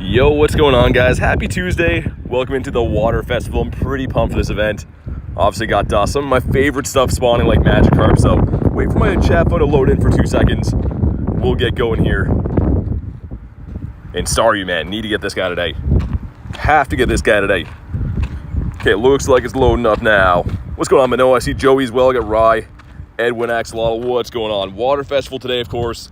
Yo, what's going on, guys? Happy Tuesday. Welcome into the Water Festival. I'm pretty pumped for this event. Obviously got some of my favorite stuff spawning like Magikarp, so wait for my chat phone to load in for 2 seconds. We'll get going here. And Staryu, man, need to get this guy today. Have to get this guy today. Okay, looks like it's loading up now. What's going on, Mano? I see Joey as well. I got Rye, Edwin, Axolotl. What's going on? Water Festival today, of course.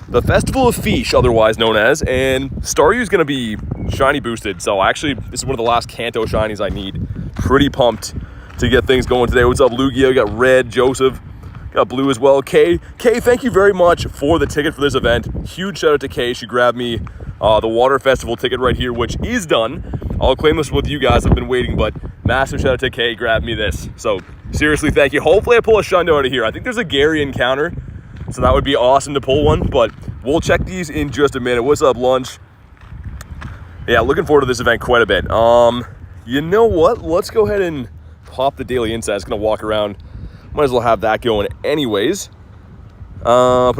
The Festival of Fish, otherwise known as, and Staryu's going to be shiny boosted. So actually, this is one of the last Kanto shinies I need. Pretty pumped to get things going today. What's up, Lugia? Got Red, Joseph, got Blue as well. Kay, thank you very much for the ticket for this event. Huge shout out to Kay. She grabbed me the Water Festival ticket right here, which is done. I'll claim this with you guys. I've been waiting, but massive shout out to Kay. Grabbed me this. So seriously, thank you. Hopefully I pull a Shundo out of here. I think there's a Gary encounter, so that would be awesome to pull one, but we'll check these in just a minute. What's up, Lunch? Yeah, looking forward to this event quite a bit. You know what? Let's go ahead and pop the daily insight. It's gonna walk around. Might as well have that going anyways. Put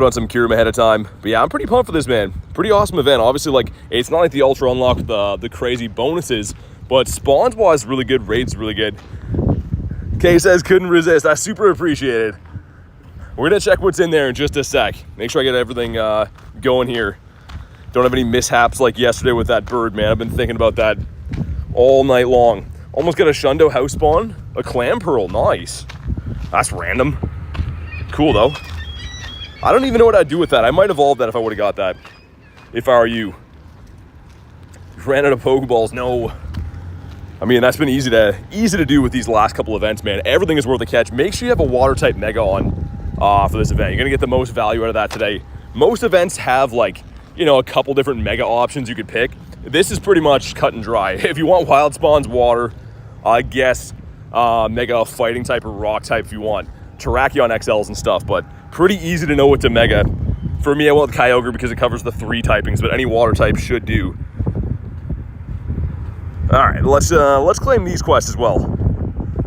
on some Kyurem ahead of time. But yeah, I'm pretty pumped for this, man. Pretty awesome event. Obviously, like, it's not like the Ultra Unlock with the crazy bonuses, but spawns-wise, really good. Raid's really good. Kay says, couldn't resist. I super appreciate it. We're going to check what's in there in just a sec. Make sure I get everything going here. Don't have any mishaps like yesterday with that bird, man. I've been thinking about that all night long. Almost got a Shundo house spawn. A Clam Pearl. Nice. That's random. Cool, though. I don't even know what I'd do with that. I might evolve that if I would have got that. If I were you. Ran out of Pokeballs. No. I mean, that's been easy to do with these last couple events, man. Everything is worth a catch. Make sure you have a Water-type Mega on. For this event. You're gonna get the most value out of that today. Most events have, like, you know, a couple different mega options you could pick. This is pretty much cut and dry. If you want wild spawns, water, I guess mega fighting type or rock type if you want. Terrakion XLs and stuff, but pretty easy to know what to mega. For me, I went with Kyogre because it covers the 3 typings, but any water type should do. All right, let's claim these quests as well.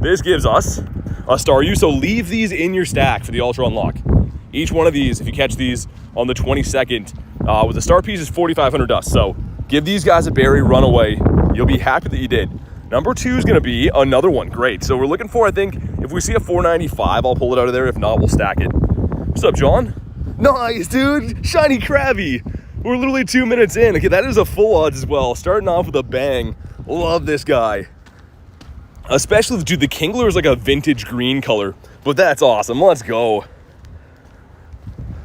This gives us a Staryu, so leave these in your stack for the Ultra Unlock. Each one of these, if you catch these on the 22nd, with the star piece is 4,500 dust. So give these guys a berry, run away. You'll be happy that you did. Number 2 is going to be another one. Great. So we're looking for, I think, if we see a 495, I'll pull it out of there. If not, we'll stack it. What's up, John? Nice, dude. Shiny Krabby. We're literally 2 minutes in. Okay, that is a full odds as well. Starting off with a bang. Love this guy. Especially, dude, the Kingler is like a vintage green color, but that's awesome. Let's go.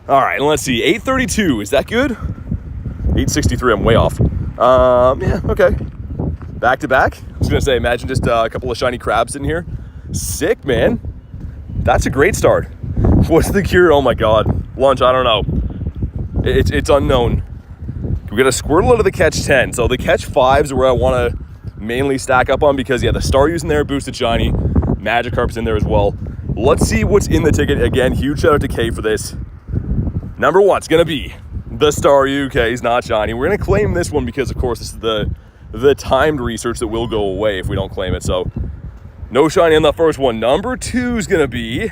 All right, let's see. 832, is that good? 863, I'm way off. Yeah, okay. Back to back. I was gonna say, imagine just a couple of shiny crabs in here. Sick, man. That's a great start. What's the cure? Oh my God. Lunch, I don't know. It's unknown. We got a Squirtle out of the catch 10. So the catch 5s are where I want to mainly stack up on because, yeah, the Staryu's in there, boosted shiny. Magikarp's in there as well. Let's see what's in the ticket. Again, huge shout out to Kay for this. Number 1's going to be the Staryu. Okay, he's not shiny. We're going to claim this one because, of course, this is the timed research that will go away if we don't claim it. So no shiny on the first one. Number 2 is going to be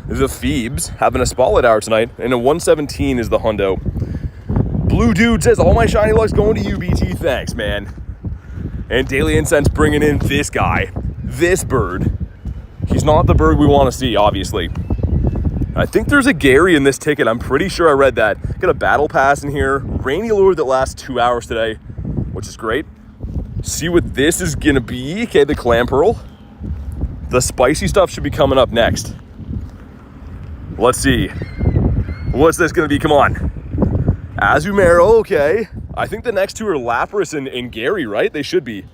the Phoebes having a spotlight hour tonight. And a 117 is the Hundo. Blue Dude says, all my shiny luck's going to you, BT. Thanks, man. And Daily Incense bringing in this guy, this bird. He's not the bird we want to see, obviously. I think there's a Gary in this ticket. I'm pretty sure I read that. Got a battle pass in here. Rainy lure that lasts 2 hours today, which is great. See what this is going to be. Okay, the Clam Pearl. The spicy stuff should be coming up next. Let's see. What's this going to be? Come on. Azumarill, okay. I think the next 2 are Lapras and Gary, right? They should be.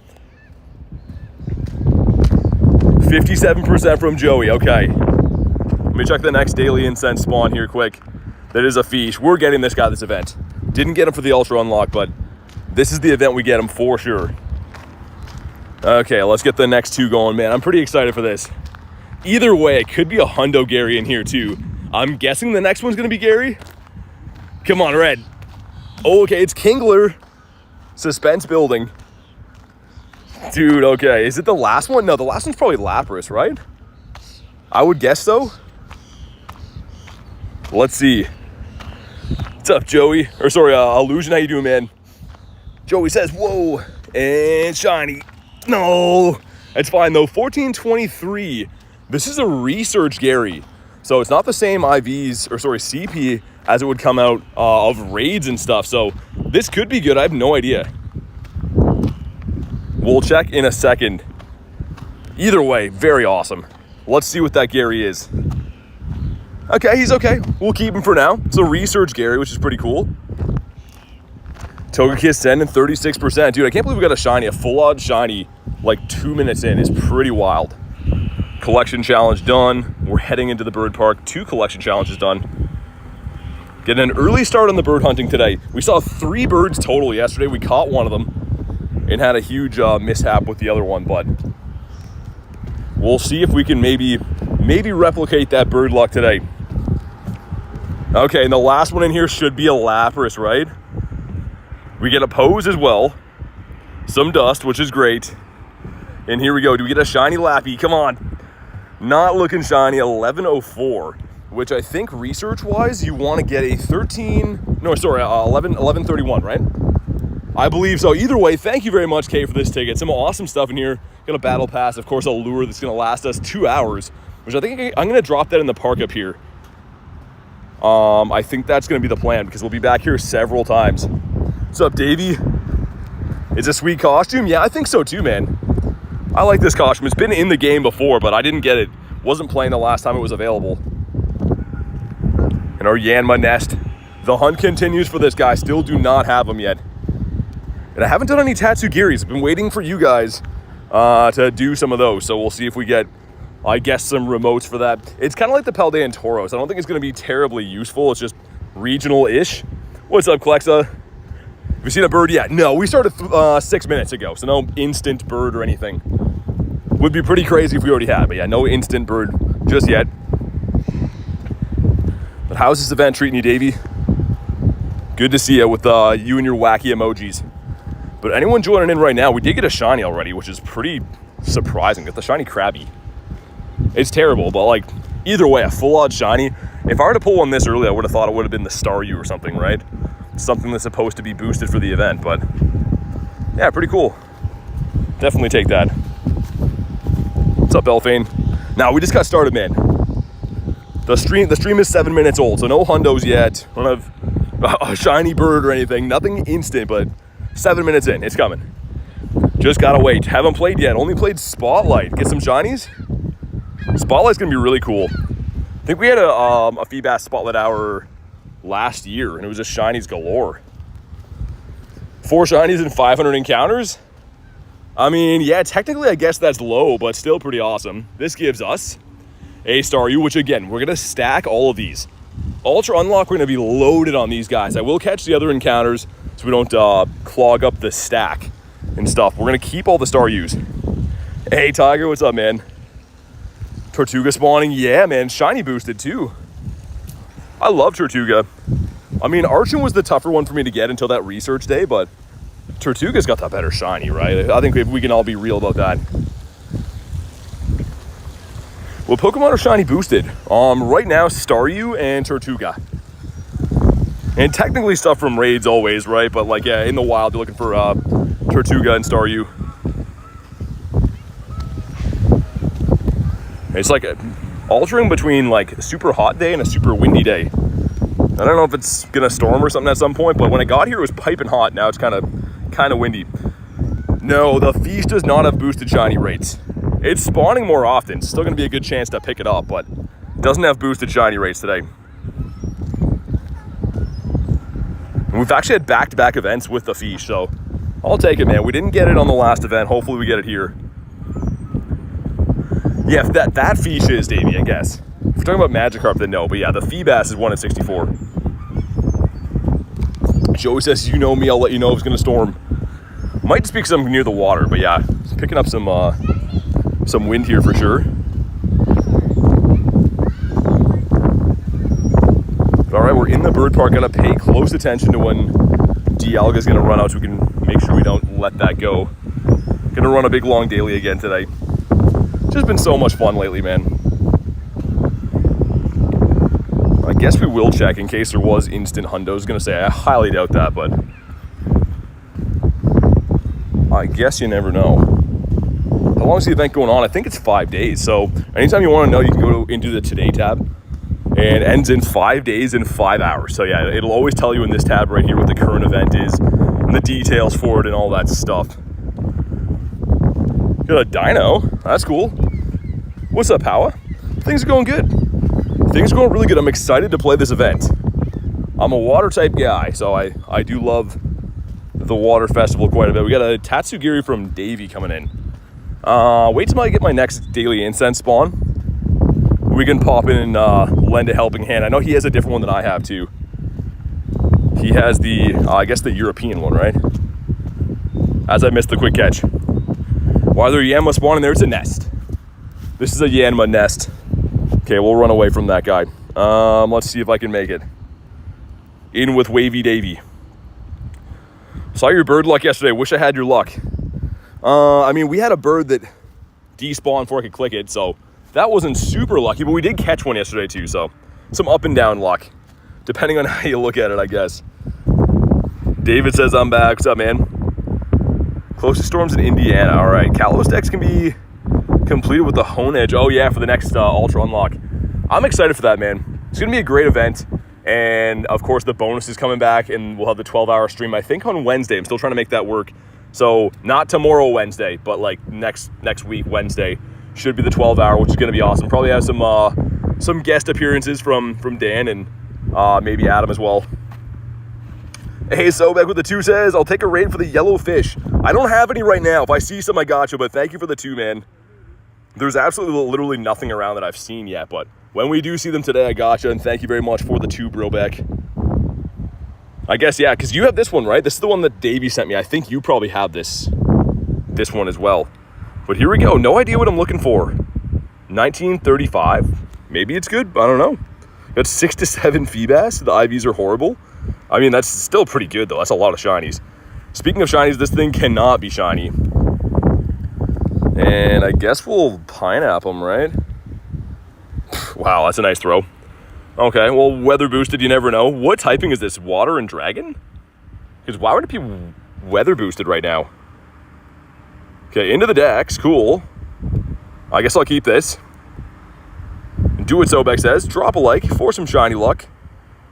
57% from Joey, okay. Let me check the next Daily Incense spawn here quick. That is a Fish. We're getting this guy this event. Didn't get him for the Ultra Unlock, but this is the event we get him for sure. Okay, let's get the next 2 going, man. I'm pretty excited for this. Either way, it could be a Hundo Gary in here too. I'm guessing the next one's gonna be Gary. Come on, Red. Oh, okay, it's Kingler. Suspense building. Dude, okay. Is it the last one? No, the last one's probably Lapras, right? I would guess so. Let's see. What's up, Joey? Or sorry, Illusion, how you doing, man? Joey says, whoa, and shiny. No, it's fine though. 1423. This is a research Gary. So it's not the same IVs, or sorry, CP as it would come out of raids and stuff. So this could be good. I have no idea. We'll check in a second. Either way, very awesome. Let's see what that Gary is. Okay, he's okay. We'll keep him for now. It's a research Gary, which is pretty cool. Togekiss 10 and 36%. Dude, I can't believe we got a shiny, a full-on shiny, like 2 minutes in. It's pretty wild. Collection challenge done. We're heading into the bird park. 2 collection challenges done. Getting an early start on the bird hunting today. We saw 3 birds total yesterday. We caught one of them and had a huge mishap with the other one, but we'll see if we can maybe replicate that bird luck today. Okay, and the last one in here should be a Lapras, right? We get a pose as well. Some dust, which is great. And here we go. Do we get a shiny Lappy? Come on. Not looking shiny. 1104, which I think research-wise, you want to get a 1131, right? I believe so. Either way, thank you very much, Kay, for this ticket. Some awesome stuff in here. Got a battle pass, of course, a lure that's going to last us 2 hours, which I think I'm going to drop that in the park up here. I think that's going to be the plan because we'll be back here several times. What's up, Davey? It's a sweet costume. Yeah, I think so too, man. I like this costume. It's been in the game before, but I didn't get it. Wasn't playing the last time it was available. And our Yanma nest. The hunt continues for this guy. Still do not have him yet. And I haven't done any Tatsugiris. I've been waiting for you guys to do some of those. So we'll see if we get, I guess, some remotes for that. It's kind of like the Paldea and Tauros. I don't think it's going to be terribly useful. It's just regional-ish. What's up, Klexa? Have you seen a bird yet? No, we started 6 minutes ago, so no instant bird or anything. Would be pretty crazy if we already had, but yeah, no instant bird just yet. But how's this event treating you, Davey? Good to see you with you and your wacky emojis. But anyone joining in right now, we did get a shiny already, which is pretty surprising. Got the shiny Krabby. It's terrible, but like either way, a full-on shiny. If I were to pull one this early, I would have thought it would have been the Staryu or something, right? Something that's supposed to be boosted for the event, but yeah, pretty cool. Definitely take that. What's up, Elfane? Now we just got started, man. The stream is 7 minutes old, so no hundos yet. I don't have a shiny bird or anything. Nothing instant, but 7 minutes in, it's coming. Just gotta wait. Haven't played yet. Only played Spotlight. Get some shinies. Spotlight's gonna be really cool. I think we had a Feedback Spotlight hour last year, and it was just shinies galore. 4 shinies and 500 encounters. I mean, yeah, technically I guess that's low, but still pretty awesome. This gives us a Staryu, which again, we're gonna stack all of these. Ultra Unlock, we're gonna be loaded on these guys. I will catch the other encounters so we don't clog up the stack and stuff. We're gonna keep all the Staryus. Hey Tiger, what's up, man? Tortuga spawning, yeah, man, shiny boosted too. I love Tortuga. I mean, Archon was the tougher one for me to get until that research day, but Tortuga's got that better shiny, right? I think we can all be real about that. Well, Pokemon are shiny boosted. Right now, Staryu and Tortuga. And technically stuff from raids always, right? But like, yeah, in the wild, you're looking for Tortuga and Staryu. It's like altering between like a super hot day and a super windy day. I don't know if it's gonna storm or something at some point, but when I got here, it was piping hot. Now it's kind of windy. No, the Feast does not have boosted shiny rates. It's spawning more often. Still gonna be a good chance to pick it up, but it doesn't have boosted shiny rates today. And we've actually had back-to-back events with the Feast, so I'll take it, man. We didn't get it on the last event. Hopefully we get it here. Yeah, if that Feast is, Davey, I guess. If we're talking about Magikarp, then no. But yeah, the Feebas is 1 in 64. Joey says, you know me, I'll let you know if it's going to storm. Might just be because I'm near the water, but yeah, it's picking up some wind here for sure. All right, we're in the bird park. Gotta pay close attention to when Dialga is gonna run out so we can make sure we don't let that go. Gonna run a big long daily again today. Just been so much fun lately, man. I guess we will check in case there was instant hundos. Gonna say I highly doubt that, but I guess you never know. How long is the event going on? I think it's 5 days. So anytime you want to know, you can go into the Today tab. And it ends in 5 days and 5 hours. So yeah, it'll always tell you in this tab right here what the current event is and the details for it and all that stuff. Got a dino. That's cool. What's up, Powa? Things are going good. Things are going really good. I'm excited to play this event. I'm a water type guy, so I do love the water festival quite a bit. We got a Tatsugiri from Davey coming in. Wait till I get my next daily incense spawn. We can pop in and lend a helping hand. I know he has a different one than I have too. He has the, I guess the European one, right? As I missed the quick catch. Why are there Yanma spawning there? It's a nest. This is a Yanma nest. Okay, we'll run away from that guy. Let's see if I can make it. In with Wavy Davy. Saw your bird luck yesterday. Wish I had your luck. I mean, we had a bird that despawned before I could click it, so that wasn't super lucky, but we did catch one yesterday too, so some up and down luck, depending on how you look at it, I guess. David says I'm back. What's up, man? Closest storms in Indiana. All right, Kalos decks can be completed with the Hone Edge. Oh yeah, for the next Ultra Unlock. I'm excited for that, man. It's gonna be a great event. And of course the bonus is coming back and we'll have the 12-hour stream, I think on Wednesday. I'm still trying to make that work. So not tomorrow Wednesday, but like next week Wednesday should be the 12-hour, which is gonna be awesome. Probably have some guest appearances from Dan and maybe Adam as well. Hey, Sobek with the 2 says, I'll take a raid for the yellow fish. I don't have any right now. If I see some, I got you, but thank you for the 2, man. There's absolutely literally nothing around that I've seen yet, but when we do see them today, I got you, and thank you very much for the 2, Brobeck. I guess, yeah, because you have this one, right? This is the one that Davey sent me. I think you probably have this one as well. But here we go. No idea what I'm looking for. 1935. Maybe it's good. I don't know. Got 6 to 7 Feebas. The IVs are horrible. I mean, that's still pretty good, though. That's a lot of shinies. Speaking of shinies, this thing cannot be shiny. And I guess we'll pineapple them, right? Wow, that's a nice throw. Okay, well, weather boosted, you never know. What typing is this? Water and dragon? Because why would it be weather boosted right now? Okay, into the decks. Cool. I guess I'll keep this. Do what Sobek says. Drop a like for some shiny luck.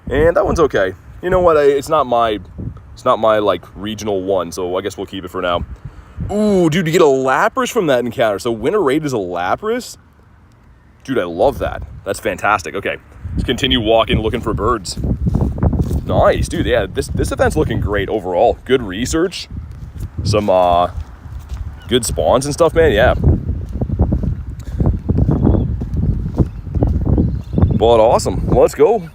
And that one's okay. You know what? It's not my like regional one, so I guess we'll keep it for now. Ooh, dude, you get a Lapras from that encounter. So win a raid is a Lapras? Dude, I love that. That's fantastic. Okay, let's continue walking, looking for birds. Nice, dude. Yeah, this event's looking great overall. Good research. Some good spawns and stuff, man. Yeah. But awesome. Let's go.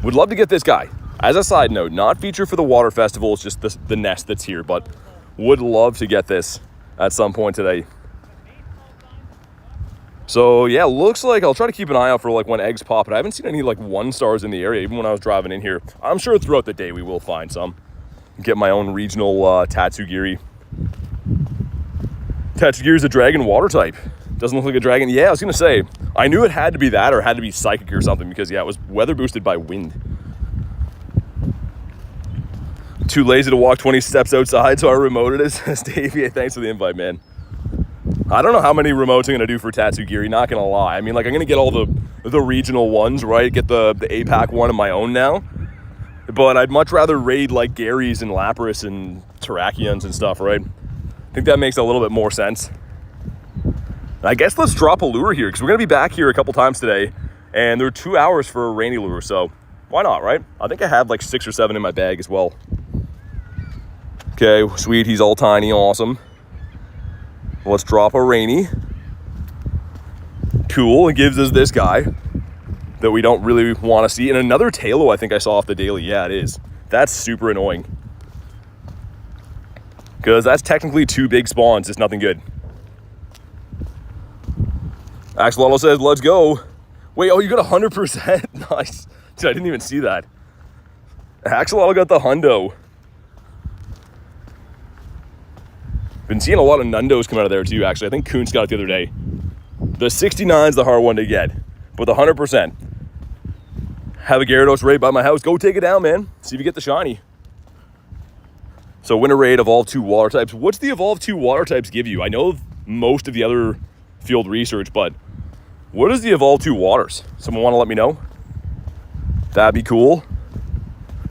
Would love to get this guy. As a side note, not featured for the water festival. It's just the nest that's here, but would love to get this at some point today. So yeah, looks like I'll try to keep an eye out for like when eggs pop, but I haven't seen any like 1-stars in the area, even when I was driving in here. I'm sure throughout the day we will find some. Get my own regional Tatsugiri. Tatsugiri's a dragon water type. Doesn't look like a dragon. Yeah, I was gonna say, I knew it had to be that or had to be psychic or something because yeah, it was weather boosted by wind. Too lazy to walk 20 steps outside, so I remoted it, says Davey. Thanks for the invite, man. I don't know how many remotes I'm gonna do for Tatsugiri, not gonna lie. I mean, like, I'm gonna get all the regional ones, right? Get the APAC one of my own now. But I'd much rather raid like Gary's and Lapras and Terrakions and stuff, right? I think that makes a little bit more sense. I guess let's drop a lure here because we're gonna be back here a couple times today, and there are 2 hours for a rainy lure, so why not, right? I think I have like 6 or 7 in my bag as well. Okay, sweet, he's all tiny, awesome. Let's drop a rainy. Cool, it gives us this guy that we don't really want to see. And another Tailo I think I saw off the daily. Yeah, it is. That's super annoying. Because that's technically 2 big spawns. It's nothing good. Axolotl says, let's go. Wait, oh, you got 100%? Nice. Dude, I didn't even see that. Axolotl got the hundo. Been seeing a lot of Nundos come out of there too, actually. I think Kuntz got it the other day. The 69's the hard one to get, but the 100%. Have a Gyarados raid by my house. Go take it down, man. See if you get the shiny. So win a raid, evolve 2 water types. What's the evolve 2 water types give you? I know most of the other field research, but what is the evolve 2 waters? Someone want to let me know? That'd be cool.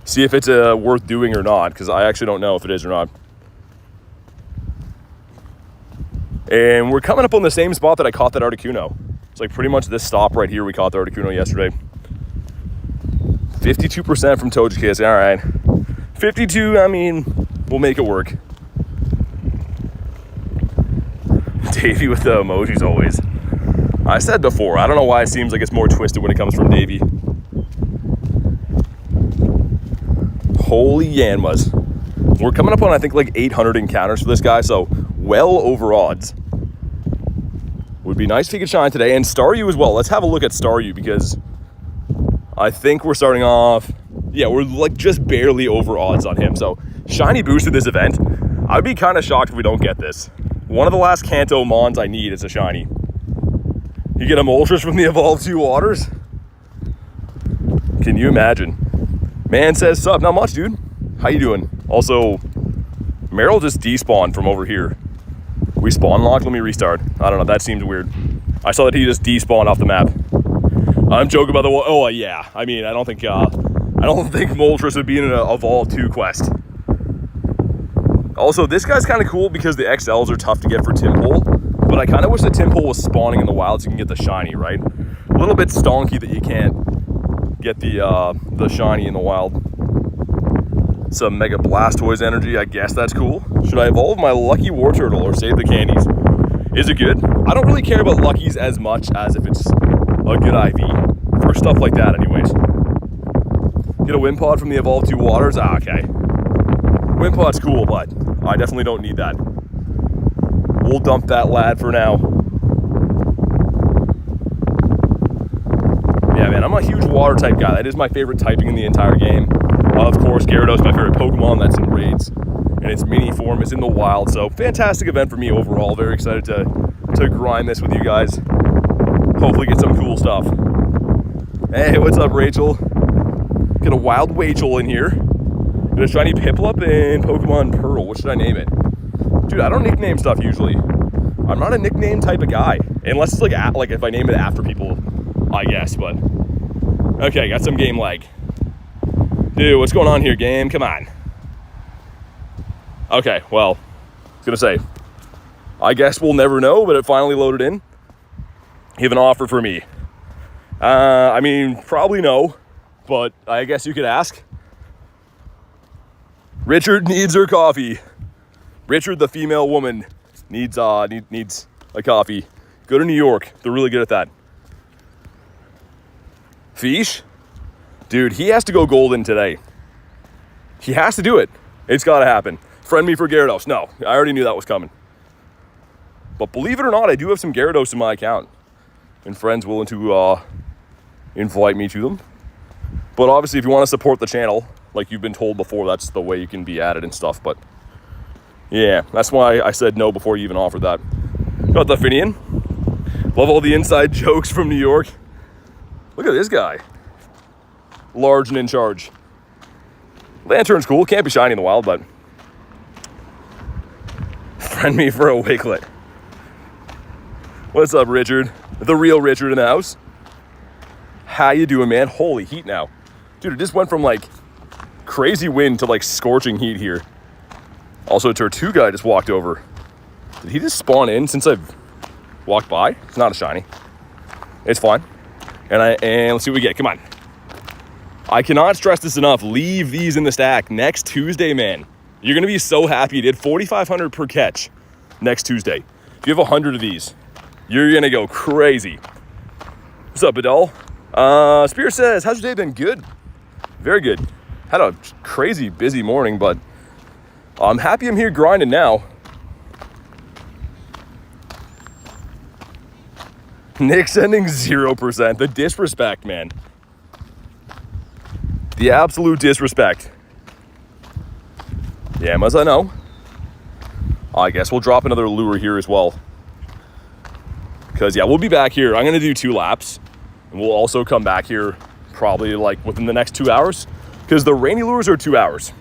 See if it's worth doing or not, because I actually don't know if it is or not. And we're coming up on the same spot that I caught that Articuno. It's like pretty much this stop right here we caught the Articuno yesterday. 52% from Togekiss, all right. 52, I mean, we'll make it work. Davey with the emojis always. I said before, I don't know why it seems like it's more twisted when it comes from Davey. Holy Yanmas. We're coming up on, I think, like 800 encounters for this guy, so well over odds. Would be nice if he could shine today, and Staryu as well. Let's have a look at Staryu, because I think we're starting off, yeah, we're like just barely over odds on him. So shiny boosted this event. I'd be kind of shocked if we don't get this. One of the last Kanto Mons I need is a shiny. You get a Moltres from the Evolve 2 waters? Can you imagine? Man says sup, not much, dude. How you doing? Also, Meryl just despawned from over here. We spawn locked, let me restart. I don't know, that seems weird. I saw that he just despawned off the map. I'm joking about the, oh yeah. I mean, I don't think Moltres would be in an Evolve 2 quest. Also, this guy's kind of cool because the XLs are tough to get for Timpole, but I kind of wish the Timpole was spawning in the wild so you can get the shiny, right? A little bit stonky that you can't get the shiny in the wild. Some Mega Blastoise energy, I guess that's cool. Should I evolve my Lucky Wartortle or save the candies? Is it good? I don't really care about Luckies as much as if it's a good IV. For stuff like that anyways. Get a Wimpod from the Evolve 2 waters? Ah, okay. Wimpod's cool, but I definitely don't need that. We'll dump that lad for now. Yeah, man, I'm a huge water type guy. That is my favorite typing in the entire game. Of course, Gyarados is my favorite Pokemon. That's in raids. And its mini form is in the wild. So, fantastic event for me overall. Very excited to grind this with you guys. Hopefully get some cool stuff. Hey, what's up, Rachel? Get a wild Rachel in here. Get a shiny Piplup and Pokemon Pearl. What should I name it? Dude, I don't nickname stuff usually. I'm not a nickname type of guy. Unless it's like if I name it after people, I guess, but. Okay, got some game lag. Dude, what's going on here, game? Come on. Okay, well, I was gonna say, I guess we'll never know, but it finally loaded in. You have an offer for me. I mean, probably no, but I guess you could ask. Richard needs her coffee. Richard, the female woman, needs a coffee. Go to New York. They're really good at that. Fish? Dude, he has to go golden today. He has to do it. It's got to happen. Friend me for Gyarados. No, I already knew that was coming. But believe it or not, I do have some Gyarados in my account. And friends willing to invite me to them. But obviously, if you want to support the channel, like you've been told before, that's the way you can be added and stuff. But yeah, that's why I said no before you even offered that. Got the Finian. Love all the inside jokes from New York. Look at this guy. Large and in charge. Lantern's cool. Can't be shiny in the wild, but friend me for a Wiglet. What's up, Richard? The real Richard in the house. How you doing, man? Holy heat now. Dude, it just went from like crazy wind to like scorching heat here. Also, Tortuga just walked over. Did he just spawn in since I've walked by? It's not a shiny. It's fine. And let's see what we get. Come on. I cannot stress this enough. Leave these in the stack next Tuesday, man. You're going to be so happy you did 4,500 per catch next Tuesday. If you have 100 of these, you're going to go crazy. What's up, Adele? Spear says, how's your day been? Good. Very good. Had a crazy busy morning, but I'm happy I'm here grinding now. Nick sending 0%. The disrespect, man. The absolute disrespect. Yeah, as I know. I guess we'll drop another lure here as well. Because, yeah, we'll be back here. I'm going to do 2 laps. And we'll also come back here probably like within the next 2 hours. Because the rainy lures are 2 hours.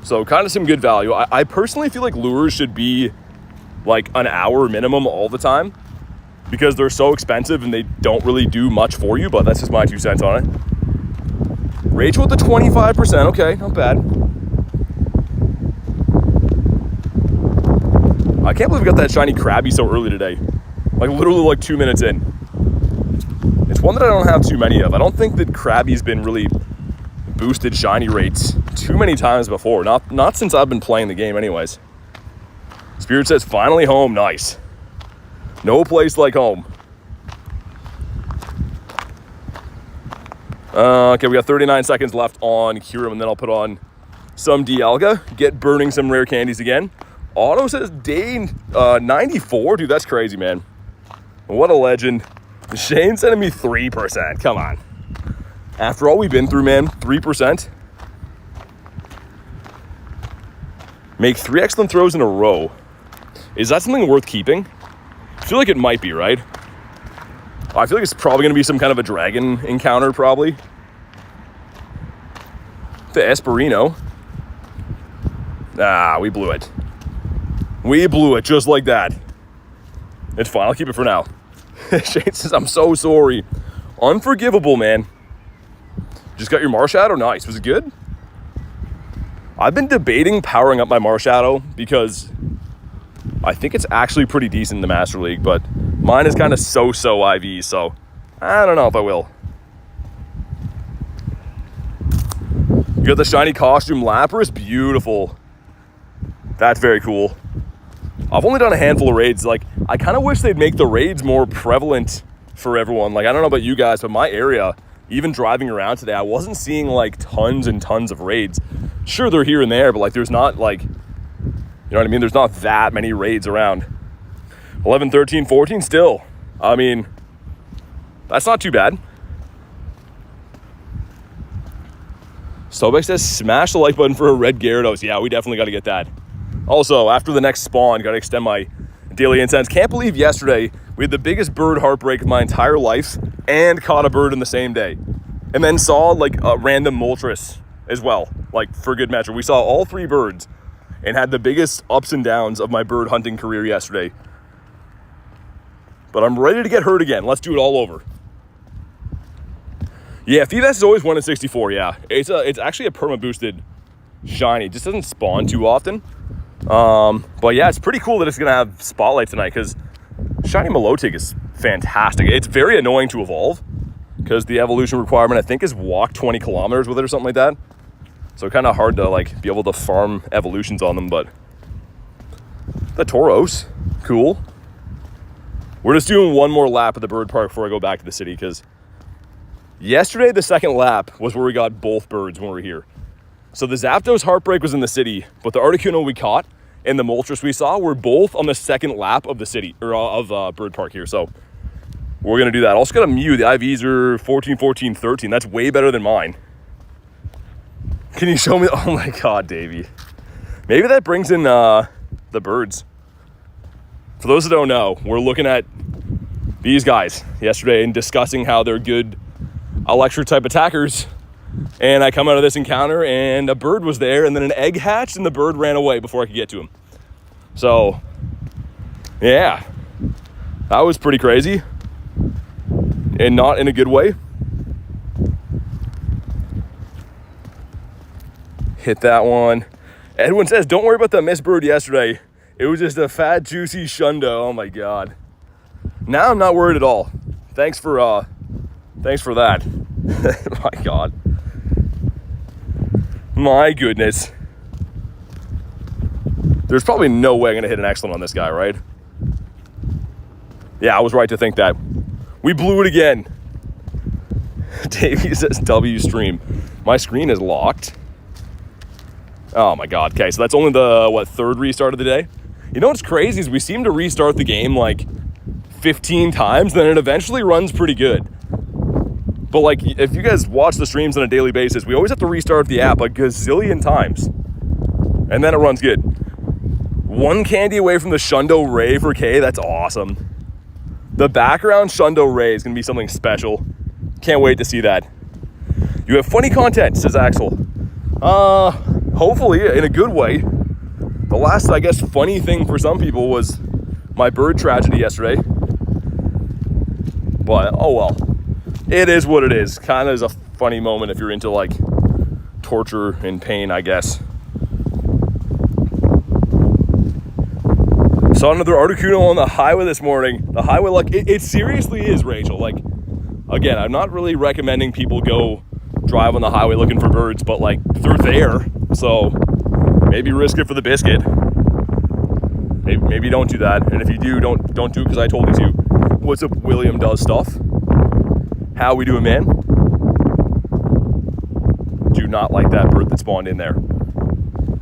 So kind of some good value. I personally feel like lures should be like an hour minimum all the time because they're so expensive and they don't really do much for you, but that's just my 2 cents on it. Rachel with the 25%, okay, not bad. I can't believe we got that shiny Krabby so early today. Like literally like 2 minutes in. It's one that I don't have too many of. I don't think that Krabby's been really boosted shiny rates too many times before. Not since I've been playing the game anyways. Spirit says finally home, nice. No place like home. Okay, we got 39 seconds left on Kyurem, and then I'll put on some Dialga, get burning some rare candies again. Otto says day 94. Dude, that's crazy, man. What a legend. Shane sending me 3%. Come on. After all we've been through, man, 3%. Make 3 excellent throws in a row. Is that something worth keeping? I feel like it might be, right? I feel like it's probably going to be some kind of a dragon encounter, probably. The Esperino. Ah, we blew it. We blew it just like that. It's fine. I'll keep it for now. Shane says, I'm so sorry. Unforgivable, man. Just got your Marshadow? Nice. Was it good? I've been debating powering up my Marshadow because I think it's actually pretty decent in the Master League, but mine is kind of so-so IV, so I don't know if I will. You got the shiny costume Lapras? Beautiful. That's very cool. I've only done a handful of raids. Like, I kind of wish they'd make the raids more prevalent for everyone. Like, I don't know about you guys, but my area, even driving around today, I wasn't seeing, like, tons and tons of raids. Sure, they're here and there, but, like, there's not, like, you know what I mean? There's not that many raids around. 11, 13, 14 still. I mean, that's not too bad. Sobek says, smash the like button for a red Gyarados. Yeah, we definitely got to get that. Also, after the next spawn, got to extend my daily incense. Can't believe yesterday we had the biggest bird heartbreak of my entire life and caught a bird in the same day. And then saw, like, a random Moltres as well, like, for good measure. We saw all 3 birds and had the biggest ups and downs of my bird hunting career yesterday. But I'm ready to get hurt again. Let's do it all over. Yeah, Feebas is always 1 in 64, yeah. It's actually a perma-boosted shiny. It just doesn't spawn too often. But yeah, it's pretty cool that it's going to have Spotlight tonight because shiny Milotic is fantastic. It's very annoying to evolve because the evolution requirement, I think, is walk 20 kilometers with it or something like that. So kind of hard to, like, be able to farm evolutions on them, but the Tauros, cool. We're just doing one more lap at the bird park before I go back to the city because yesterday, the second lap was where we got both birds when we were here. So the Zapdos Heartbreak was in the city, but the Articuno we caught and the Moltres we saw were both on the second lap of the city, or of Bird Park here. So we're going to do that. Also got a Mew. The IVs are 14, 14, 13. That's way better than mine. Can you show me? Oh my God, Davey. Maybe that brings in the birds. For those that don't know, we're looking at these guys yesterday and discussing how they're good electric type attackers. And I come out of this encounter and a bird was there and then an egg hatched and the bird ran away before I could get to him. So, yeah, that was pretty crazy and not in a good way. Hit that one. Edwin says, don't worry about the missed bird yesterday. It was just a fat, juicy shundo. Oh my God. Now I'm not worried at all. Thanks for that. My God. My goodness. There's probably no way I'm gonna hit an excellent on this guy, right? Yeah, I was right to think that. We blew it again. Davey says W stream. My screen is locked. Oh my God. Okay, so that's only the, third restart of the day? You know what's crazy is we seem to restart the game like 15 times, then it eventually runs pretty good. But like, if you guys watch the streams on a daily basis, we always have to restart the app a gazillion times. And then it runs good. 1 candy away from the Shundo Ray for K, that's awesome. The background Shundo Ray is gonna be something special. Can't wait to see that. You have funny content, says Axel. hopefully in a good way. The last, I guess, funny thing for some people was my bird tragedy yesterday. But, oh well. It is what it is. Kind of is a funny moment if you're into, like, torture and pain, I guess. Saw another Articuno on the highway this morning. The highway, like, it seriously is, Rachel. Like, again, I'm not really recommending people go drive on the highway looking for birds, but, like, they're there. So, maybe risk it for the biscuit. Maybe don't do that. And if you do, don't do it because I told you to. What's up, William Does Stuff? How we doing, man? Do not like that bird that spawned in there.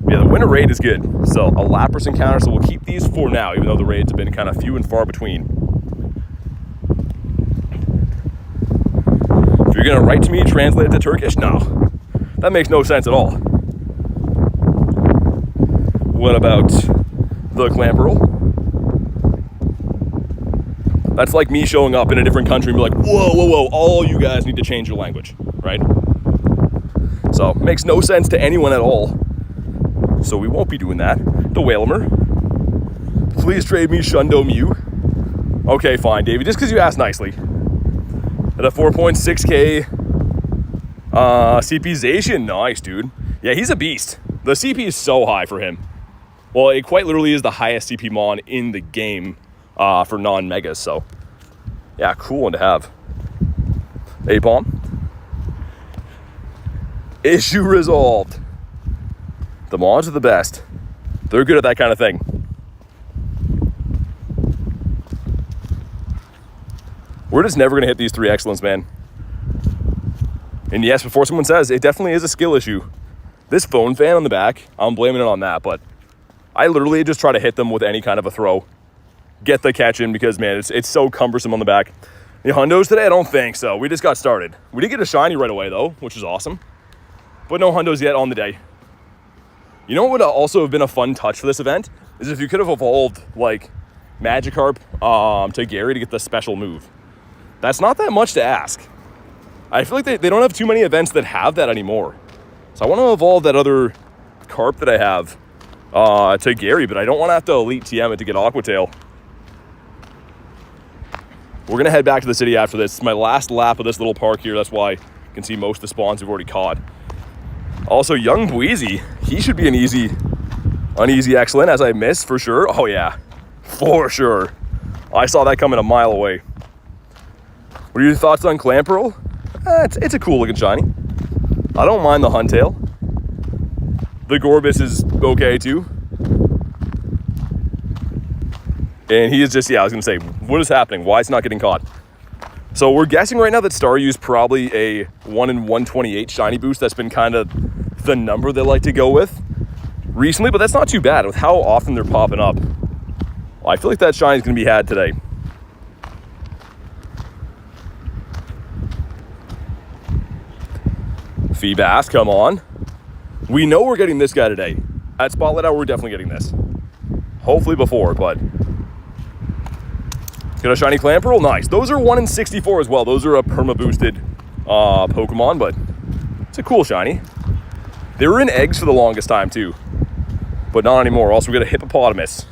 Yeah, the winter raid is good. So, a Lapras encounter, so we'll keep these for now, even though the raids have been kind of few and far between. If you're going to write to me, translate it to Turkish? No. That makes no sense at all. What about the Clamperl? That's like me showing up in a different country and be like, whoa, all you guys need to change your language, right? So, makes no sense to anyone at all. So we won't be doing that. The Whalmer. Please trade me Shundo Mew. Okay, fine, Davey, just because you asked nicely. At a 4.6k CP-zation. Nice, dude. Yeah, he's a beast. The CP is so high for him. Well, it quite literally is the highest CP mon in the game for non-megas, so yeah, cool one to have. A-bomb. Issue resolved. The mons are the best. They're good at that kind of thing. We're just never going to hit these 3 excellence, man. And yes, before someone says, it definitely is a skill issue. This phone fan on the back, I'm blaming it on that, but I literally just try to hit them with any kind of a throw. Get the catch in because, man, it's so cumbersome on the back. The hundos today, I don't think so. We just got started. We did get a shiny right away, though, which is awesome. But no hundos yet on the day. You know what would also have been a fun touch for this event? Is if you could have evolved, like, Magikarp to Gary to get the special move. That's not that much to ask. I feel like they don't have too many events that have that anymore. So I want to evolve that other Carp that I have to Gary, but I don't want to have to Elite TM it to get Aqua Tail. We're going to head back to the city after this. It's my last lap of this little park here. That's why you can see most of the spawns we've already caught. Also, young Bweezy, he should be an easy excellent, as I missed for sure. Oh yeah, for sure. I saw that coming a mile away. What are your thoughts on Clamperl? It's a cool looking shiny. I don't mind the Huntail. The Gorbis is okay too. And he is just, yeah, I was gonna say, what is happening? Why is he not getting caught? So we're guessing right now that Staryu's probably a 1 in 128 shiny boost. That's been kind of the number they like to go with recently, but that's not too bad with how often they're popping up. Well, I feel like that shiny's gonna be had today. Feebas, come on. We know we're getting this guy today. At Spotlight Hour, we're definitely getting this. Hopefully before, but... Get a shiny Clamperl, nice. Those are 1 in 64 as well. Those are a perma-boosted Pokemon, but it's a cool shiny. They were in eggs for the longest time too, but not anymore. Also, we got a Hippopotamus.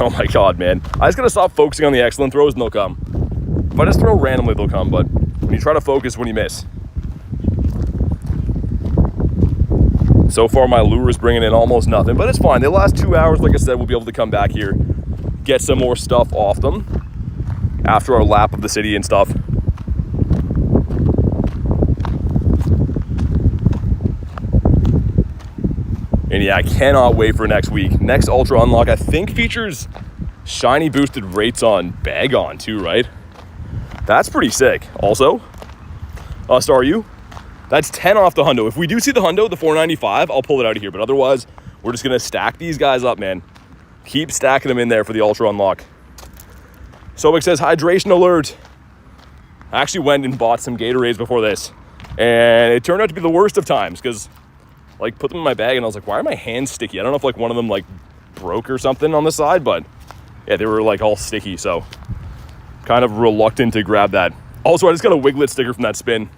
Oh my god, man. I just gotta stop focusing on the excellent throws and they'll come. If I just throw randomly, they'll come, but when you try to focus, when you miss. So far, my lure is bringing in almost nothing, but it's fine. The last 2 hours, like I said, we'll be able to come back here, get some more stuff off them after our lap of the city and stuff. And yeah, I cannot wait for next week. Next Ultra Unlock, I think, features shiny boosted rates on Bagon too, right? That's pretty sick. Also, Staryu. That's 10 off the hundo. If we do see the hundo, the 495, I'll pull it out of here. But otherwise, we're just going to stack these guys up, man. Keep stacking them in there for the Ultra Unlock. Sobek says, hydration alert. I actually went and bought some Gatorades before this. And it turned out to be the worst of times because, like, put them in my bag and I was like, why are my hands sticky? I don't know if, like, one of them, like, broke or something on the side. But, yeah, they were, like, all sticky. So, kind of reluctant to grab that. Also, I just got a Wiglet sticker from that spin.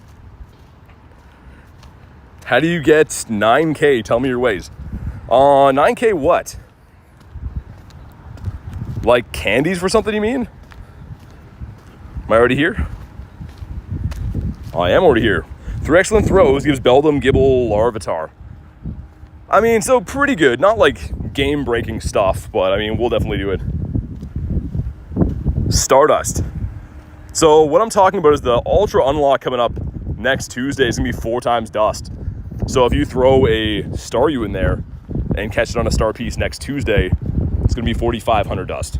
How do you get 9K? Tell me your ways. 9K what? Like candies for something, you mean? Am I already here? I am already here. 3 excellent throws gives Beldum, Gibble, Larvitar. I mean, so pretty good. Not like game-breaking stuff, but I mean, we'll definitely do it. Stardust. So what I'm talking about is the Ultra Unlock coming up next Tuesday is going to be 4 times Dust. So if you throw a Staryu in there and catch it on a Star Piece next Tuesday, it's going to be 4,500 Dust.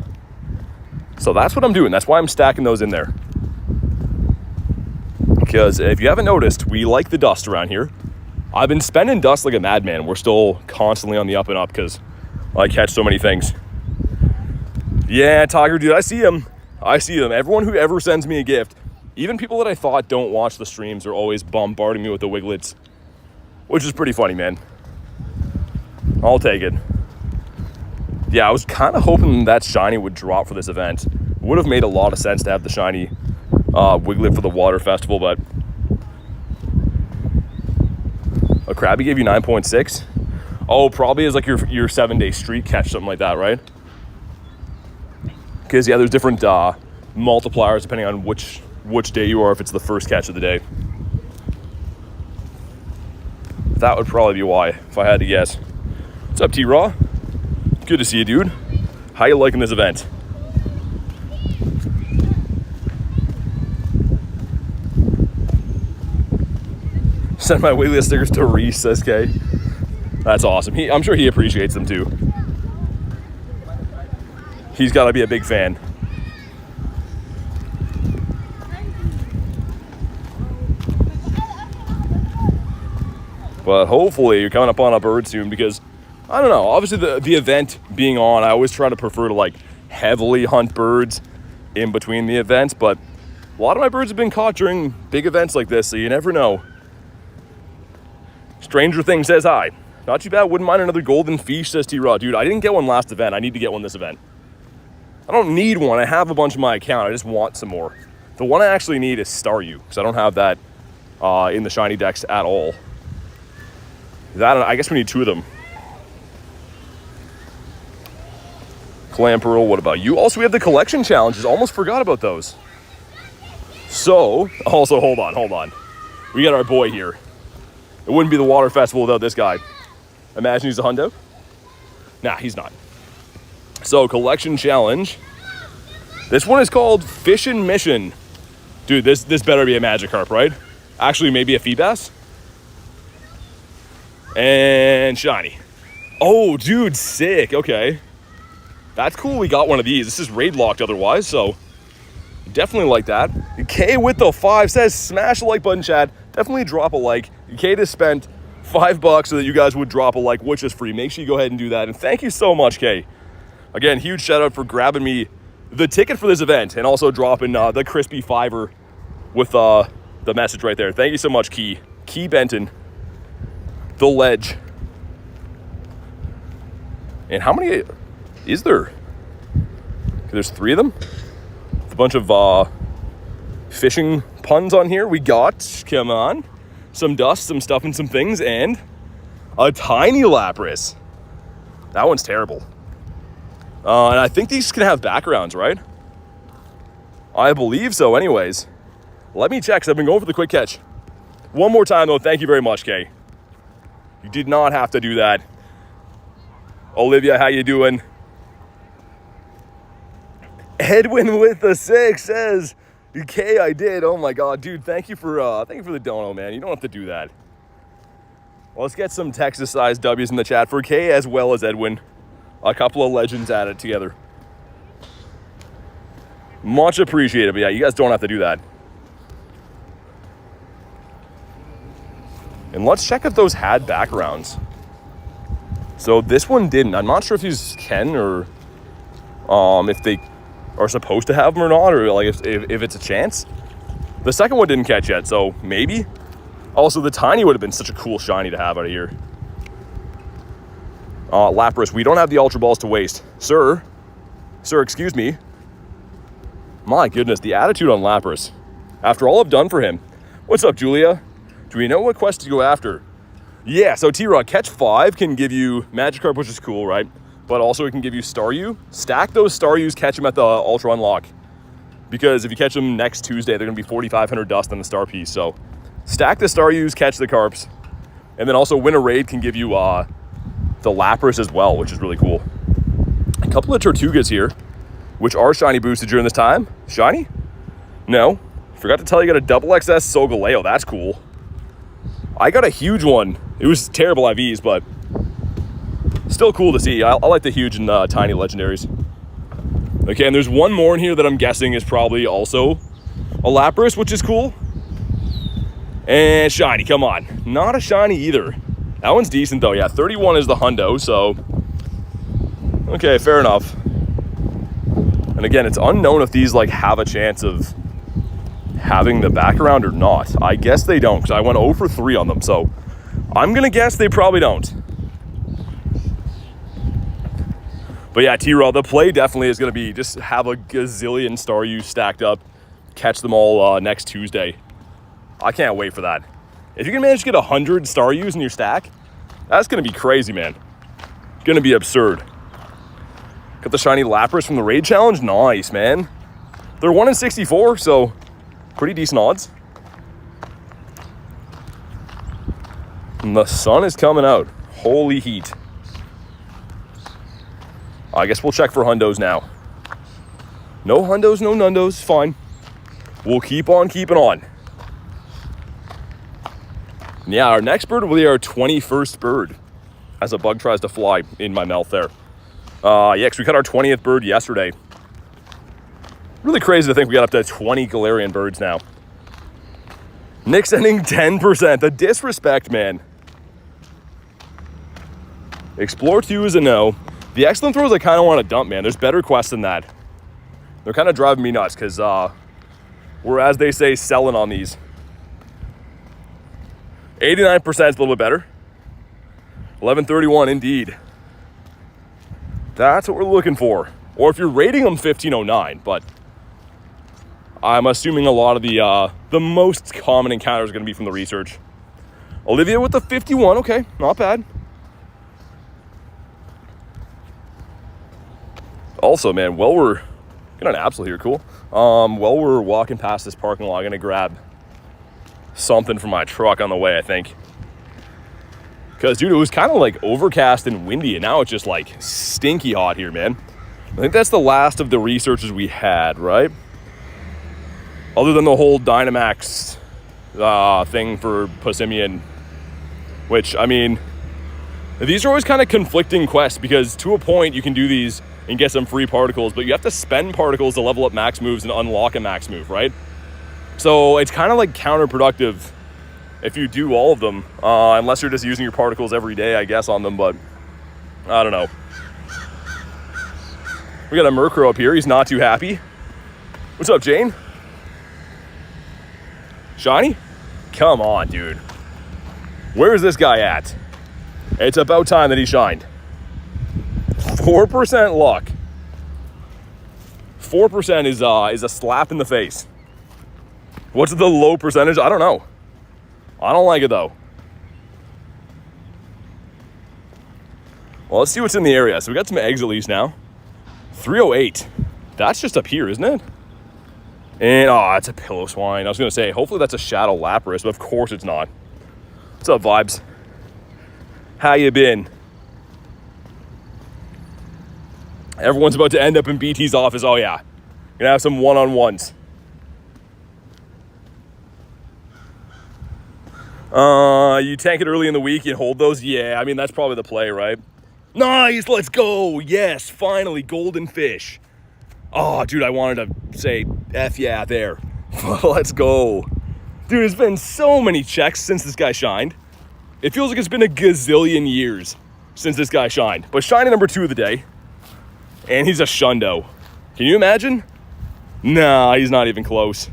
So that's what I'm doing. That's why I'm stacking those in there. Because if you haven't noticed, we like the Dust around here. I've been spending Dust like a madman. We're still constantly on the up and up because I catch so many things. Yeah, Tiger, dude, I see them. I see them. Everyone who ever sends me a gift, even people that I thought don't watch the streams, are always bombarding me with the Wiglets, which is pretty funny, man. I'll take it. Yeah, I was kind of hoping that shiny would drop for this event. Would have made a lot of sense to have the shiny Wiglet for the Water Festival, but a Krabby gave you 9.6. Oh, probably is like your 7-day streak catch, something like that, right? Because yeah, there's different multipliers depending on which day you are, if it's the first catch of the day. That would probably be why, if I had to guess. What's up, T-Raw? Good to see you, dude. How you liking this event? Send my Wiggly stickers to Reese, says Kay. That's awesome. I'm sure he appreciates them too. He's got to be a big fan. But hopefully you're coming up on a bird soon, because I don't know, obviously the event being on, I always try to prefer to like heavily hunt birds in between the events, but a lot of my birds have been caught during big events like this, so you never know. Stranger Thing says hi. Not too bad, wouldn't mind another golden fish, says T-Rod. Dude, I didn't get one last event. I need to get one this event. I don't need one. I have a bunch in my account. I just want some more. The one I actually need is Staryu, because I don't have that in the shiny decks at all. I guess we need 2 of them. Clamperl, what about you? Also, we have the collection challenges. Almost forgot about those. So, also, hold on. We got our boy here. It wouldn't be the Water Festival without this guy. Imagine he's a hundo. Nah, he's not. So, collection challenge. This one is called Fishin' Mission. Dude, this better be a Magikarp, right? Actually, maybe a Feebas. And shiny. Oh, dude, sick. Okay. That's cool. We got one of these. This is raid locked otherwise, so definitely like that. K with the 5 says smash the like button, Chad. Definitely drop a like. K just spent $5 so that you guys would drop a like, which is free. Make sure you go ahead and do that. And thank you so much, K. Again, huge shout out for grabbing me the ticket for this event and also dropping the crispy $5 with the message right there. Thank you so much, Key. Key Benton. The Ledge. And how many is there? There's 3 of them. With a bunch of fishing puns on here. We got, come on, some dust, some stuff, and some things, and a tiny Lapras. That one's terrible. And I think these can have backgrounds, right? I believe so anyways. Let me check, because I've been going for the quick catch. One more time, though. Thank you very much, Kay. You did not have to do that. Olivia, how you doing? Edwin with the 6 says, "Okay, I did." Oh my God, dude! Thank you for the dono, man. You don't have to do that. Well, let's get some Texas-sized W's in the chat for Kay as well as Edwin. A couple of legends added together. Much appreciated. But yeah, you guys don't have to do that. And let's check if those had backgrounds. So this one didn't. I'm not sure if these can or if they are supposed to have them or not, or like if it's a chance. The second one didn't catch yet, so maybe. Also, the tiny would have been such a cool shiny to have out of here. Lapras, we don't have the Ultra Balls to waste. Sir, excuse me. My goodness, the attitude on Lapras. After all I've done for him. What's up, Julia? Do we know what quest to go after? Yeah, so T-Rock, catch 5 can give you Magikarp, which is cool, right? But also it can give you Staryu. Stack those Staryus, catch them at the Ultra Unlock. Because if you catch them next Tuesday, they're going to be 4,500 dust on the Star Piece. So stack the Staryus, catch the Carps. And then also win a raid can give you the Lapras as well, which is really cool. A couple of Tortugas here, which are shiny boosted during this time. Shiny? No. Forgot to tell you, got a double XS Solgaleo. That's cool. I got a huge one. It was terrible IVs, but still cool to see. I like the huge and tiny legendaries. Okay, and there's one more in here that I'm guessing is probably also a Lapras, which is cool. And shiny, come on. Not a shiny either. That one's decent though. Yeah, 31 is the hundo, so okay, fair enough. And again, it's unknown if these like have a chance of having the background or not. I guess they don't, because I went 0 for 3 on them, so I'm gonna guess they probably don't. But yeah, T-Raw, the play definitely is gonna be just have a gazillion Staryu stacked up, catch them all next Tuesday. I can't wait for that. If you can manage to get 100 Staryus in your stack, that's gonna be crazy, man. Gonna be absurd. Got the shiny Lapras from the raid challenge. Nice, man. They're 1 in 64, so pretty decent odds. And the sun is coming out. Holy heat. I guess we'll check for hundos now. No hundos, no nundos. Fine. We'll keep on keeping on. Yeah, our next bird will be our 21st bird as a bug tries to fly in my mouth there. Yeah, because we got our 20th bird yesterday. Really crazy to think we got up to 20 Galarian birds now. Nick sending 10%. The disrespect, man. Explore 2 is a no. The excellent throws I kind of want to dump, man. There's better quests than that. They're kind of driving me nuts because we're, as they say, selling on these. 89% is a little bit better. 1131 indeed. That's what we're looking for. Or if you're rating them 1509, but I'm assuming a lot of the most common encounters are going to be from the research. Olivia with the 51, okay, not bad. Also, man, while we're got an Absol here, cool. While we're walking past this parking lot, I'm gonna grab something from my truck on the way, I think. Because, dude, it was kind of like overcast and windy, and now it's just like stinky hot here, man. I think that's the last of the researches we had, right? Other than the whole Dynamax thing for Passimian, which, I mean, these are always kind of conflicting quests because to a point you can do these and get some free particles, but you have to spend particles to level up max moves and unlock a max move, right? So it's kind of like counterproductive if you do all of them, unless you're just using your particles every day, I guess, on them, but I don't know. We got a Murkrow up here. He's not too happy. What's up, Jane? Shiny? Come on, dude. Where is this guy at? It's about time that he shined. 4% luck. 4% is a slap in the face. What's the low percentage? I don't know. I don't like it though. Well, let's see what's in the area. So we got some eggs at least now. 308. That's just up here, isn't it? And it's a Pillow Swine. I was gonna say, hopefully that's a Shadow Lapras, but of course it's not. What's up, Vibes? How you been? Everyone's about to end up in BT's office. Oh yeah, gonna have some one-on-ones. You tank it early in the week, you hold those. Yeah, I mean that's probably the play, right? Nice, let's go. Yes, finally, golden fish. Oh, dude, I wanted to say F yeah there. Let's go. Dude, it's been so many checks since this guy shined. It feels like it's been a gazillion years since this guy shined. But shiny number 2 of the day. And he's a Shundo. Can you imagine? Nah, he's not even close.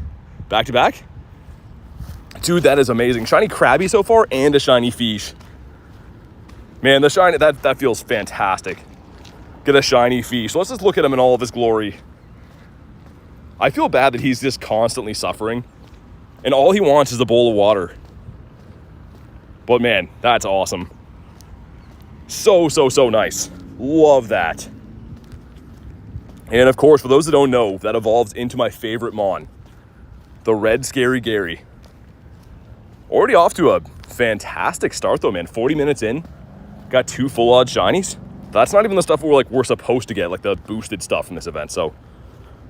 Back to back? Dude, that is amazing. Shiny Krabby so far and a shiny Fish. Man, the shiny, that feels fantastic. Get a shiny Fish. So let's just look at him in all of his glory. I feel bad that he's just constantly suffering. And all he wants is a bowl of water. But man, that's awesome. So nice. Love that. And of course, for those that don't know, that evolves into my favorite Mon, the Red Scary Gary. Already off to a fantastic start though, man. 40 minutes in, got 2 full odd shinies. That's not even the stuff we're supposed to get, like the boosted stuff from this event. So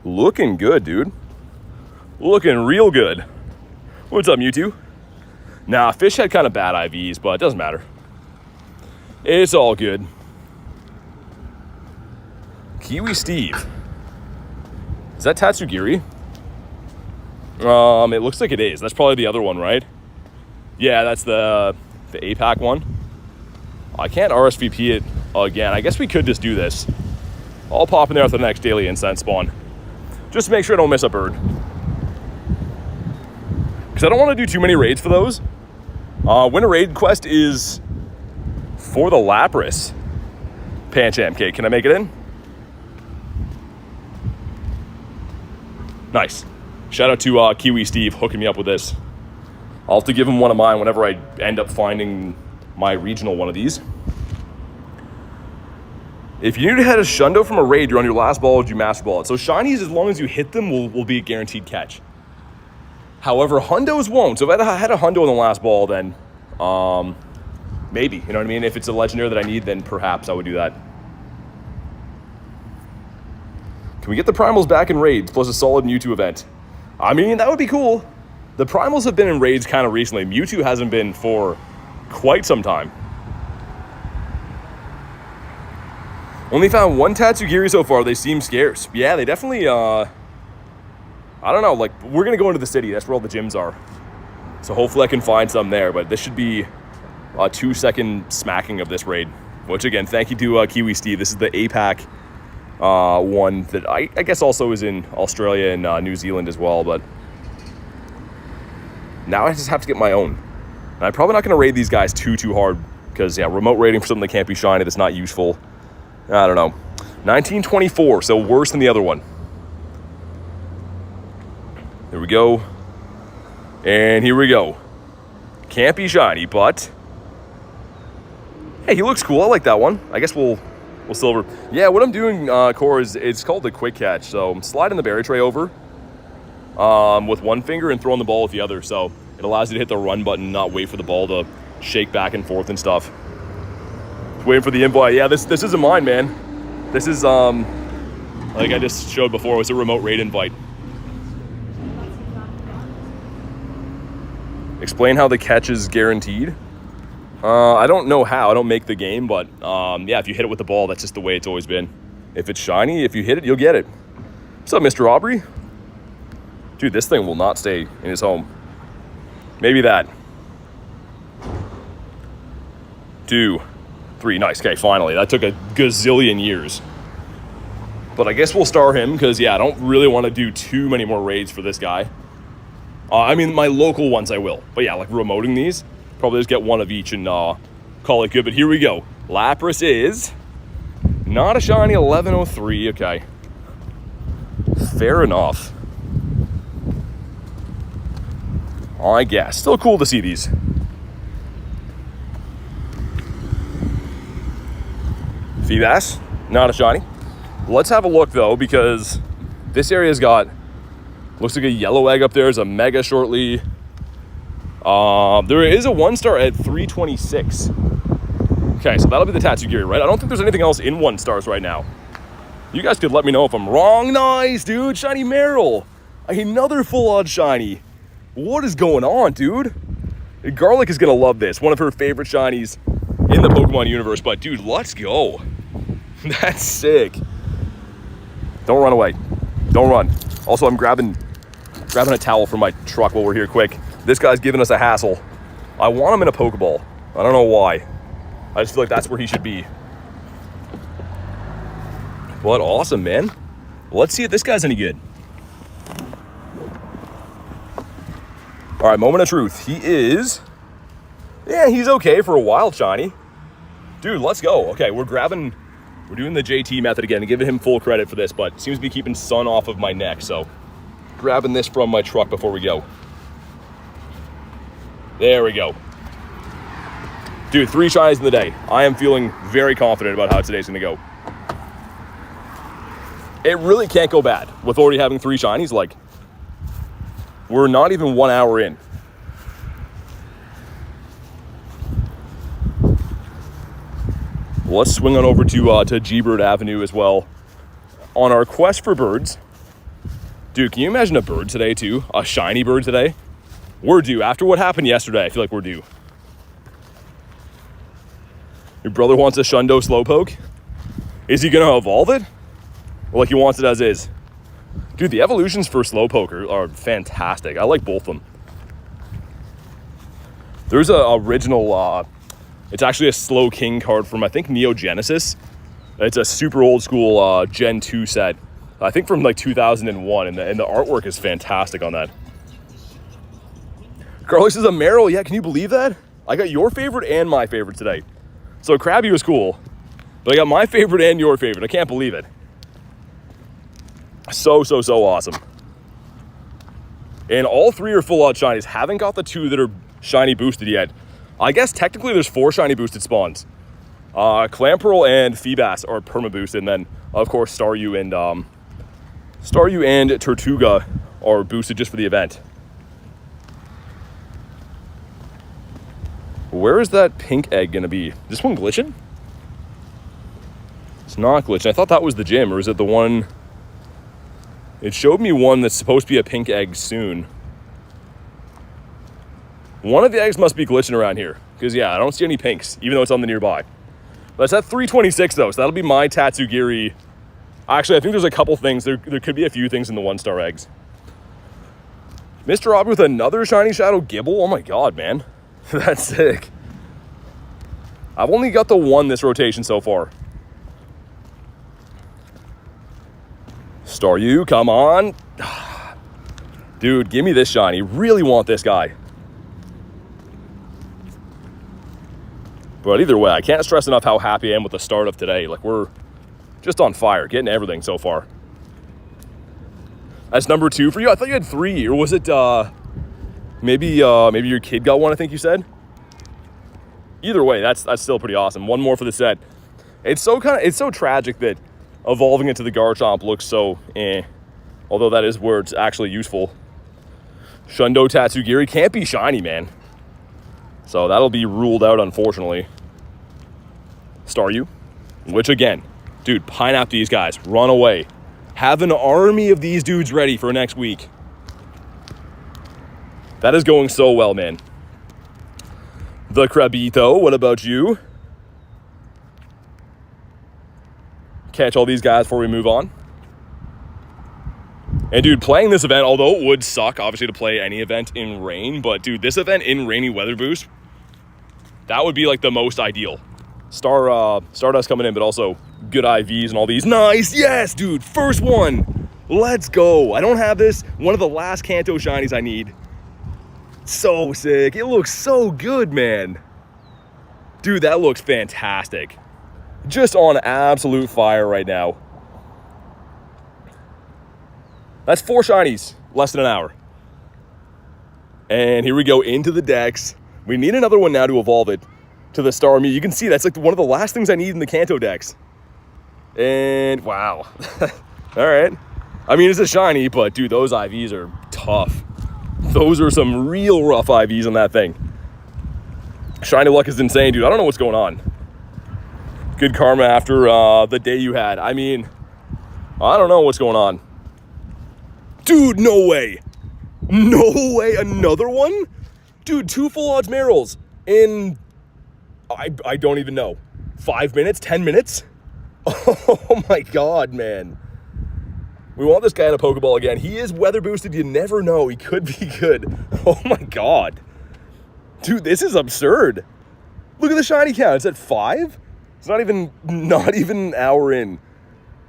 looking good, dude. Looking real good. What's up, Mewtwo? Nah, Fish had kind of bad IVs, but it doesn't matter. It's all good. Kiwi Steve. Is that Tatsugiri? It looks like it is. That's probably the other one, right? Yeah, that's the APAC one. I can't RSVP it again. I guess we could just do this. I'll pop in there after the next daily incense spawn. Just to make sure I don't miss a bird. Because I don't want to do too many raids for those. Win a raid quest is for the Lapras Pancham cake. Can I make it in? Nice. Shout out to Kiwi Steve hooking me up with this. I'll have to give him one of mine whenever I end up finding my regional one of these. If you need to hit a Shundo from a raid, you're on your last ball, you master ball it. So shinies, as long as you hit them, will be a guaranteed catch. However, hundos won't. So if I had a hundo on the last ball, then maybe, you know what I mean? If it's a legendary that I need, then perhaps I would do that. Can we get the primals back in raids plus a solid Mewtwo event? I mean, that would be cool. The primals have been in raids kind of recently. Mewtwo hasn't been for quite some time. Only found 1 Tatsugiri so far. They seem scarce. Yeah, they definitely, I don't know, like, we're going to go into the city. That's where all the gyms are. So hopefully I can find some there. But this should be a 2-second smacking of this raid. Which, again, thank you to Kiwi Steve. This is the APAC one that I guess also is in Australia and New Zealand as well. But now I just have to get my own. And I'm probably not going to raid these guys too hard. Because, yeah, remote raiding for something that can't be shiny, that's not useful. I don't know. 1924, so worse than the other one. There we go. And here we go. Can't be shiny, but hey, he looks cool. I like that one. I guess we'll silver. Yeah, what I'm doing, Core, is it's called the quick catch. So I'm sliding the berry tray over with one finger and throwing the ball with the other. So it allows you to hit the run button, not wait for the ball to shake back and forth and stuff. Waiting for the invite. Yeah, this isn't mine, man. This is like I just showed before, it was a remote raid invite. Explain how the catch is guaranteed. I don't know how. I don't make the game, but yeah, if you hit it with the ball, that's just the way it's always been. If it's shiny, if you hit it, you'll get it. What's up, Mr. Aubrey? Dude, this thing will not stay in his home. Maybe that. 2, 3, nice. Okay, finally. That took a gazillion years. But I guess we'll star him because, yeah, I don't really want to do too many more raids for this guy. I mean, my local ones I will. But yeah, like remoting these, probably just get one of each and call it good. But here we go. Lapras is not a shiny 1103. Okay. Fair enough. I guess. Still cool to see these. Feebas, not a shiny. Let's have a look though, because this area's got, looks like a yellow egg up there. There's a mega shortly. There is a 1-star at 326. Okay, so that'll be the Tatsugiri, right? I don't think there's anything else in 1-stars right now. You guys could let me know if I'm wrong. Nice, dude. Shiny Meryl. Another full-on shiny. What is going on, dude? Garlic is going to love this. One of her favorite shinies in the Pokemon universe. But, dude, let's go. That's sick. Don't run away. Don't run. Also, I'm grabbing a towel from my truck while we're here quick. This guy's giving us a hassle. I want him in a Pokeball. I don't know why. I just feel like that's where he should be. But awesome, man. Let's see if this guy's any good. All right, moment of truth. He is... yeah, he's okay for a wild shiny. Dude, let's go. Okay, we're doing the JT method again and giving him full credit for this, but seems to be keeping sun off of my neck, so grabbing this from my truck before we go. There we go. Dude, 3 shinies in the day. I am feeling very confident about how today's gonna go. It really can't go bad with already having 3 shinies. Like, we're not even 1 hour in. Let's swing on over to G-Bird Avenue as well. On our quest for birds. Dude, can you imagine a bird today too? A shiny bird today? We're due. After what happened yesterday, I feel like we're due. Your brother wants a Shundo Slowpoke? Is he gonna evolve it? Or like he wants it as is? Dude, the evolutions for Slowpoke are fantastic. I like both of them. There's a original, it's actually a Slow King card from, I think, Neo Genesis. It's a super old school Gen 2 set. I think from like 2001, and the artwork is fantastic on that. Carly says a Meryl. Yeah, can you believe that? I got your favorite and my favorite today. So Krabby was cool, but I got my favorite and your favorite. I can't believe it. So awesome. And all 3 are full out shinies. Haven't got the 2 that are shiny boosted yet. I guess technically there's 4 shiny boosted spawns. Clamperl and Feebas are perma boosted, and then of course Staryu and Tortuga are boosted just for the event. Where is that pink egg gonna be? Is this one glitching? It's not glitching. I thought that was the gym, or is it the one? It showed me one that's supposed to be a pink egg soon. One of the eggs must be glitching around here, because yeah, I don't see any pinks, even though it's on the nearby. But it's at 326 though, so that'll be my Tatsugiri. Actually, I think there's a couple things. There could be a few things in the 1-star eggs. Mr. Robbie with another shiny Shadow Gibble. Oh my god, man. That's sick. I've only got the 1 this rotation so far. Staryu, come on. Dude, give me this shiny. Really want this guy. But either way, I can't stress enough how happy I am with the start of today. Like, we're just on fire, getting everything so far. That's number 2 for you. I thought you had 3, or was it maybe your kid got one, I think you said? Either way, that's still pretty awesome. 1 more for the set. It's so tragic that evolving into the Garchomp looks so although that is where it's actually useful. Shundo Tatsugiri can't be shiny, man. So that'll be ruled out, unfortunately. Staryu, which again, dude, pineapple these guys, run away. Have an army of these dudes ready for next week. That is going so well, man. The Krabito, what about you? Catch all these guys before we move on. And dude, playing this event, although it would suck, obviously, to play any event in rain, but dude, this event in rainy weather boost, that would be like the most ideal. Stardust coming in, but also good IVs and all these. Nice, yes, dude, first one. Let's go. I don't have this. One of the last Kanto shinies I need. So sick. It looks so good, man. Dude, that looks fantastic. Just on absolute fire right now. That's 4 shinies, less than an hour. And here we go into the decks. We need another one now to evolve it to the Star Mew. You can see that's like one of the last things I need in the Kanto decks. And wow. All right. I mean, it's a shiny, but dude, those IVs are tough. Those are some real rough IVs on that thing. Shiny luck is insane, dude. I don't know what's going on. Good karma after the day you had. I mean, I don't know what's going on. Dude, no way. No way, another one? Dude, 2 full odds Merrills in, I don't even know, 5 minutes, 10 minutes? Oh my God, man. We want this guy in a Pokeball again. He is weather boosted, you never know. He could be good. Oh my God. Dude, this is absurd. Look at the shiny count, it's at 5? It's not even an hour in.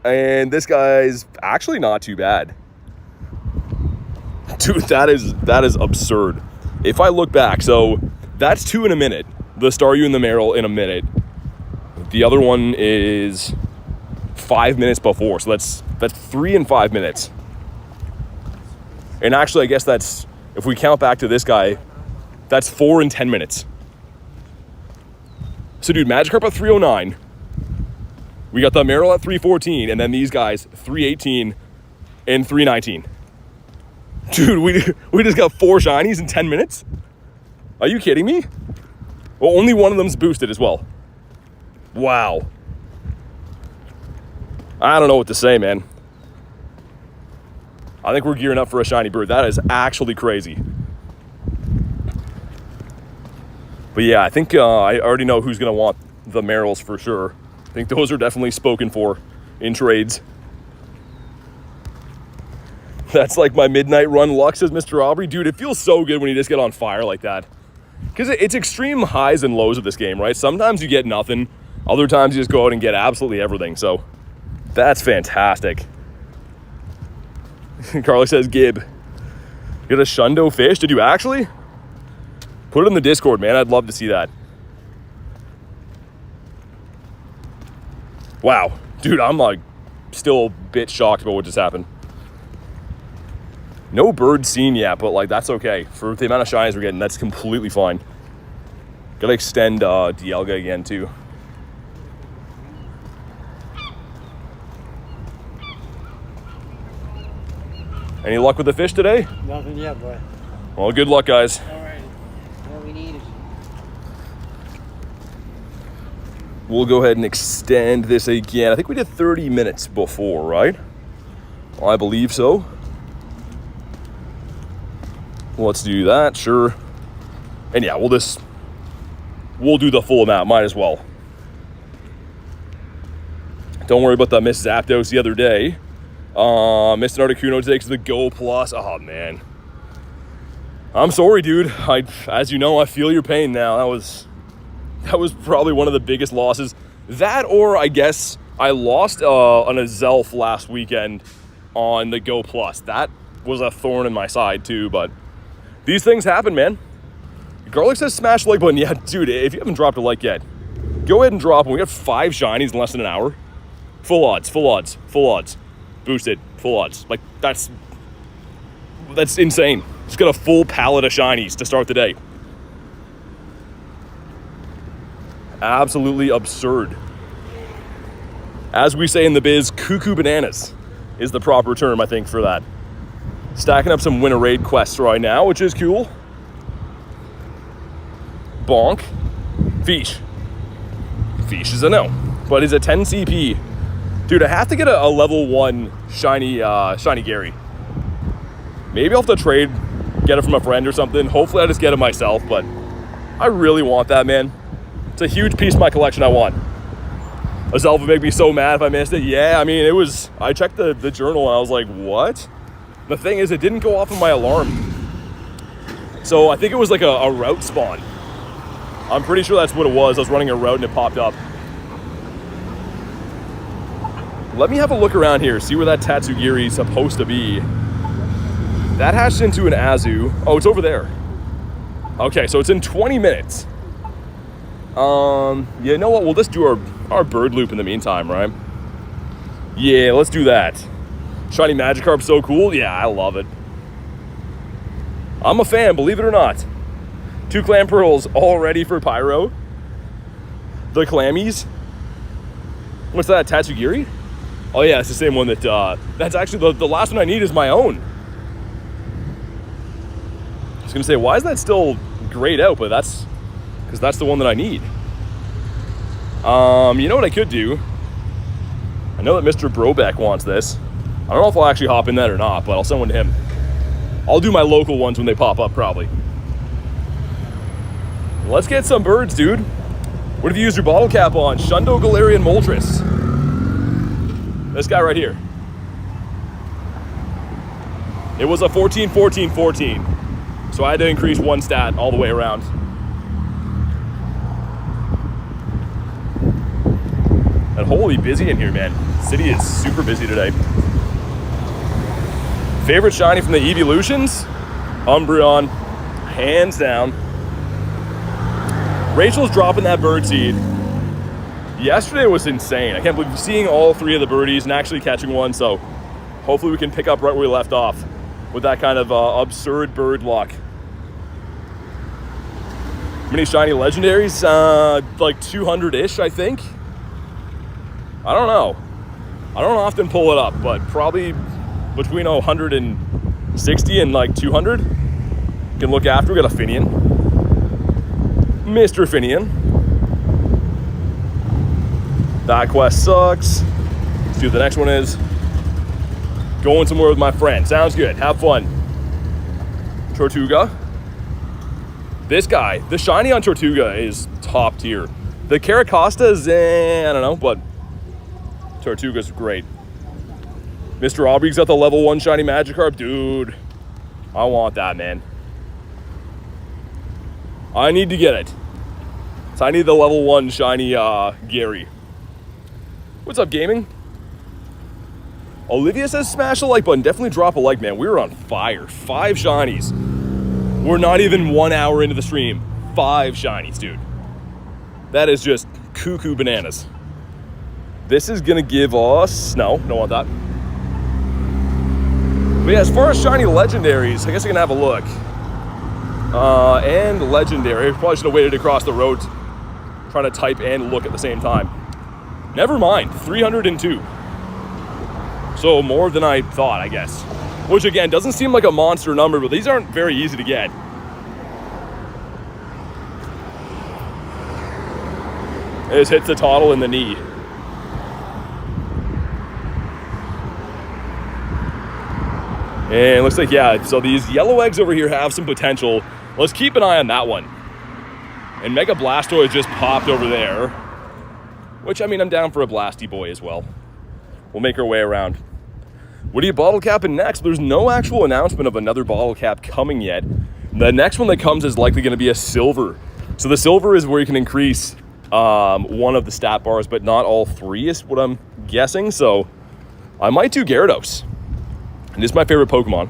And this guy's actually not too bad. Dude, that is absurd. If I look back, so that's 2 in a minute. The Staryu and the Marill in a minute. The other one is 5 minutes before, so that's 3 in 5 minutes. And actually, I guess that's, if we count back to this guy, that's 4 in 10 minutes. So, dude, Magikarp at 309. We got the Marill at 314, and then these guys, 318 and 319. Dude, we just got 4 shinies in 10 minutes? Are you kidding me? Well, only one of them's boosted as well. Wow. I don't know what to say, man. I think we're gearing up for a shiny bird. That is actually crazy. But yeah, I think I already know who's going to want the Marills for sure. I think those are definitely spoken for in trades. That's like my midnight run luck, says Mr. Aubrey. Dude, it feels so good when you just get on fire like that. Because it's extreme highs and lows of this game, right? Sometimes you get nothing. Other times you just go out and get absolutely everything. So that's fantastic. Carly says, Gib, you got a Shundo fish? Did you actually? Put it in the Discord, man. I'd love to see that. Wow. Dude, I'm like still a bit shocked about what just happened. No bird seen yet, but like that's okay. For the amount of shinies we're getting, that's completely fine. Gotta extend Dialga again too. Any luck with the fish today? Nothing yet, boy. Well, good luck, guys. All right. What we need is... We'll go ahead and extend this again. I think we did 30 minutes before, right? Well, I believe so. Let's do that, sure. And yeah, we'll do the full amount, might as well. Don't worry about that Miss Zapdos the other day. Missed an Articuno today because of the Go Plus. Oh, man. I'm sorry, dude. As you know, I feel your pain now. That was probably one of the biggest losses. That, or I guess I lost an Azelf last weekend on the Go Plus. That was a thorn in my side, too, but these things happen, man. Garlic says smash the like button. Yeah, dude, if you haven't dropped a like yet, go ahead and drop them. We got 5 shinies in less than an hour. Full odds, full odds, full odds. Boosted, full odds. Like, that's insane. Just got a full pallet of shinies to start the day. Absolutely absurd. As we say in the biz, cuckoo bananas is the proper term, I think, for that. Stacking up some winter raid quests right now, which is cool. Bonk. Fish. Fish is a no, but he's a 10 CP. Dude, I have to get a level 1 shiny Gary. Maybe I'll have to trade, get it from a friend or something. Hopefully I just get it myself, but I really want that, man. It's a huge piece of my collection I want. Azelf would make me so mad if I missed it. Yeah, I mean, I checked the journal and I was like, what? The thing is, it didn't go off of my alarm. So I think it was like a route spawn. I'm pretty sure that's what it was. I was running a route and it popped up. Let me have a look around here, see where that Tatsugiri is supposed to be. That hatched into an Azu. Oh, it's over there. Okay, so it's in 20 minutes. You know what? We'll just do our bird loop in the meantime, right? Yeah, let's do that. Shiny Magikarp's so cool. Yeah, I love it. I'm a fan, believe it or not. 2 Clam Pearls all ready for Pyro. The Clammies. What's that, Tatsugiri? Oh yeah, it's the same one that's actually the last one I need is my own. I was gonna say, why is that still grayed out? But that's because that's the one that I need. You know what I could do? I know that Mr. Brobeck wants this. I don't know if I'll actually hop in that or not, but I'll send one to him. I'll do my local ones when they pop up, probably. Let's get some birds, dude. What have you used your bottle cap on? Shundo, Galarian, Moltres. This guy right here. It was a 14, 14, 14. So I had to increase 1 stat all the way around. And holy busy in here, man. City is super busy today. Favorite shiny from the Evolutions? Umbreon, hands down. Rachel's dropping that birdseed. Yesterday was insane. I can't believe seeing all 3 of the birdies and actually catching one, so hopefully we can pick up right where we left off with that kind of absurd bird luck. Many shiny legendaries? Like 200-ish, I think. I don't know. I don't often pull it up, but probably between 160 and like 200. Can look after. We got a Finian. Mr. Finian. That quest sucks. Let's see what the next one is. Going somewhere with my friend. Sounds good. Have fun. Tortuga. This guy, the shiny on Tortuga is top tier. The Caracosta is, I don't know, but Tortuga's great. Mr. Aubrey's got the level 1 shiny Magikarp. Dude, I want that, man. I need to get it. So I need the level 1 shiny Gary. What's up, gaming? Olivia says smash the like button. Definitely drop a like, man. We were on fire. 5 shinies. We're not even 1 hour into the stream. 5 shinies, dude. That is just cuckoo bananas. This is gonna give us... No, don't want that. But yeah, as far as shiny legendaries, I guess I can have a look. And legendary. Probably should have waited across the road trying to type and look at the same time. Never mind, 302. So more than I thought, I guess. Which again, doesn't seem like a monster number, but these aren't very easy to get. It just hits the Toddle in the knee. And it looks like, yeah, so these yellow eggs over here have some potential. Let's keep an eye on that one. And Mega Blastoise just popped over there. Which, I mean, I'm down for a Blasty Boy as well. We'll make our way around. What are you bottle capping next? There's no actual announcement of another bottle cap coming yet. The next one that comes is likely going to be a silver. So the silver is where you can increase one of the stat bars, but not all 3 is what I'm guessing. So I might do Gyarados. And this is my favorite Pokemon.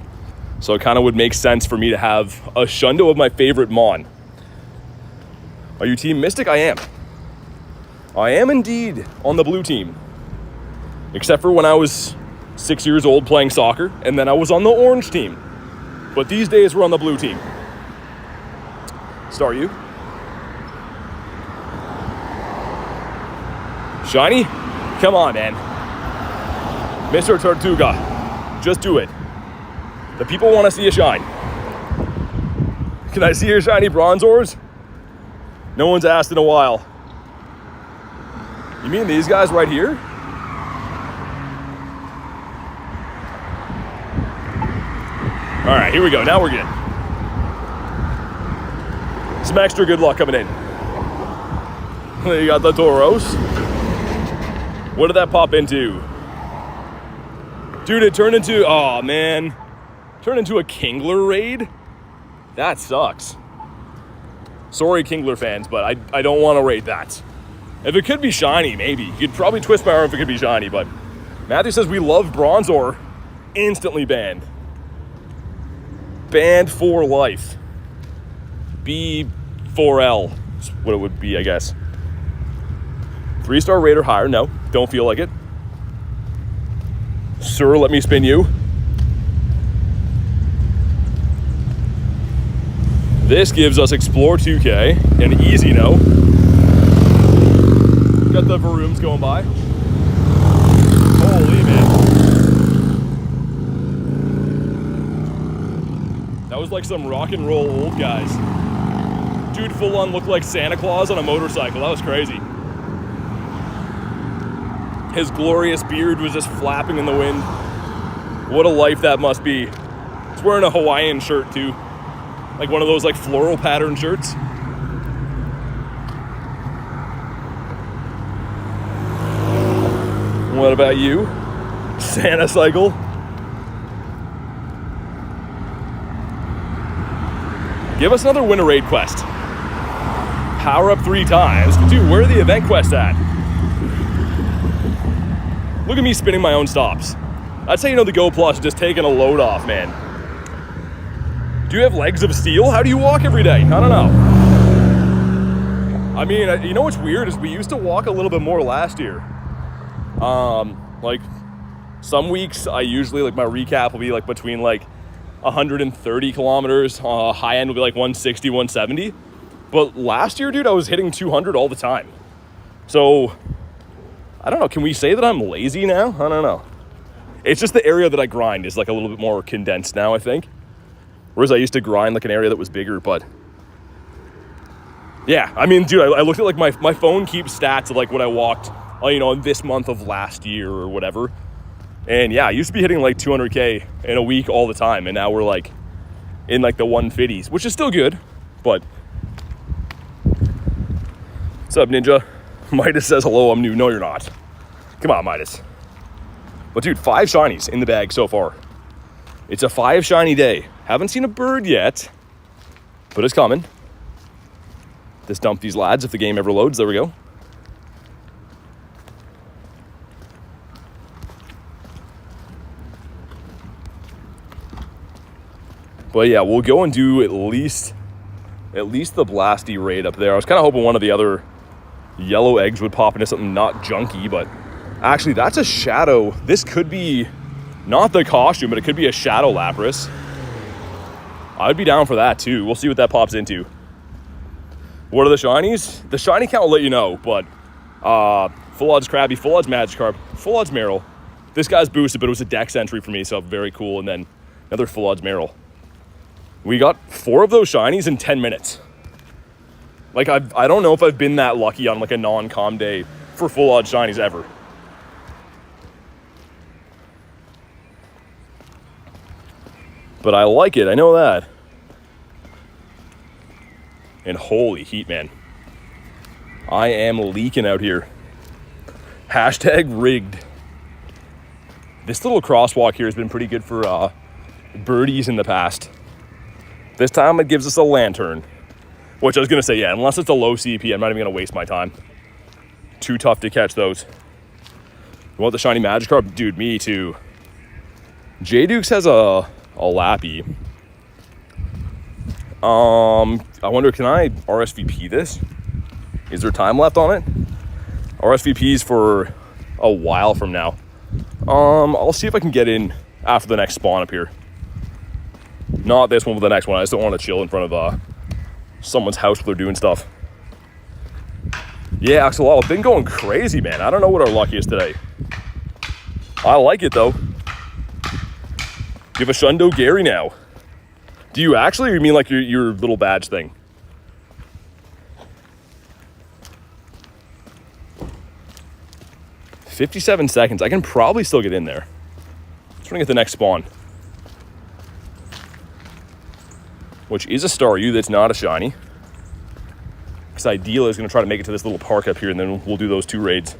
So it kind of would make sense for me to have a Shundo of my favorite Mon. Are you Team Mystic? I am. I am indeed on the blue team. Except for when I was 6 years old playing soccer, and then I was on the orange team. But these days we're on the blue team. Start you. Shiny? Come on, man. Mr. Tortuga, just do it. The people want to see a shine. Can I see your shiny Bronzors? No one's asked in a while. You mean these guys right here? All right, here we go. Now we're good. Some extra good luck coming in. You got the Tauros. What did that pop into? Dude, it turned into, oh man. Turned into a Kingler raid? That sucks. Sorry, Kingler fans, but I don't want to raid that. If it could be shiny, maybe. You'd probably twist my arm if it could be shiny, but Matthew says we love Bronzor. Instantly banned. Banned for life. B4L is what it would be, I guess. 3-star rate or higher? No, don't feel like it. Sir, let me spin you. This gives us Explore 2K, an easy no. Got the Varooms going by. Holy man. That was like some rock and roll old guys. Dude full on looked like Santa Claus on a motorcycle. That was crazy. His glorious beard was just flapping in the wind. What a life that must be. He's wearing a Hawaiian shirt too. Like one of those like floral pattern shirts. What about you? Santa cycle. Give us another winter raid quest. Power up 3 times. Dude, where are the event quests at? Look at me spinning my own stops. That's how you know the Go Plus is just taking a load off, man. Do you have legs of steel? How do you walk every day? I don't know. I mean, you know what's weird is we used to walk a little bit more last year. Like some weeks I usually, like my recap will be like between like 130 kilometers. High end will be like 160, 170. But last year, dude, I was hitting 200 all the time. So, I don't know. Can we say that I'm lazy now? I don't know. It's just the area that I grind is like a little bit more condensed now, I think. Whereas I used to grind like an area that was bigger, but... Yeah, I mean, dude, I looked at like my phone keeps stats of like when I walked, you know, in this month of last year or whatever. And yeah, I used to be hitting like 200K in a week all the time. And now we're like in like the 150s, which is still good, but... What's up, Ninja? Midas says hello, I'm new. No, you're not. Come on, Midas. But dude, 5 shinies in the bag so far. It's a 5 shiny day. Haven't seen a bird yet, but it's coming. Just dump these lads if the game ever loads. There we go. But yeah, we'll go and do at least the Blasty raid up there. I was kind of hoping one of the other yellow eggs would pop into something not junky, but actually that's a shadow. This could be not the costume, but it could be a shadow Lapras. I'd be down for that too. We'll see what that pops into. What are the shinies? The shiny count will let you know, but full odds Krabby, full odds Magikarp, full odds Meryl. This guy's boosted, but it was a dex entry for me, so very cool. And then another full odds Meryl. We got 4 of those shinies in 10 minutes. Like, I don't know if I've been that lucky on like a non-com day for full odds shinies ever. But I like it, I know that. And holy heat, man. I am leaking out here. Hashtag rigged. This little crosswalk here has been pretty good for birdies in the past. This time it gives us a lantern. Which I was going to say, yeah, unless it's a low CP, I'm not even going to waste my time. Too tough to catch those. You want the shiny Magikarp? Dude, me too. J-Dukes has a Lappy. I wonder, can I RSVP this? Is there time left on it? RSVP's for a while from now. I'll see if I can get in after the next spawn up here. Not this one, but the next one. I just don't want to chill in front of someone's house while they're doing stuff. Yeah, Axolotl, I've been going crazy, man. I don't know what our luck is today. I like it, though. You have a Shundo Gary now. Do you actually, or you mean like your little badge thing? $57 seconds. I can probably still get in there. Just want to get the next spawn. Which is a Staryu that's not a shiny. Because Ideal is going to try to make it to this little park up here, and then we'll do those 2 raids.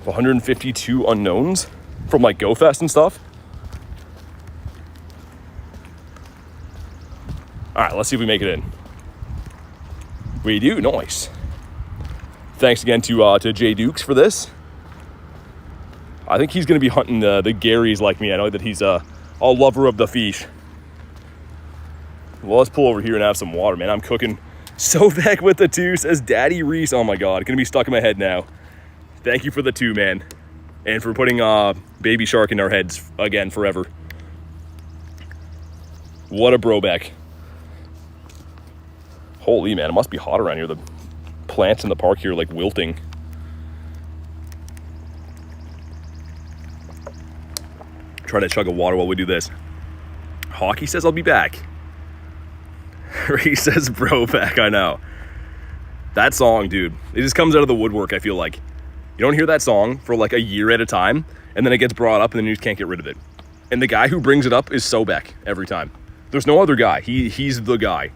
152 unknowns from like Go Fest and stuff. All right, let's see if we make it in. We do, nice. Thanks again to Jay Dukes for this. I think he's going to be hunting the Garys like me. I know that he's a lover of the fish. Well, let's pull over here and have some water, man. I'm cooking. Sovek with the 2 says Daddy Reese. Oh my God, gonna be stuck in my head now. Thank you for the 2, man. And for putting Baby Shark in our heads again forever. What a broback. Holy man, it must be hot around here. The plants in the park here are like wilting. Try to chug a water while we do this. Hockey says I'll be back. He says bro back, I know. That song, dude, it just comes out of the woodwork, I feel like. You don't hear that song for like a year at a time, and then it gets brought up and then you just can't get rid of it. And the guy who brings it up is Sobek every time. There's no other guy. He's the guy.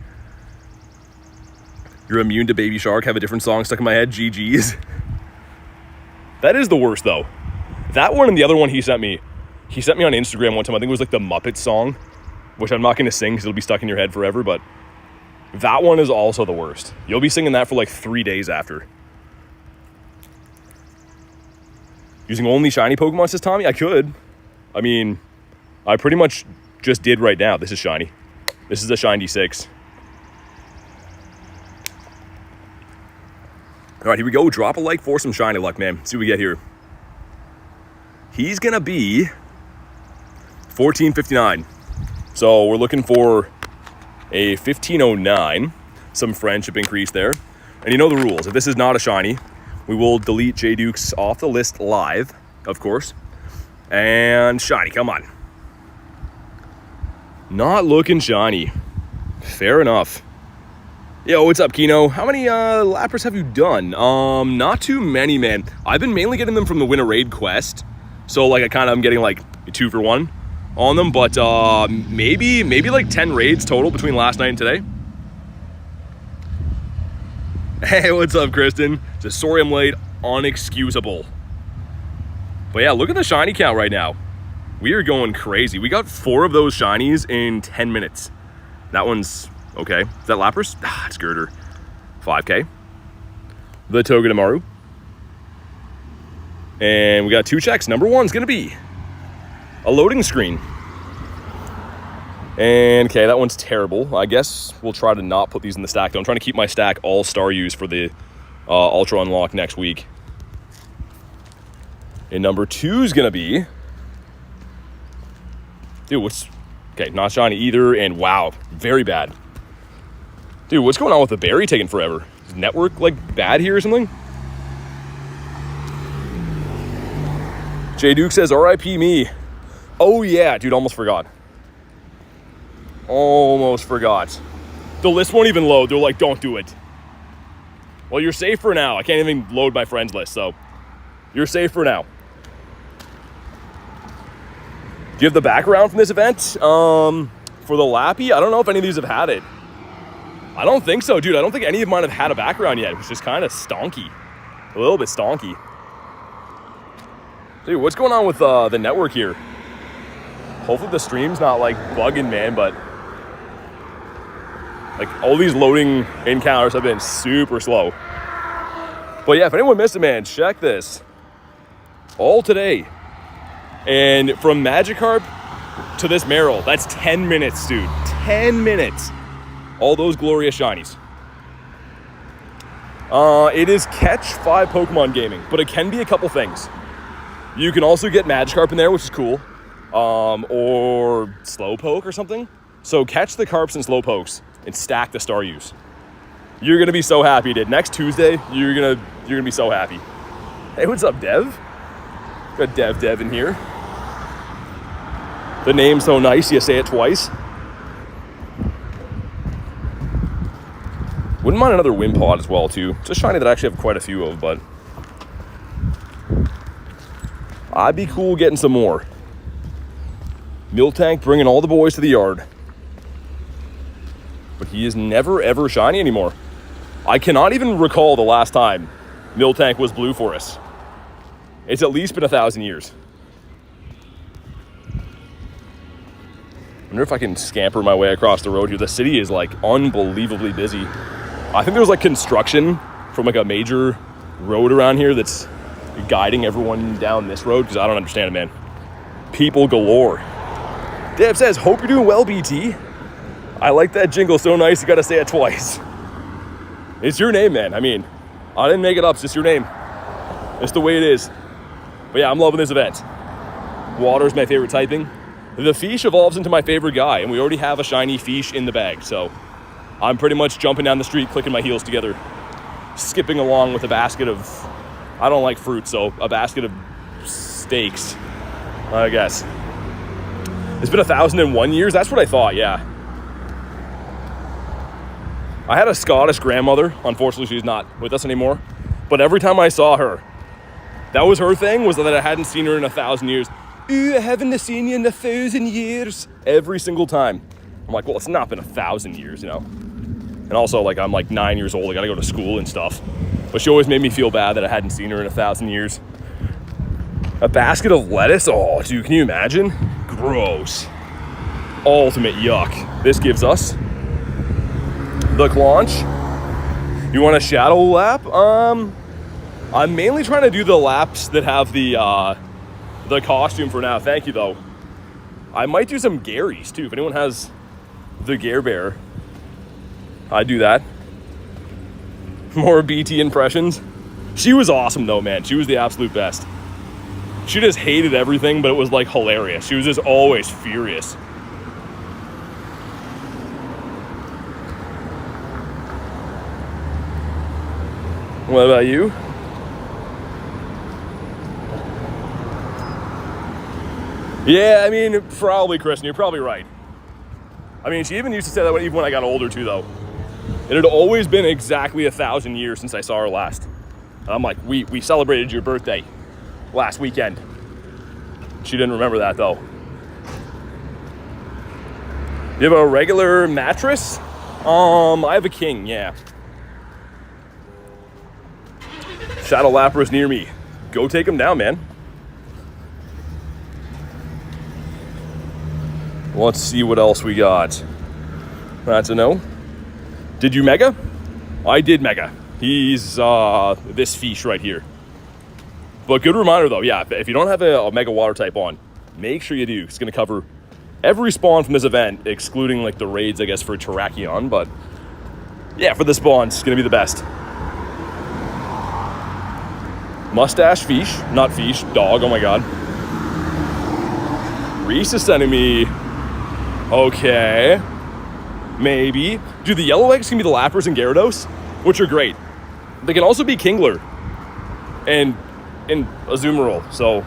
You're immune to Baby Shark, have a different song stuck in my head, GG's. That is the worst though. That one and the other one he sent me on Instagram one time, I think it was like the Muppets song, which I'm not going to sing because it'll be stuck in your head forever, but that one is also the worst. You'll be singing that for like 3 days after. Using only shiny Pokemon, says Tommy? I could. I mean, I pretty much just did right now. This is shiny. This is a shiny 6. All right, here we go. Drop a like for some shiny luck, man. See what we get here. He's going to be 1459. So we're looking for a 1509. some friendship increase there. And you know the rules. If this is not a shiny, we will delete J Dukes off the list live, of course. And shiny, come on. Not looking shiny. Fair enough. Yo, what's up, Kino? How many Lapras have you done? Not too many, man. I've been mainly getting them from the Win a Raid quest. So, like, I'm getting, like, 2 for 1 on them. But, maybe, like, 10 raids total between last night and today. Hey, what's up, Kristen? Just sorry I'm late. Unexcusable. But, yeah, look at the shiny count right now. We are going crazy. We got 4 of those shinies in 10 minutes. That one's... okay, is that Lapras? Ah, it's Girder. 5K. The Togedemaru. And we got 2 checks. Number 1's gonna be a loading screen. And okay, that one's terrible. I guess we'll try to not put these in the stack though. I'm trying to keep my stack all star use for the Ultra Unlock next week. And number 2's gonna be... dude, what's... okay, not shiny either, and wow, very bad. Dude, what's going on with the berry taking forever? Is network, like, bad here or something? J Duke says, RIP me. Oh, yeah, dude, almost forgot. Almost forgot. The list won't even load. They're like, don't do it. Well, you're safe for now. I can't even load my friends list, so you're safe for now. Do you have the background from this event? For the Lappy, I don't know if any of these have had it. I don't think so, dude. I don't think any of mine have had a background yet, which is kind of stonky. A little bit stonky. Dude, what's going on with the network here? Hopefully the stream's not, like, bugging, man, but... like, all these loading encounters have been super slow. But yeah, if anyone missed it, man, check this. All today. And from Magikarp to this Marill, that's 10 minutes, dude. 10 minutes. All those glorious shinies. It is catch 5 Pokemon gaming, but it can be a couple things. You can also get Magikarp in there, which is cool. Or Slowpoke or something. So catch the Carps and Slowpokes and stack the star use. You're gonna be so happy, dude. Next Tuesday, you're gonna be so happy. Hey, what's up, Dev? Got Dev in here. The name's so nice, you say it twice. Wouldn't mind another Wimpod as well, too. It's a shiny that I actually have quite a few of, but... I'd be cool getting some more. Miltank bringing all the boys to the yard. But he is never, ever shiny anymore. I cannot even recall the last time Miltank was blue for us. It's at least been 1,000 years. I wonder if I can scamper my way across the road here. The city is, like, unbelievably busy. I think there's, like, construction from, like, a major road around here that's guiding everyone down this road, because I don't understand it, man. People galore. Deb says, hope you're doing well, BT. I like that jingle so nice, you gotta say it twice. It's your name, man. I mean, I didn't make it up, it's just your name. It's the way it is. But yeah, I'm loving this event. Water's my favorite typing. The Fish evolves into my favorite guy, and we already have a shiny Fish in the bag, so I'm pretty much jumping down the street, clicking my heels together, skipping along with a basket of, I don't like fruit, so a basket of steaks, I guess. It's been 1,001 years? That's what I thought, yeah. I had a Scottish grandmother. Unfortunately, she's not with us anymore. But every time I saw her, that was her thing, was that I hadn't seen her in 1,000 years. Ooh, I haven't seen you in 1,000 years. Every single time. I'm like, well, it's not been 1,000 years, you know? And also, like, I'm like 9 years old. I gotta go to school and stuff. But she always made me feel bad that I hadn't seen her in 1,000 years. A basket of lettuce? Oh, dude, can you imagine? Gross. Ultimate yuck. This gives us the Claunch. You want a shadow lap? I'm mainly trying to do the laps that have the costume for now. Thank you, though. I might do some Garys, too. If anyone has the Gare Bear, I'd do that. More BT impressions. She was awesome, though, man. She was the absolute best. She just hated everything, but it was, like, hilarious. She was just always furious. What about you? Yeah, I mean, probably, Kristen. You're probably right. I mean, she even used to say that even when I got older, too, though. It had always been exactly 1,000 years since I saw her last. And I'm like, we celebrated your birthday last weekend. She didn't remember that, though. You have a regular mattress? I have a king, yeah. Shadow Lapras near me. Go take him down, man. Let's see what else we got. That's a no. Did you mega? I did mega. He's this fish right here. But good reminder though, yeah, if you don't have a mega water type on, make sure you do. It's going to cover every spawn from this event, excluding like the raids, I guess, for Terrakion. But yeah, for the spawns, it's going to be the best. Mustache fish, not fish, dog, oh my god. Reese is sending me... Okay. Maybe. Dude, the yellow eggs can be the Lapras and Gyarados, which are great. They can also be Kingler and Azumarill, so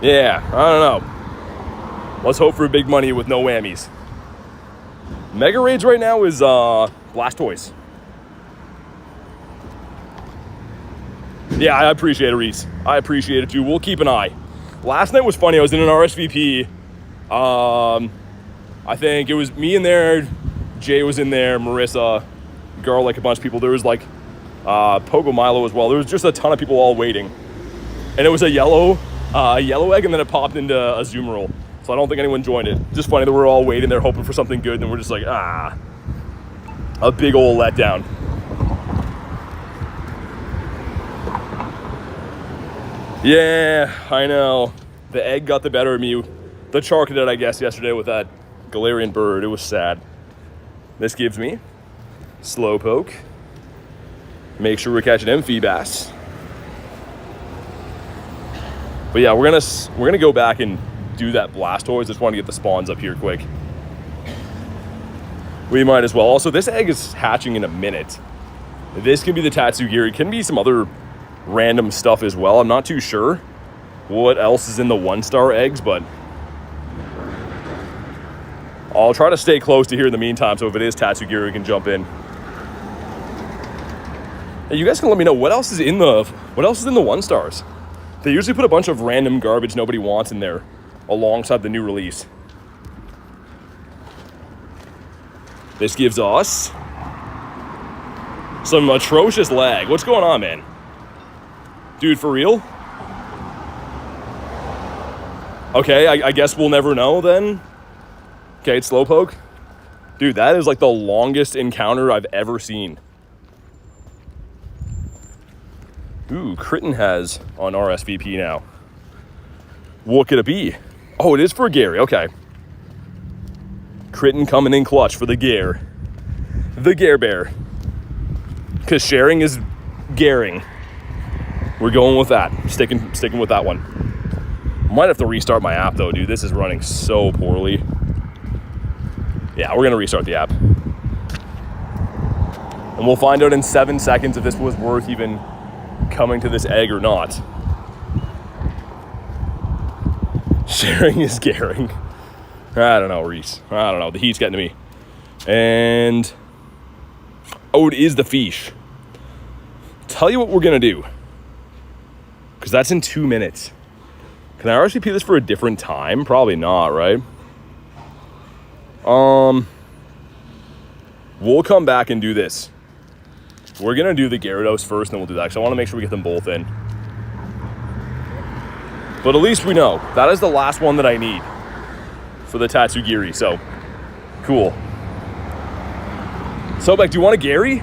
yeah, I don't know. Let's hope for big money with no whammies. Mega Raids right now is Blastoise. Yeah, I appreciate it, Reese. I appreciate it too. We'll keep an eye. Last night was funny. I was in an RSVP. I think it was me in there, Jay was in there, Marissa, Garlic, a bunch of people. There was like Pogo Milo as well. There was just a ton of people all waiting. And it was a yellow egg, and then it popped into Azumarill. So I don't think anyone joined it. Just funny that we're all waiting there hoping for something good, and we're just like, a big old letdown. Yeah, I know. The egg got the better of me. The Chark did, I guess, yesterday with that Galarian bird. It was sad. This gives me Slowpoke. Make sure we're catching Amphibass. But yeah, we're gonna go back and do that Blastoise. Just want to get the spawns up here quick. We might as well. Also, this egg is hatching in a minute. This can be the Tatsugiri. It can be some other random stuff as well. I'm not too sure what else is in the 1-star eggs, but I'll try to stay close to here in the meantime, so if it is Tatsugiri, we can jump in. Hey, you guys can let me know what else is in the 1-stars. They usually put a bunch of random garbage nobody wants in there alongside the new release. This gives us some atrocious lag. What's going on, man? Dude, for real? Okay, I guess we'll never know then. Okay, it's Slowpoke. Dude, that is like the longest encounter I've ever seen. Ooh, Kritten has on RSVP now. What could it be? Oh, it is for Gary, okay. Kritten coming in clutch for the Gare. The Gare Bear. Because sharing is garing. We're going with that. Sticking with that one. Might have to restart my app though, dude. This is running so poorly. Yeah, we're gonna restart the app. And we'll find out in 7 seconds if this was worth even coming to this egg or not. Sharing is garing. I don't know, Reese. I don't know. The heat's getting to me. And oh, it is the fish. Tell you what we're gonna do. Because that's in 2 minutes. Can I RSVP this for a different time? Probably not, right? We'll come back and do this. We're gonna do the Gyarados first, and then we'll do that, because I want to make sure we get them both in. But at least we know. That is the last one that I need for the Tatsugiri, so cool. So, Beck, do you want a Gary?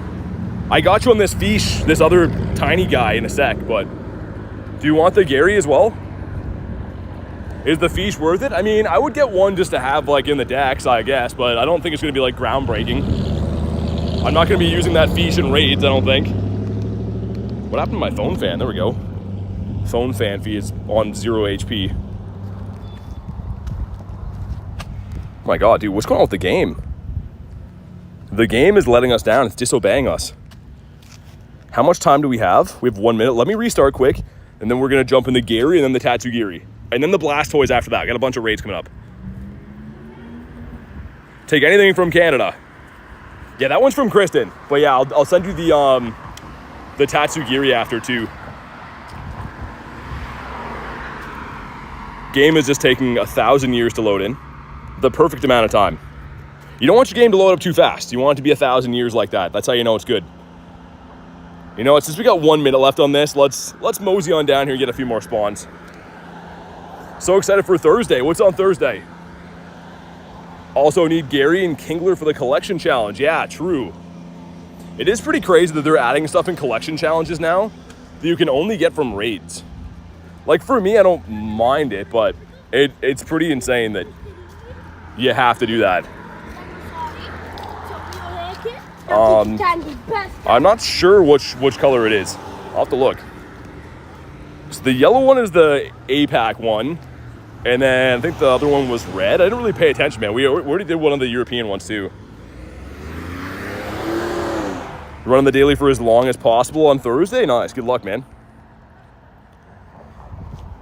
I got you on this fish, this other tiny guy in a sec, but do you want the Gary as well? Is the fish worth it? I mean, I would get one just to have like in the decks, I guess, but I don't think it's gonna be like groundbreaking. I'm not gonna be using that fish in raids, I don't think. What happened to my phone fan? There we go. Phone fan fee is on 0 HP. Oh my god, dude, what's going on with the game? The game is letting us down. It's disobeying us. How much time do we have? We have 1 minute. Let me restart quick, and then we're going to jump into Gary and then the Tatsugiri. And then the Blastoise after that. Got a bunch of raids coming up. Take anything from Canada. Yeah, that one's from Kristen. But yeah, I'll send you the Tatsugiri after too. Game is just taking 1,000 years to load in. The perfect amount of time. You don't want your game to load up too fast. You want it to be 1,000 years like that. That's how you know it's good. You know what? Since we got 1 minute left on this, let's mosey on down here and get a few more spawns. So excited for Thursday. What's on Thursday? Also need Gary and Kingler for the collection challenge. Yeah, true. It is pretty crazy that they're adding stuff in collection challenges now that you can only get from raids. Like for me, I don't mind it, but it's pretty insane that you have to do that. I'm not sure which color it is. I'll have to look. So the yellow one is the APAC one. And then I think the other one was red. I didn't really pay attention, man. We already did one of the European ones too. Running the daily for as long as possible on Thursday. Nice. Good luck, man.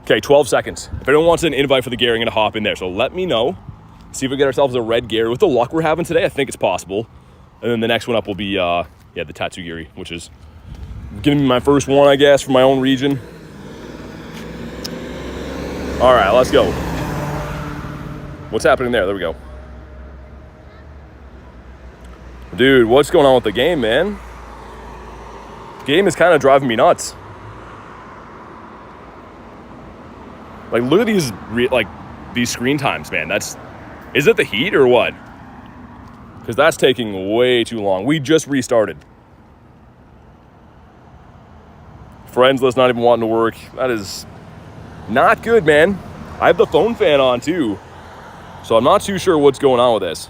Okay, 12 seconds. If anyone wants an invite for the Gary, I'm going to hop in there. So let me know. See if we get ourselves a red Gary. With the luck we're having today, I think it's possible. And then the next one up will be, the Tatsugiri, which is giving me my first one, I guess, from my own region. All right, let's go. What's happening there? There we go. Dude, what's going on with the game, man? The game is kind of driving me nuts. Like, look at these screen times, man. Is it the heat or what? Because that's taking way too long. We just restarted. Friends list not even wanting to work. That is not good, man. I have the phone fan on too, so I'm not too sure what's going on with this.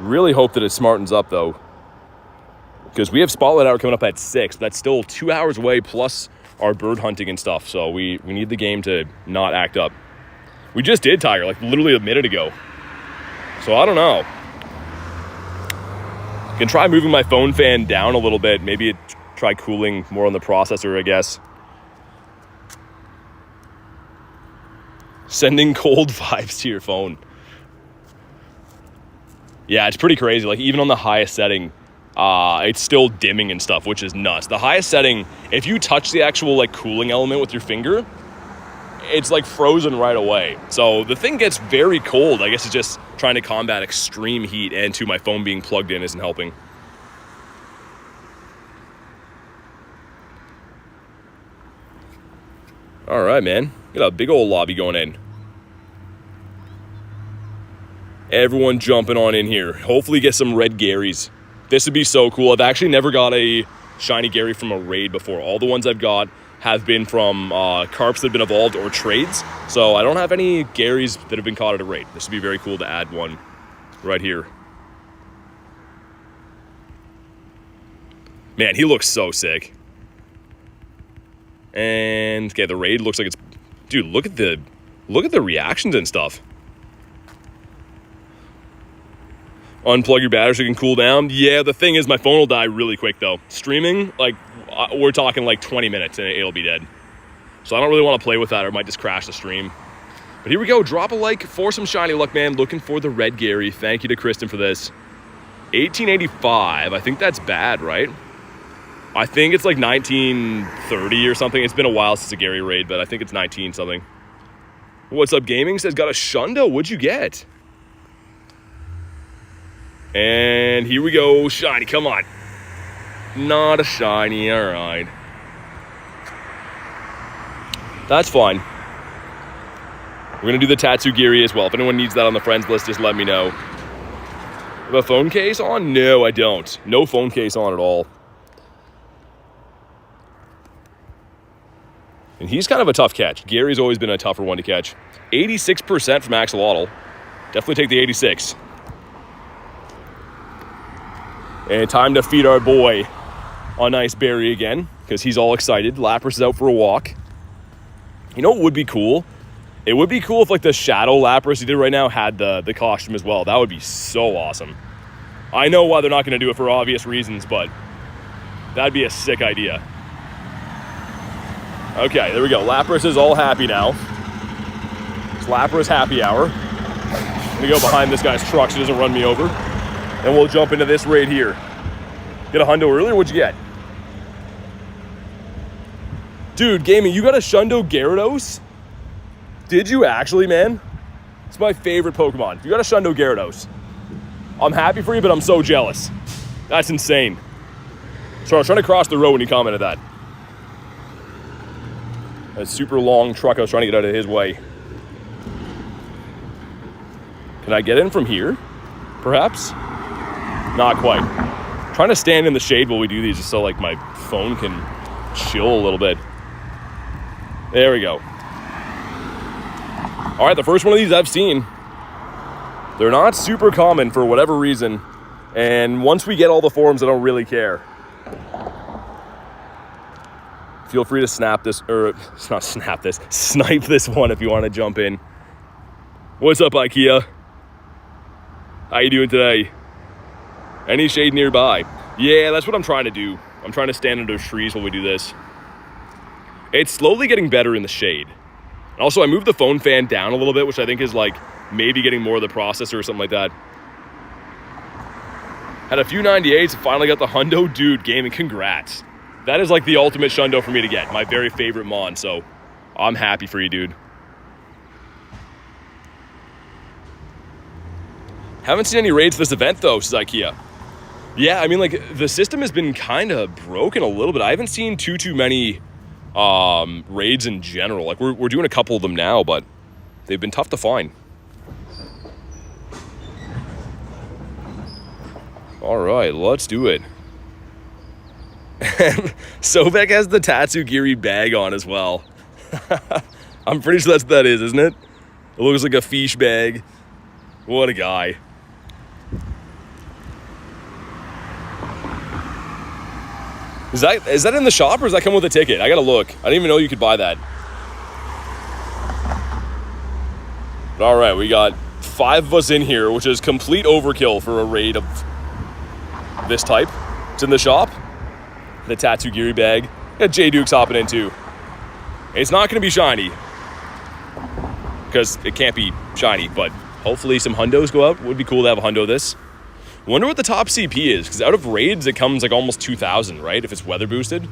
Really hope that it smartens up though, because we have Spotlight Hour coming up at 6. But that's still 2 hours away plus our bird hunting and stuff. So we need the game to not act up. We just did Tiger like literally a minute ago. So I don't know. I can try moving my phone fan down a little bit. Maybe try cooling more on the processor, I guess. Sending cold vibes to your phone. Yeah, it's pretty crazy. Like even on the highest setting, it's still dimming and stuff, which is nuts. The highest setting, if you touch the actual like cooling element with your finger, it's like frozen right away. So the thing gets very cold. I guess it's just trying to combat extreme heat, and my phone being plugged in isn't helping. All right, man. Got a big old lobby going in. Everyone jumping on in here. Hopefully get some red Garys. This would be so cool. I've actually never got a shiny Gary from a raid before. All the ones I've got have been from carps that have been evolved or trades. So I don't have any Garys that have been caught at a raid. This would be very cool to add one right here. Man, he looks so sick. And okay, the raid looks like it's, dude, look at the reactions and stuff. Unplug your battery so you can cool down. Yeah, the thing is my phone will die really quick though. Streaming, like we're talking like 20 minutes and it'll be dead. So I don't really want to play with that, or it might just crash the stream. But here we go. Drop a like for some shiny luck, man. Looking for the red Gary. Thank you to Kristen for this. 1885. I think that's bad, right? I think it's like 1930 or something. It's been a while since a Gary raid, but I think it's 19 something. What's up, gaming? Says got a Shundo. What'd you get? And here we go. Shiny. Come on. Not a shiny. All right. That's fine. We're going to do the Tatsugiri as well. If anyone needs that on the friends list, just let me know. Have a phone case on? No, I don't. No phone case on at all. And he's kind of a tough catch. Gary's always been a tougher one to catch. 86% from Axolotl. Definitely take the 86. And time to feed our boy a nice berry again, because he's all excited. Lapras is out for a walk. You know what would be cool? It would be cool if like the Shadow Lapras he did right now had the costume as well. That would be so awesome. I know why they're not going to do it for obvious reasons, but that'd be a sick idea. Okay, there we go. Lapras is all happy now. It's Lapras happy hour. I'm going to go behind this guy's truck so he doesn't run me over. And we'll jump into this raid here. Get a hundo earlier? What'd you get? Dude, Gaming, you got a Shundo Gyarados? Did you actually, man? It's my favorite Pokemon. You got a Shundo Gyarados. I'm happy for you, but I'm so jealous. That's insane. So I was trying to cross the road when he commented that. A super long truck I was trying to get out of his way. Can I get in from here? Perhaps? Not quite. I'm trying to stand in the shade while we do these just so like my phone can chill a little bit. There we go. All right, the first one of these I've seen. They're not super common for whatever reason. And once we get all the forms, I don't really care. Feel free to snap this, or not snap this, snipe this one if you want to jump in. What's up, IKEA? How you doing today? Any shade nearby? Yeah, that's what I'm trying to do. I'm trying to stand under trees while we do this. It's slowly getting better in the shade. And also, I moved the phone fan down a little bit, which I think is like maybe getting more of the processor or something like that. Had a few 98s, finally got the hundo. Dude, Gaming, congrats. That is like the ultimate Shundo for me to get. My very favorite Mon, so I'm happy for you, dude. Haven't seen any raids this event, though, says IKEA. Yeah, I mean, like, the system has been kind of broken a little bit. I haven't seen too many raids in general. Like, we're doing a couple of them now, but they've been tough to find. All right, let's do it. Sobek has the Tatsugiri bag on as well. I'm pretty sure that's what that is, isn't it? It looks like a fish bag. What a guy. Is that in the shop or does that come with a ticket? I gotta look. I didn't even know you could buy that. All right, we got 5 of us in here, which is complete overkill for a raid of this type. It's in the shop. The Tatsugiri bag. Got J Dukes hopping in too. It's not going to be shiny because it can't be shiny, but hopefully some hundos go out. Would be cool to have a hundo this. Wonder what the top CP is, because out of raids it comes like almost 2,000, right? If it's weather boosted.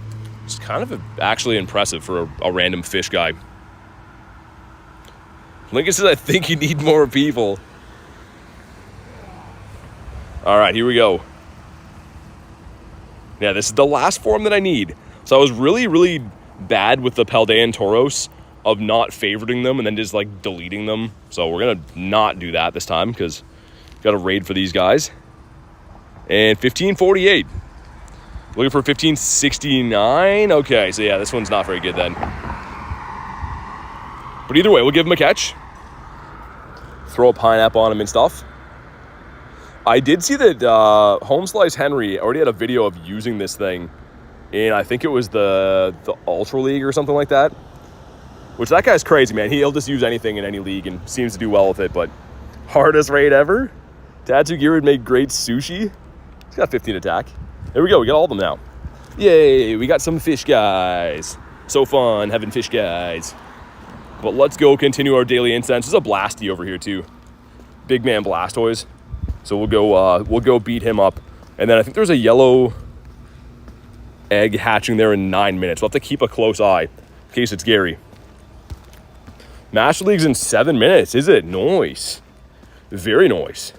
It's kind of actually impressive for a random fish guy. Lincoln says, I think you need more people. All right, here we go. Yeah, this is the last form that I need. So I was really bad with the Paldea and Tauros of not favoriting them and then just like deleting them. So we're going to not do that this time because got a raid for these guys. And 1548. Looking for 1569. Okay, so yeah, this one's not very good then. But either way, we'll give him a catch. Throw a pineapple on him and stuff. I did see that Home Slice Henry already had a video of using this thing in, I think it was the Ultra League or something like that. Which, that guy's crazy, man. He'll just use anything in any league and seems to do well with it. But hardest raid ever? Tatsugiri would make great sushi. He's got 15 attack. There we go. We got all of them now. Yay, we got some fish guys. So fun having fish guys. But let's go continue our daily incense. There's a Blasty over here too. Big man Blastoise. So we'll go beat him up. And then I think there's a yellow egg hatching there in 9 minutes. We'll have to keep a close eye in case it's Gary. Master League's in 7 minutes, is it? Nice. Very nice.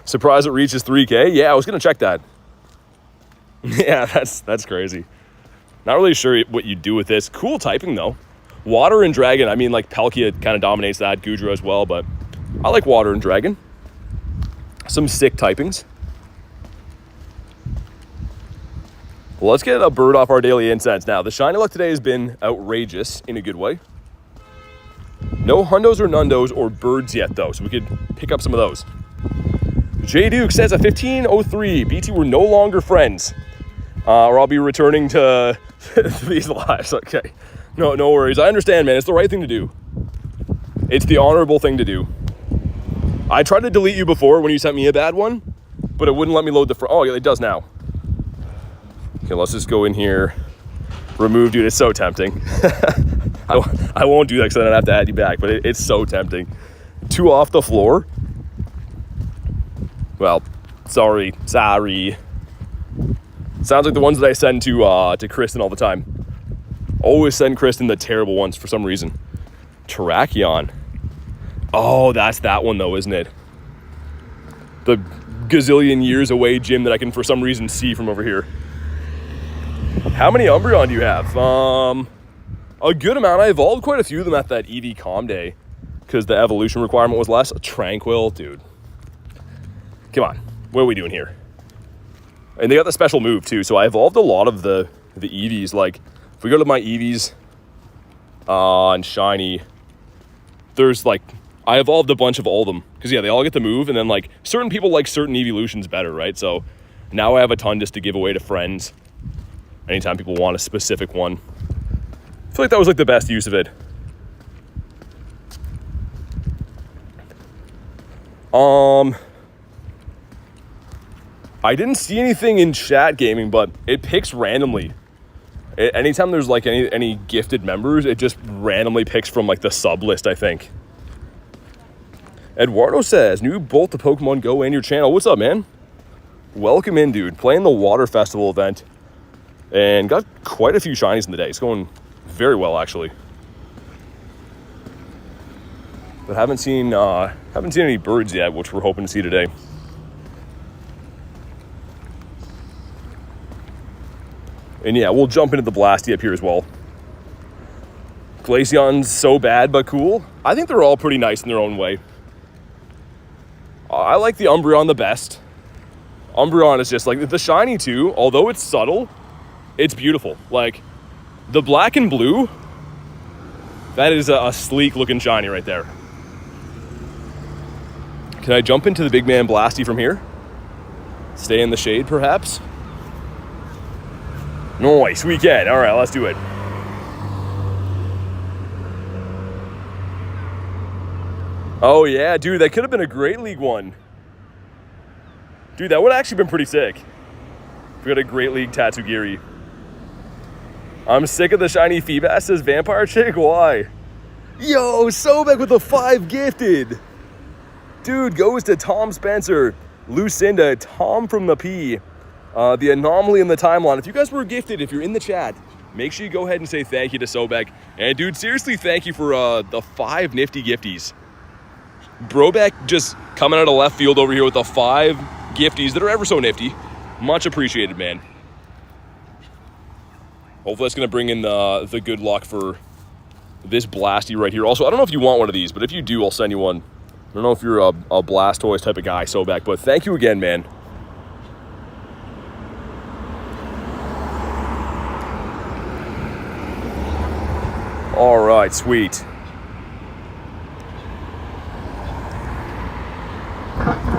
Surprised it reaches 3K? Yeah, I was gonna check that. Yeah, that's crazy. Not really sure what you do with this. Cool typing though. Water and Dragon, I mean, like Palkia kind of dominates that, Gudra as well, but I like Water and Dragon. Some sick typings. Well, let's get a bird off our daily incense. Now, the shiny luck today has been outrageous in a good way. No hundos or nundos or birds yet, though, so we could pick up some of those. J Duke says, a 1503. BT, we're no longer friends. Or I'll be returning to these lives. Okay. No worries. I understand, man. It's the right thing to do. It's the honorable thing to do. I tried to delete you before when you sent me a bad one, but it wouldn't let me load the front. Oh, yeah, it does now. Okay, let's just go in here. Remove, dude, it's so tempting. I won't do that because I don't have to add you back, but it's so tempting. 2 off the floor. Well, sorry. Sounds like the ones that I send to Kristen all the time. Always send Kristen the terrible ones for some reason. Terrakion. Oh, that's that one though, isn't it? The gazillion years away gym that I can for some reason see from over here. How many Umbreon do you have? A good amount. I evolved quite a few of them at that EV Day because the evolution requirement was less. Tranquil, dude. Come on, what are we doing here? And they got the special move too, so I evolved a lot of the EVs. Like, if we go to my EVs on Shiny, there's like, I evolved a bunch of all of them. Because yeah, they all get the move, and then like, certain people like certain evolutions better, right? So now I have a ton just to give away to friends. Anytime people want a specific one. I feel like that was like the best use of it. I didn't see anything in chat gaming, but it picks randomly. Anytime there's like any gifted members, it just randomly picks from like the sub list, I think. Eduardo says, new bolt to Pokemon GO and your channel. What's up, man? Welcome in, dude. Playing the Water Festival event. And got quite a few shinies in the day. It's going very well, actually. But haven't seen any birds yet, which we're hoping to see today. And yeah, we'll jump into the Blasty up here as well. Glaceon's so bad but cool. I think they're all pretty nice in their own way. I like the Umbreon the best. Umbreon is just like the shiny too, although it's subtle. It's beautiful. Like, the black and blue, that is a sleek looking shiny right there. Can I jump into the big man Blasty from here? Stay in the shade, perhaps? Nice, we can. All right, let's do it. Oh, yeah, dude, that could have been a Great League one. Dude, that would have actually been pretty sick. If we got a Great League Tatsugiri. I'm sick of the shiny Feebas, says Vampire Chick. Why? Yo, Sobek with the 5 gifted. Dude, goes to Tom Spencer, Lucinda, Tom from the P, the Anomaly in the Timeline. If you guys were gifted, if you're in the chat, make sure you go ahead and say thank you to Sobek. And dude, seriously, thank you for the 5 nifty gifties. Brobeck just coming out of left field over here with the 5 gifties that are ever so nifty. Much appreciated, man. Hopefully that's going to bring in the good luck for this Blasty right here. Also, I don't know if you want one of these, but if you do, I'll send you one. I don't know if you're a Blastoise type of guy, Sobek, but thank you again, man. All right, sweet.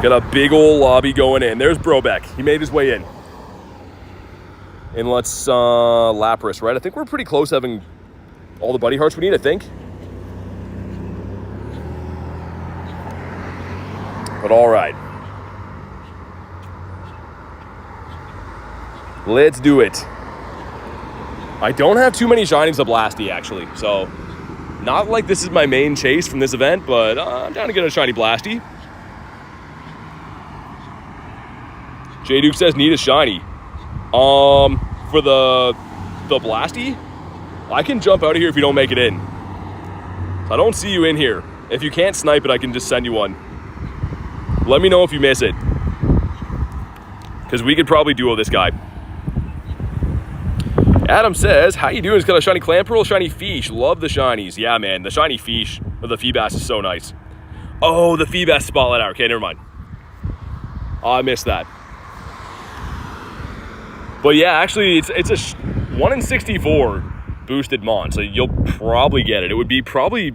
Got a big old lobby going in. There's Brobeck. He made his way in. And let's Lapras, right? I think we're pretty close to having all the buddy hearts we need, I think. But all right. Let's do it. I don't have too many shinies of Blasty, actually. So, not like this is my main chase from this event, but I'm down to get a shiny Blasty. J Duke says need a shiny. For the Blasty, I can jump out of here if you don't make it in. I don't see you in here. If you can't snipe it, I can just send you one. Let me know if you miss it, because we could probably duo this guy. Adam says, how you doing? It's got a shiny Clamperl, shiny Fish. Love the shinies. Yeah, man, the shiny Fish, or the Feebas is so nice. Oh, the Feebas spotlight hour. Okay, never mind. Oh, I missed that. But yeah, actually, it's a 1 in 64 boosted mon, so you'll probably get it. It would be probably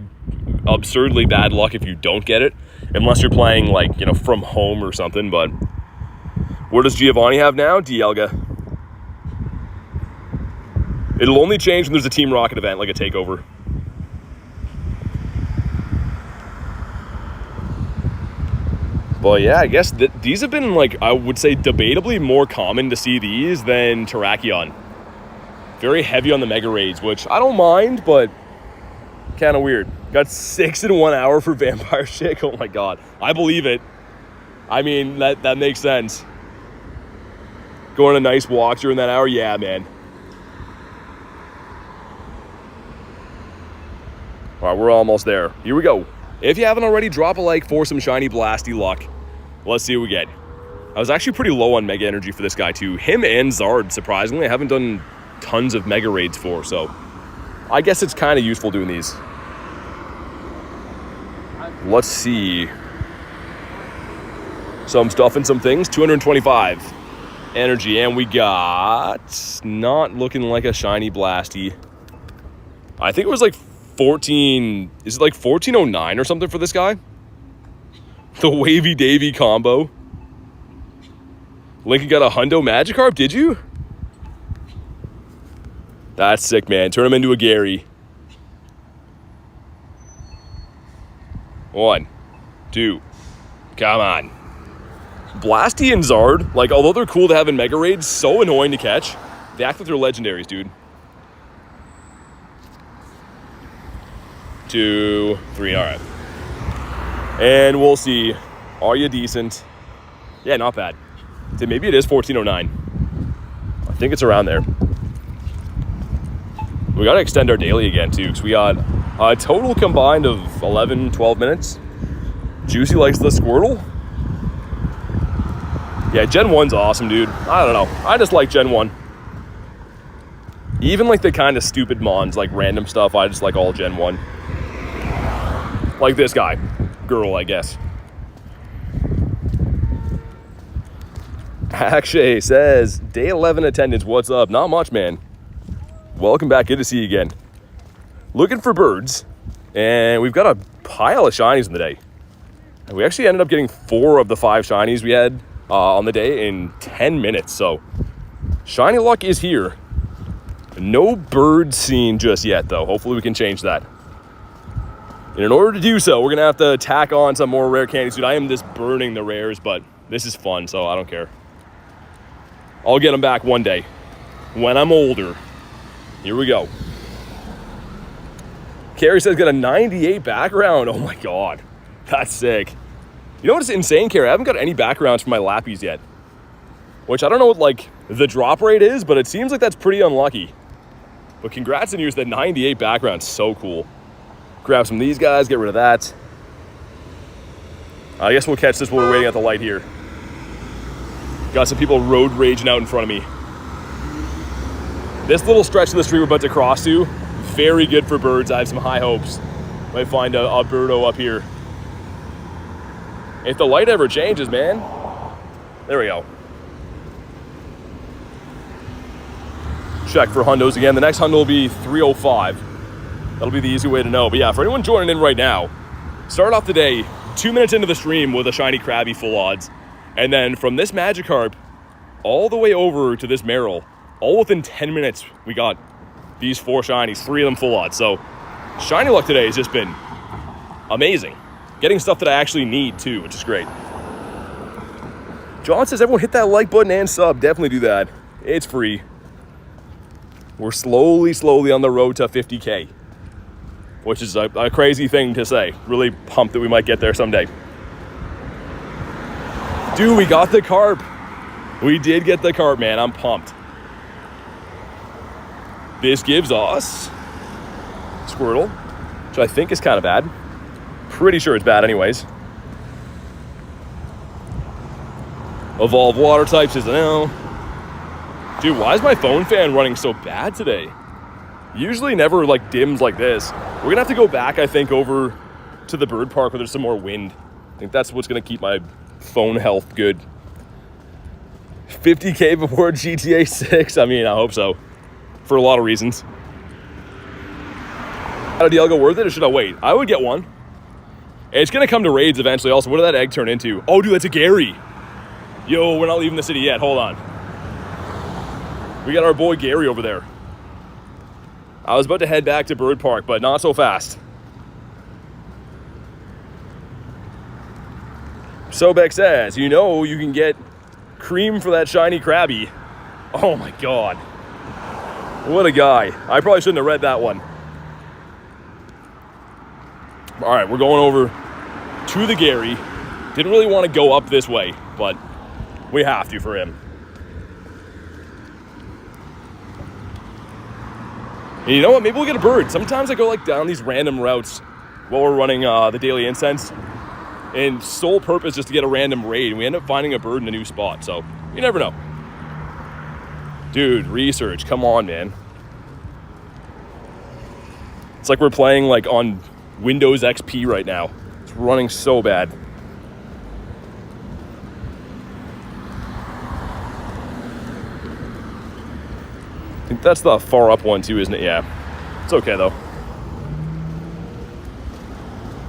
absurdly bad luck if you don't get it, unless you're playing, like, you know, from home or something. But what does Giovanni have now? Dialga. It'll only change when there's a Team Rocket event, like a takeover. But yeah, I guess these have been, like, I would say debatably more common to see these than Terrakion. Very heavy on the Mega Raids, which I don't mind, but kind of weird. Got 6 in 1 hour for Vampire Chick. Oh my god. I believe it. I mean, that makes sense. Going on a nice walk during that hour? Yeah, man. All right, we're almost there. Here we go. If you haven't already, drop a like for some shiny Blasty luck. Let's see what we get. I was actually pretty low on Mega Energy for this guy too. Him and Zard, surprisingly. I haven't done tons of Mega Raids for, so I guess it's kind of useful doing these. Let's see. Some stuff and some things. 225 energy, and we got not looking like a shiny Blasty. I think it was like 14, is it like 1409 or something for this guy? The Wavy Davy combo. Lincoln got a Hundo Magikarp, did you? That's sick, man. Turn him into a Gary. 1, 2, come on. Blasty and Zard, like, although they're cool to have in Mega Raids, so annoying to catch. They act like they're legendaries, dude. 2, 3, all right. And we'll see. Are you decent? Yeah, not bad. Maybe it is 1409. I think it's around there. We got to extend our daily again, too, because we got a total combined of 11, 12 minutes. Juicy likes the Squirtle. Yeah, Gen 1's awesome, dude. I don't know. I just like Gen 1. Even like the kind of stupid mons, like random stuff, I just like all Gen 1. Like this guy. Girl, I guess. Akshay says, day 11 attendance, what's up? Not much, man. Welcome back, good to see you again. Looking for birds, and we've got a pile of shinies in the day. And we actually ended up getting 4 of the 5 shinies we had on the day in 10 minutes, so shiny luck is here. No birds seen just yet, though. Hopefully we can change that. And in order to do so, we're going to have to tack on some more rare candies. Dude, I am just burning the rares, but this is fun, so I don't care. I'll get them back one day when I'm older. Here we go. Carrie says got a 98 background. Oh my god. That's sick. You know what's insane, Carrie? I haven't got any backgrounds for my Lappies yet. Which I don't know what like the drop rate is, but it seems like that's pretty unlucky. But congrats on yours, that 98 background. So cool. Grab some of these guys, get rid of that. I guess we'll catch this while we're waiting at the light here. Got some people road raging out in front of me. This little stretch of the street we're about to cross to, very good for birds. I have some high hopes. Might find a birdo up here. If the light ever changes, man. There we go. Check for hundos again. The next hundo will be 305. That'll be the easy way to know. But yeah, for anyone joining in right now, start off the day 2 minutes into the stream with a shiny Krabby full odds. And then from this Magikarp all the way over to this Meryl, all within 10 minutes, we got these 4 shinies, 3 of them full odds. So shiny luck today has just been amazing. Getting stuff that I actually need too, which is great. John says everyone hit that like button and sub. Definitely do that. It's free. We're slowly on the road to 50K. Which is a crazy thing to say. Really pumped that we might get there someday. Dude, we got the carp. We did get the carp, man. I'm pumped. This gives us Squirtle, which I think is kind of bad. Pretty sure it's bad anyways. Evolve water types is no. Dude, why is my phone fan running so bad today? Usually never like dims like this. We're gonna have to go back, I think, over to the bird park where there's some more wind. I think that's what's gonna keep my phone health good. 50K before GTA 6? I mean, I hope so. For a lot of reasons. Is Dialga worth it or should I wait? I would get one. It's gonna come to raids eventually. Also, what did that egg turn into? Oh, dude, that's a Gary. Yo, we're not leaving the city yet. Hold on. We got our boy Gary over there. I was about to head back to Bird Park, but not so fast. Sobek says, you know you can get cream for that shiny Krabby. Oh my god. What a guy. I probably shouldn't have read that one. All right, we're going over to the Gary. Didn't really want to go up this way, but we have to for him. And you know what? Maybe we'll get a bird. Sometimes I go like down these random routes while we're running the daily incense, and sole purpose just to get a random raid, and we end up finding a bird in a new spot. So you never know. Dude, research, come on, man. It's like we're playing like on Windows XP right now. It's running so bad. I think that's the far up one too, isn't it? Yeah. It's okay though.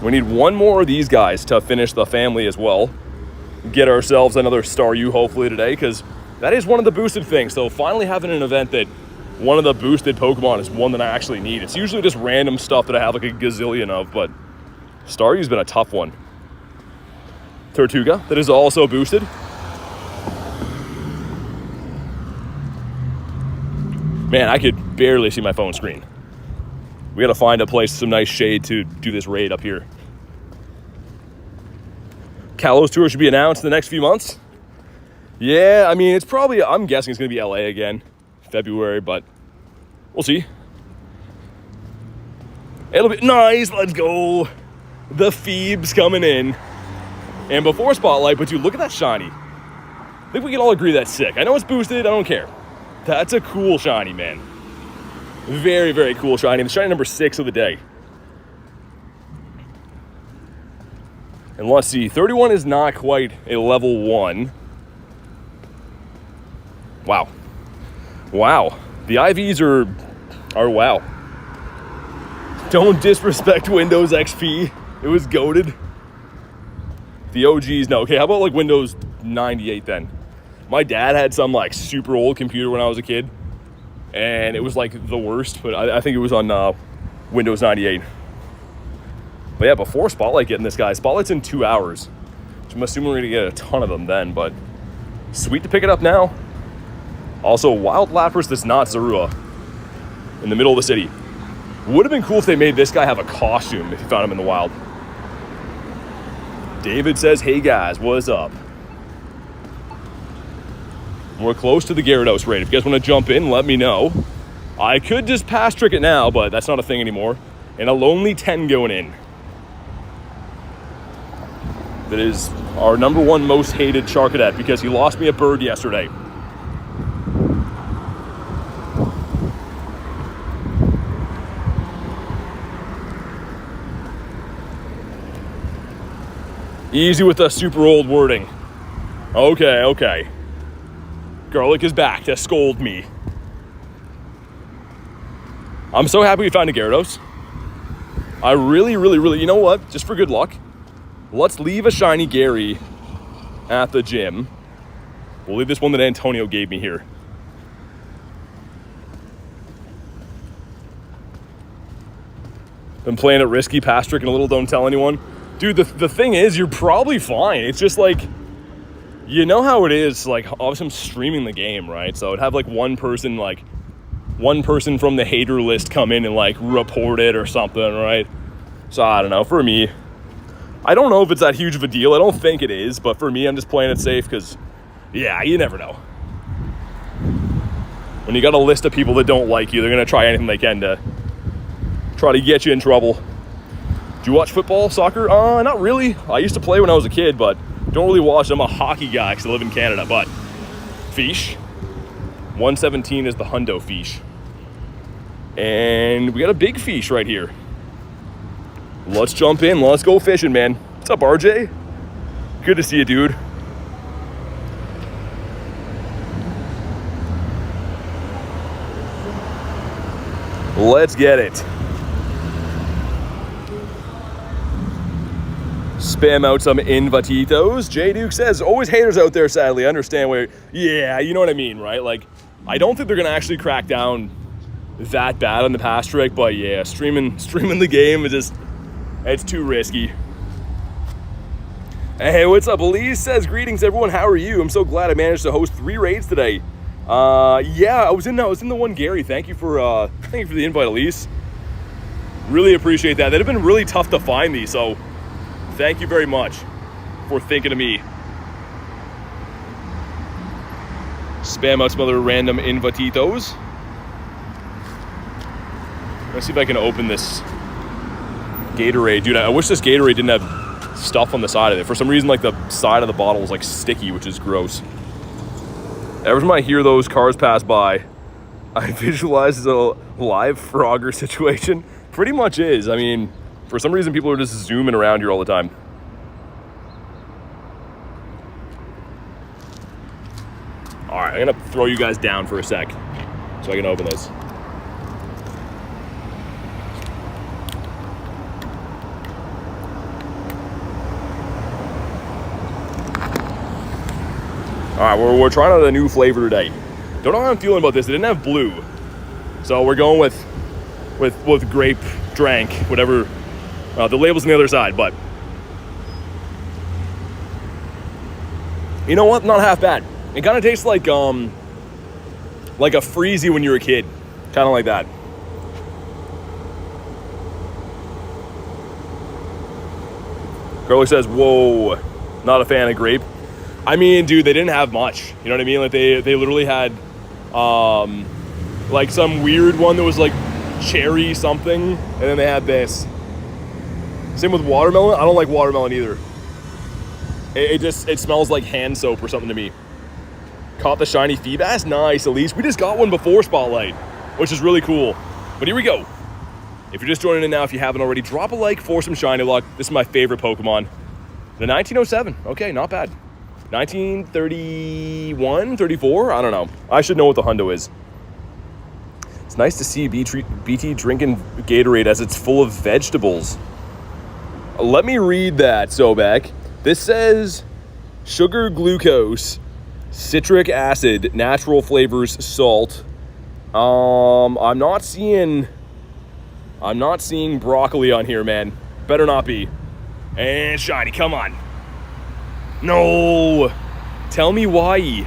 We need one more of these guys to finish the family as well. Get ourselves another Star U hopefully today, because that is one of the boosted things. So finally having an event that one of the boosted Pokemon is one that I actually need. It's usually just random stuff that I have like a gazillion of, but Star U's been a tough one. Tortuga, that is also boosted. Man, I could barely see my phone screen. We gotta find a place, some nice shade to do this raid up here. Kalos tour should be announced in the next few months. Yeah, I mean, it's probably, I'm guessing it's gonna be LA again, February, but we'll see. It'll be nice, let's go. The Phoebes coming in. And before Spotlight, but dude, look at that shiny. I think we can all agree that's sick. I know it's boosted, I don't care. That's a cool shiny, man. Very, very cool shiny. The shiny number 6 of the day. And let's see, 31 is not quite a level 1. Wow. Wow. The IVs are wow. Don't disrespect Windows XP. It was goated. The OGs, no. Okay, how about like Windows 98 then? My dad had some like super old computer when I was a kid, and it was like the worst, but I think it was on Windows 98. But yeah, before Spotlight getting this guy, Spotlight's in 2 hours, which I'm assuming we're gonna get a ton of them then, but sweet to pick it up now. Also, Wild Lapras that's not Zorua in the middle of the city. Would have been cool if they made this guy have a costume if you found him in the wild. David says, hey guys, what's up? We're close to the Gyarados raid. If you guys want to jump in, let me know. I could just pass trick it now, but that's not a thing anymore. And a lonely 10 going in. That is our number 1 most hated Charcadet because he lost me a bird yesterday. Easy with the super old wording. Okay, okay. Garlic is back to scold me. I'm so happy we found a Gyarados. I really, you know what? Just for good luck, let's leave a shiny Gary at the gym. We'll leave this one that Antonio gave me here. Been playing it risky, pass trick and a little don't tell anyone. Dude, the thing is, you're probably fine. It's just like, you know how it is, like, obviously I'm streaming the game, right? So I'd have like one person from the hater list come in and like report it or something, right? So I don't know, for me, I don't know if it's that huge of a deal. I don't think it is, but for me, I'm just playing it safe because, yeah, you never know. When you got a list of people that don't like you, they're going to try anything they can to try to get you in trouble. Do you watch football, soccer? Not really. I used to play when I was a kid, but don't really watch. I'm a hockey guy because I live in Canada, but fish. 117 is the hundo fish. And we got a big fish right here. Let's jump in. Let's go fishing, man. What's up, RJ? Good to see you, dude. Let's get it. Spam out some invititos. J Duke says, always haters out there, sadly. I understand where, yeah, you know what I mean, right? Like, I don't think they're going to actually crack down that bad on the pass trick, but yeah, streaming the game is just, it's too risky. Hey, what's up? Elise says, greetings everyone, how are you? I'm so glad I managed to host 3 raids today. Yeah, I was in the one Gary. Thank you for the invite, Elise. Really appreciate that. They'd have been really tough to find these, so thank you very much for thinking of me. Spam out some other random invititos. Let's see if I can open this Gatorade. Dude, I wish this Gatorade didn't have stuff on the side of it. For some reason, like, the side of the bottle is like sticky, which is gross. Every time I hear those cars pass by, I visualize a live Frogger situation. Pretty much is. I mean, for some reason, people are just zooming around here all the time. All right, I'm gonna throw you guys down for a sec so I can open this. All right, we're trying out a new flavor today. Don't know how I'm feeling about this. It didn't have blue, so we're going with grape drank, whatever. The label's on the other side, but you know what? Not half bad. It kind of tastes like a Freezy when you were a kid, kind of like that. Curly says, "Whoa, not a fan of grape." I mean, dude, they didn't have much. You know what I mean? Like they literally had like some weird one that was like cherry something, and then they had this. Same with watermelon. I don't like watermelon either. It smells like hand soap or something to me. Caught the shiny Feebas. Nice, Elise. We just got one before Spotlight, which is really cool. But here we go. If you're just joining in now, if you haven't already, drop a like for some shiny luck. This is my favorite Pokemon. The 1907. Okay, not bad. 1931, 34? I don't know. I should know what the hundo is. It's nice to see BT drinking Gatorade as it's full of vegetables. Let me read that, Sobek. This says sugar, glucose, citric acid, natural flavors, salt. I'm not seeing broccoli on here, man. Better not be. And shiny, come on. No, tell me why.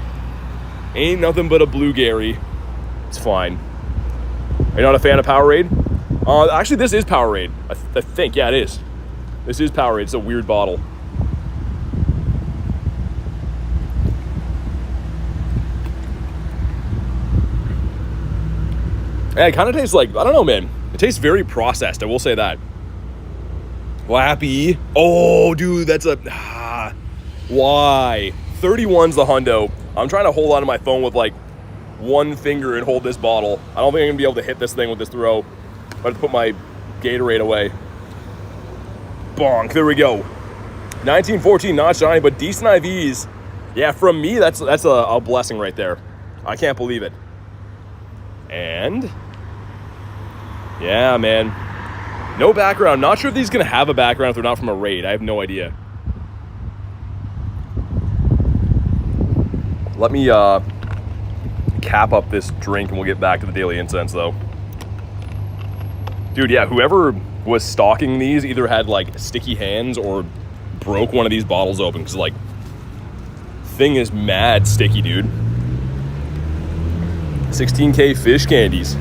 Ain't nothing but a blue Gary. It's fine. Are you not a fan of Powerade? Actually, this is Powerade. I think, yeah, it is. This is Powerade. It's a weird bottle. Yeah, it kind of tastes like, I don't know, man. It tastes very processed, I will say that. Lappy. Oh, dude, that's a... Why? 31's the hundo. I'm trying to hold on to my phone with like one finger and hold this bottle. I don't think I'm gonna be able to hit this thing with this throw. I have to put my Gatorade away. Bonk, there we go. 1914, not shiny, but decent IVs. Yeah, from me, that's a blessing right there. I can't believe it. And yeah, man. No background. Not sure if these are gonna have a background if they're not from a raid. I have no idea. Let me cap up this drink and we'll get back to the daily incense though. Dude, yeah, whoever was stocking these either had like sticky hands or broke one of these bottles open, because like thing is mad sticky, dude. 16K fish candies.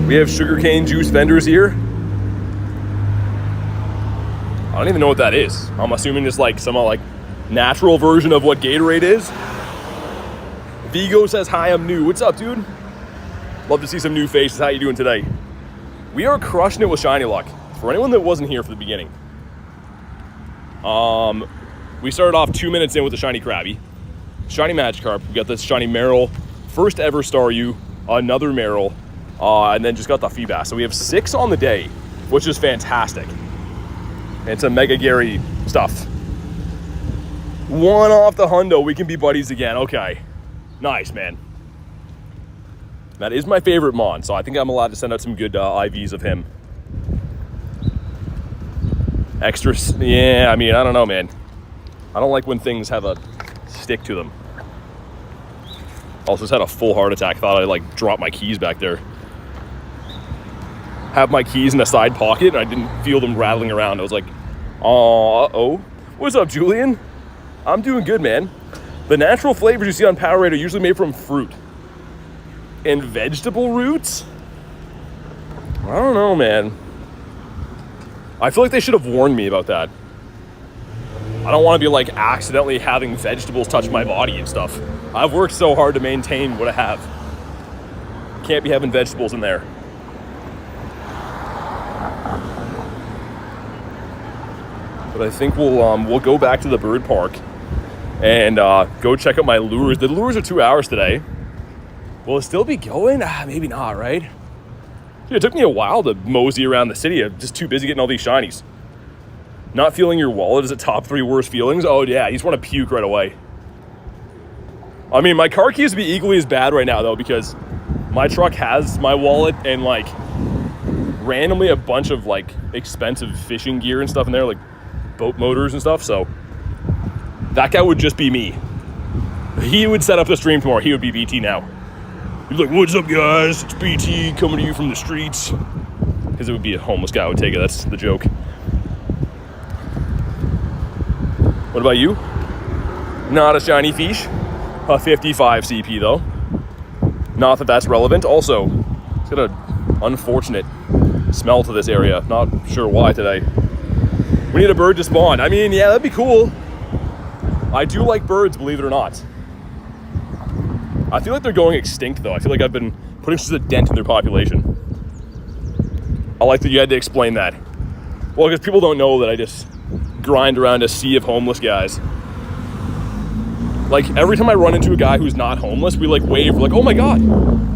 We have sugarcane juice vendors here. I don't even know what that is. I'm assuming it's like some like natural version of what Gatorade is. Vigo says, hi, I'm new. What's up, dude? Love to see some new faces. How you doing today? We are crushing it with shiny luck. For anyone that wasn't here for the beginning, we started off 2 minutes in with the shiny Krabby, shiny Magikarp. We got this shiny Marill, first ever Staryu, another Marill, and then just got the Feebas. So we have 6 on the day, which is fantastic. It's a Mega Gary stuff. 1 off the hundo, we can be buddies again. Okay, nice, man. That is my favorite Mon, so I think I'm allowed to send out some good IVs of him. Extra, yeah, I mean, I don't know, man. I don't like when things have a stick to them. Also just had a full heart attack. Thought I like dropped my keys back there. Have my keys in a side pocket and I didn't feel them rattling around. I was like Uh-oh. What's up, Julian? I'm doing good, man. The natural flavors you see on Powerade are usually made from fruit. And vegetable roots? I don't know, man. I feel like they should have warned me about that. I don't want to be like accidentally having vegetables touch my body and stuff. I've worked so hard to maintain what I have. Can't be having vegetables in there. But I think we'll go back to the bird park and go check out my lures. The lures are 2 hours today. Will it still be going? Maybe not, right? Dude, it took me a while to mosey around the city. I'm just too busy getting all these shinies. Not feeling your wallet is a top 3 worst feelings? Oh yeah, you just want to puke right away. I mean, my car keys would be equally as bad right now though, because my truck has my wallet and like randomly a bunch of like expensive fishing gear and stuff in there, like boat motors and stuff. So that guy would just be me. He would set up the stream tomorrow. He would be BT now. He's like, what's up guys? It's BT coming to you from the streets. Because it would be a homeless guy, I would take it. That's the joke. What about you? Not a shiny fish. A 55 CP though. Not that that's relevant. Also, it's got an unfortunate smell to this area. Not sure why today. We need a bird to spawn. I mean, yeah, that'd be cool. I do like birds, believe it or not. I feel like they're going extinct though. I feel like I've been putting just a dent in their population. I like that you had to explain that. Well, because people don't know that I just grind around a sea of homeless guys. Like every time I run into a guy who's not homeless, we like wave, we're like, oh my God,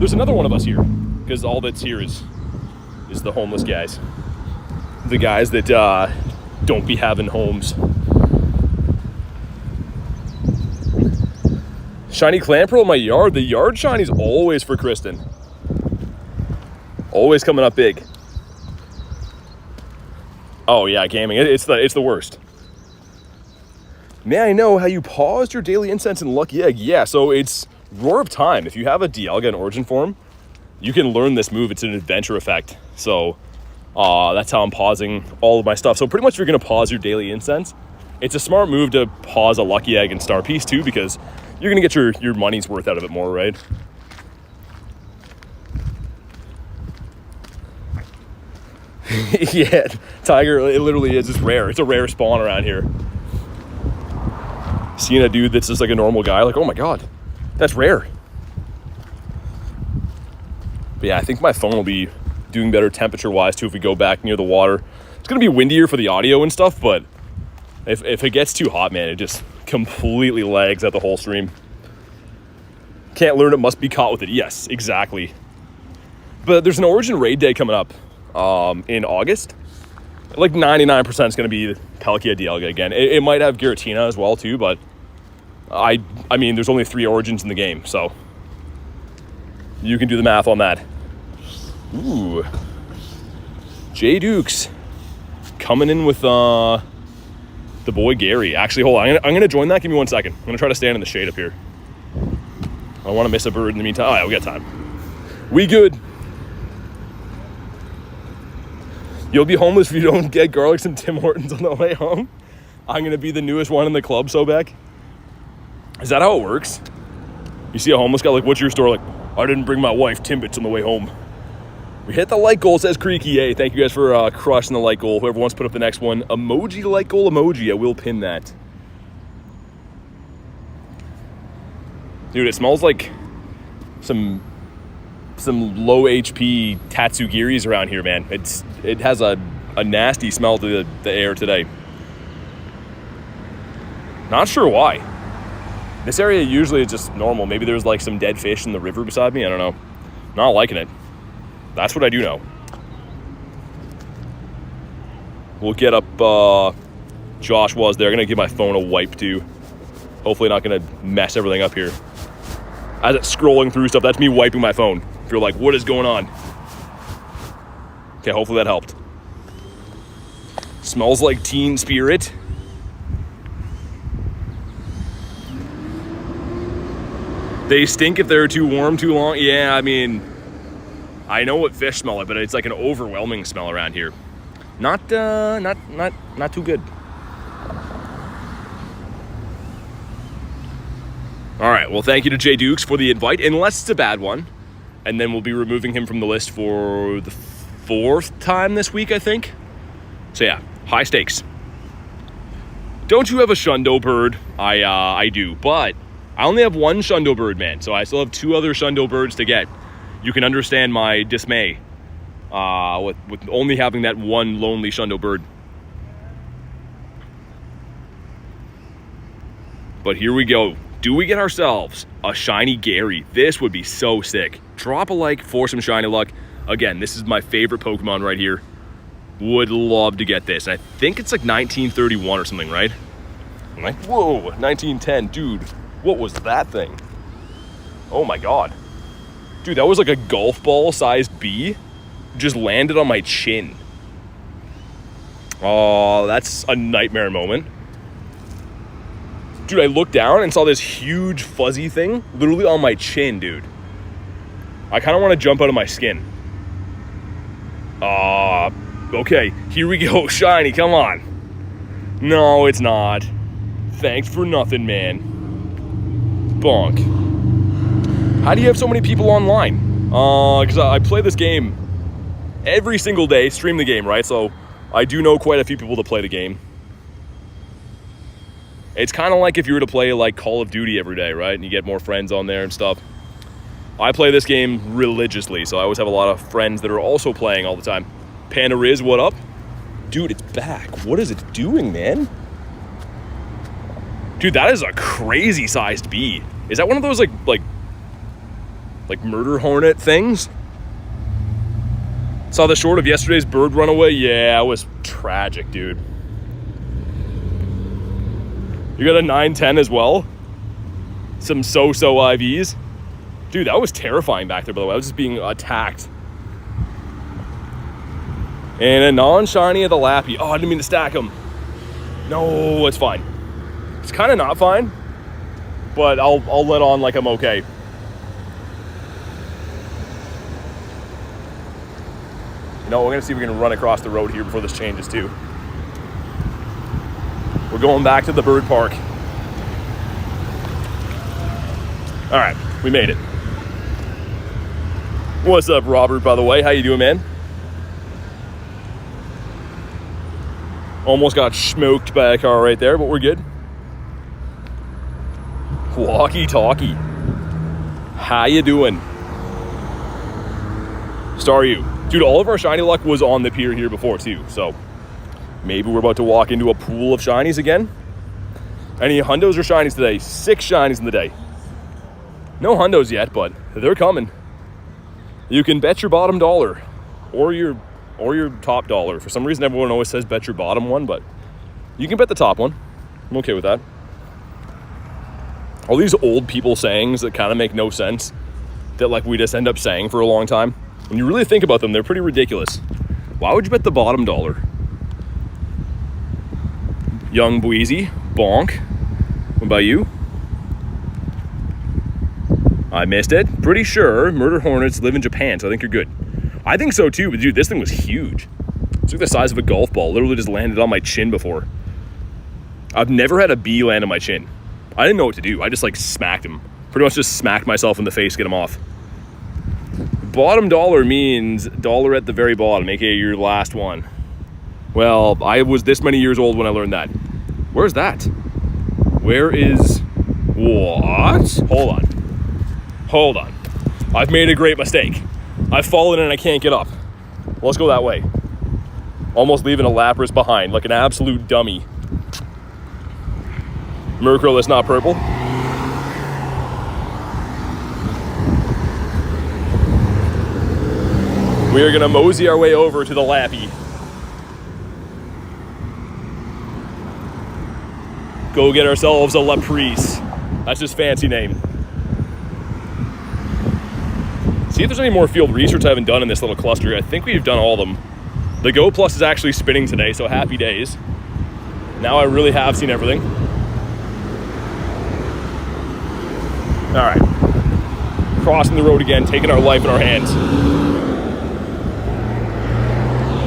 there's another one of us here. Because all that's here is the homeless guys. The guys that don't be having homes. Shiny Clamperl in my yard. The yard shiny's always for Kristen. Always coming up big. Oh yeah, gaming. It's the worst. May I know how you paused your daily incense in Lucky Egg? Yeah, so it's Roar of Time. If you have a Dialga in Origin form, you can learn this move. It's an adventure effect. So that's how I'm pausing all of my stuff. So pretty much if you're going to pause your daily incense, it's a smart move to pause a Lucky Egg and Star Piece too, because you're going to get your money's worth out of it more, right? Yeah, Tiger, it literally is just rare. It's a rare spawn around here. Seeing a dude that's just like a normal guy, like, oh my God, that's rare. But yeah, I think my phone will be doing better temperature-wise too if we go back near the water. It's going to be windier for the audio and stuff, but if it gets too hot, man, it just completely lags out the whole stream. Can't learn it, must be caught with it. Yes, exactly. But there's an Origin Raid Day coming up in August. Like 99% is going to be Palkia Dialga again. It might have Giratina as well too, but I mean, there's only 3 Origins in the game, so you can do the math on that. Ooh. J Dukes coming in with the boy Gary. Actually, hold on. I'm gonna join that. Give me 1 second. I'm gonna try to stand in the shade up here. I don't want to miss a bird in the meantime. Oh yeah, we got time. We good. You'll be homeless if you don't get garlics and Tim Hortons on the way home. I'm gonna be the newest one in the club, Sobek. Is that how it works? You see a homeless guy, like, what's your store? Like, I didn't bring my wife Timbits on the way home. We hit the like goal, says Creaky. Hey, thank you guys for crushing the like goal. Whoever wants to put up the next one, emoji like goal emoji. I will pin that. Dude, it smells like some low HP Tatsugiris around here, man. It has a nasty smell to the air today. Not sure why. This area usually is just normal. Maybe there's like some dead fish in the river beside me. I don't know. Not liking it. That's what I do know. We'll get up. Josh was there. Gonna give my phone a wipe too. Hopefully not gonna mess everything up here. As it's scrolling through stuff, that's me wiping my phone. If you're like, what is going on? Okay, hopefully that helped. Smells like Teen Spirit. They stink if they're too warm too long. Yeah, I mean, I know what fish smell like, but it's like an overwhelming smell around here. not too good. All right, well, thank you to Jay Dukes for the invite, unless it's a bad one. And then we'll be removing him from the list for the 4th time this week, I think. So yeah, high stakes. Don't you have a Shundo bird? I do, but I only have one Shundo bird, man. So I still have 2 other Shundo birds to get. You can understand my dismay with only having that one lonely Shundo bird. But here we go. Do we get ourselves a shiny Gary? This would be so sick. Drop a like for some shiny luck. Again, this is my favorite Pokemon right here. Would love to get this. I think it's like 1931 or something, right? I'm like, whoa, 1910. Dude, what was that thing? Oh my God. Dude, that was like a golf ball sized bee. Just landed on my chin. Oh, that's a nightmare moment. Dude, I looked down and saw this huge fuzzy thing literally on my chin, dude. I kind of want to jump out of my skin. Okay, here we go. Shiny, come on. No, it's not. Thanks for nothing, man. Bonk. How do you have so many people online? Because I play this game every single day, stream the game, right? So I do know quite a few people that play the game. It's kind of like if you were to play like Call of Duty every day, right? And you get more friends on there and stuff. I play this game religiously, so I always have a lot of friends that are also playing all the time. Panda Riz, what up? Dude, it's back. What is it doing, man? Dude, that is a crazy sized bee. Is that one of those like murder hornet things? Saw the short of yesterday's bird runaway. Yeah, it was tragic, dude. You got a 910 as well. Some so-so IVs. Dude, that was terrifying back there, by the way. I was just being attacked. And a non-shiny of the Lappy. Oh, I didn't mean to stack them. No, it's fine. It's kind of not fine, but I'll let on like I'm okay. You know, we're gonna see if we can run across the road here before this changes too. We're going back to the bird park. All right, we made it. What's up, Robert, by the way? How you doing, man? Almost got smoked by a car right there, but we're good. Walkie-talkie. How you doing? Star you. Dude, all of our shiny luck was on the pier here before, too, so maybe we're about to walk into a pool of shinies again. Any hundos or shinies today? 6 shinies in the day. No hundos yet, but they're coming. You can bet your bottom dollar or your top dollar. For some reason, everyone always says bet your bottom one, but you can bet the top one. I'm okay with that. All these old people sayings that kind of make no sense, that like we just end up saying for a long time. When you really think about them, they're pretty ridiculous. Why would you bet the bottom dollar? Young Bweezy, bonk. What about you? I missed it. Pretty sure murder hornets live in Japan, so I think you're good. I think so too, but dude, this thing was huge. It's like the size of a golf ball. Literally just landed on my chin before. I've never had a bee land on my chin. I didn't know what to do. I just like smacked him. Pretty much just smacked myself in the face to get him off. Bottom dollar means dollar at the very bottom, aka your last one. Well, I was this many years old when I learned that. Where's that? Where is... What? Hold on. I've made a great mistake. I've fallen and I can't get up. Let's go that way. Almost leaving a Lapras behind, like an absolute dummy. Murkrow that's not purple. We are gonna mosey our way over to the Lappy. Go get ourselves a Lapras. That's his fancy name. See if there's any more field research I haven't done in this little cluster. I think we've done all of them. The Go Plus is actually spinning today, so happy days. Now I really have seen everything. All right. Crossing the road again, taking our life in our hands.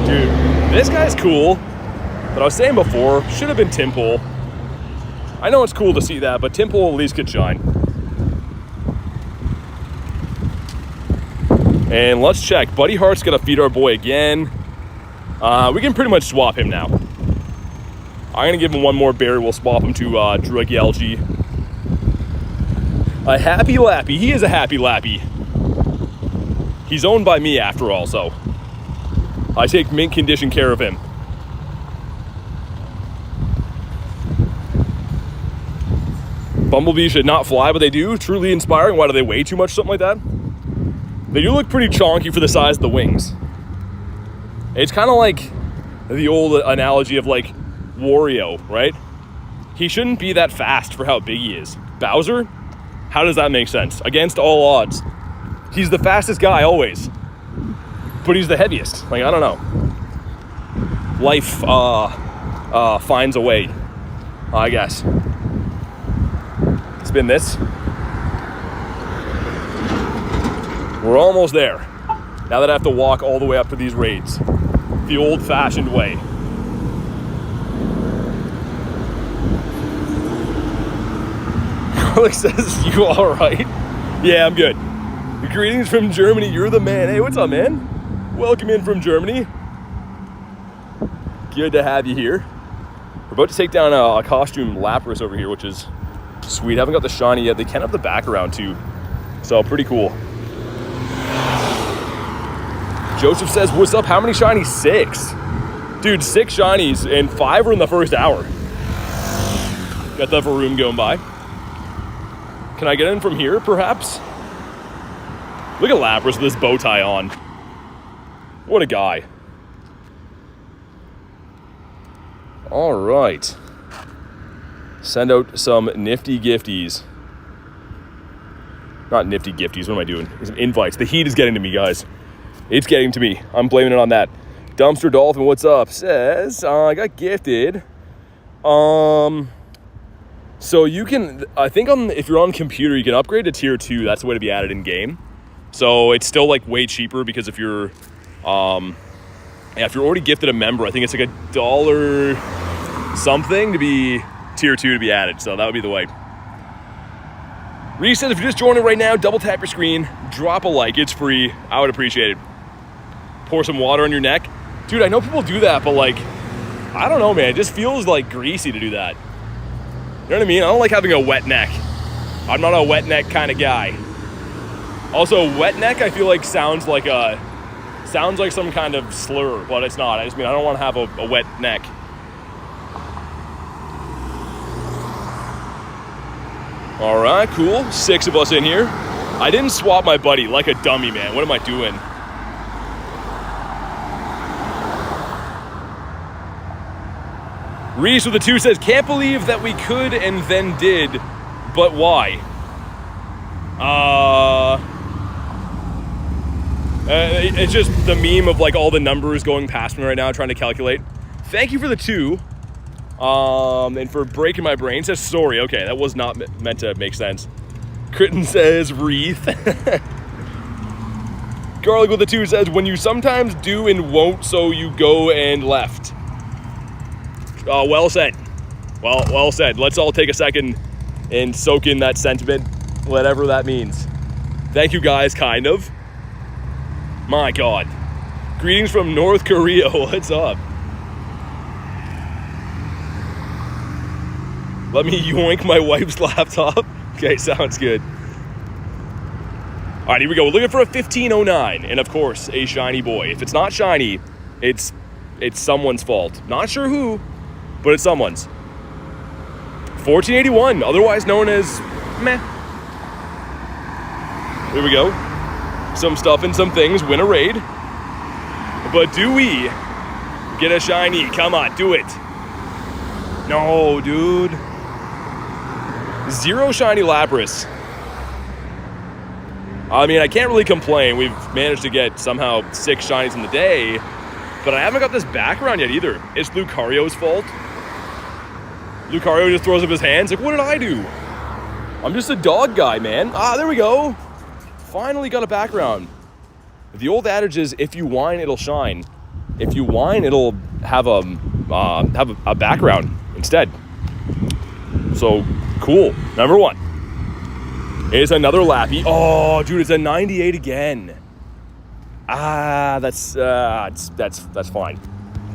Dude, This guy's cool, but I was saying before, should have been Timpool. I know it's cool to see that, but Timpool at least could shine. And let's check. Buddy Heart's gonna feed our boy again. We can pretty much swap him now. I'm gonna give him one more berry. We'll swap him to Dragalge. A happy Lappy. He is a happy Lappy. He's owned by me after all, so I take mint condition care of him. Bumblebees should not fly, but they do. Truly inspiring. Why do they weigh too much? Something like that. They do look pretty chonky for the size of the wings. It's kind of like the old analogy of like Wario, right? He shouldn't be that fast for how big he is. Bowser? How does that make sense? Against all odds. He's the fastest guy always. But he's the heaviest. Like, I don't know. Life finds a way, I guess. Spin this. We're almost there. Now that I have to walk all the way up to these raids. The old-fashioned way. Alex says, you all right? Yeah, I'm good. Greetings from Germany. You're the man. Hey, what's up, man? Welcome in from Germany. Good to have you here. We're about to take down a costume Lapras over here, which is sweet. I haven't got the shiny yet. They can have the background too. So pretty cool. Joseph says, what's up? How many shinies? 6. Dude, 6 shinies and 5 are in the first hour. Got the Varoom going by. Can I get in from here, perhaps? Look at Lapras with this bow tie on. What a guy. All right. Send out some nifty gifties. Not nifty gifties, what am I doing? Some invites. The heat is getting to me, guys. It's getting to me. I'm blaming it on that. Dumpster Dolphin, what's up? Says, I got gifted. So you can, I think if you're on computer, you can upgrade to tier 2. That's the way to be added in game. So it's still like way cheaper because if you're already gifted a member, I think it's like $1 something to be tier 2 to be added. So that would be the way. Reese says, if you're just joining right now, double tap your screen, drop a like, it's free. I would appreciate it. Pour some water on your neck. Dude, I know people do that, but like, I don't know, man. It just feels like greasy to do that. You know what I mean? I don't like having a wet neck. I'm not a wet neck kind of guy. Also, wet neck, I feel like sounds like some kind of slur, but it's not. I just mean I don't want to have a wet neck. All right, cool. 6 of us in here. I didn't swap my buddy like a dummy, man. What am I doing? Reese with the 2 says, can't believe that we could and then did, but why? It's just the meme of like all the numbers going past me right now, trying to calculate. Thank you for the 2. And for breaking my brain. Says sorry. Okay, that was not meant to make sense. Critten says wreath. Garlic with the 2 says, when you sometimes do and won't, so you go and left. Well said. Well said. Let's all take a second and soak in that sentiment, whatever that means. Thank you guys, kind of. My God. Greetings from North Korea. What's up? Let me yoink my wife's laptop. Okay, sounds good. All right, here we go. We're looking for a 1509, and of course, a shiny boy. If it's not shiny, it's someone's fault. Not sure who, but it's someone's. 1481, otherwise known as meh. Here we go. Some stuff and some things win a raid. But do we get a shiny? Come on, do it. No, dude. 0 shiny Lapras. I mean, I can't really complain. We've managed to get somehow 6 shinies in the day, but I haven't got this background yet either. It's Lucario's fault. Lucario just throws up his hands like, what did I do? I'm just a dog guy, man. Ah, there we go. Finally got a background. The old adage is, if you whine, it'll shine. if you whine, it'll have a background instead. So cool. Number 1 is another Lappy. Oh, dude, it's a 98 again. That's fine.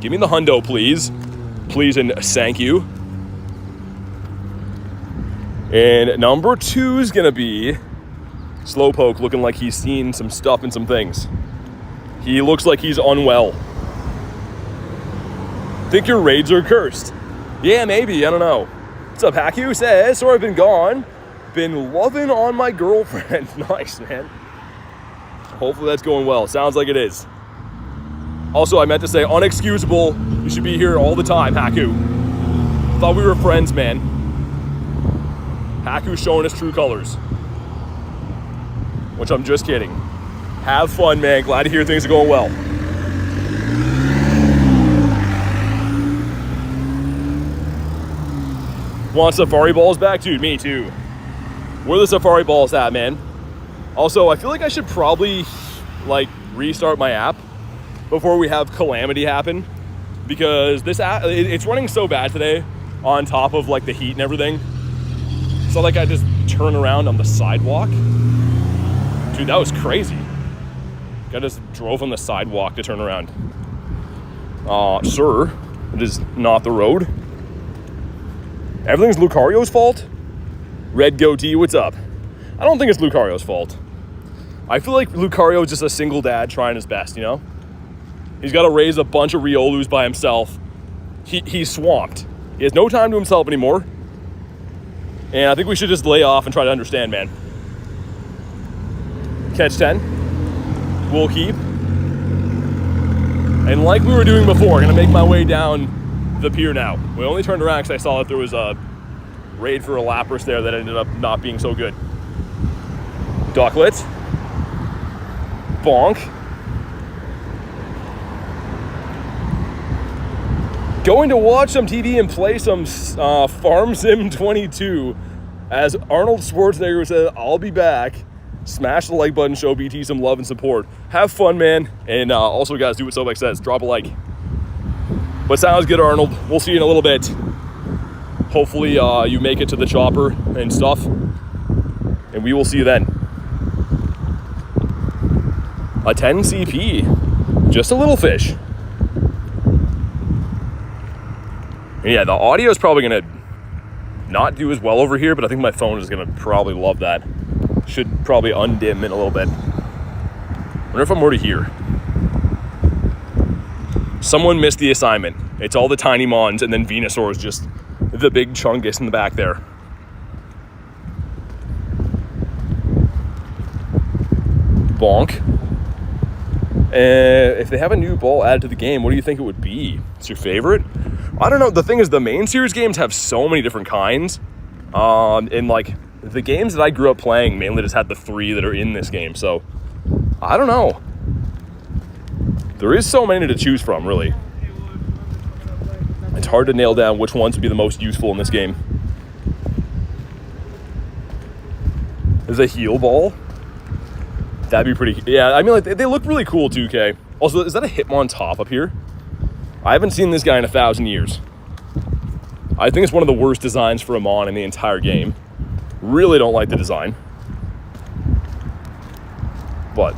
Give me the hundo, please. Please and thank you. And number 2 is gonna be Slowpoke, looking like he's seen some stuff and some things. He looks like he's unwell. Think your raids are cursed? Yeah, maybe, I don't know. What's up, Haku? Says, sorry I've been gone. Been loving on my girlfriend. Nice, man. Hopefully that's going well. Sounds like it is. Also, I meant to say, unexcusable. You should be here all the time, Haku. Thought we were friends, man. Haku's showing his true colors. Which I'm just kidding. Have fun, man. Glad to hear things are going well. Want Safari Balls back? Dude, me too. Where are the Safari Balls at, man? Also, I feel like I should probably, like, restart my app before we have calamity happen. Because this app, it's running so bad today on top of, like, the heat and everything. So, like, I just turn around on the sidewalk. Dude, that was crazy. I just drove on the sidewalk to turn around. Sir, it is not the road. Everything's Lucario's fault? Red Goatee, what's up? I don't think it's Lucario's fault. I feel like Lucario is just a single dad trying his best, you know? He's got to raise a bunch of Riolus by himself. He's swamped. He has no time to himself anymore. And I think we should just lay off and try to understand, man. Catch 10. We'll keep. And like we were doing before, gonna make my way down the pier now. We only turned around because I saw that there was a raid for a Lapras there that ended up not being so good. Ducklet. Bonk. Going to watch some TV and play some Farm Sim 22. As Arnold Schwarzenegger said, I'll be back. Smash the like button, show BT some love and support. Have fun, man. And also, guys, do what Sobek says. Drop a like. But sounds good, Arnold. We'll see you in a little bit. Hopefully, you make it to the chopper and stuff. And we will see you then. A 10 CP. Just a little fish. And yeah, the audio is probably going to not do as well over here, but I think my phone is going to probably love that. Should probably undim in a little bit. Wonder if I'm already here. Someone missed the assignment. It's all the tiny mons, and then Venusaur is just the big chungus in the back there. Bonk. If they have a new ball added to the game, what do you think it would be? It's your favorite? I don't know. The thing is, the main series games have so many different kinds. And like, the games that I grew up playing mainly just had the 3 that are in this game. So, I don't know. There is so many to choose from, really. It's hard to nail down which ones would be the most useful in this game. Is a heal ball? That'd be pretty... Yeah, I mean, like, they look really cool, 2K. Also, is that a Hitmon top up here? I haven't seen this guy in 1,000 years. I think it's one of the worst designs for a Mon in the entire game. Really don't like the design. But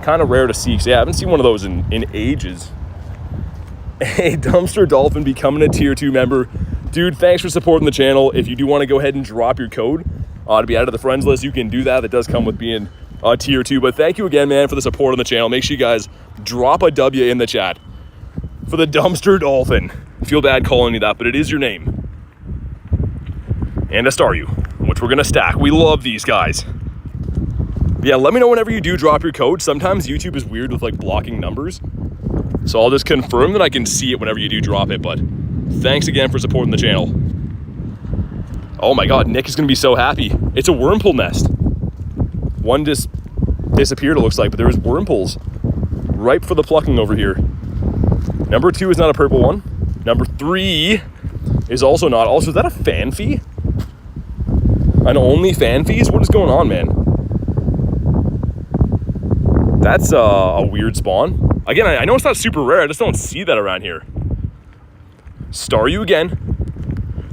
kind of rare to see. So yeah, I haven't seen one of those in ages. A Dumpster Dolphin becoming a tier 2 member. Dude, thanks for supporting the channel. If you do want to go ahead and drop your code to be added to the friends list, you can do that. That does come with being tier 2. But thank you again, man, for the support on the channel. Make sure you guys drop a W in the chat for the Dumpster Dolphin. I feel bad calling you that, but it is your name. And a Staryu, which we're going to stack. We love these guys. But yeah, let me know whenever you do drop your code. Sometimes YouTube is weird with, like, blocking numbers. So I'll just confirm that I can see it whenever you do drop it. But thanks again for supporting the channel. Oh my god, Nick is going to be so happy. It's a Wurmple nest. One just disappeared, it looks like, but there was Wurmples ripe for the plucking over here. Number 2 is not a purple one. Number 3 is also not. Also, is that a Fanfy? An only Fanfies? What is going on, man? That's a weird spawn. Again, I know it's not super rare. I just don't see that around here. Staryu again.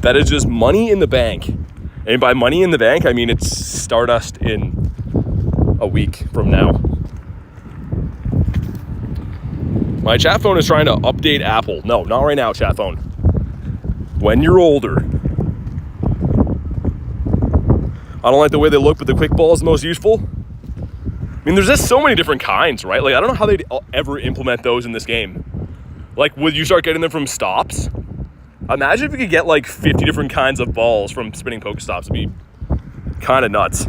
That is just money in the bank. And by money in the bank, I mean it's Stardust in a week from now. My chat phone is trying to update Apple. No, not right now, chat phone. When you're older. I don't like the way they look, but the quick ball is the most useful. I mean, there's just so many different kinds, right? Like, I don't know how they'd ever implement those in this game. Like, would you start getting them from stops? Imagine if you could get, like, 50 different kinds of balls from spinning Pokestops. It'd be kind of nuts.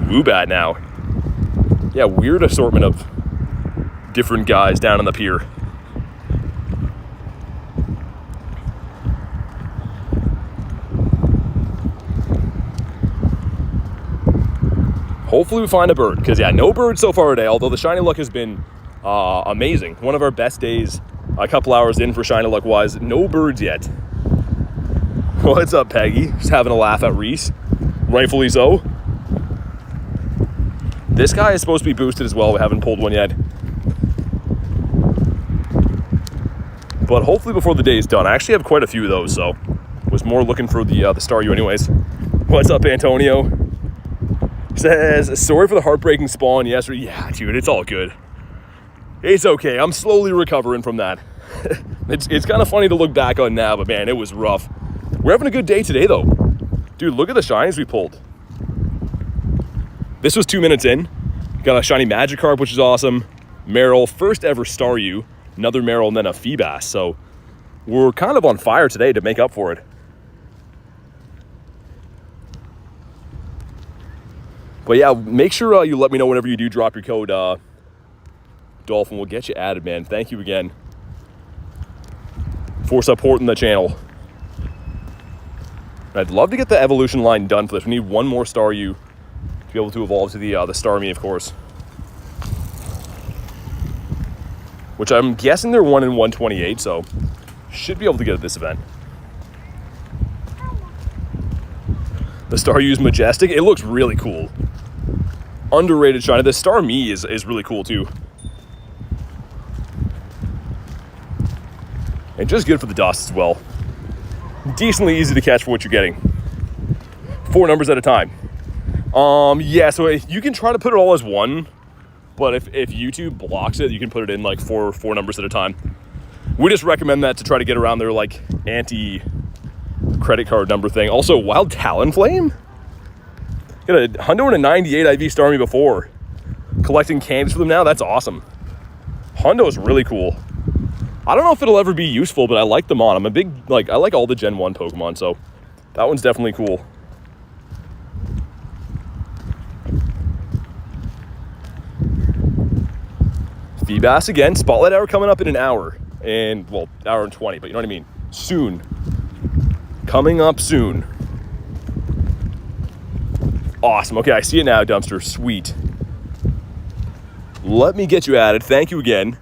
Woobat now. Yeah, weird assortment of different guys down on the pier. Hopefully we find a bird, because yeah, no bird so far today, although the shiny luck has been amazing. One of our best days, a couple hours in for shiny luck wise. No birds yet. What's up, Peggy? Just having a laugh at Reese. Rightfully so. This guy is supposed to be boosted as well. We haven't pulled one yet. But hopefully before the day is done. I actually have quite a few of those, so was more looking for the Staryu anyways. What's up, Antonio? Says, sorry for the heartbreaking spawn yesterday. Yeah, dude, it's all good. It's okay. I'm slowly recovering from that. It's kind of funny to look back on now, but man, it was rough. We're having a good day today, though. Dude, look at the shinies we pulled. This was 2 minutes in. Got a shiny Magikarp, which is awesome. Marill, first ever Staryu. Another Marill, and then a Feebas. So we're kind of on fire today to make up for it. But yeah, make sure you let me know whenever you do drop your code, Dolphin. We'll get you added, man. Thank you again for supporting the channel. I'd love to get the evolution line done for this. We need one more Staryu to be able to evolve to the Starmie, of course. Which I'm guessing they're 1 in 128, so should be able to get at this event. The Staryu's majestic. It looks really cool. Underrated shiny. The Starmie is really cool too. And just good for the dust as well. Decently easy to catch for what you're getting. 4 numbers at a time. Yeah, so you can try to put it all as one, but if YouTube blocks it, you can put it in like four numbers at a time. We just recommend that to try to get around their like anti-credit card number thing. Also, Wild Talonflame? Got a Hundo and a 98 IV Starmie before. Collecting candies for them now, that's awesome. Hundo is really cool. I don't know if it'll ever be useful, but I like them on. I'm a big, I like all the Gen 1 Pokemon, so that one's definitely cool. Feebas again, Spotlight Hour coming up in an hour. And, well, hour and 20, but you know what I mean. Soon. Coming up soon. Awesome. Okay, I see it now, Dumpster. Sweet. Let me get you added. Thank you again.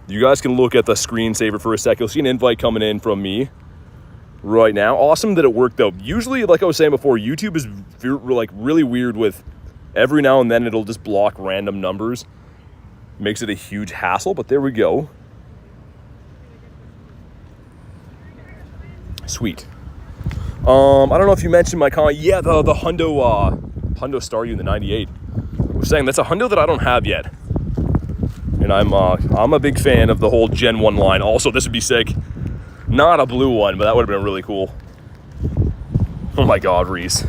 You guys can look at the screensaver for a sec. You'll see an invite coming in from me right now. Awesome that it worked, though. Usually, like I was saying before, YouTube is like really weird with every now and then it'll just block random numbers. Makes it a huge hassle, but there we go. Sweet. I don't know if you mentioned my comment. Yeah, the Hundo Staryu in the 98. I was saying that's a Hundo that I don't have yet. And I'm a big fan of the whole Gen 1 line. Also, this would be sick. Not a blue one, but that would have been really cool. Oh my god, Reese.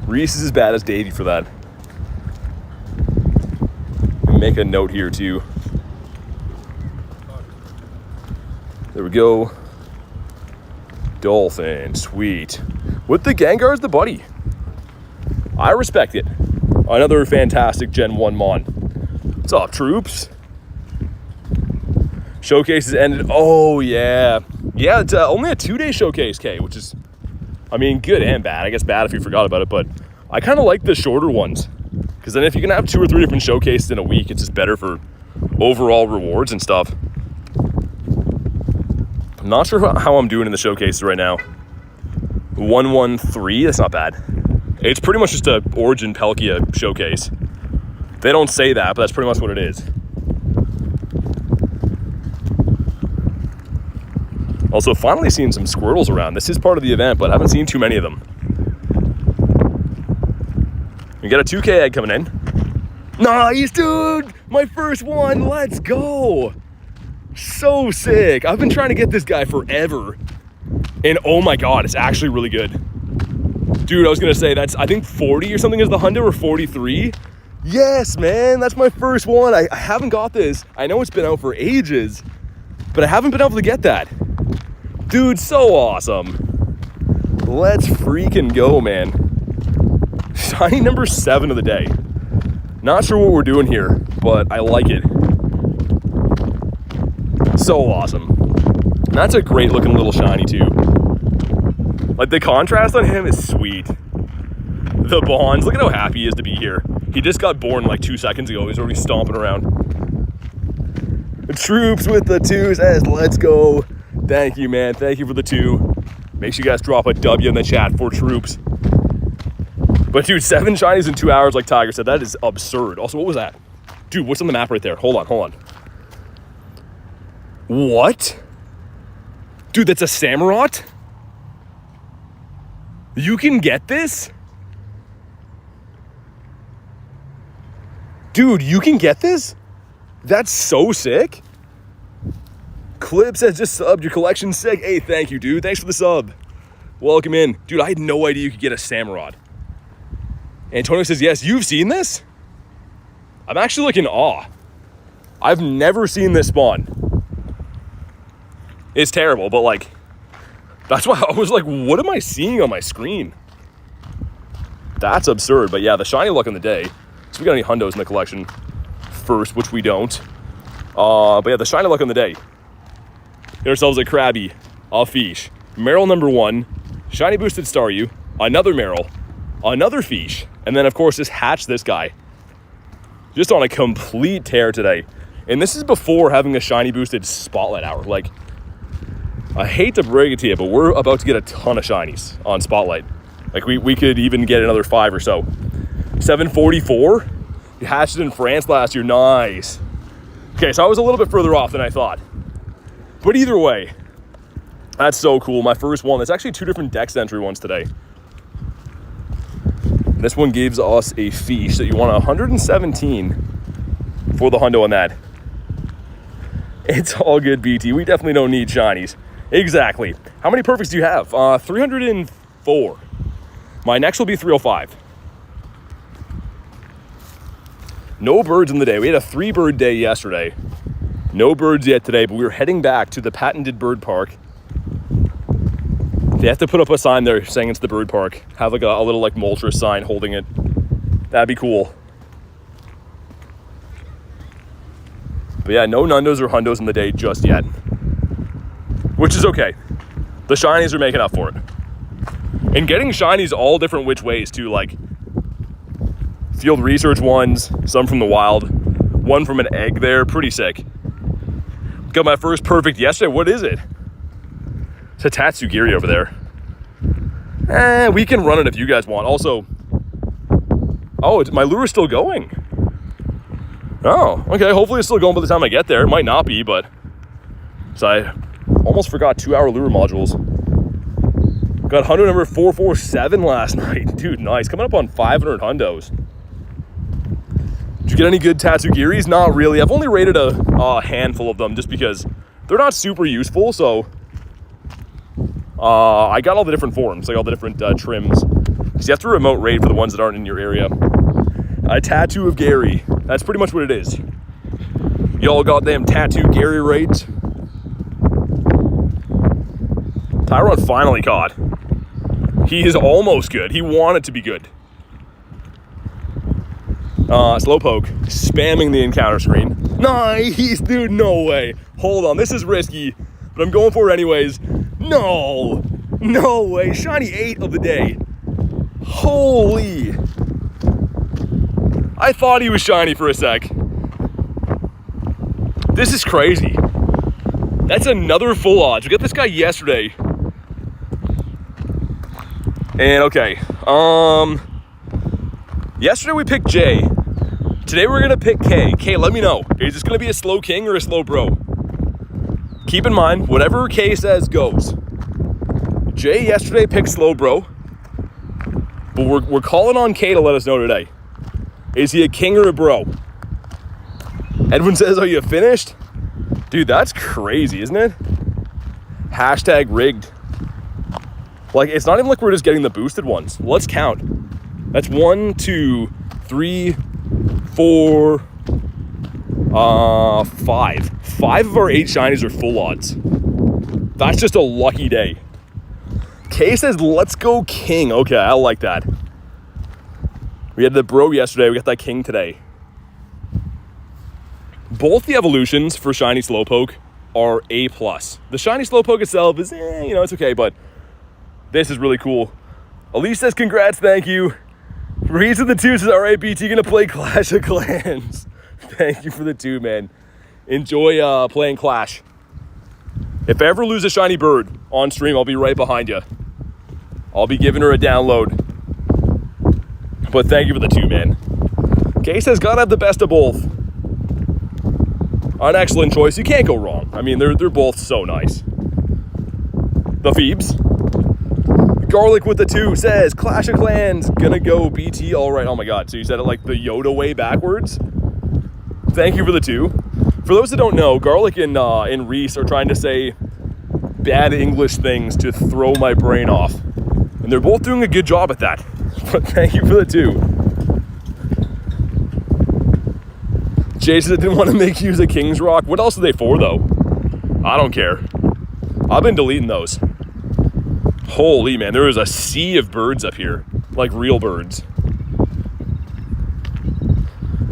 Reese is as bad as Davey for that. Make a note here too. There we go. Dolphin, sweet. With the Gengar's the buddy. I respect it. Another fantastic Gen 1 Mon. What's up, troops? Showcase has ended. Oh, yeah. Yeah, it's only a 2-day showcase, K, which is, I mean, good and bad. I guess bad if you forgot about it, but I kind of like the shorter ones. Because then if you can have 2 or 3 different showcases in a week, it's just better for overall rewards and stuff. I'm not sure how I'm doing in the showcases right now. 113, that's not bad. It's pretty much just a Origin Palkia showcase. They don't say that, but that's pretty much what it is. Also, finally seeing some Squirtles around. This is part of the event, but I haven't seen too many of them. We got a 2K egg coming in. Nice, dude! My first one, let's go! So sick. I've been trying to get this guy forever. And oh my god, it's actually really good. Dude, I was gonna say, that's, I think 40 or something is the hundo, or 43. Yes, man, that's my first one. I haven't got this. I know it's been out for ages, but I haven't been able to get that. Dude, so awesome. Let's freaking go, man. Shiny number 7 of the day. Not sure what we're doing here, but I like it. So awesome. That's a great looking little shiny too. Like, the contrast on him is sweet. The bonds, look at how happy he is to be here. He just got born like 2 seconds ago. He's already stomping around. The Troops with the 2 says, let's go. Thank you, man. Thank you for the 2. Make sure you guys drop a W in the chat for Troops. But dude, 7 shinies in 2 hours, like Tiger said, that is absurd. Also, what was that? Dude, what's on the map right there? Hold on. What? Dude, that's a Samurott? You can get this? Dude, you can get this? That's so sick. Clip says, just subbed, your collection's sick. Hey, thank you, dude. Thanks for the sub. Welcome in. Dude, I had no idea you could get a Samurott. Antonio says, yes, you've seen this? I'm actually like in awe. I've never seen this spawn. It's terrible, but like, that's why I was like, what am I seeing on my screen? That's absurd. But yeah, the shiny luck in the day. So we got any hundos in the collection first, which we don't. But yeah, the shiny luck in the day. Get ourselves a Krabby, a Fish, Meryl number 1, shiny boosted Staryu, another Meryl, another Fish, and then of course just hatch this guy. Just on a complete tear today. And this is before having a shiny boosted Spotlight Hour. Like, I hate to break it to you, but we're about to get a ton of shinies on Spotlight. Like, we could even get another 5 or so. 744? You hatched it in France last year. Nice. Okay, so I was a little bit further off than I thought. But either way, that's so cool. My first one. There's actually 2 different Dex entry ones today. This one gives us a Fish that you want 117 for the hundo on that. It's all good, BT. We definitely don't need shinies. Exactly. How many perfects do you have? 304. My next will be 305. No birds in the day. We had a 3-bird day yesterday. No birds yet today, but we were heading back to the patented bird park. They have to put up a sign there saying it's the bird park. Have like a little like Moltres sign holding it. That'd be cool. But yeah, no Nundos or Hundos in the day just yet. Which is okay. The shinies are making up for it. And getting shinies all different which ways too, like field research ones, some from the wild, one from an egg there, pretty sick. Got my first perfect yesterday. What is it? It's a Tatsugiri over there. We can run it if you guys want. Also, oh, my lure's still going. Oh, okay. Hopefully it's still going by the time I get there. It might not be, but so I almost forgot 2-hour lure modules. Got hundo number 447 last night. Dude, nice. Coming up on 500 hundos. Did you get any good Tatsugiris? Not really. I've only rated a handful of them just because they're not super useful. So I got all the different forms, like all the different trims. Because you have to remote raid for the ones that aren't in your area. A tattoo of Gary. That's pretty much what it is. Y'all got them tattoo Gary raids. Tyron finally caught. He is almost good. He wanted to be good. Slowpoke spamming the encounter screen. Nice, dude, no way. Hold on, this is risky, but I'm going for it anyways. No way. Shiny 8 of the day. Holy. I thought he was shiny for a sec. This is crazy. That's another full odds. We got this guy yesterday. And okay, yesterday we picked Jay. Today we're gonna pick K. K, let me know. Is this gonna be a slow king or a slow bro? Keep in mind, whatever K says goes. Jay yesterday picked slow bro, but we're calling on K to let us know today. Is he a king or a bro? Edwin says, are you finished? Dude, that's crazy, isn't it? Hashtag rigged. Like, it's not even like we're just getting the boosted ones. Let's count. That's 1, 2, 3, 4, 5. 5 of our 8 shinies are full odds. That's just a lucky day. Kay says, let's go king. Okay, I like that. We had the bro yesterday. We got that king today. Both the evolutions for shiny Slowpoke are A+. The shiny Slowpoke itself is, it's okay, but this is really cool. Elise says, congrats, thank you. Reese of the 2 says, all right, BT, gonna play Clash of Clans. Thank you for the 2, man. Enjoy playing Clash. If I ever lose a shiny bird on stream, I'll be right behind you. I'll be giving her a download. But thank you for the 2, man. Kay says, gotta have the best of both. An excellent choice. You can't go wrong. I mean, they're both so nice. The Phoebes. Garlic with the 2 says, Clash of Clans, gonna go BT, all right. Oh my God, so you said it like the Yoda way backwards? Thank you for the 2. For those that don't know, Garlic and Reese are trying to say bad English things to throw my brain off. And they're both doing a good job at that. But thank you for the 2. Jason didn't want to make use of King's Rock. What else are they for, though? I don't care. I've been deleting those. Holy man, there is a sea of birds up here. Like real birds.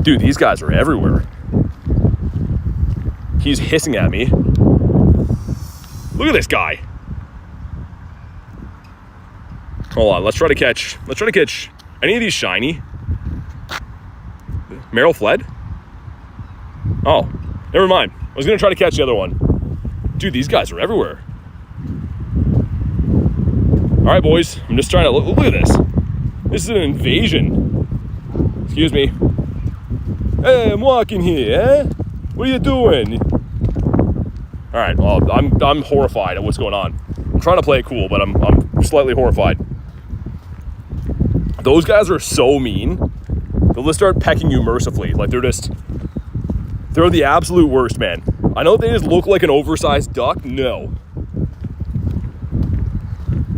Dude, these guys are everywhere. He's hissing at me. Look at this guy. Hold on, let's try to catch any of these shiny. Meryl fled? Oh, never mind. I was gonna try to catch the other one. Dude, these guys are everywhere. All right, boys, I'm just trying to look at this. This is an invasion. Excuse me. Hey, I'm walking here, eh? What are you doing? All right, well, I'm horrified at what's going on. I'm trying to play it cool, but I'm slightly horrified. Those guys are so mean. They'll just start pecking you mercifully. Like they're the absolute worst, man. I know they just look like an oversized duck. No.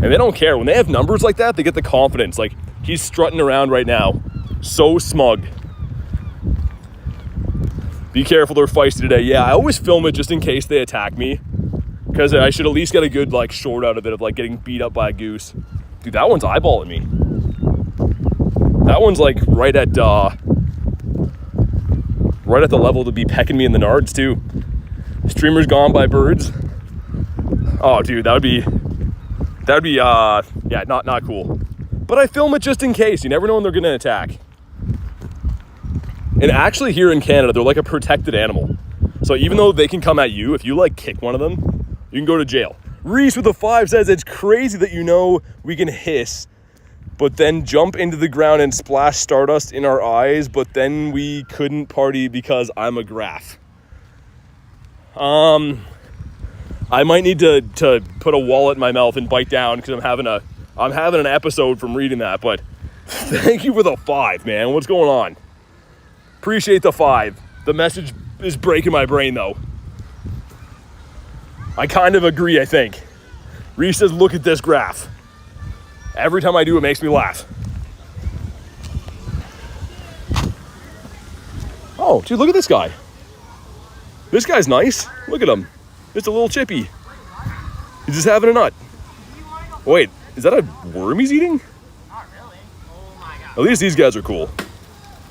And they don't care. When they have numbers like that, they get the confidence. Like, he's strutting around right now. So smug. Be careful, they're feisty today. Yeah, I always film it just in case they attack me. Because I should at least get a good, like, short out of it of, like, getting beat up by a goose. Dude, that one's eyeballing me. That one's, like, right at the level to be pecking me in the nards, too. Streamer's gone by birds. Oh, dude, that would be, yeah, not cool. But I film it just in case. You never know when they're gonna attack. And actually here in Canada, they're like a protected animal. So even though they can come at you, if you like kick one of them, you can go to jail. Reese with the 5 says, it's crazy that we can hiss, but then jump into the ground and splash Stardust in our eyes, but then we couldn't party because I'm a graph. I might need to put a wallet in my mouth and bite down because I'm having an episode from reading that, but thank you for the 5, man. What's going on? Appreciate the 5. The message is breaking my brain though. I kind of agree, I think. Reese says, look at this graph. Every time I do, it makes me laugh. Oh, dude, look at this guy. This guy's nice. Look at him. It's a little chippy. He's just having a nut. Wait, is that a worm he's eating? Not really. Oh my God. At least these guys are cool.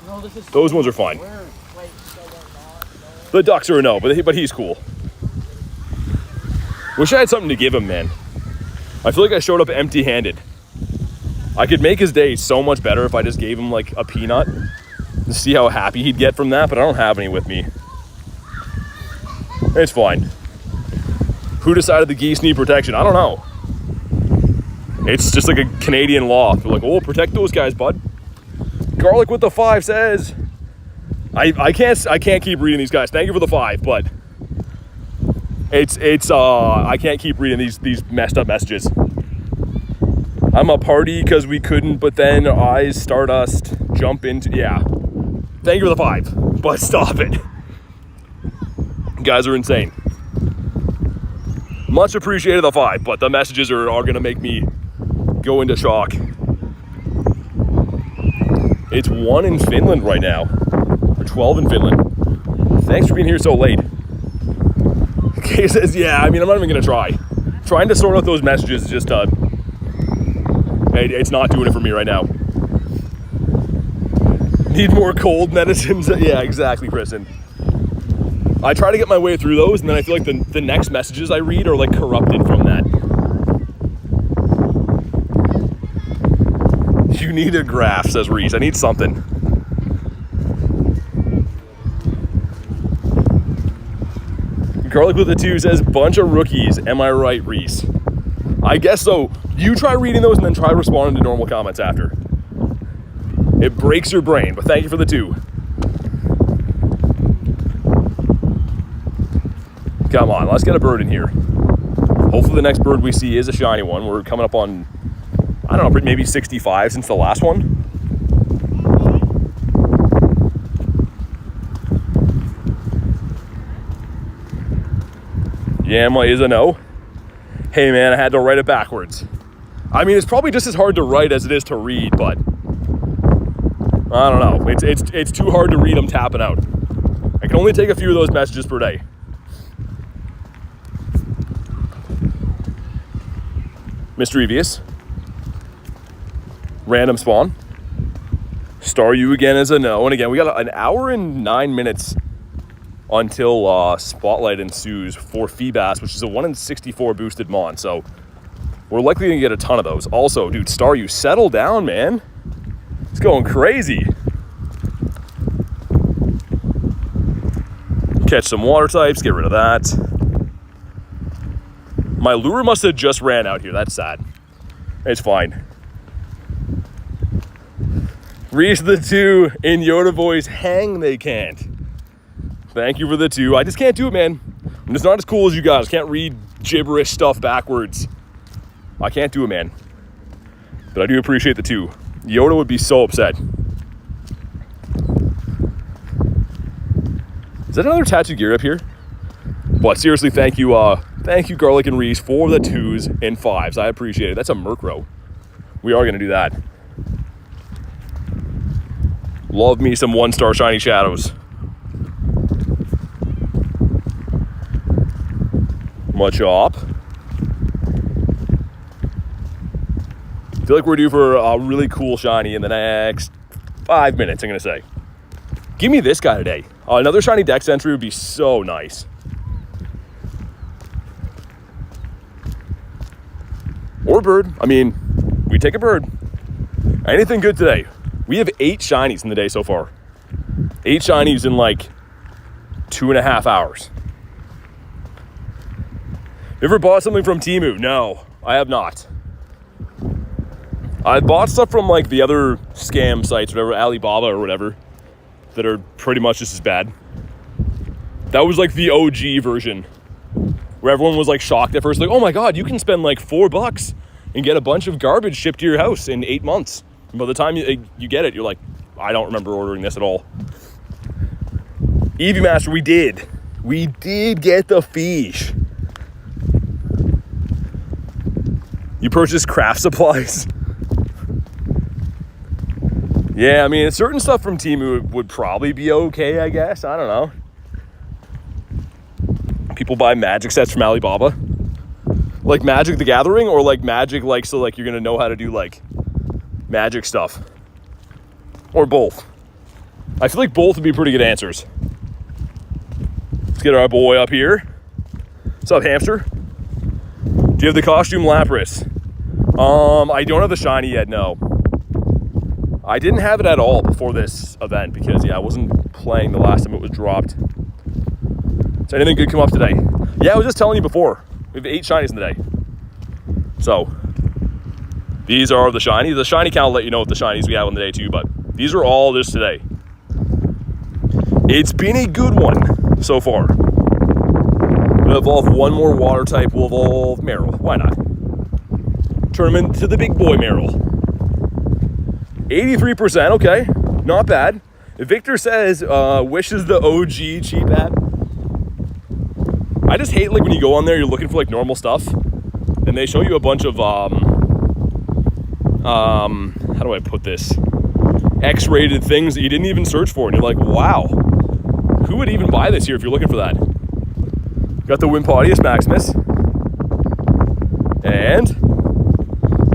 No, this is Those ones are fine. Wait, The ducks are a no, but he's cool. Wish I had something to give him, man. I feel like I showed up empty-handed. I could make his day so much better if I just gave him like a peanut to see how happy he'd get from that, but I don't have any with me. It's fine. Who decided the geese need protection? I don't know. It's just like a Canadian law. They're like, oh, protect those guys, bud. Garlic with the 5 says, I can't keep reading these guys. Thank you for the 5, but it's I can't keep reading these messed up messages. I'm a party because we couldn't, but then our eyes stardust jump into, yeah. Thank you for the 5, but stop it. You guys are insane. Much appreciated the 5, but the messages are gonna make me go into shock. It's 1 in Finland right now, or 12 in Finland. Thanks for being here so late. Kay says, yeah, I mean, I'm not even gonna try. Trying to sort out those messages is just, it's not doing it for me right now. Need more cold medicines? Yeah, exactly, Kristen. I try to get my way through those, and then I feel like the next messages I read are like corrupted from that. You need a graph, says Reese. I need something. Garlic with the 2 says, bunch of rookies. Am I right, Reese? I guess so. You try reading those and then try responding to normal comments after. It breaks your brain, but thank you for the 2. Come on, let's get a bird in here. Hopefully the next bird we see is a shiny one. We're coming up on, I don't know, maybe 65 since the last one. Yama is a no. Hey man, I had to write it backwards. I mean, it's probably just as hard to write as it is to read, but I don't know. It's too hard to read. I'm tapping out. I can only take a few of those messages per day. Mischievous. Random spawn. Star you again as a no. And again, we got an hour and 9 minutes until Spotlight ensues for Feebas, which is a 1 in 64 boosted Mon. So we're likely gonna get a ton of those. Also, dude, Star you, settle down, man. It's going crazy. Catch some water types, get rid of that. My lure must have just ran out here. That's sad. It's fine. Reese the 2 in Yoda voice, hang they can't. Thank you for the 2. I just can't do it, man. I'm just not as cool as you guys. Can't read gibberish stuff backwards. I can't do it, man. But I do appreciate the 2. Yoda would be so upset. Is that another Tatsugiri up here? But seriously, thank you, Garlic and Reese, for the 2s and 5s. I appreciate it. That's a Murkrow. We are gonna do that. Love me some 1-star shiny shadows. Much up. I feel like we're due for a really cool shiny in the next 5 minutes, I'm gonna say. Give me this guy today. Another shiny Dex entry would be so nice. Or bird. I mean, we take a bird. Anything good today. We have 8 shinies in the day so far. 8 shinies in like 2.5 hours. Ever bought something from Temu? No, I have not. I bought stuff from like the other scam sites, whatever, Alibaba or whatever, that are pretty much just as bad. That was like the OG version, where everyone was like shocked at first, like, oh my God, you can spend like $4 and get a bunch of garbage shipped to your house in 8 months. And by the time you get it, you're like, I don't remember ordering this at all. Eevee Master, we did get the fish. You purchased craft supplies? Yeah, I mean, certain stuff from Temu would probably be okay, I guess. I don't know. People buy magic sets from Alibaba. Like Magic the Gathering, or like magic, like, so like you're gonna know how to do like magic stuff. Or both. I feel like both would be pretty good answers. Let's get our boy up here. What's up, hamster? Do you have the costume Lapras? I don't have the shiny yet, no. I didn't have it at all before this event because, yeah, I wasn't playing the last time it was dropped. So anything good come up today? Yeah, I was just telling you before. We have 8 shinies in the day. So, these are the shinies. The shiny count will let you know what the shinies we have on the day too, but these are all just today. It's been a good one so far. We'll evolve one more water type. We'll evolve Meryl. Why not? Turn him into the big boy Meryl. 83%, okay. Not bad. Victor says, wishes the OG cheap app. I just hate like when you go on there, you're looking for like normal stuff, and they show you a bunch of how do I put this? X-rated things that you didn't even search for, and you're like, wow, who would even buy this here if you're looking for that? Got the Wimpodius Maximus, and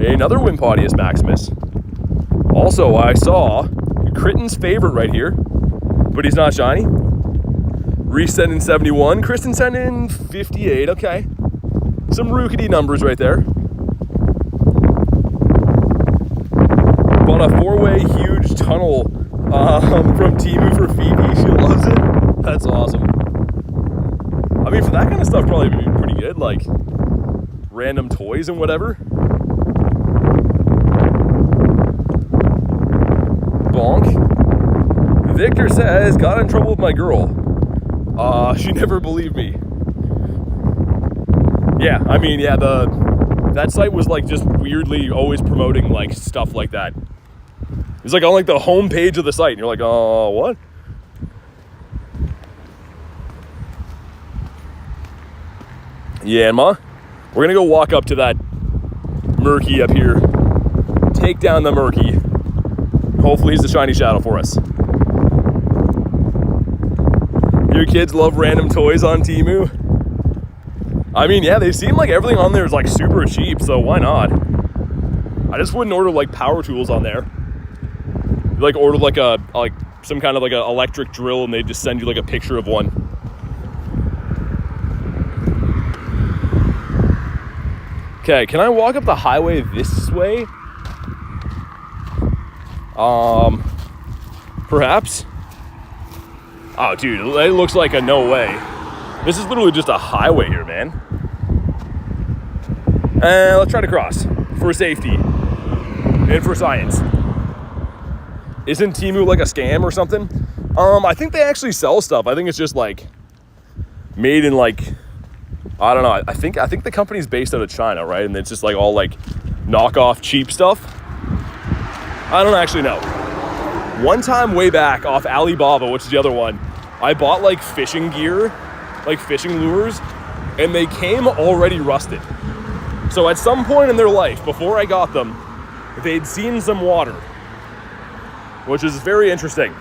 another Wimpodius Maximus. Also, I saw Critten's favorite right here, but he's not shiny. Reese sent in 71. Kristen sent in 58. Okay. Some rookety numbers right there. Bought a 4-way huge tunnel from Temu for Phoebe. She loves it. That's awesome. I mean, for that kind of stuff, probably be pretty good. Like random toys and whatever. Bonk. Victor says, got in trouble with my girl. She never believed me. Yeah, I mean, yeah, that site was like just weirdly always promoting like stuff like that. It's like on like the home page of the site, and you're like, oh, what? Yeah, Ma, we're gonna go walk up to that Murky up here, take down the Murky. Hopefully he's the shiny shadow for us. Your kids love random toys on Temu. I mean, yeah, they seem like everything on there is like super cheap, so why not? I just wouldn't order like power tools on there. You like order like some kind of like an electric drill, and they just send you like a picture of one. Okay, can I walk up the highway this way? Perhaps? Oh, dude, it looks like a no way. This is literally just a highway here, man. Let's try to cross for safety and for science. Isn't Temu like a scam or something? I think they actually sell stuff. I think it's just like made in like, I don't know. I think the company's based out of China, right? And it's just like all like knockoff cheap stuff. I don't actually know. One time way back off Alibaba, which is the other one, I bought like fishing gear, like fishing lures, and they came already rusted. So at some point in their life, before I got them, they'd seen some water, which is very interesting.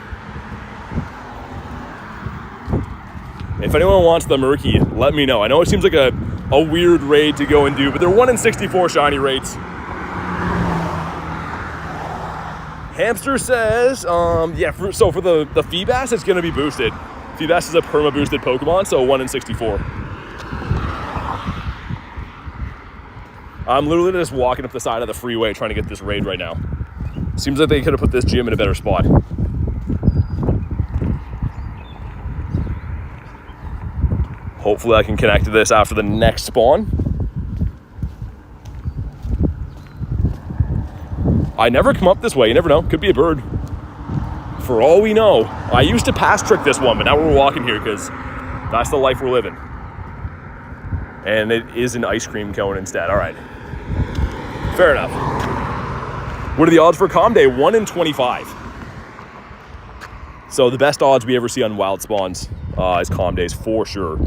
If anyone wants the Murky, let me know. I know it seems like a weird raid to go and do, but they're 1 in 64 shiny rates. Hamster says, yeah, so for the Feebas, it's going to be boosted. Feebas is a perma-boosted Pokemon, so 1 in 64. I'm literally just walking up the side of the freeway trying to get this raid right now. Seems like they could have put this gym in a better spot. Hopefully I can connect to this after the next spawn. I never come up this way, you never know, could be a bird. For all we know, I used to pass trick this one, but now we're walking here because that's the life we're living. And it is an ice cream cone instead, all right. Fair enough. What are the odds for Calm Day? 1 in 25. So the best odds we ever see on wild spawns is Calm Days for sure.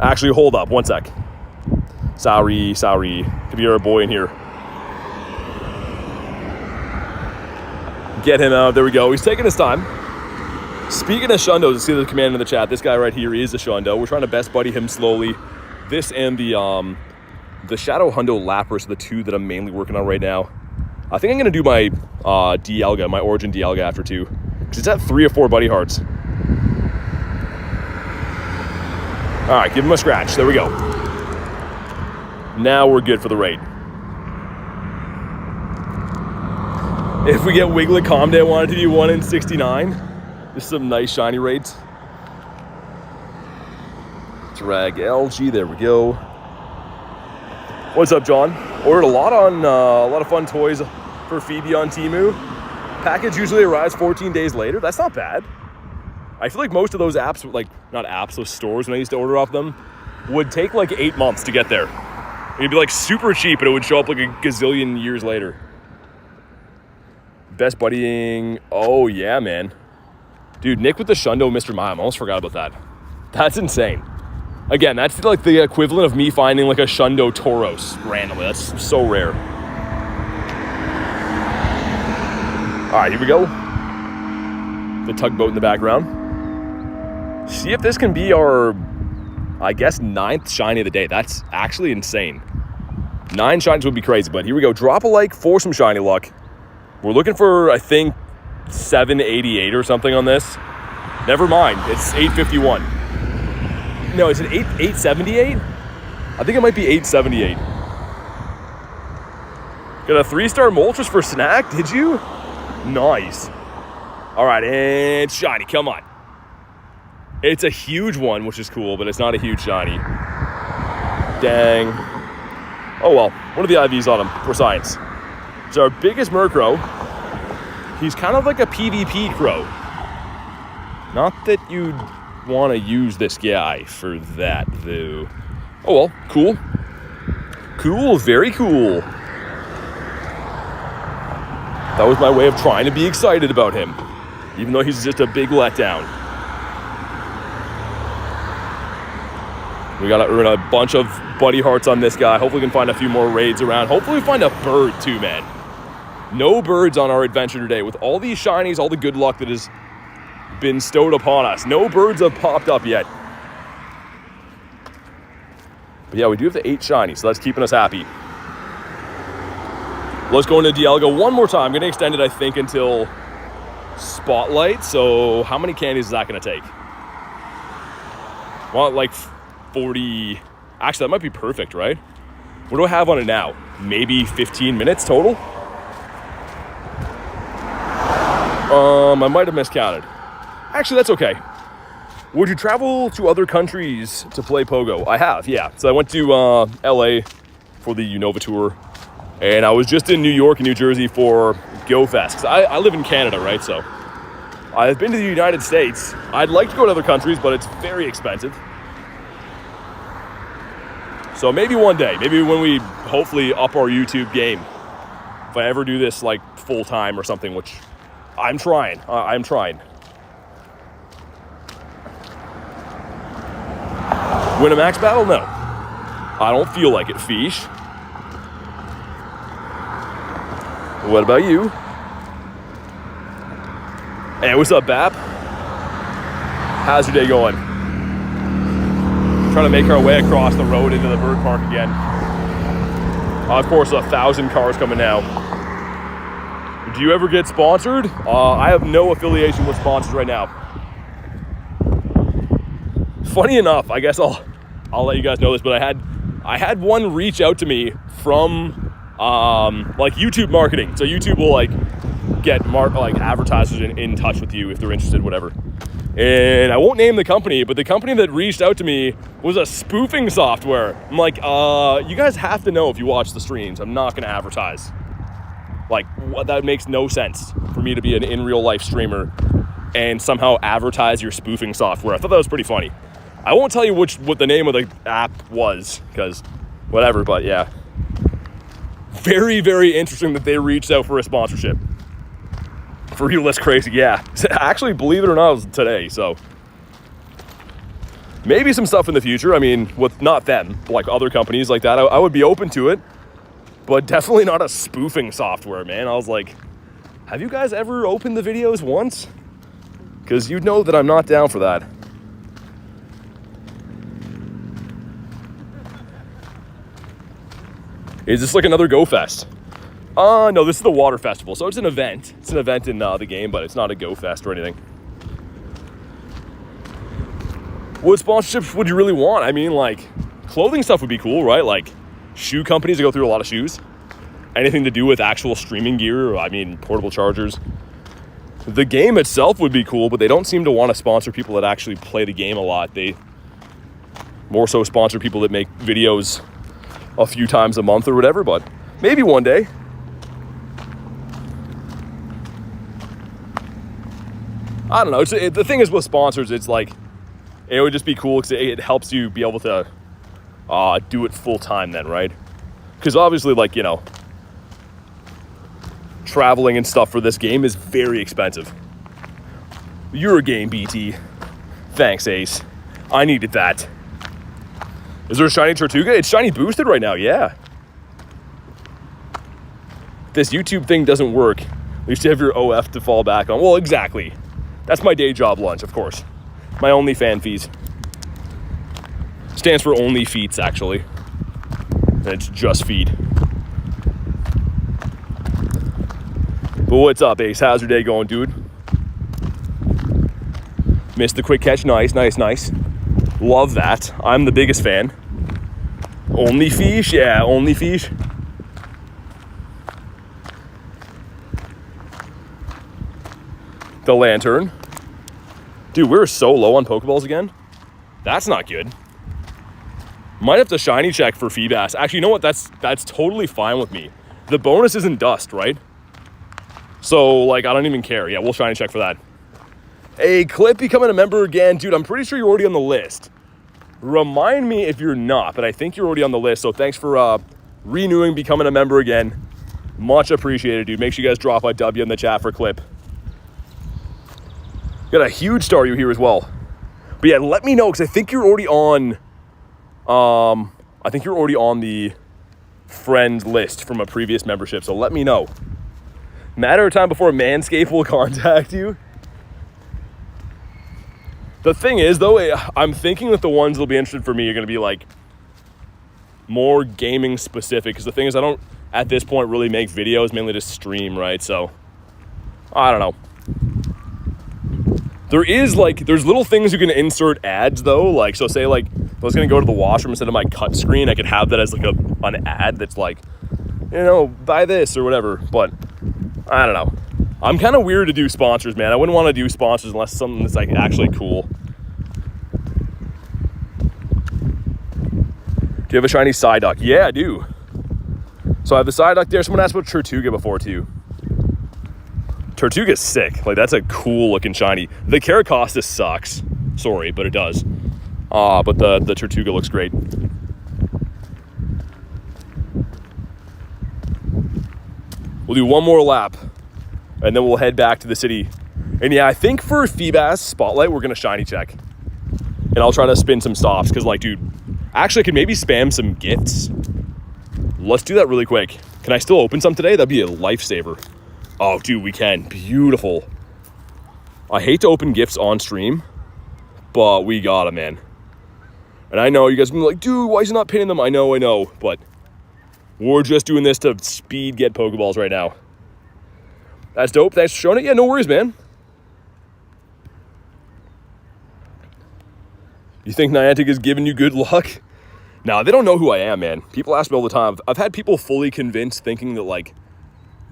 Actually, hold up, one sec. Sorry. Could be our boy in here. Get him out. There we go. He's taking his time. Speaking of Shundos, see the command in the chat. This guy right here is a Shundo. We're trying to best buddy him slowly. This and the Shadow Hundo Lapras are the two that I'm mainly working on right now. I think I'm going to do my Dialga, my Origin Dialga after 2. Because it's at 3 or 4 buddy hearts. Alright, give him a scratch. There we go. Now we're good for the raid. If we get Wiglet Calm Day, I want it to be 1 in 69. Just some nice shiny raids. Drag LG, there we go. What's up, John? Ordered a lot of fun toys for Phoebe on Temu. Package usually arrives 14 days later. That's not bad. I feel like most of those apps, like, not apps, those stores when I used to order off them, would take like 8 months to get there. It'd be like super cheap, but it would show up like a gazillion years later. Best buddying. Oh, yeah, man. Dude, Nick with the Shundo Mr. Mime. I almost forgot about that. That's insane. Again, that's like the equivalent of me finding like a Shundo Tauros randomly. That's so rare. All right, here we go. The tugboat in the background. See if this can be our, I guess, 9th shiny of the day. That's actually insane. 9 shinies would be crazy, but here we go. Drop a like for some shiny luck. We're looking for, I think, 788 or something on this. Never mind. It's 851. No, is it 878? I think it might be 878. Got a 3-star Moltres for snack, did you? Nice. All right, and shiny, come on. It's a huge one, which is cool, but it's not a huge shiny. Dang. Oh well, what are the IVs on him for science? It's our biggest Murkrow. He's kind of like a PvP crow. Not that you'd want to use this guy for that, though. Oh well, cool. Cool, very cool. That was my way of trying to be excited about him, even though he's just a big letdown. We gotta earn a bunch of buddy hearts on this guy. Hopefully we can find a few more raids around. Hopefully we find a bird too, man. No birds on our adventure today. With all these shinies, all the good luck that has been stowed upon us, no birds have popped up yet. But yeah, we do have the 8 shinies, so that's keeping us happy. Let's go into Dialga one more time. I'm gonna extend it, I think, until Spotlight. So how many candies is that gonna take? Well, like 40. Actually, that might be perfect, right? What do I have on it now? Maybe 15 minutes total? I might have miscounted. Actually, that's okay. Would you travel to other countries to play Pogo? I have, yeah. So I went to LA for the Unova tour, and I was just in New York and New Jersey for Go Fest. 'Cause I live in Canada, right? So I've been to the United States. I'd like to go to other countries, but it's very expensive. So maybe one day, maybe when we hopefully up our YouTube game, if I ever do this like full time or something, which I'm trying. I'm trying. Win a max battle? No. I don't feel like it, Fish. What about you? Hey, what's up, Bap? How's your day going? Trying to make our way across the road into the bird park again. Of course, 1,000 cars coming now. Do you ever get sponsored? I have no affiliation with sponsors right now. Funny enough, I guess I'll let you guys know this, but I had one reach out to me from like YouTube marketing. So YouTube will like get advertisers in touch with you if they're interested, whatever. And I won't name the company, but the company that reached out to me was a spoofing software. I'm like, you guys have to know if you watch the streams, I'm not going to advertise. Like, that makes no sense for me to be an in real life streamer and somehow advertise your spoofing software. I thought that was pretty funny. I won't tell you what the name of the app was, because whatever, but yeah. Very, very interesting that they reached out for a sponsorship. For real, that's crazy, yeah. Actually, believe it or not, it was today, so. Maybe some stuff in the future. I mean, with not them, like other companies like that, I would be open to it. But definitely not a spoofing software, man. I was like, have you guys ever opened the videos once? Because you'd know that I'm not down for that. Is this like another Go Fest? No, this is the Water Festival, so it's an event. It's an event in the game, but it's not a Go Fest or anything. What sponsorships would you really want? I mean, like, clothing stuff would be cool, right? Like, shoe companies that go through a lot of shoes. Anything to do with actual streaming gear, I mean, portable chargers. The game itself would be cool, but they don't seem to want to sponsor people that actually play the game a lot. They more so sponsor people that make videos a few times a month or whatever, but maybe one day. I don't know. The thing is with sponsors, it's like, it would just be cool because it helps you be able to do it full time then, right? Because obviously, like, you know, traveling and stuff for this game is very expensive. Eurogame, BT. Thanks, Ace. I needed that. Is there a shiny Tortuga? It's shiny boosted right now, yeah. This YouTube thing doesn't work. At least you have your OF to fall back on. Well, exactly. That's my day job lunch, of course. My only fan fees. Stands for only feats, actually. And it's just feed. But what's up, Ace? How's your day going, dude? Missed the quick catch. Nice, nice, nice. Love that. I'm the biggest fan. Only fish? Yeah, only fish. The lantern. Dude, we're so low on Pokeballs again. That's not good. Might have to shiny check for Feebas. Actually, you know what? That's totally fine with me. The bonus isn't dust, right? So, like, I don't even care. Yeah, we'll shiny check for that. A Clip becoming a member again. Dude, I'm pretty sure you're already on the list. Remind me if you're not, but I think you're already on the list. So thanks for renewing, becoming a member again. Much appreciated, dude. Make sure you guys drop a W in the chat for Clip. Got a huge star you here as well. But yeah, let me know, because I think you're already on... I think you're already on the friend list from a previous membership, so let me know. Matter of time before Manscaped will contact you. The thing is, though, I'm thinking that the ones that'll be interested for me are going to be, like, more gaming specific. Because the thing is, I don't, at this point, really make videos, mainly just stream, right? So, I don't know. There's little things you can insert ads, though. Like, so say, like, if I was going to go to the washroom instead of my cut screen, I could have that as, like, an ad that's like, you know, buy this or whatever. But, I don't know. I'm kind of weird to do sponsors, man. I wouldn't want to do sponsors unless something that's, like, actually cool. Do you have a shiny Psyduck? Yeah, I do. So I have the Psyduck there. Someone asked about Tortuga before, too. Tortuga's sick. Like, that's a cool-looking shiny. The Caracostus sucks. Sorry, but it does. But the Tortuga looks great. We'll do one more lap. And then we'll head back to the city. And yeah, I think for Feebas Spotlight, we're going to shiny check. And I'll try to spin some stops. Because, like, dude, actually, I could maybe spam some gifts. Let's do that really quick. Can I still open some today? That'd be a lifesaver. Oh, dude, we can. Beautiful. I hate to open gifts on stream. But we got them, man. And I know you guys are gonna be like, dude, why is he not pinning them? I know. But we're just doing this to speed get Pokeballs right now. That's dope. Thanks for showing it. Yeah, no worries, man. You think Niantic is giving you good luck? Nah, they don't know who I am, man. People ask me all the time. I've had people fully convinced thinking that, like,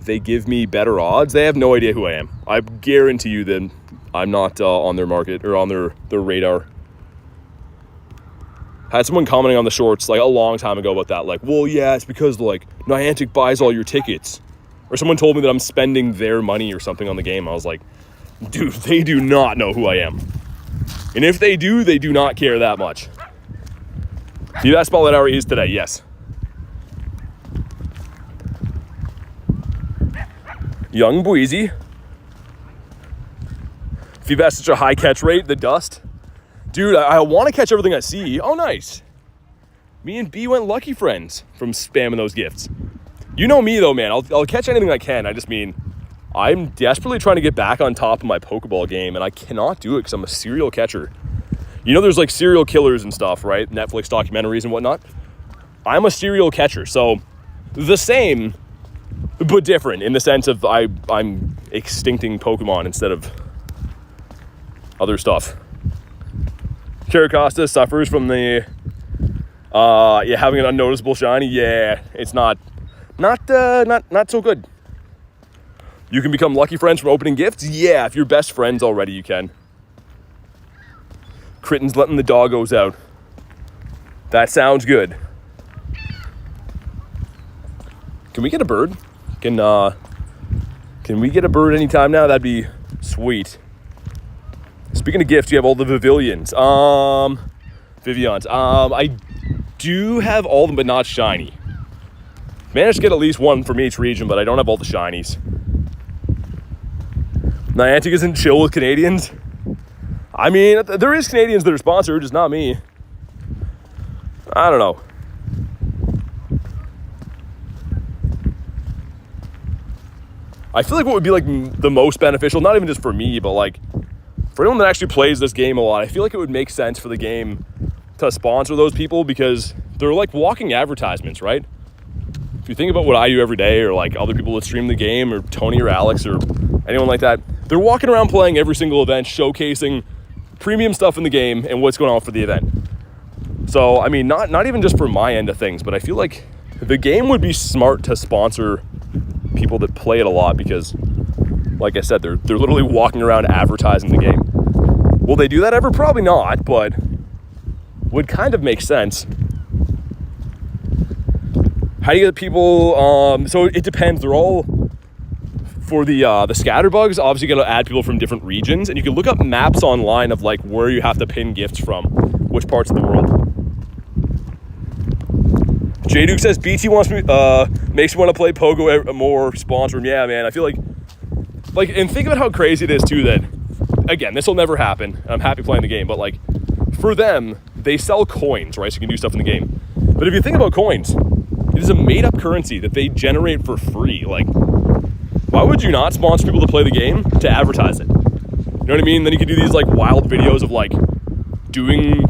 they give me better odds. They have no idea who I am. I guarantee you that I'm not on their market or on their radar. Had someone commenting on the shorts, like, a long time ago about that. Like, well, yeah, it's because, like, Niantic buys all your tickets. Or someone told me that I'm spending their money or something on the game. I was like, dude, they do not know who I am. And if they do not care that much. Feebas Spotlight Hour is today, yes. Young Boezy. Feebas such a high catch rate, the dust. Dude, I want to catch everything I see. Oh, nice. Me and B went lucky friends from spamming those gifts. You know me, though, man. I'll catch anything I can. I just mean, I'm desperately trying to get back on top of my Pokeball game, and I cannot do it because I'm a serial catcher. You know there's, like, serial killers and stuff, right? Netflix documentaries and whatnot. I'm a serial catcher, so the same, but different in the sense of I'm extincting Pokemon instead of other stuff. Caracostus suffers from the, having an unnoticeable shiny. Yeah, it's not so good. You can become lucky friends from opening gifts. Yeah, if you're best friends already, you can. Critten's letting the doggos out. That sounds good. Can we get a bird? Can we get a bird anytime now? That'd be sweet. Speaking of gifts, you have all the Vivians. Vivians. I do have all of them, but not shiny. Managed to get at least one from each region, but I don't have all the shinies. Niantic isn't chill with Canadians. I mean, there is Canadians that are sponsored, just not me. I don't know. I feel like what would be like the most beneficial, not even just for me, but like for anyone that actually plays this game a lot, I feel like it would make sense for the game to sponsor those people because they're like walking advertisements, right? If you think about what I do every day, or like other people that stream the game, or Tony or Alex or anyone like that, they're walking around playing every single event, showcasing premium stuff in the game and what's going on for the event. So, I mean, not even just for my end of things, but I feel like the game would be smart to sponsor people that play it a lot because, like I said, they're literally walking around advertising the game. Will they do that ever? Probably not, but would kind of make sense. How do you get people? So it depends. They're all for the scatterbugs. Obviously, you got to add people from different regions, and you can look up maps online of like where you have to pin gifts from, which parts of the world. J Duke says BT wants me makes me want to play Pogo more. Sponsor him. Yeah, man. I feel like, and think about how crazy it is too. That again, this will never happen. I'm happy playing the game, but like for them, they sell coins, right? So you can do stuff in the game. But if you think about coins, it is a made-up currency that they generate for free. Like, why would you not sponsor people to play the game to advertise it? You know what I mean? Then you could do these like wild videos of like doing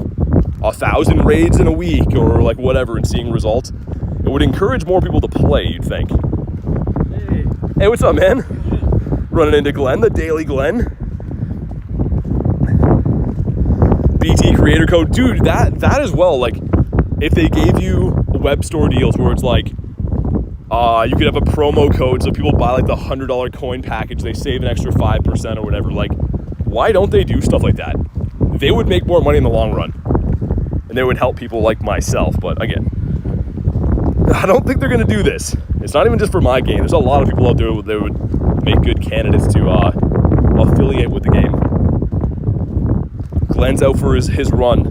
1,000 raids in a week or like whatever and seeing results. It would encourage more people to play, you'd think. Hey, what's up, man? Running into Glenn, the Daily Glenn. BT creator code. Dude, that as well, like, if they gave you web store deals where it's like, you could have a promo code so people buy like the $100 coin package, they save an extra 5% or whatever. Like, why don't they do stuff like that? They would make more money in the long run. And they would help people like myself. But again, I don't think they're going to do this. It's not even just for my game. There's a lot of people out there that would make good candidates to affiliate with the game. Glenn's out for his run.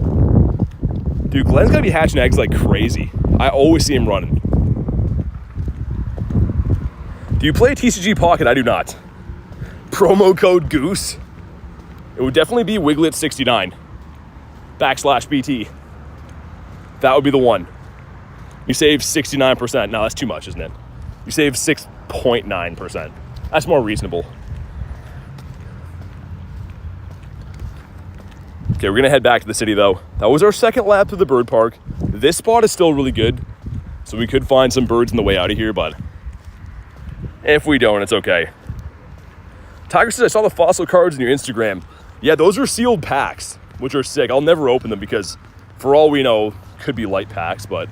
Dude, Glenn's got to be hatching eggs like crazy. I always see him running. Do you play TCG Pocket? I do not. Promo code Goose. It would definitely be Wiglet69 /BT. That would be the one. You save 69%. No, that's too much, isn't it? You save 6.9%. That's more reasonable. Okay, we're going to head back to the city, though. That was our second lap to the bird park. This spot is still really good, so we could find some birds on the way out of here, but if we don't, it's okay. Tiger says, I saw the fossil cards in your Instagram. Yeah, those are sealed packs, which are sick. I'll never open them because, for all we know, could be light packs, but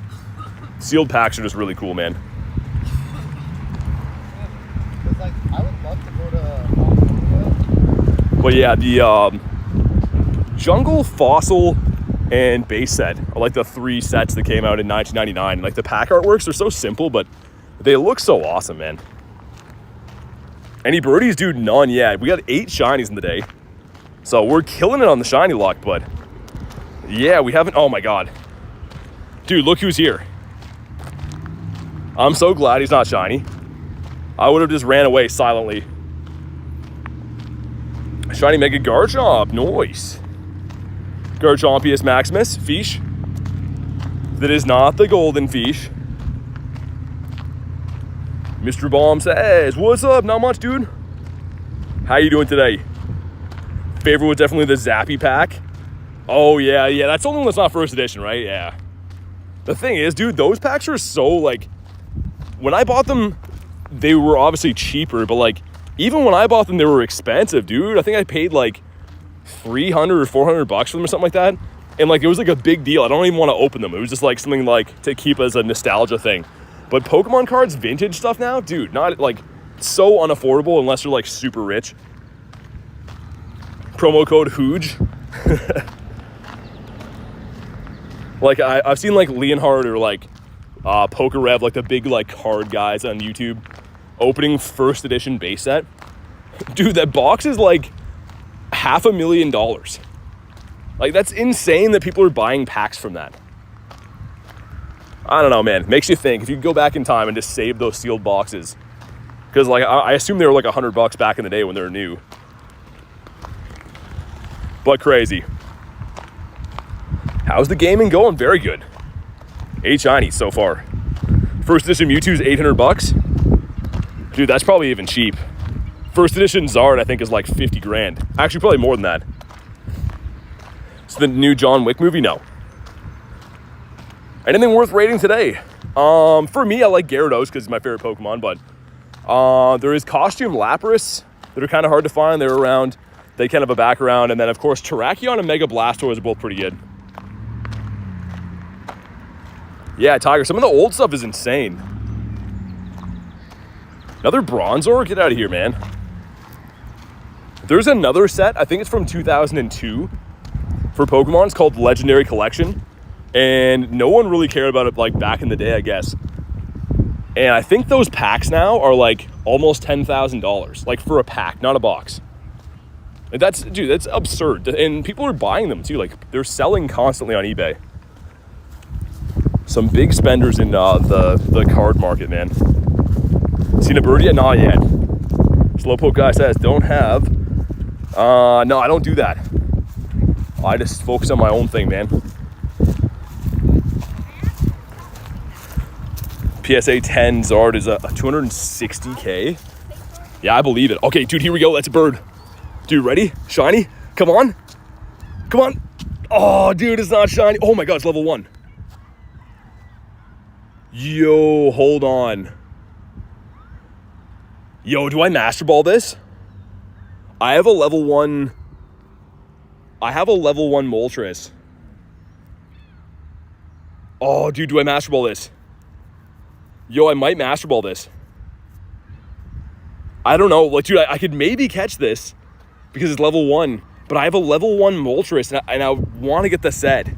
sealed packs are just really cool, man. It's like, I would love to go to But yeah, the Jungle, Fossil, and Base set are like the three sets that came out in 1999. Like the pack artworks are so simple, but they look so awesome, man. Any birdies? Dude, none yet. We got 8 shinies in the day. So we're killing it on the shiny luck, but yeah, we haven't. Oh my God. Dude, look who's here. I'm so glad he's not shiny. I would have just ran away silently. Shiny Mega Garchomp. Nice. Garchompius Maximus. Fish. That is not the golden fish. Mr. Bomb says, what's up? Not much, dude. How you doing today? Favorite was definitely the Zappy pack. Oh, yeah. That's the only one that's not first edition, right? Yeah. The thing is, dude, those packs are so, like, when I bought them, they were obviously cheaper, but, like, even when I bought them, they were expensive, dude. I think I paid, like, $300 or $400 for them or something like that. And, like, it was, like, a big deal. I don't even want to open them. It was just, like, something, like, to keep as a nostalgia thing. But Pokemon cards, vintage stuff now, dude, not, like, so unaffordable unless you're, like, super rich. Promo code Hooge. Like, I've seen, like, Leonhard or, like, Pokerev, like, the big, like, card guys on YouTube, opening first edition base set. Dude, that box is, like, $500,000. Like, that's insane that people are buying packs from that. I don't know, man. Makes you think. If you could go back in time and just save those sealed boxes. Because, like, I assume they were like $100 back in the day when they were new. But crazy. How's the gaming going? Very good. 8 shinies so far. First edition Mewtwo's $800. Dude, that's probably even cheap. First edition Zard, I think, is like 50 grand. Actually, probably more than that. So the new John Wick movie? No. Anything worth rating today? For me, I like Gyarados because it's my favorite Pokemon, but there is costume Lapras that are kind of hard to find. They're around. They kind of have a background. And then, of course, Terrakion and Mega Blastoise are both pretty good. Yeah, Tiger. Some of the old stuff is insane. Another Bronzor? Get out of here, man. There's another set. I think it's from 2002 for Pokemon. It's called Legendary Collection. And no one really cared about it like back in the day, I guess. And I think those packs now are like almost $10,000. Like for a pack, not a box. And that's absurd. And people are buying them too. Like they're selling constantly on eBay. Some big spenders in the card market, man. Seen a bird yet? Not yet. Slowpoke guy says, don't have. No, I don't do that. I just focus on my own thing, man. PSA 10 Zard is a 260K. Yeah, I believe it. Okay, dude, here we go. That's a bird. Dude, ready? Shiny? Come on. Come on. Oh, dude, it's not shiny. Oh my God, it's level 1. Yo, hold on. Yo, do I Master Ball this? I have a level 1 Moltres. Oh, dude, do I Master Ball this? Yo, I might Master Ball this. I don't know. Like, dude, I could maybe catch this because it's level 1. But I have a level 1 Moltres, and I want to get the set.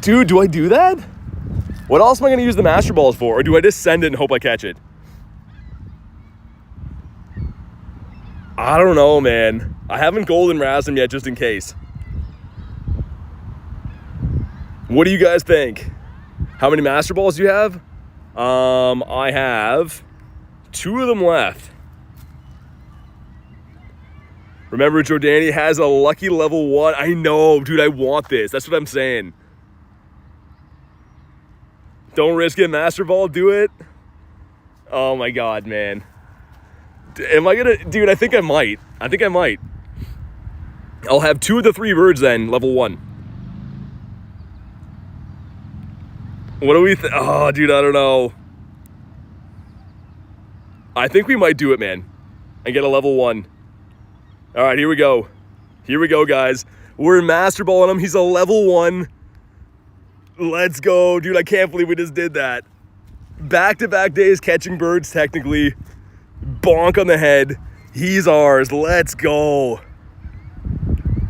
Dude, do I do that? What else am I going to use the Master Balls for? Or do I just send it and hope I catch it? I don't know, man. I haven't golden razzed them yet, just in case. What do you guys think? How many Master Balls do you have? I have 2 of them left. Remember, Jordani has a lucky level 1. I know, dude, I want this. That's what I'm saying. Don't risk it, Master Ball, do it. Oh my God, man. Am I gonna, dude, I think I might. I'll have 2 of the 3 birds then, level 1. What do we oh, dude, I don't know. I think we might do it, man. And get a level 1. All right, here we go. Here we go, guys. We're Master Balling him. He's a level 1. Let's go, dude. I can't believe we just did that. Back-to-back days catching birds, technically. Bonk on the head. He's ours. Let's go.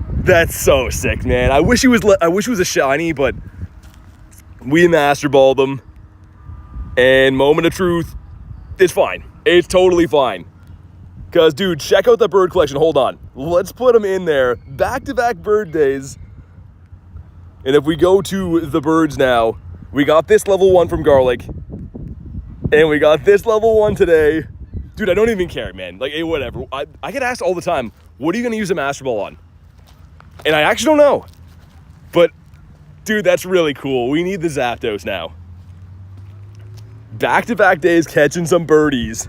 That's so sick, man. I wish it was a shiny, but we Master Balled them. And moment of truth, it's fine. It's totally fine. Because, dude, check out the bird collection. Hold on. Let's put them in there. Back-to-back bird days. And if we go to the birds now, we got this level 1 from Garlic. And we got this level 1 today. Dude, I don't even care, man. Like, hey, whatever. I get asked all the time, what are you going to use a Master Ball on? And I actually don't know. But, dude, that's really cool. We need the Zapdos now. Back-to-back days catching some birdies.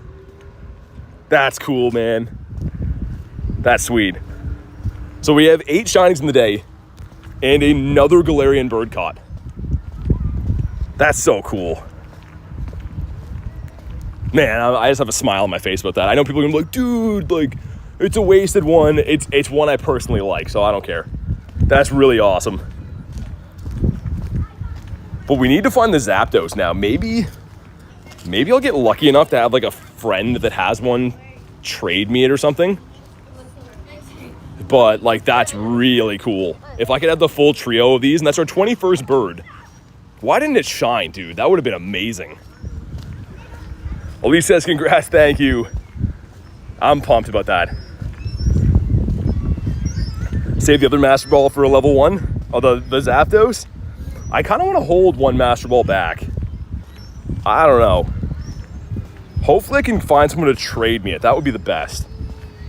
That's cool, man. That's sweet. So we have 8 shinies in the day and another Galarian bird caught. That's so cool. Man, I just have a smile on my face about that. I know people are gonna be like, dude, like, it's a wasted one. It's one I personally like, so I don't care. That's really awesome. But we need to find the Zapdos now. Maybe I'll get lucky enough to have like a friend that has one trade me it or something. But like, that's really cool. If I could have the full trio of these, and that's our 21st bird. Why didn't it shine, dude? That would have been amazing. Elise says, congrats, thank you. I'm pumped about that. Save the other Master Ball for a level 1 of the Zapdos. I kind of want to hold one Master Ball back. I don't know. Hopefully I can find someone to trade me it. That would be the best.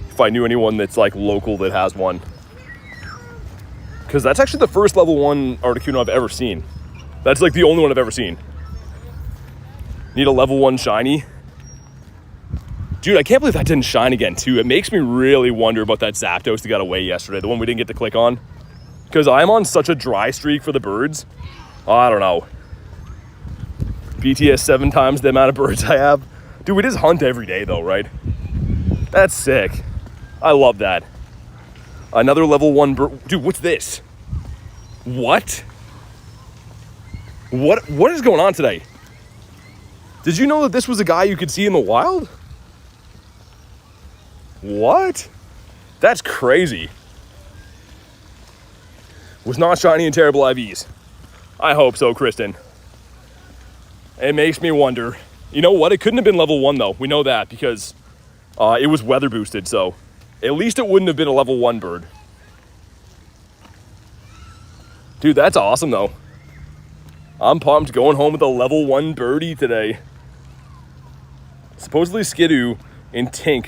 If I knew anyone that's like local that has one. Because that's actually the first level 1 Articuno I've ever seen. That's like the only one I've ever seen. Need a level 1 shiny. Dude, I can't believe that didn't shine again too. It makes me really wonder about that Zapdos that got away yesterday. The one we didn't get to click on. Because I'm on such a dry streak for the birds. I don't know. BTS 7 times the amount of birds I have. Dude, we just hunt every day though, right? That's sick. I love that. Another level 1 bird. Dude, what's this? What? What is going on today? Did you know that this was a guy you could see in the wild? What? That's crazy. Was not shiny and terrible IVs. I hope so, Kristen. It makes me wonder. You know what? It couldn't have been level 1 though. We know that because it was weather boosted. So at least it wouldn't have been a level 1 bird. Dude, that's awesome though. I'm pumped going home with a level 1 birdie today. Supposedly Skidoo and Tink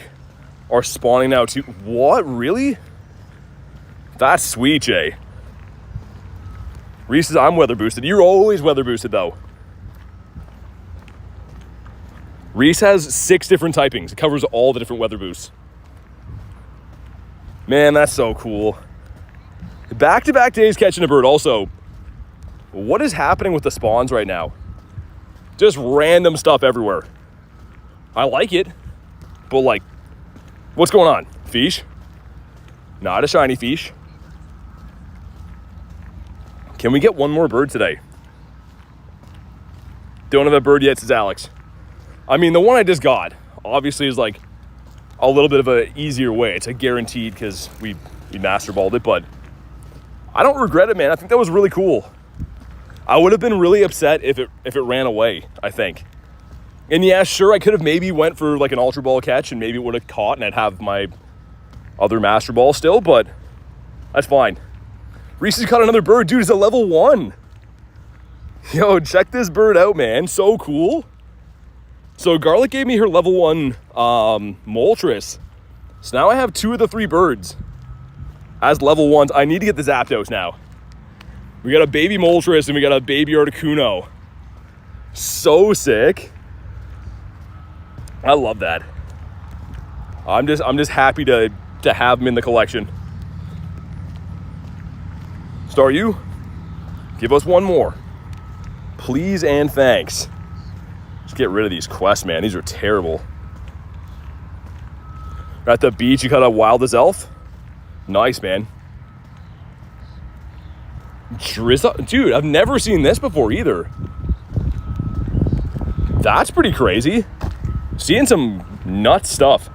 are spawning now too. What? Really? That's sweet, Jay. Reese says I'm weather boosted. You're always weather boosted though. Reese has 6 different typings. It covers all the different weather boosts. Man, that's so cool. Back-to-back days catching a bird. Also, what is happening with the spawns right now? Just random stuff everywhere. I like it, but like, what's going on? Fish? Not a shiny fish. Can we get one more bird today? Don't have a bird yet, says Alex. I mean, the one I just got, obviously is like a little bit of an easier way. It's a guaranteed because we master balled it, but I don't regret it, man. I think that was really cool. I would have been really upset if it ran away, I think. And yeah, sure, I could have maybe went for like an Ultra Ball catch and maybe it would have caught and I'd have my other Master Ball still, but that's fine. Reese has caught another bird. Dude, it's a level 1. Yo, check this bird out, man. So cool. So Garlic gave me her level 1 Moltres. So now I have 2 of the 3 birds as level 1s. I need to get the Zapdos now. We got a baby Moltres and we got a baby Articuno. So sick. I love that. I'm just happy to have them in the collection. Staryu, give us one more. Please and thanks. Just get rid of these quests, man. These are terrible. We're at the beach, you caught a Wildest Elf. Nice, man. Drizza, dude, I've never seen this before either. That's pretty crazy. Seeing some nuts stuff.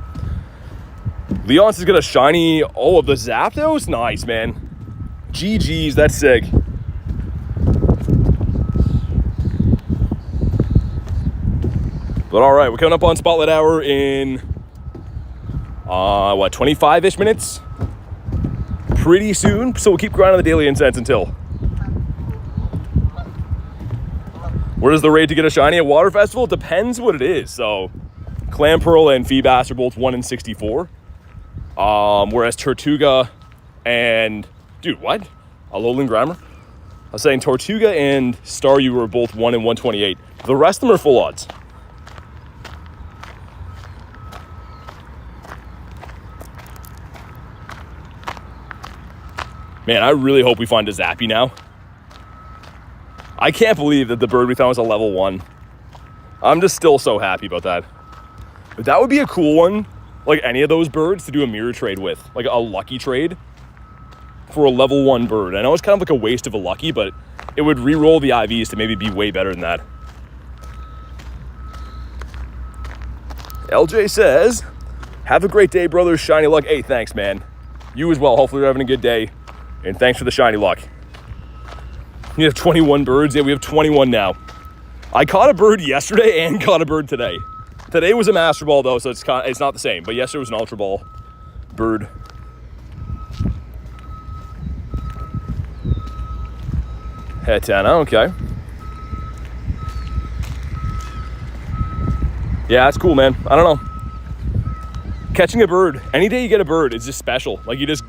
Leon's has got a shiny, of the Zapdos? Nice, man. GG's, that's sick. But all right, we're coming up on Spotlight Hour in, 25-ish minutes? Pretty soon, so we'll keep grinding the daily incense until. Where does the raid to get a shiny at Water Festival? It depends what it is. So, Clamperl and Feebass are both 1 in 64. Whereas Tortuga and... Dude, what? Alolan Grammar? I was saying Tortuga and Staryu were both 1 in 128. The rest of them are full odds. Man, I really hope we find a Zappy now. I can't believe that the bird we found was a level 1. I'm just still so happy about that. But that would be a cool one, like any of those birds, to do a mirror trade with. Like a lucky trade for a level 1 bird. I know it's kind of like a waste of a lucky, but it would re-roll the IVs to maybe be way better than that. LJ says, have a great day, brother. Shiny luck. Hey, thanks, man. You as well. Hopefully you're having a good day. And thanks for the shiny luck. You have 21 birds. Yeah, we have 21 now. I caught a bird yesterday and caught a bird today. Today was a Master Ball, though, so it's not the same. But yesterday was an Ultra Ball bird. Hetana, okay. Yeah, that's cool, man. I don't know. Catching a bird, any day you get a bird, it's just special. Like, you just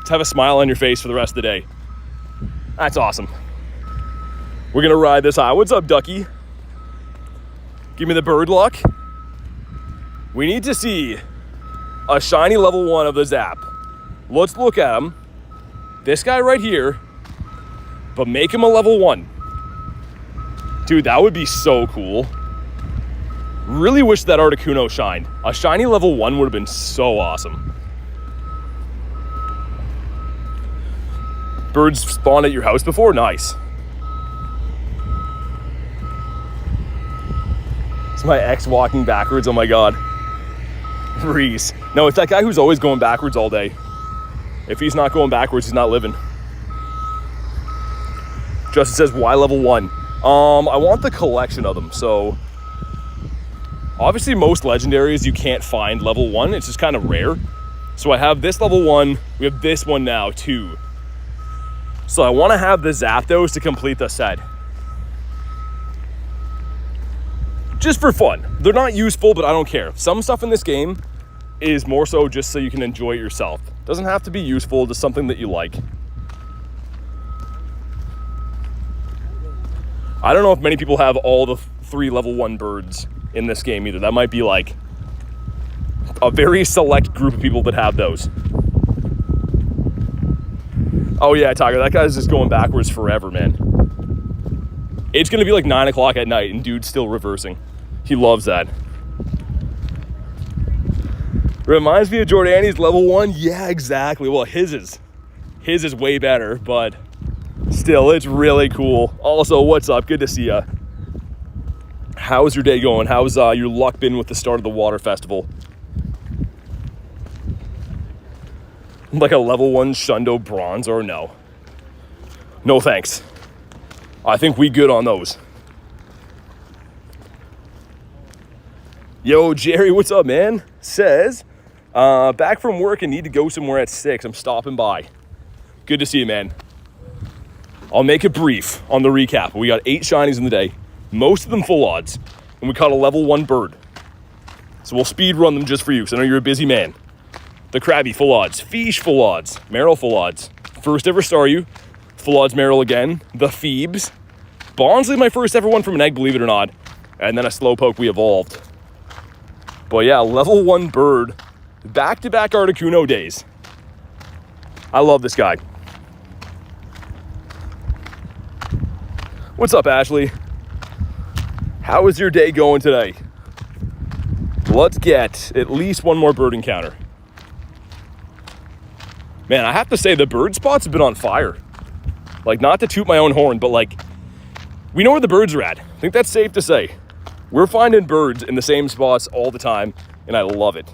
have a smile on your face for the rest of the day. That's awesome. We're gonna ride this high. What's up, Ducky? Give me the bird luck. We need to see a shiny level 1 of the Zap. Let's look at him. This guy right here, but make him a level 1. Dude, that would be so cool. Really wish that Articuno shined. A shiny level 1 would have been so awesome. Birds spawned at your house before? Nice. It's my ex walking backwards, oh my god. Reese. No, it's that guy who's always going backwards all day. If he's not going backwards, he's not living. Justin says, why level 1? I want the collection of them, so... Obviously, most legendaries you can't find level 1. It's just kind of rare. So I have this level 1. We have this one now, too. So I want to have the Zapdos to complete the set. Just for fun. They're not useful, but I don't care. Some stuff in this game is more so just so you can enjoy it yourself. Doesn't have to be useful, just something that you like. I don't know if many people have all the 3 level 1 birds in this game either. That might be like a very select group of people that have those. Oh yeah, Tiger, that guy's just going backwards forever, man. It's gonna be like 9 o'clock at night and dude's still reversing. He loves that. Reminds me of Jordani's level 1. Yeah, exactly. Well, his is way better, but still, it's really cool. Also, what's up? Good to see ya. How's your day going? How's your luck been with the start of the water festival? Like a level 1 Shundo bronze or no? No thanks. I think we good on those. Yo, Jerry, what's up, man? Says, back from work and need to go somewhere at 6. I'm stopping by. Good to see you, man. I'll make it brief on the recap. We got 8 shinies in the day. Most of them full odds, and we caught a level 1 bird. So we'll speed run them just for you, because I know you're a busy man. The Krabby, full odds. Fish, full odds. Marill, full odds. First ever Staryu, full odds Marill again. The Phoebes. Bonsly, my first ever one from an egg, believe it or not. And then a Slowpoke we evolved. But yeah, level 1 bird. Back-to-back Articuno days. I love this guy. What's up, Ashley? How is your day going today? Let's get at least one more bird encounter. Man, I have to say the bird spots have been on fire. Like, not to toot my own horn, but like, we know where the birds are at. I think that's safe to say. We're finding birds in the same spots all the time, and I love it.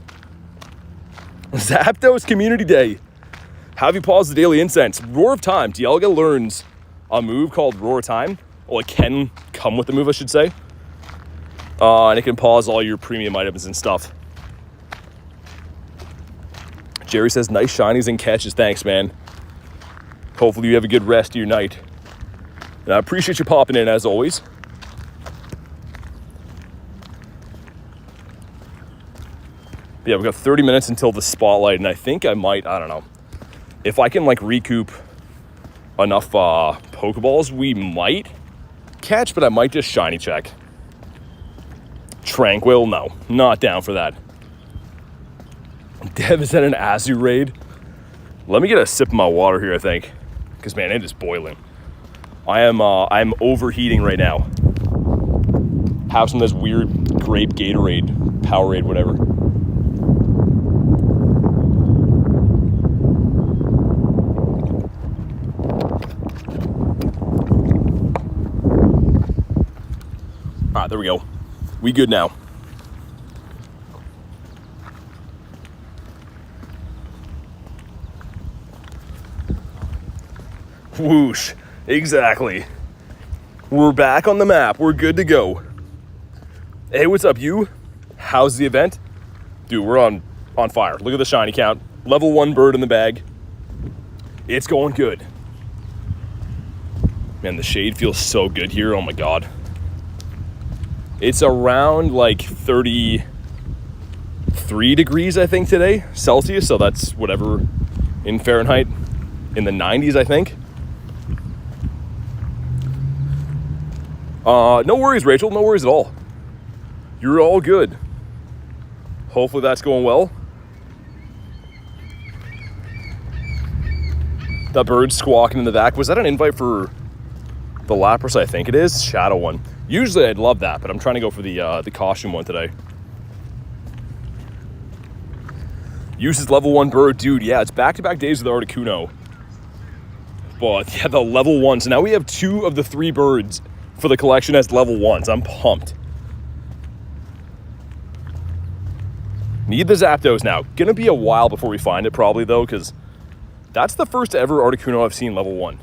Zapdos Community Day. Have you paused the daily incense? Roar of Time. Dialga learns a move called Roar of Time. Well, it can come with the move, I should say. And it can pause all your premium items and stuff. Jerry says, nice shinies and catches. Thanks, man. Hopefully you have a good rest of your night. And I appreciate you popping in, as always. But yeah, we've got 30 minutes until the spotlight, and I think I might, I don't know. If I can, like, recoup enough Pokeballs, we might catch, but I might just shiny check. Tranquil, no. Not down for that. Dev, is that an Azu raid? Let me get a sip of my water here, I think. Because, man, it is boiling. I'm overheating right now. Have some of this weird grape Gatorade, Powerade, whatever. All right, there we go. We good now. Whoosh. Exactly. We're back on the map. We're good to go. Hey, what's up, you? How's the event? Dude, we're on fire. Look at the shiny count. Level 1 bird in the bag. It's going good. Man, the shade feels so good here. Oh my God. It's around like 33 degrees, I think, today, Celsius. So that's whatever in Fahrenheit, in the 90s, I think. No worries, Rachel. No worries at all. You're all good. Hopefully that's going well. That bird squawking in the back. Was that an invite for the Lapras? I think it is. Shadow one. Usually I'd love that, but I'm trying to go for the costume one today. Uses level 1 bird. Dude, yeah, it's back-to-back days with Articuno. But yeah, the level 1. So now we have 2 of the 3 birds for the collection as level 1s. I'm pumped. Need the Zapdos now. Gonna be a while before we find it probably though, because that's the first ever Articuno I've seen level 1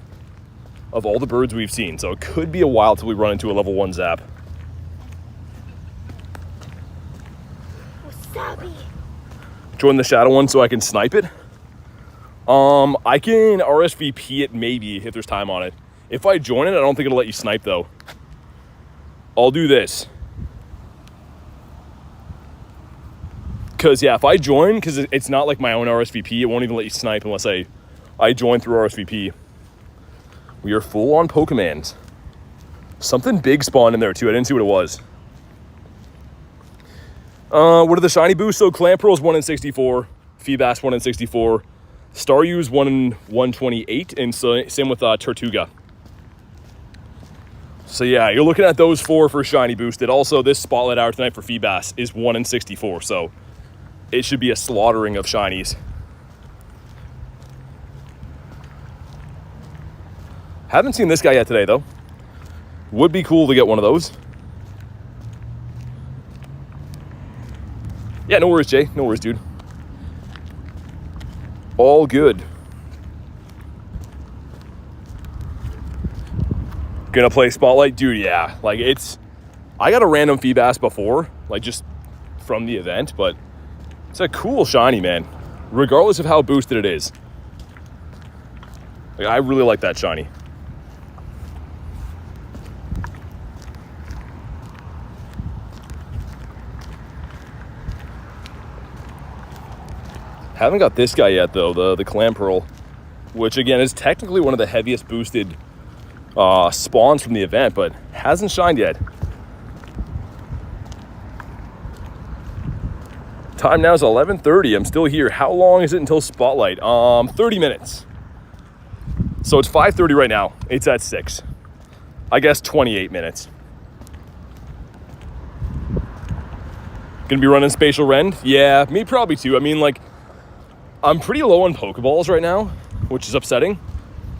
of all the birds we've seen. So it could be a while till we run into a level 1 Zap. Wasabi. Join the shadow one so I can snipe it. I can RSVP it maybe if there's time on it. If I join it, I don't think it'll let you snipe though. I'll do this. Because yeah, if I join, because it's not like my own RSVP, it won't even let you snipe unless I join through RSVP. We are full on Pokemons. Something big spawned in there too. I didn't see what it was. What are the shiny boosts? So Clamperl's 1 in 64, Feebas 1 in 64, Staryu's 1 in 128, and so same with Tortuga. So yeah, you're looking at those 4 for shiny boosted. Also, this spotlight hour tonight for Feebas is 1 in 64, so it should be a slaughtering of shinies. Haven't seen this guy yet today though. Would be cool to get one of those. Yeah, no worries, Jay. No worries, dude. All good. Gonna play Spotlight? Dude, yeah. Like, I got a random Feebas before, like, just from the event, but it's a cool shiny, man. Regardless of how boosted it is. Like, I really like that shiny. Haven't got this guy yet though, the Clamperl, which again is technically one of the heaviest boosted spawns from the event, but hasn't shined yet. Time now is 11:30. I'm still here. How long is it until Spotlight? 30 minutes. So it's 5:30 right now. It's at 6. I guess 28 minutes. Gonna be running Spatial Rend? Yeah, me probably too. I mean, like, I'm pretty low on Pokeballs right now, which is upsetting.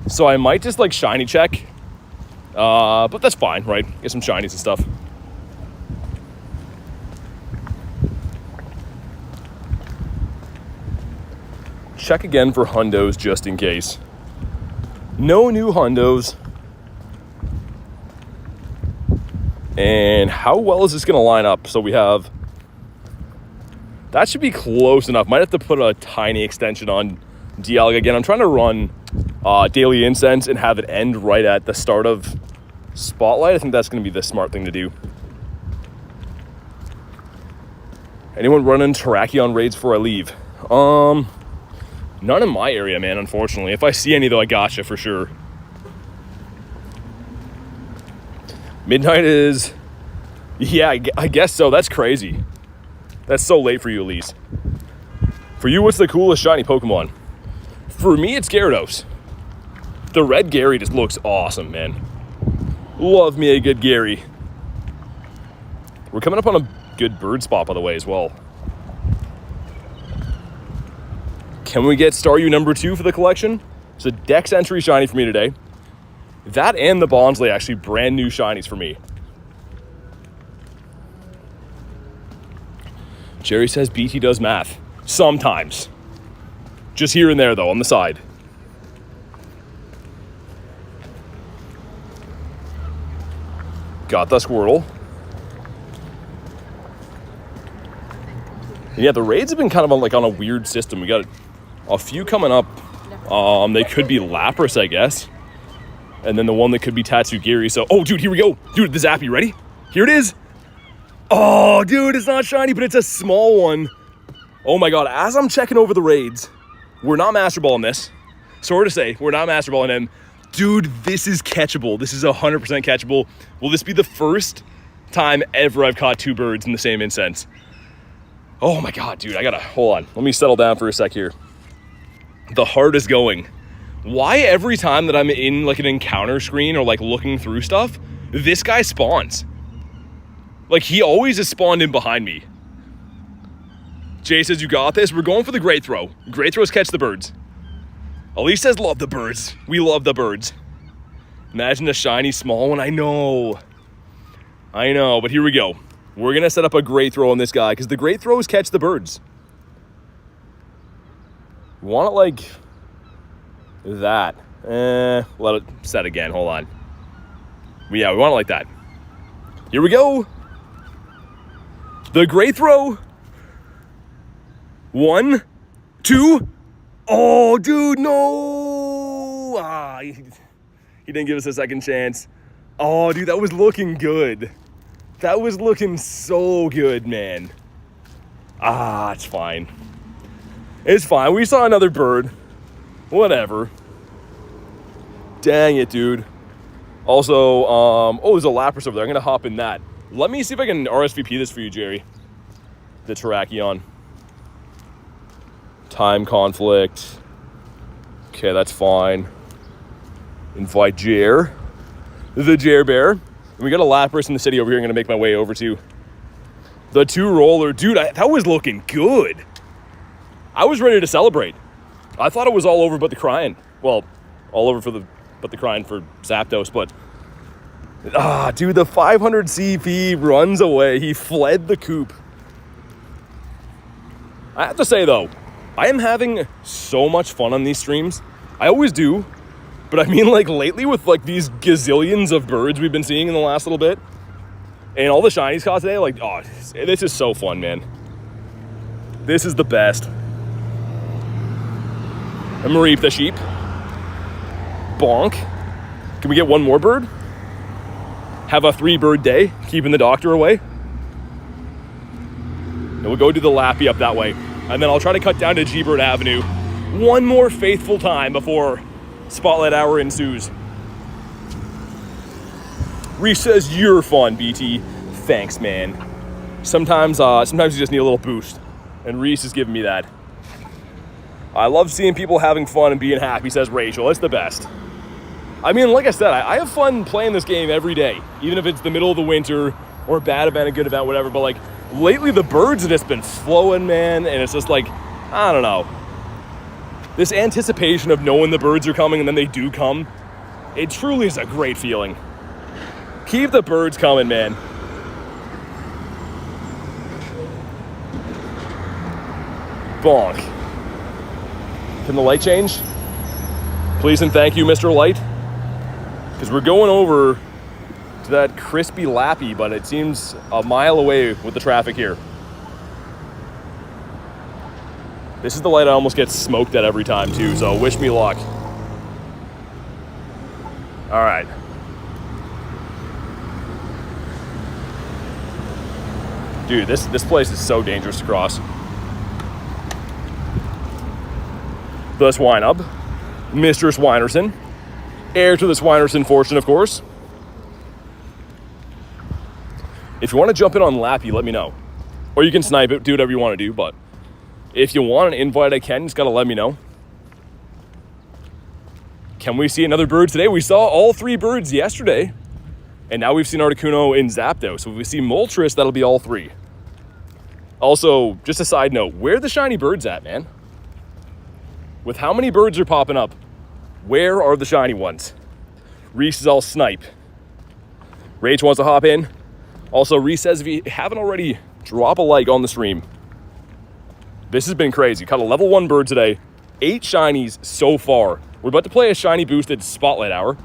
So I might just like shiny check. But that's fine, right? Get some shinies and stuff. Check again for hundos just in case. No new hundos. And how well is this gonna line up? So we have, that should be close enough. Might have to put a tiny extension on Dialga again. I'm trying to run Daily Incense and have it end right at the start of Spotlight. I think that's going to be the smart thing to do. Anyone running Terrakion raids before I leave? None in my area, man, unfortunately. If I see any, though, I gotcha for sure. Midnight is... Yeah, I guess so. That's crazy. That's so late for you, Elise. For you, what's the coolest shiny Pokemon? For me, it's Gyarados. The red Gary just looks awesome, man. Love me a good Gary. We're coming up on a good bird spot, by the way, as well. Can we get Staryu number 2 for the collection? It's a Dex entry shiny for me today. That and the Bonsly, actually, brand new shinies for me. Jerry says BT does math. Sometimes. Just here and there, though, on the side. Got the Squirtle. And yeah, the raids have been kind of on a weird system. We got a few coming up. They could be Lapras, I guess. And then the one that could be Tatsugiri. So, oh, dude, here we go. Dude, the Zappy, ready? Here it is. Oh, dude, it's not shiny, but it's a small one. Oh my God, as I'm checking over the raids, we're not Master Balling this. Sorry to say, we're not Master Balling him. Dude, this is catchable. This is 100% catchable. Will this be the first time ever I've caught 2 birds in the same instance? Oh my God, dude, I gotta, hold on. Let me settle down for a sec here. The heart is going. Why every time that I'm in like an encounter screen or like looking through stuff, this guy spawns? Like he always is spawned in behind me. Jay says, you got this. We're going for the great throw. Great throws catch the birds. Elise says, love the birds. We love the birds. Imagine a shiny small one. I know, but here we go. We're going to set up a great throw on this guy because the great throws catch the birds. You want it like that. Let it set again. Hold on. Yeah, we want it like that. Here we go. The great throw. 1, 2. Oh, dude, no. He didn't give us a second chance. Oh, dude, that was looking good. That was looking so good, man. It's fine. It's fine. We saw another bird. Whatever. Dang it, dude. Also, there's a Lapras over there. I'm going to hop in that. Let me see if I can RSVP this for you, Jerry. The Terrakion. Time conflict. Okay, that's fine. Invite Jer. The Jer Bear. And we got a Lapras in the city over here I'm going to make my way over to. The 2-roller. Dude, that was looking good. I was ready to celebrate. I thought it was all over but the crying. Well, all over but the crying for Zapdos, but dude, the 500 CP runs away. He fled the coop. I have to say though, I am having so much fun on these streams. I always do, but I mean like lately with like these gazillions of birds we've been seeing in the last little bit and all the shinies caught today, like, oh, this is so fun, man. This is the best. I'm gonna reap the sheep. Bonk. Can we get one more bird? Have a 3-bird day, keeping the doctor away. And we'll go do the Lappy up that way. And then I'll try to cut down to G-Bird Avenue one more faithful time before Spotlight Hour ensues. Reese says, you're fun, BT. Thanks, man. Sometimes you just need a little boost. And Reese is giving me that. I love seeing people having fun and being happy, says Rachel. It's the best. I mean, like I said, I have fun playing this game every day, even if it's the middle of the winter or a bad event, a good event, whatever. But like lately, the birds have just been flowing, man, and it's just like, I don't know. This anticipation of knowing the birds are coming and then they do come, it truly is a great feeling. Keep the birds coming, man. Bonk. Can the light change? Please and thank you, Mr. Light. Because we're going over to that crispy Lappy, but it seems a mile away with the traffic here. This is the light I almost get smoked at every time too, so wish me luck. All right. Dude, this place is so dangerous to cross. The Swinub, Mr. Swinerson, heir to the Swinerson fortune, of course. If you want to jump in on Lappy, let me know. Or you can snipe it, do whatever you want to do, but if you want an invite, I can. Just got to let me know. Can we see another bird today? We saw all 3 birds yesterday, and now we've seen Articuno and Zapdos. So if we see Moltres, that'll be all 3. Also, just a side note, where are the shiny birds at, man? With how many birds are popping up, where are the shiny ones? Reese is all snipe. Rach wants to hop in. Also, Reese says if you haven't already, drop a like on the stream. This has been crazy. Caught a level 1 bird today. 8 shinies so far. We're about to play a shiny boosted Spotlight Hour.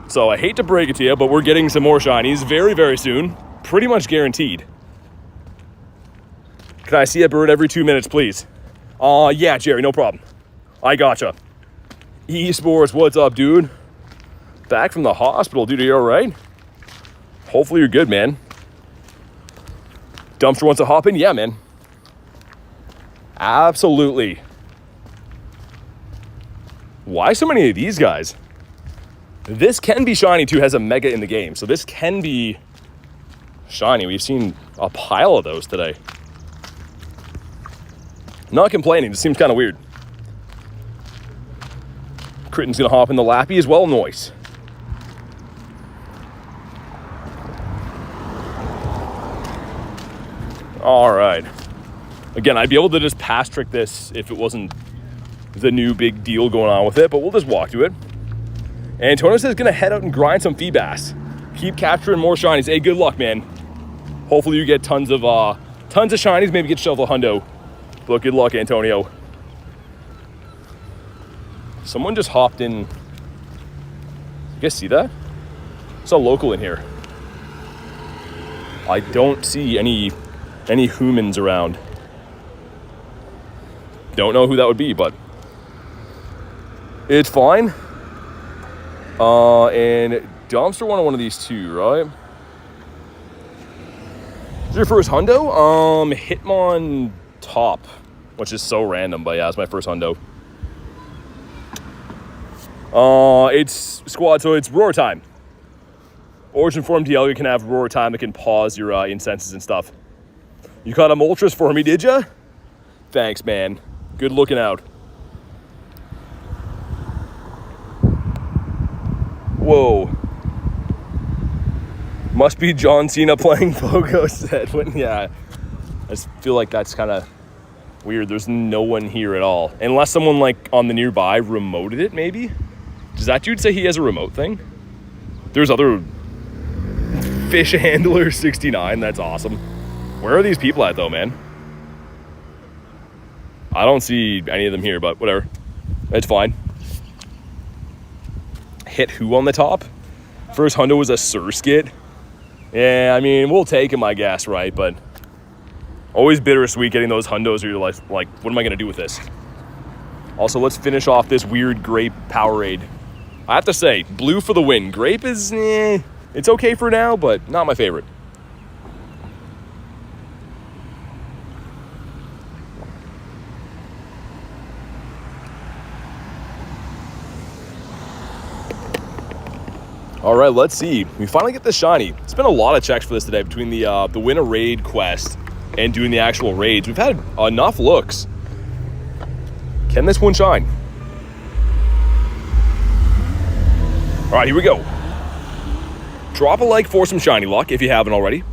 So I hate to break it to you, but we're getting some more shinies very, very soon. Pretty much guaranteed. Can I see a bird every 2 minutes, please? Yeah, Jerry, no problem. I gotcha. Esports, what's up, dude? Back from the hospital, dude. Are you all right? Hopefully you're good, man. Dumpster wants to hop in? Yeah, man. Absolutely. Why so many of these guys? This can be shiny too, has a mega in the game. So this can be shiny. We've seen a pile of those today. Not complaining, it seems kind of weird. Critten's gonna hop in the Lappy as well, noise. All right. Again, I'd be able to just pass trick this if it wasn't the new big deal going on with it, but we'll just walk to it. Antonio says gonna head out and grind some Feebas. Keep capturing more shinies. Hey, good luck, man. Hopefully you get tons of shinies, maybe get yourself a hundo. But good luck, Antonio. Someone just hopped in. You guys see that? It's a local in here. I don't see any humans around. Don't know who that would be, but it's fine. And Dumpster wanted one of these too, right? Is your first hundo? Hitmon top, which is so random, but yeah, it's my first hundo. It's squad, so it's roar time. Origin form Dialga can have roar time that can pause your incenses and stuff. You caught a Moltres for me, did ya? Thanks, man. Good looking out. Whoa. Must be John Cena playing Pogo set. Yeah, I just feel like that's kind of weird. There's no one here at all. Unless someone like on the nearby remoted it, maybe? Does that dude say he has a remote thing? There's other Fish Handler 69. That's awesome. Where are these people at though, man? I don't see any of them here, but whatever. It's fine. Hit who on the top? First hundo was a Surskit. Yeah, I mean, we'll take him, I guess, right? But always bittersweet getting those hundos where you're like, what am I going to do with this? Also, let's finish off this weird grape Powerade. I have to say, blue for the win. Grape is, it's okay for now, but not my favorite. All right, let's see. We finally get the shiny. It's been a lot of checks for this today between the win a raid quest and doing the actual raids. We've had enough looks. Can this one shine? All right, here we go. Drop a like for some shiny luck if you haven't already.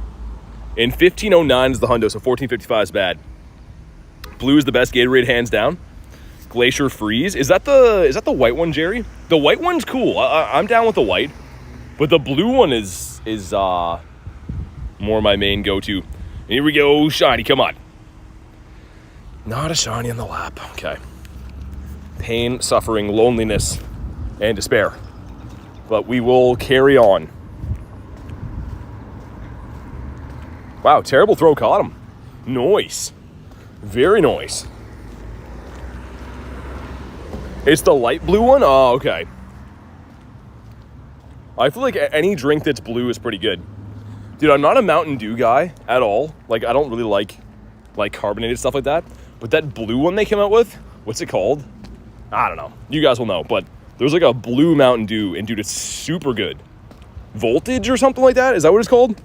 And 1509 is the hundo, so 1455 is bad. Blue is the best Gatorade, hands down. Glacier Freeze. Is that the white one, Jerry? The white one's cool. I'm down with the white. But the blue one is more my main go-to. And here we go, shiny, come on. Not a shiny on the lap, okay. Pain, suffering, loneliness, and despair. But we will carry on. Wow, terrible throw caught him. Nice. Very nice. It's the light blue one? Oh, okay. I feel like any drink that's blue is pretty good. Dude, I'm not a Mountain Dew guy at all. Like, I don't really like carbonated stuff like that. But that blue one they came out with, what's it called? I don't know. You guys will know. But there's like a blue Mountain Dew, and dude, it's super good. Voltage or something like that? Is that what it's called?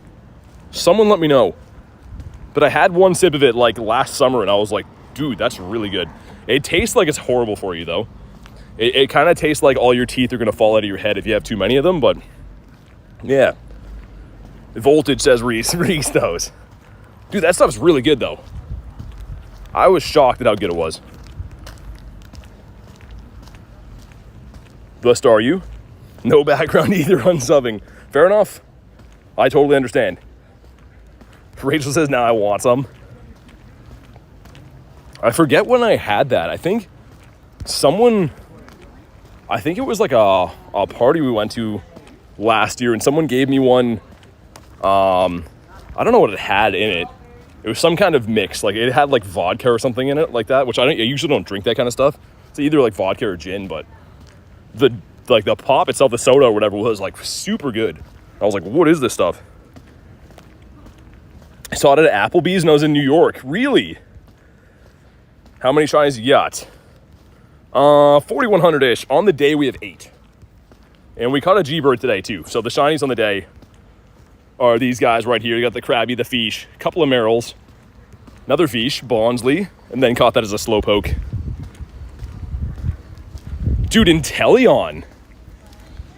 Someone let me know. But I had one sip of it like last summer, and I was like, dude, that's really good. It tastes like it's horrible for you, though. It kind of tastes like all your teeth are going to fall out of your head if you have too many of them, but yeah. Voltage says Reese knows. Dude, that stuff's really good, though. I was shocked at how good it was. The star you? No background either on subbing. Fair enough. I totally understand. Rachel says, now I want some. I forget when I had that. I think it was like a party we went to last year, and someone gave me one. I don't know what it had in it. It was some kind of mix. Like, it had like vodka or something in it like that, which I usually don't drink that kind of stuff. It's either like vodka or gin, but the like the pop itself, the soda or whatever, was like super good. I was like, what is this stuff? I saw it at Applebee's and I was in New York. Really? How many shinies you got? 4,100-ish. On the day, we have 8. And we caught a G-Bird today, too. So the shinies on the day are these guys right here. You got the Krabby, the Fish, a couple of Merrills, another Fish, Bonsley, and then caught that as a Slowpoke. Dude, Inteleon.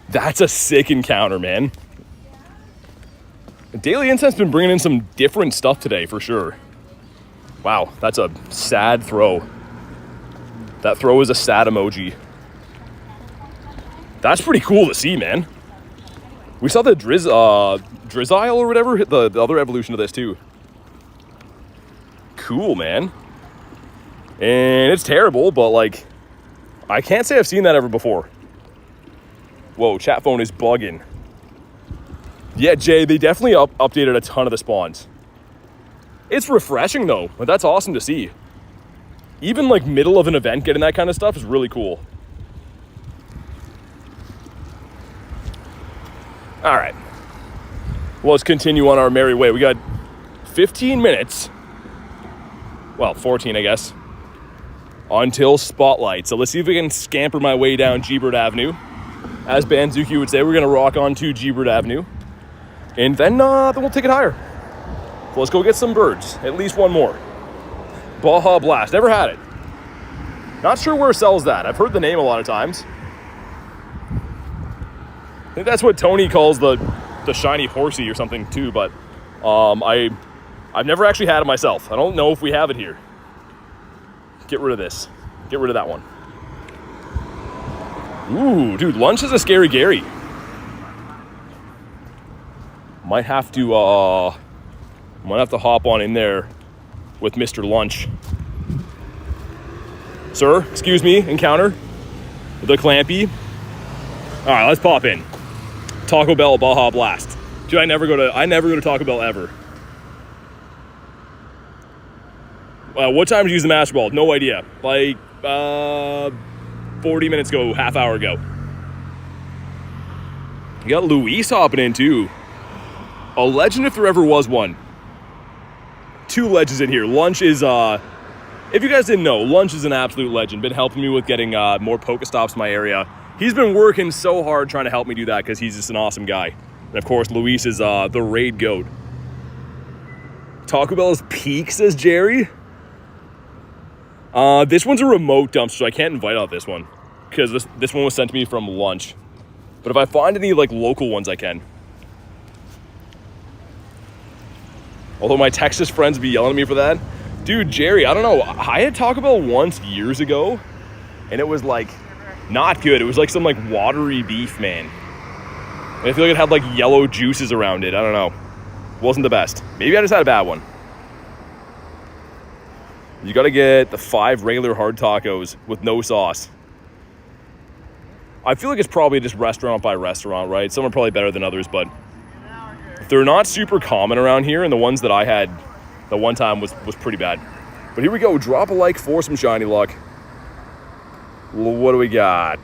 That's a sick encounter, man. Daily Incense been bringing in some different stuff today, for sure. Wow, that's a sad throw. That throw is a sad emoji. That's pretty cool to see, man. We saw the Drizzile or whatever hit the other evolution of this, too. Cool, man. And it's terrible, but, like, I can't say I've seen that ever before. Whoa, chat phone is bugging. Yeah, Jay, they definitely updated a ton of the spawns. It's refreshing, though. But that's awesome to see. Even, like, middle of an event, getting that kind of stuff is really cool. All right. Well, let's continue on our merry way. We got 15 minutes. Well, 14, I guess. Until Spotlight. So let's see if we can scamper my way down G-Bird Avenue. As Banzuki would say, we're going to rock on to G-Bird Avenue. And then we'll take it higher. So let's go get some birds. At least one more. Baja Blast. Never had it. Not sure where it sells that. I've heard the name a lot of times. I think that's what Tony calls the shiny horsey or something too, but I've never actually had it myself. I don't know if we have it here. Get rid of this. Get rid of that one. Ooh, dude, Lunch is a scary Gary. Might have to hop on in there with Mr. Lunch. Sir, excuse me, encounter. The Clampy. All right, let's pop in. Taco Bell Baja Blast. Dude, I never go to Taco Bell ever. What time did you use the Master Ball? No idea. Like 40 minutes ago, half hour ago. You got Luis hopping in too. A legend if there ever was one. 2 legends in here. Lunch is if you guys didn't know, Lunch is an absolute legend. Been helping me with getting more Pokestops in my area. He's been working so hard trying to help me do that because he's just an awesome guy. And of course, Luis is the raid goat. Taco Bell is peak, says Jerry. This one's a remote dumpster, so I can't invite out this one because this one was sent to me from Lunch. But if I find any like local ones, I can. Although my Texas friends would be yelling at me for that. Dude, Jerry, I don't know. I had Taco Bell once years ago, and it was like not good. It was like some like watery beef, man. And I feel like it had like yellow juices around it. I don't know. Wasn't the best. Maybe I just had a bad one. You gotta get the 5 regular hard tacos with no sauce. I feel like it's probably just restaurant by restaurant, right? Some are probably better than others, but they're not super common around here, and the ones that I had the one time was pretty bad. But here we go. Drop a like for some shiny luck. What do we got?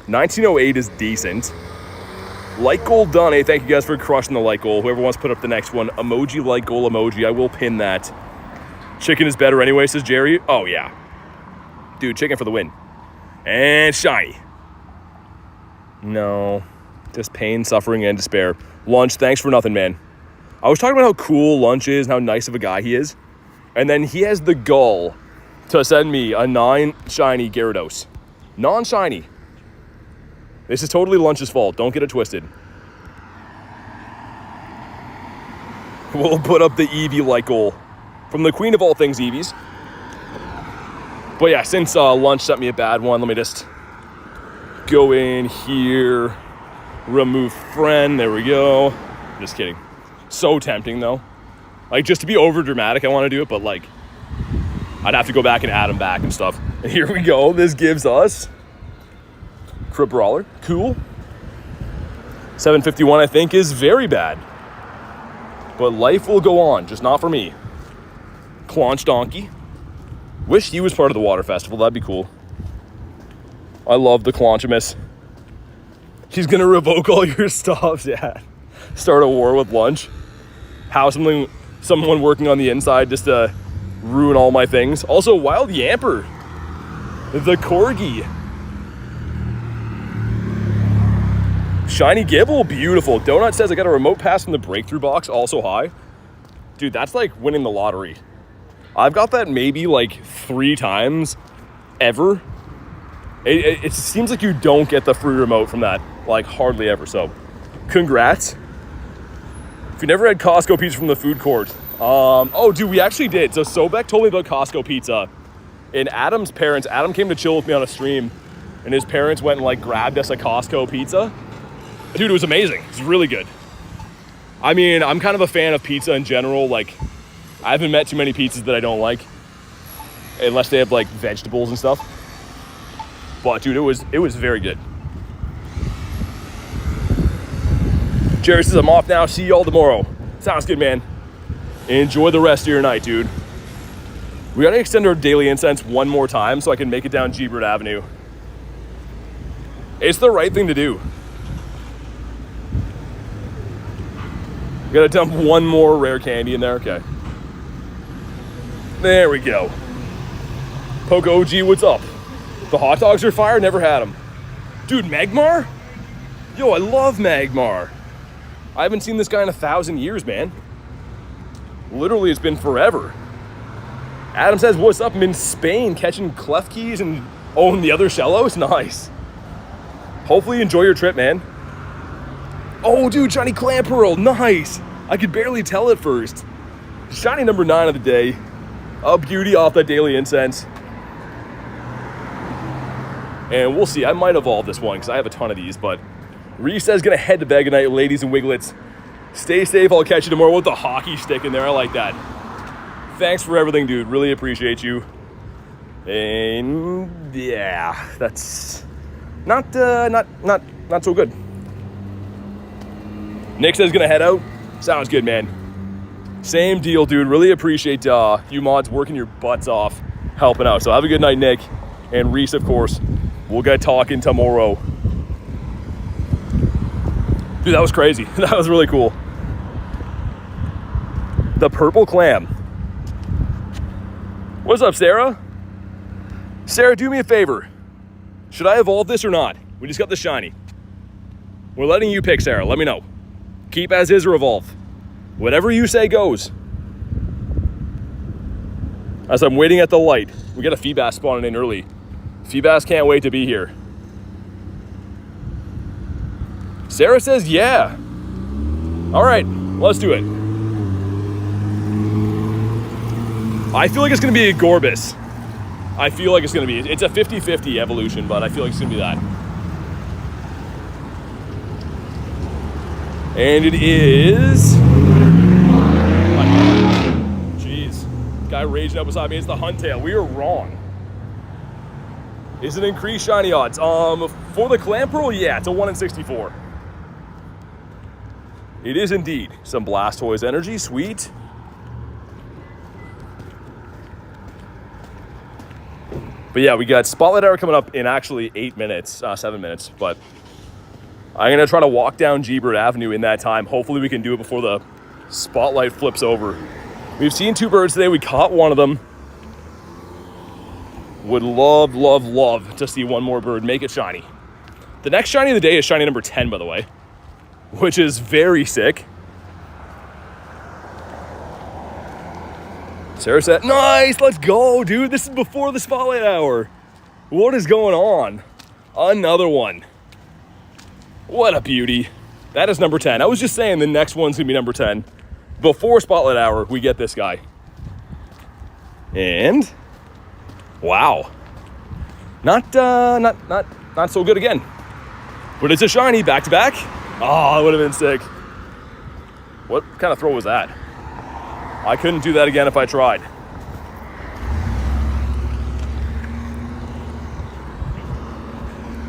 1908 is decent. Light goal done. Hey, thank you guys for crushing the light goal. Whoever wants to put up the next one, emoji light goal emoji. I will pin that. Chicken is better anyway, says Jerry. Oh, yeah. Dude, chicken for the win. And shiny. No. Just pain, suffering, and despair. Lunch, thanks for nothing, man. I was talking about how cool Lunch is and how nice of a guy he is. And then he has the gall to send me a 9 shiny Gyarados. Non-shiny. This is totally Lunch's fault. Don't get it twisted. We'll put up the Eevee light goal. From the queen of all things Eevees. But yeah, since Lunch sent me a bad one, let me just go in here. Remove friend. There we go. Just kidding. So tempting, though. Like, just to be over dramatic, I want to do it, but like, I'd have to go back and add them back and stuff. And here we go. This gives us Crib Brawler. Cool. 751, I think, is very bad. But life will go on, just not for me. Claunch Donkey. Wish he was part of the Water Festival. That'd be cool. I love the Claunchamus. She's gonna revoke all your stops, yeah. Start a war with lunch. Have someone working on the inside just to ruin all my things. Also, Wild Yamper. The Corgi. Shiny Gibble, beautiful. Donut says I got a remote pass from the breakthrough box, also high. Dude, that's like winning the lottery. I've got that maybe like 3 times ever. It seems like you don't get the free remote from that, like hardly ever, so congrats. If you never had Costco pizza from the food court, oh dude, we actually did. So Sobek told me about Costco pizza, and Adam's parents, Adam came to chill with me on a stream, and his parents went and like grabbed us a Costco pizza. Dude, it was amazing. It's really good. I mean, I'm kind of a fan of pizza in general. Like, I haven't met too many pizzas that I don't like, unless they have like vegetables and stuff. But dude, it was very good. Jerry says I'm off now. See y'all tomorrow. Sounds good, man. Enjoy the rest of your night, dude. We gotta extend our daily incense one more time so I can make it down G-Bird Avenue. It's the right thing to do. We gotta dump one more rare candy in there. Okay. There we go. Poke OG, what's up? The hot dogs are fire, never had them. Dude, Magmar? Yo, I love Magmar. I haven't seen this guy in 1,000 years, man. Literally, it's been forever. Adam says, what's up? I'm in Spain catching Klefkis and owning the other Shellos. Nice. Hopefully you enjoy your trip, man. Oh, dude, shiny Clamperl. Nice. I could barely tell at first. Shiny number 9 of the day. A beauty off that daily incense. And we'll see. I might evolve this one because I have a ton of these, but Reese says gonna head to bed tonight, ladies and Wiglets. Stay safe. I'll catch you tomorrow with the hockey stick in there. I like that. Thanks for everything, dude. Really appreciate you. And yeah, that's not so good. Nick says gonna head out. Sounds good, man. Same deal, dude. Really appreciate you mods working your butts off, helping out. So have a good night, Nick. And Reese, of course. We'll get talking tomorrow. Dude, that was crazy. That was really cool. The purple clam. What's up, Sarah? Sarah, do me a favor. Should I evolve this or not? We just got the shiny. We're letting you pick, Sarah. Let me know. Keep as is or evolve. Whatever you say goes. As I'm waiting at the light, we got a Feebas spawning in early. Feebas can't wait to be here. Sarah says, yeah. All right, let's do it. I feel like it's going to be a Gorbis. I feel like it's going to be. It's a 50-50 evolution, but I feel like it's going to be that. And it is... Jeez. Guy raging up beside me. It's the Huntail. We are wrong. Is it increased shiny odds? For the Clamperl, yeah, it's a 1 in 64. It is indeed. Some Blastoise energy, sweet. But yeah, we got Spotlight Hour coming up in actually 8 minutes, 7 minutes. But I'm gonna try to walk down G-Bird Avenue in that time. Hopefully we can do it before the spotlight flips over. We've seen 2 birds today. We caught one of them. Would love, love, love to see one more bird make it shiny. The next shiny of the day is shiny number 10, by the way, which is very sick. Sarah said, nice, let's go, dude. This is before the Spotlight Hour. What is going on? Another one. What a beauty. That is number 10. I was just saying the next one's gonna be number 10. Before Spotlight Hour, we get this guy. And wow. Not so good again. But it's a shiny back to back. Oh, it would have been sick. What kind of throw was that? I couldn't do that again if I tried.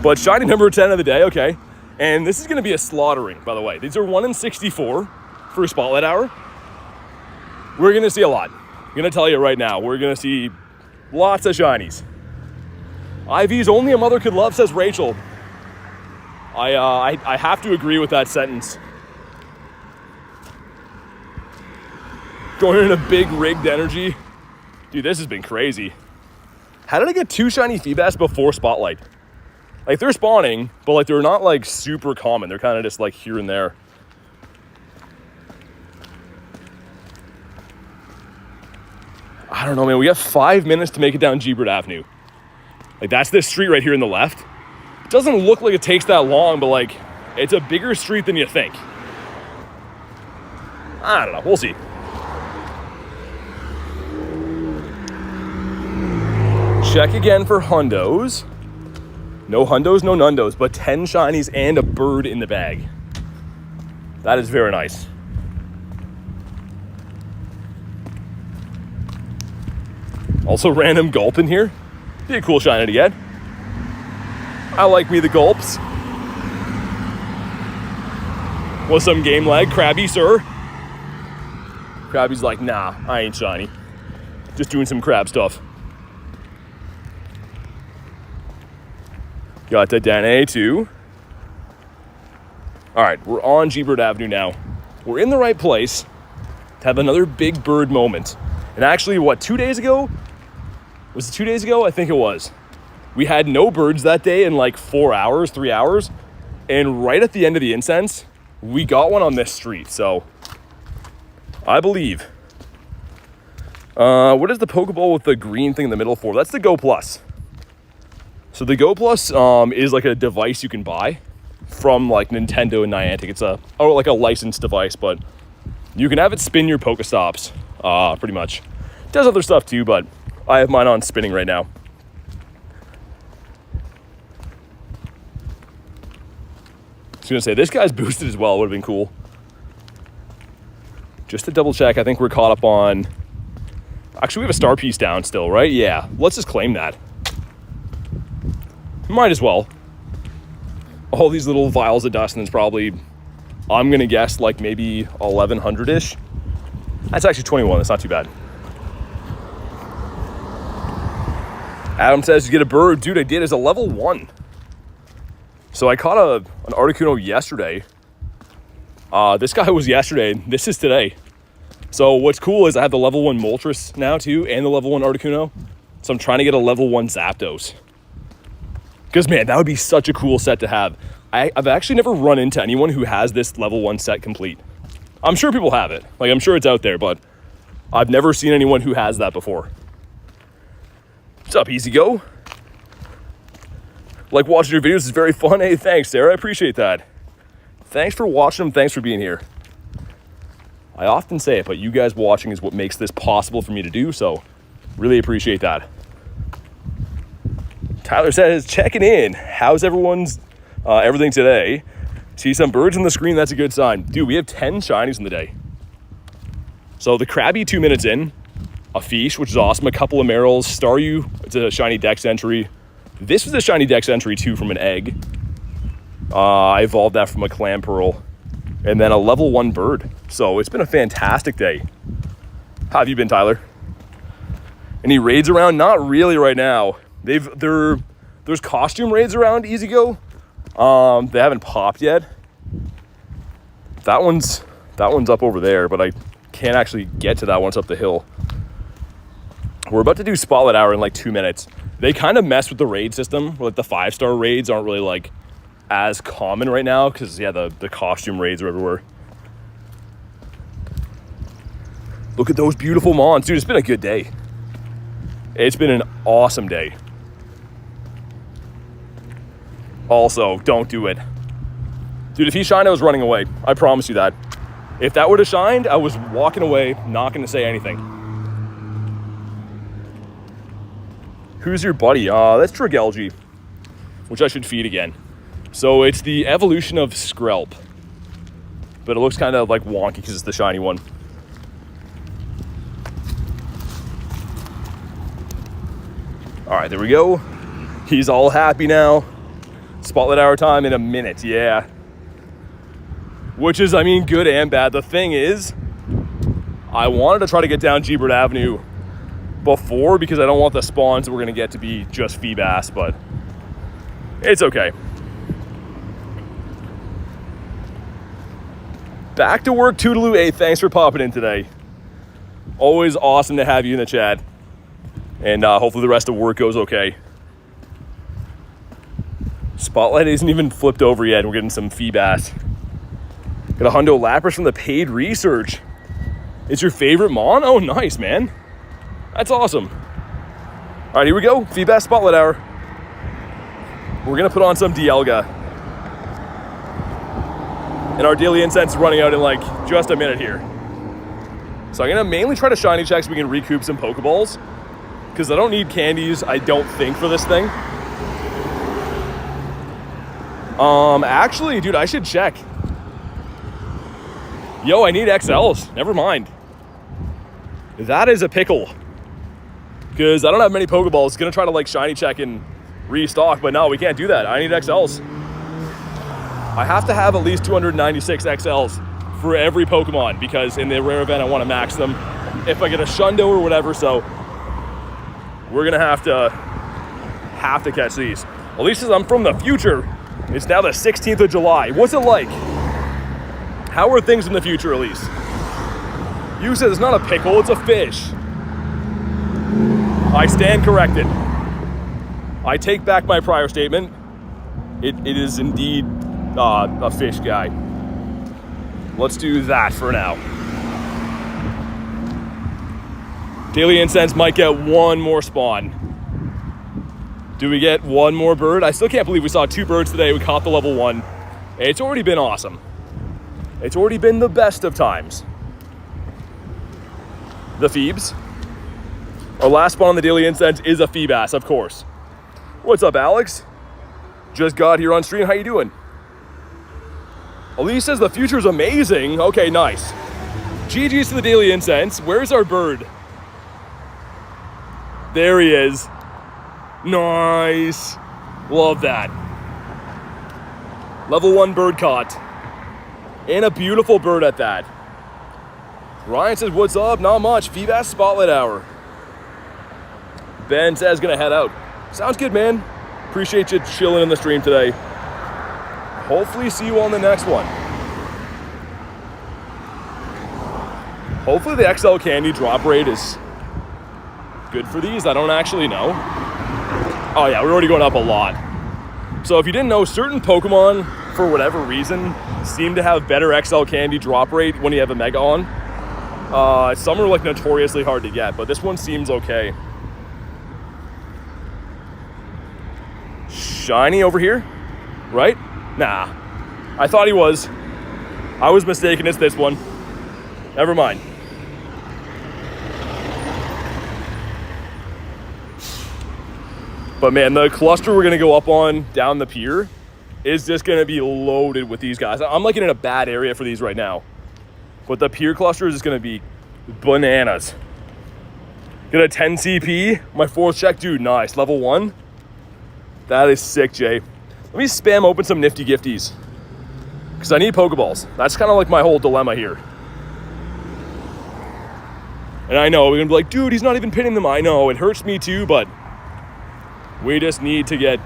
But shiny number 10 of the day, okay. And this is gonna be a slaughtering, by the way. These are 1 in 64 for Spotlight Hour. We're gonna see a lot. I'm gonna tell you right now, we're gonna see lots of shinies. IV's only a mother could love, says Rachel. I have to agree with that sentence. Going in a big rigged energy. Dude, this has been crazy. How did I get 2 shiny Feebas before Spotlight? Like, they're spawning, but like they're not like super common. They're kind of just like here and there. I don't know, man. We have 5 minutes to make it down G-Bird Avenue. Like, that's this street right here in the left. It doesn't look like it takes that long, but like, it's a bigger street than you think. I don't know. We'll see. Check again for hundos. No hundos, no nundos, but 10 shinies and a bird in the bag. That is very nice. Also, random gulp in here. Be a cool shiny to get. I like me the gulps. What's some game lag? Krabby, sir? Krabby's like, nah, I ain't shiny. Just doing some crab stuff. Got that Danae too. All right, we're on G-Bird Avenue now. We're in the right place to have another big bird moment. And actually, what, 2 days ago? Was it 2 days ago? I think it was. We had no birds that day in like 4 hours, 3 hours. And right at the end of the incense, we got one on this street. So, I believe. What is the Pokeball with the green thing in the middle for? That's the Go Plus. So the Go Plus is like a device you can buy from like Nintendo and Niantic. It's like a licensed device, but you can have it spin your Pokestops, pretty much. It does other stuff too, but I have mine on spinning right now. I was gonna say, this guy's boosted as well, would have been cool. Just to double check, I think we're caught up on... Actually, we have a star piece down still, right? Yeah, let's just claim that. Might as well. All these little vials of dust, and it's probably, I'm gonna guess, like maybe 1100-ish. That's actually 21, that's not too bad. Adam says, you get a bird. Dude, I did. It's a level 1. So I caught an Articuno yesterday. This guy was yesterday, this is today. So what's cool is I have the level 1 Moltres now too, and the level 1 Articuno. So I'm trying to get a level 1 Zapdos. Because, man, that would be such a cool set to have. I've actually never run into anyone who has this level 1 set complete. I'm sure people have it. Like, I'm sure it's out there, but I've never seen anyone who has that before. What's up, Easy Go? Like watching your videos is very fun. Hey, thanks, Sarah. I appreciate that. Thanks for watching them. Thanks for being here. I often say it, but you guys watching is what makes this possible for me to do, so really appreciate that. Tyler says, checking in. How's everyone's everything today? See some birds on the screen, that's a good sign. Dude, we have 10 shinies in the day. So the Krabby 2 minutes in, a Fish, which is awesome, a couple of Merrills, Staryu, it's a shiny Dex entry. This was a shiny Dex entry too from an egg. I evolved that from a Clamperl. And then a level 1 bird. So it's been a fantastic day. How have you been, Tyler? Any raids around? Not really right now. There's costume raids around Easy Go. They haven't popped yet. That one's up over there, but I can't actually get to that one. It's up the hill. We're about to do Spotlight Hour in like 2 minutes. They kind of mess with the raid system. Like the 5-star raids aren't really like as common right now because yeah, the costume raids are everywhere. Look at those beautiful mons. Dude, it's been a good day. It's been an awesome day. Also, don't do it. Dude, if he shined, I was running away. I promise you that. If that would have shined, I was walking away, not going to say anything. Who's your buddy? That's Dragalge, which I should feed again. So it's the evolution of Skrelp. But it looks kind of like wonky because it's the shiny one. All right, there we go. He's all happy now. Spotlight Hour time in a minute, yeah. Which is, I mean, good and bad. The thing is, I wanted to try to get down G-Bird Avenue before because I don't want the spawns that we're going to get to be just Feebas, but it's okay. Back to work, Toodaloo 8. Thanks for popping in today. Always awesome to have you in the chat. And hopefully the rest of work goes okay. Spotlight isn't even flipped over yet. We're getting some feedback. Got a hundo Lapras from the paid research. It's your favorite mon? Oh, nice, man. That's awesome. All right, here we go. Feedback Spotlight Hour. We're going to put on some Dialga. And our daily incense is running out in like just a minute here. So I'm going to mainly try to shiny check so we can recoup some Pokeballs. Because I don't need candies, I don't think, for this thing. Actually, dude, I should check. Yo, I need XLs. Never mind. That is a pickle. Because I don't have many Pokeballs. Gonna try to like shiny check and restock, but no, we can't do that. I need XLs. I have to have at least 296 XLs for every Pokemon because in the rare event I want to max them if I get a Shundo or whatever, so we're gonna have to catch these. At least as I'm from the future, it's now the 16th of July. What's it like? How are things in the future, Elise? You said it's not a pickle, it's a fish. I stand corrected. I take back my prior statement. It is indeed a fish guy. Let's do that for now. Daily Incense might get one more spawn. Do we get one more bird? I still can't believe we saw 2 birds today. We caught the level 1. It's already been awesome. It's already been the best of times. The Phoebes. Our last spawn on the Daily Incense is a Phoebas, of course. What's up, Alex? Just got here on stream. How you doing? Elise says the future's amazing. Okay, nice. GG's to the Daily Incense. Where's our bird? There he is. Nice. Love that. Level 1 bird caught. And a beautiful bird at that. Ryan says, what's up? Not much. Feedback Spotlight Hour. Ben says, gonna head out. Sounds good, man. Appreciate you chilling in the stream today. Hopefully see you on the next one. Hopefully the XL candy drop rate is good for these. I don't actually know. Oh yeah, we're already going up a lot. So if you didn't know, certain Pokemon, for whatever reason, seem to have better XL candy drop rate when you have a Mega on. Some are like notoriously hard to get, but this one seems okay. Shiny over here, right? Nah, I thought he was. I was mistaken, it's this one. Never mind. But man, the cluster we're gonna go up on down the pier is just gonna be loaded with these guys. I'm like in a bad area for these right now. But the pier cluster is just gonna be bananas. Get a 10 CP, my 4th check, dude, nice. Level 1. That is sick, Jay. Let me spam open some nifty gifties. Because I need Pokeballs. That's kind of like my whole dilemma here. And I know, we're going to be like, dude, he's not even pinning them. I know, it hurts me too, but we just need to get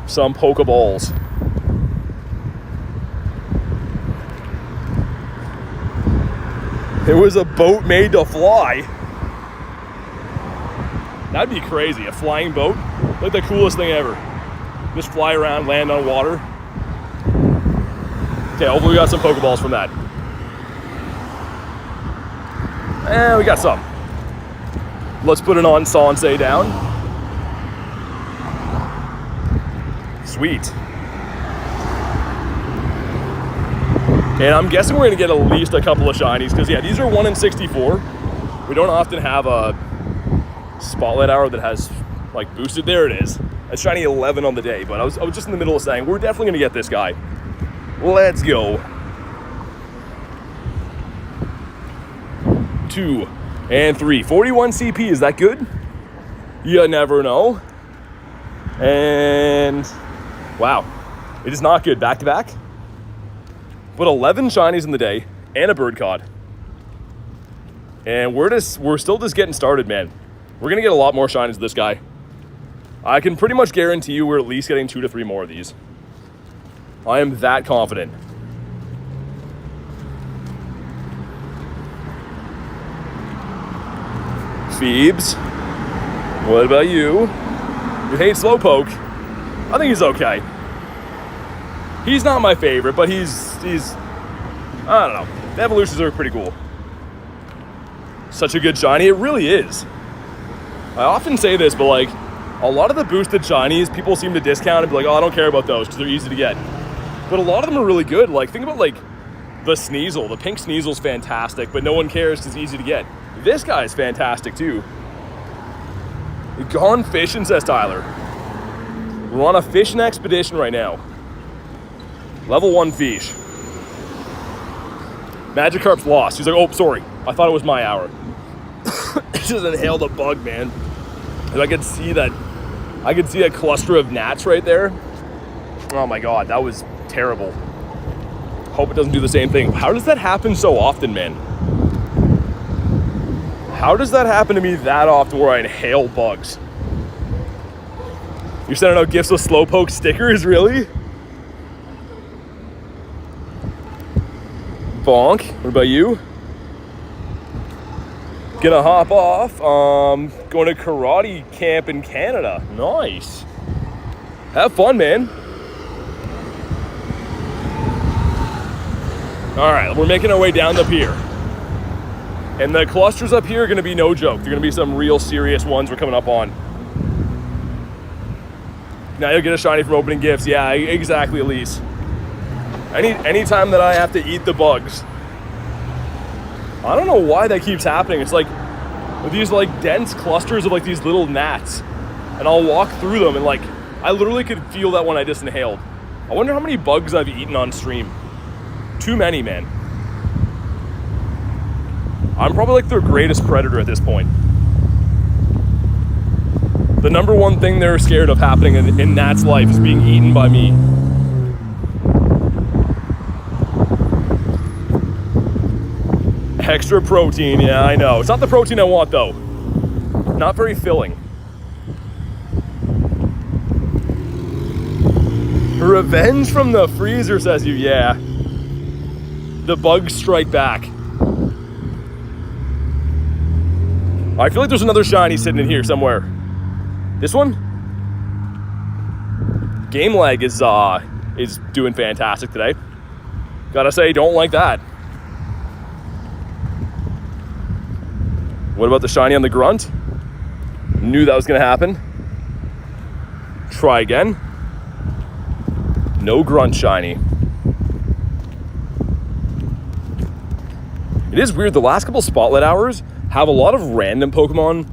some Pokeballs. It was a boat made to fly. That'd be crazy, a flying boat. Like the coolest thing ever. Just fly around, land on water. Okay, hopefully we got some Pokeballs from that. And we got some. Let's put it on Sansei down. Sweet. And I'm guessing we're gonna get at least a couple of shinies, because yeah, these are 1 in 64. We don't often have a Spotlight Hour that has like boosted. There it is. It's shiny 11 on the day, but I was just in the middle of saying we're definitely gonna get this guy. Let's go. 2 and 3. 41 CP, is that good? You never know. And wow, it is not good. Back to back. But 11 shinies in the day and a bird caught. And we're still just getting started, man. We're gonna get a lot more shinies with this guy. I can pretty much guarantee you we're at least getting 2 to 3 more of these. I am that confident. Phoebes, what about you? You hate Slowpoke. I think he's okay. He's not my favorite, but he's I don't know. The evolutions are pretty cool. Such a good shiny, it really is. I often say this, but like, a lot of the boosted shinies, people seem to discount and be like, oh, I don't care about those because they're easy to get. But a lot of them are really good. Like, think about like the Sneasel. The pink Sneasel's fantastic, but no one cares because it's easy to get. This guy's fantastic too. Gone fishing, says Tyler. We're on a fishing expedition right now. Level 1 fish. Magikarp's lost. He's like, oh, sorry. I thought it was my hour. Just inhaled a bug, man. And I could see a cluster of gnats right there. Oh my god, that was terrible. Hope it doesn't do the same thing. How does that happen so often, man? How does that happen to me that often where I inhale bugs? You're sending out gifts with Slowpoke stickers, really? Bonk. What about you? Gonna hop off. Going to karate camp in Canada. Nice. Have fun, man. All right, we're making our way down the pier. And the clusters up here are gonna be no joke. They're gonna be some real serious ones we're coming up on. Now you'll get a shiny from opening gifts. Yeah, exactly, Elise. Anytime that I have to eat the bugs. I don't know why that keeps happening. It's like with these like dense clusters of like these little gnats. And I'll walk through them and like, I literally could feel that one I just inhaled. I wonder how many bugs I've eaten on stream. Too many, man. I'm probably like their greatest predator at this point. The number one thing they're scared of happening in Nat's life is being eaten by me. Extra protein, yeah, I know. It's not the protein I want, though. Not very filling. Revenge from the freezer, says you, yeah. The bugs strike back. I feel like there's another shiny sitting in here somewhere. This one? Game lag is doing fantastic today. Gotta say, don't like that. What about the shiny on the grunt? Knew that was gonna happen. Try again. No grunt shiny. It is weird, the last couple spotlight hours have a lot of random Pokemon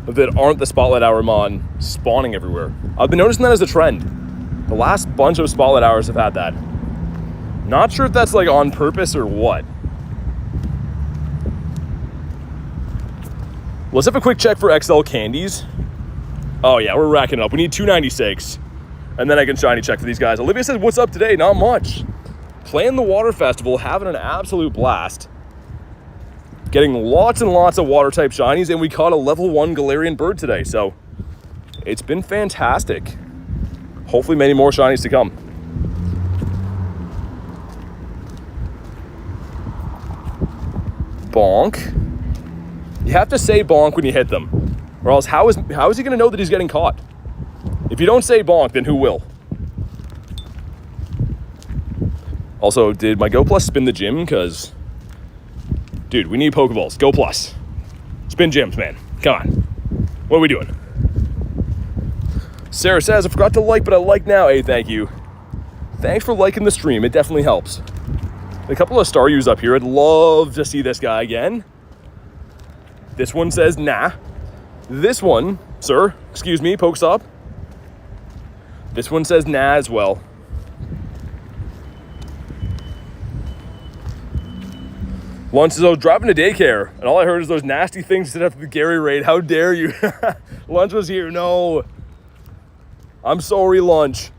that aren't the spotlight hour mon spawning everywhere. I've been noticing that as a trend. The last bunch of spotlight hours have had that. Not sure if that's like on purpose or what. Let's have a quick check for XL candies. Oh yeah, we're racking up. We need 296. And then I can shiny check for these guys. Olivia says, what's up today? Not much. Playing the water festival, having an absolute blast. Getting lots and lots of water type shinies, and we caught a level 1 Galarian bird today. So it's been fantastic. Hopefully many more shinies to come. Bonk. You have to say bonk when you hit them, or else how is he gonna know that he's getting caught? If you don't say bonk, then who will? Also, did my Go Plus spin the gym? Because, dude, we need Pokeballs. Go Plus. Spin gyms, man. Come on. What are we doing? Sarah says, I forgot to like, but I like now. Hey, thank you. Thanks for liking the stream. It definitely helps. A couple of Staryus up here. I'd love to see this guy again. This one says, nah. This one, sir, excuse me, Pokestop. This one says, nah, as well. Lunch says, I was driving to daycare, and all I heard is those nasty things that after the Gary raid. How dare you? Lunch was here. No. I'm sorry, Lunch.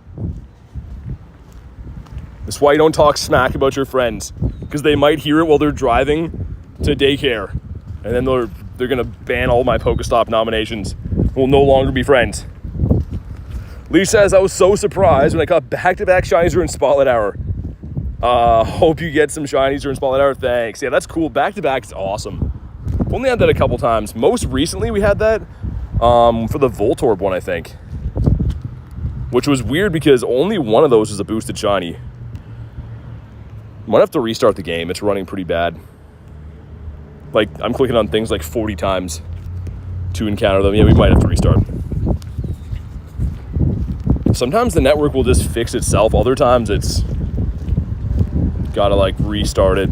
That's why you don't talk smack about your friends, because they might hear it while they're driving to daycare, and then they're gonna ban all my Pokestop nominations. We'll no longer be friends. Lee says, I was so surprised when I got back-to-back shinies during Spotlight Hour. Hope you get some shinies during Spotlight Hour. Thanks. Yeah, that's cool. Back-to-back is awesome. We've only had that a couple times. Most recently we had that for the Voltorb one, I think. Which was weird because only one of those was a boosted shiny. Might have to restart the game. It's running pretty bad. Like, I'm clicking on things like 40 times to encounter them. Yeah, we might have to restart. Sometimes the network will just fix itself. Other times it's gotta like restart it.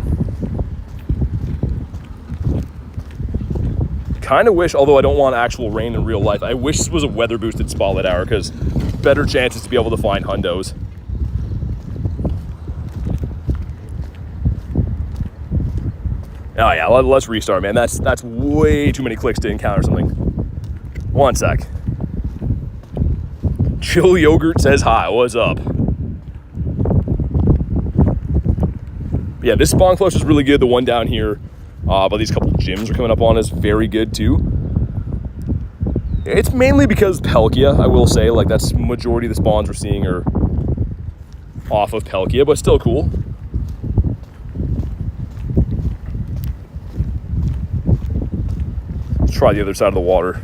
Kind of wish, although I don't want actual rain in real life, I wish this was a weather boosted spotlight hour because better chances to be able to find hundos. Oh yeah, let's restart, man. That's way too many clicks to encounter something. One sec. Chill Yogurt says hi, what's up? Yeah, this spawn close is really good. The one down here, but these couple gyms are coming up on is very good too. It's mainly because Palkia, I will say, like that's majority of the spawns we're seeing are off of Palkia, but still cool. Let's try the other side of the water.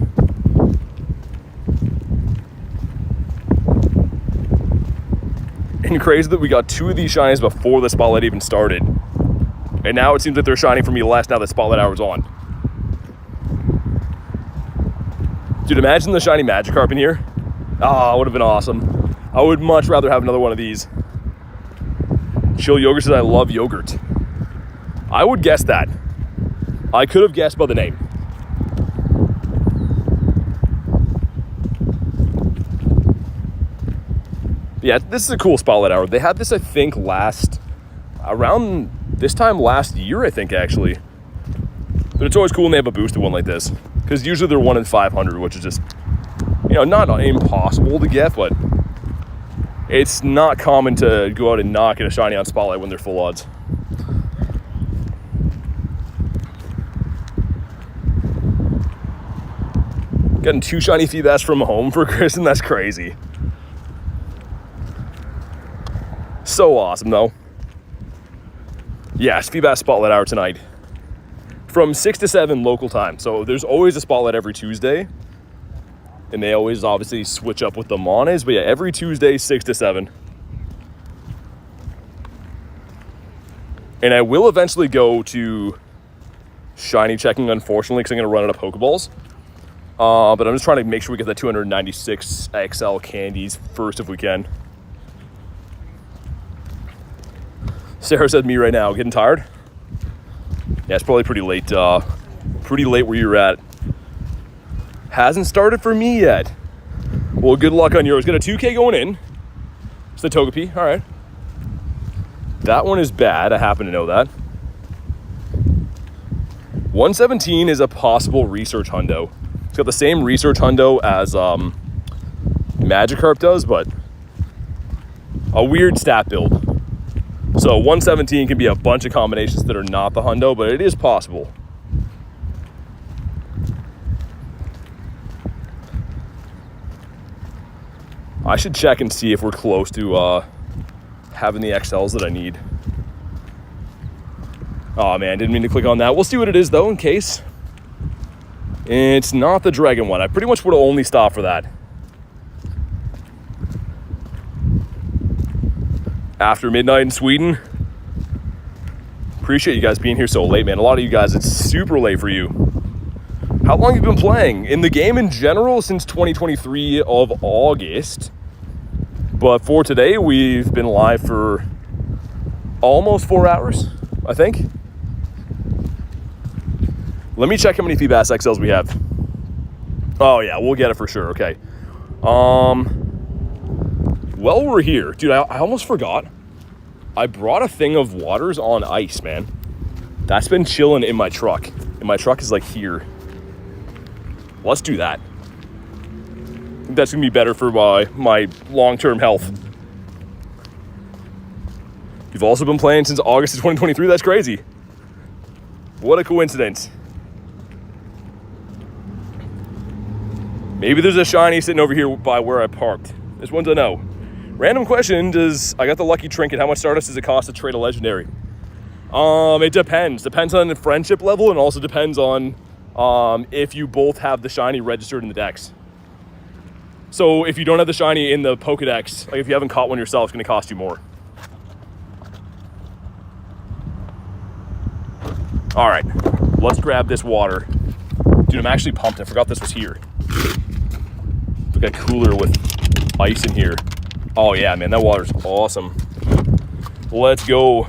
And crazy that we got two of these shinies before the spotlight even started. And now it seems that they're shining for me less now that spotlight hour's on. Dude, imagine the shiny Magikarp in here. Ah, would have been awesome. I would much rather have another one of these. Chill Yogurt says I love yogurt. I would guess that. I could have guessed by the name. Yeah, this is a cool spotlight hour. They had this, I think, around this time last year, I think, actually. But it's always cool when they have a boosted one like this. Because usually they're 1 in 500, which is just, you know, not impossible to get, but it's not common to go out and not get a shiny on spotlight when they're full odds. Getting 2 shiny Feebas from home for Kristen, that's crazy. So awesome, though. Yes, Feebas Spotlight Hour tonight. From 6 to 7 local time. So there's always a spotlight every Tuesday. And they always obviously switch up with the mones. But yeah, every Tuesday, 6 to 7. And I will eventually go to shiny checking, unfortunately, because I'm going to run out of Pokeballs. But I'm just trying to make sure we get the 296 XL candies first if we can. Sarah said me right now, getting tired? Yeah, it's probably pretty late where you're at. Hasn't started for me yet. Well, good luck on yours. Got a 2K going in. It's the Togepi, all right. That one is bad, I happen to know that. 117 is a possible research hundo. It's got the same research hundo as Magikarp does, but a weird stat build. So 117 can be a bunch of combinations that are not the hundo, but it is possible. I should check and see if we're close to having the XLs that I need. Oh man, didn't mean to click on that. We'll see what it is though, in case. It's not the dragon one. I pretty much would have only stopped for that. After midnight in Sweden. Appreciate you guys being here so late, man. A lot of you guys, it's super late for you. How long have you been playing? In the game in general, since 2023 of August. But for today, we've been live for almost 4 hours, I think. Let me check how many Feebas XLs we have. Oh yeah, we'll get it for sure, okay. Well, we're here. Dude, I almost forgot. I brought a thing of waters on ice, man. That's been chilling in my truck. And my truck is like here. Let's do that. I think that's gonna be better for my long-term health. You've also been playing since August of 2023. That's crazy. What a coincidence. Maybe there's a shiny sitting over here by where I parked. This one's a no. Random question, I got the lucky trinket. How much Stardust does it cost to trade a legendary? It depends. Depends on the friendship level, and also depends on if you both have the shiny registered in the dex. So if you don't have the shiny in the Pokedex, like if you haven't caught one yourself, it's going to cost you more. All right, let's grab this water. Dude, I'm actually pumped. I forgot this was here. Look at a cooler with ice in here. Oh yeah, man, that water's awesome. Let's go.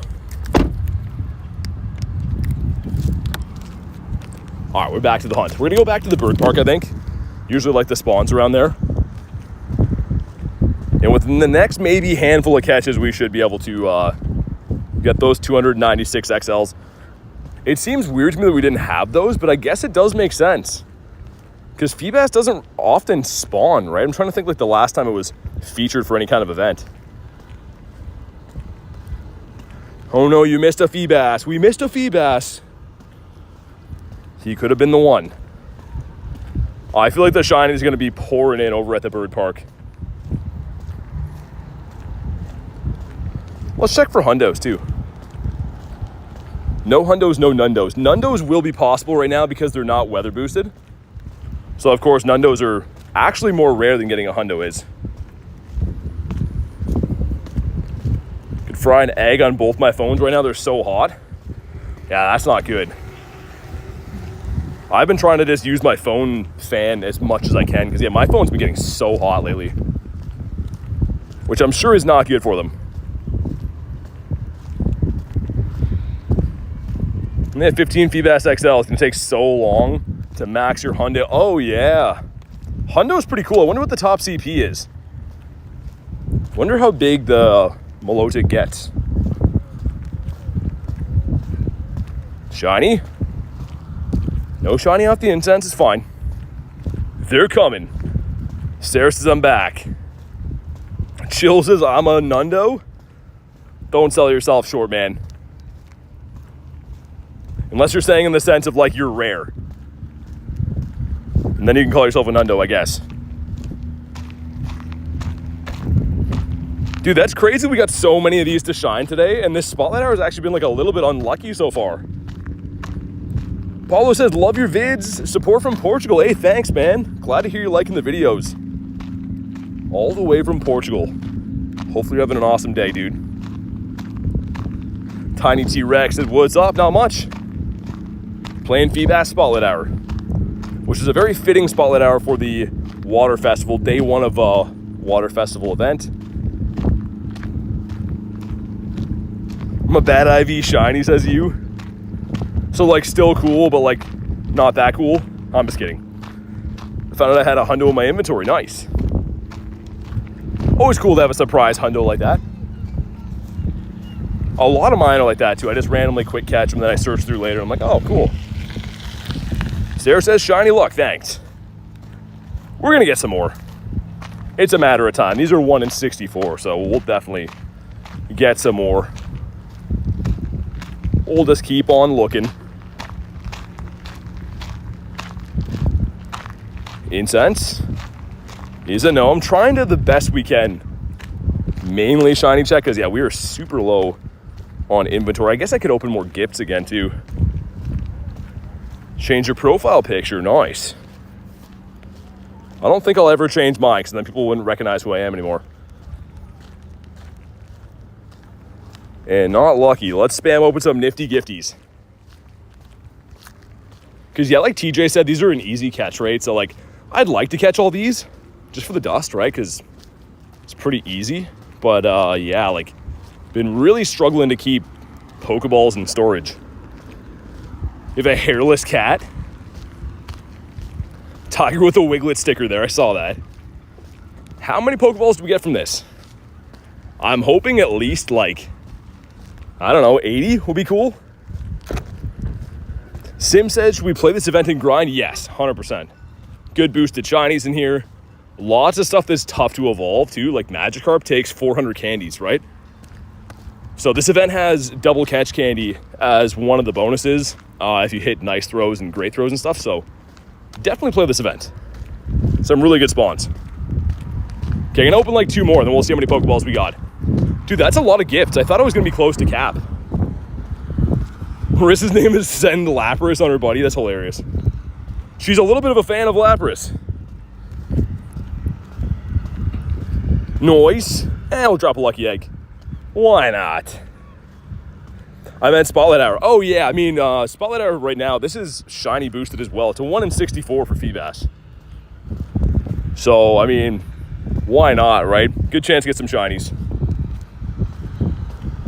All right, we're back to the hunt. We're gonna go back to the bird park, I think. Usually like the spawns around there. And within the next maybe handful of catches, we should be able to get those 296 XLs. It seems weird to me that we didn't have those, but I guess it does make sense. Because Feebas doesn't often spawn, right? I'm trying to think like the last time it was featured for any kind of event. Oh no, you missed a Feebas. We missed a Feebas. He could have been the one. I feel like the shiny is going to be pouring in over at the bird park. Let's check for hundos too. No hundos, no nundos. Nundos will be possible right now because they're not weather boosted. So of course nundos are actually more rare than getting a hundo is. Could fry an egg on both my phones right now. They're so hot. Yeah, that's not good. I've been trying to just use my phone fan as much as I can because yeah, my phone's been getting so hot lately, which I'm sure is not good for them. And then 15 Feebas XL is gonna take so long to max your hundo. Oh yeah, hundo is pretty cool. I wonder what the top CP is. Wonder how big the Milotic gets. Shiny? No shiny off the incense, it's fine. They're coming. Sarah says I'm back. Chill says I'm a nundo. Don't sell yourself short, man. Unless you're saying in the sense of like you're rare. And then you can call yourself a nundo, I guess. Dude, that's crazy. We got so many of these to shine today, and this spotlight hour has actually been like a little bit unlucky so far. Paulo says, love your vids. Support from Portugal. Hey, thanks, man. Glad to hear you liking the videos. All the way from Portugal. Hopefully you're having an awesome day, dude. Tiny T-Rex said, what's up? Not much. Playing Feebas Spotlight Hour, which is a very fitting Spotlight Hour for the Water Festival, day one of a Water Festival event. I'm a bad IV shiny, says you. So like still cool, but like not that cool. I'm just kidding. I found out I had a hundo in my inventory. Nice. Always cool to have a surprise hundo like that. A lot of mine are like that too. I just randomly quick catch them, then I search through later. I'm like, oh, cool. Sarah says, shiny luck, thanks. We're gonna get some more. It's a matter of time. These are 1 in 64, so we'll definitely get some more. We'll just keep on looking. Incense is a no. I'm trying to the best we can. Mainly shiny check, because yeah, we are super low on inventory. I guess I could open more gifts again too. Change your profile picture, nice. I don't think I'll ever change mine, because then people wouldn't recognize who I am anymore. And not lucky. Let's spam open some nifty gifties. Because yeah, like TJ said, these are an easy catch rate. So like, I'd like to catch all these just for the dust, right? Because it's pretty easy. But yeah, like, been really struggling to keep Pokeballs in storage. You have a hairless cat. Tiger with a Wiglet sticker there. I saw that. How many Pokeballs do we get from this? I'm hoping at least like, I don't know, 80 will be cool. Sim says, should we play this event in grind? Yes, 100%. Good boosted shinies in here. Lots of stuff that's tough to evolve too. Like Magikarp takes 400 candies, right? So this event has double catch candy as one of the bonuses if you hit nice throws and great throws and stuff. So definitely play this event. Some really good spawns. Okay, I'm gonna open like 2 more, then we'll see how many Pokeballs we got. Dude, that's a lot of gifts. I thought I was gonna be close to cap. Marissa's name is Send Lapras on her buddy. That's hilarious. She's a little bit of a fan of Lapras. Noise. We'll drop a lucky egg. Why not? I meant Spotlight Hour. Oh, yeah. I mean, Spotlight Hour right now, this is shiny boosted as well. It's a 1 in 64 for Feebas. So, I mean, why not, right? Good chance to get some shinies.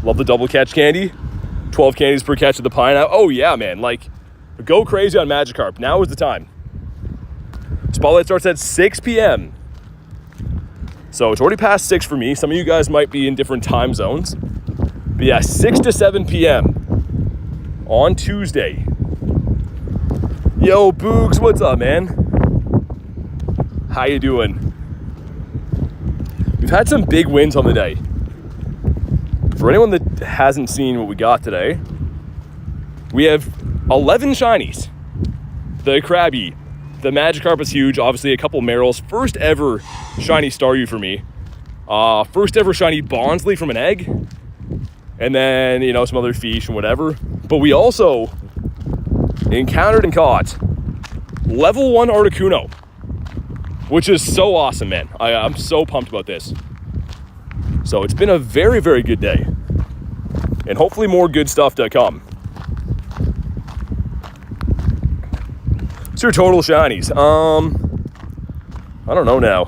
Love the double catch candy. 12 candies per catch of the pineapple. Oh, yeah, man. Like, go crazy on Magikarp. Now is the time. Spotlight starts at 6 p.m. So it's already past 6 for me. Some of you guys might be in different time zones. But yeah, 6 to 7 p.m. on Tuesday. Yo, Boogs, what's up, man? How you doing? We've had some big wins on the day. For anyone that hasn't seen what we got today, we have 11 shinies. The Krabby, the Magikarp is huge. Obviously, a couple Merrills. First ever shiny Staryu for me. First ever shiny Bonsly from an egg. And then, you know, some other fish and whatever. But we also encountered and caught level 1 Articuno, which is so awesome, man. I'm so pumped about this. So it's been a very, very good day. And hopefully more good stuff to come. What's your total shinies? I don't know now.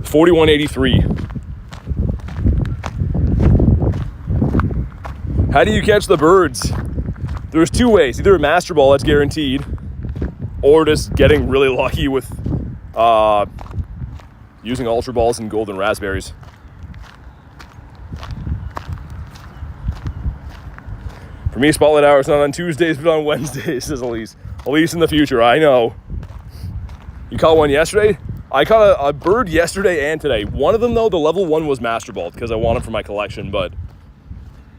4183. How do you catch the birds? There's two ways. Either a Master Ball, that's guaranteed, or just getting really lucky with using Ultra Balls and Golden Raspberries. For me, Spotlight Hour is not on Tuesdays, but on Wednesdays, says Elise. Elise in the future, I know. You caught one yesterday? I caught a bird yesterday and today. One of them, though, the level 1 was Master Ball because I want it for my collection, but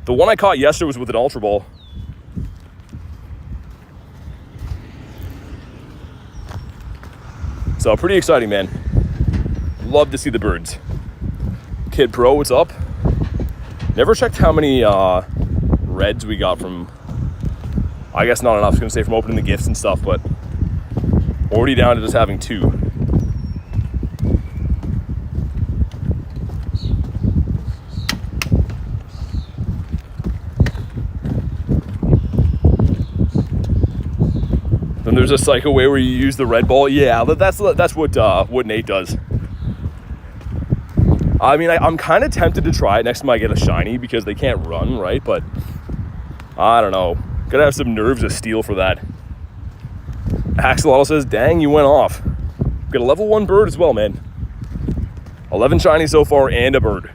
the one I caught yesterday was with an Ultra Ball. So pretty exciting, man. Love to see the birds. Kid Pro, what's up? Never checked how many reds we got from, I guess not enough, I was gonna say from opening the gifts and stuff, but already down to just having 2. Then there's a Psycho way where you use the red ball. Yeah, that's what Nate does. I mean, I'm kind of tempted to try it next time I get a shiny because they can't run, right? But I don't know. Gotta have some nerves of steel for that. Axolotl says, dang, you went off. Got a level 1 bird as well, man. 11 shinies so far and a bird.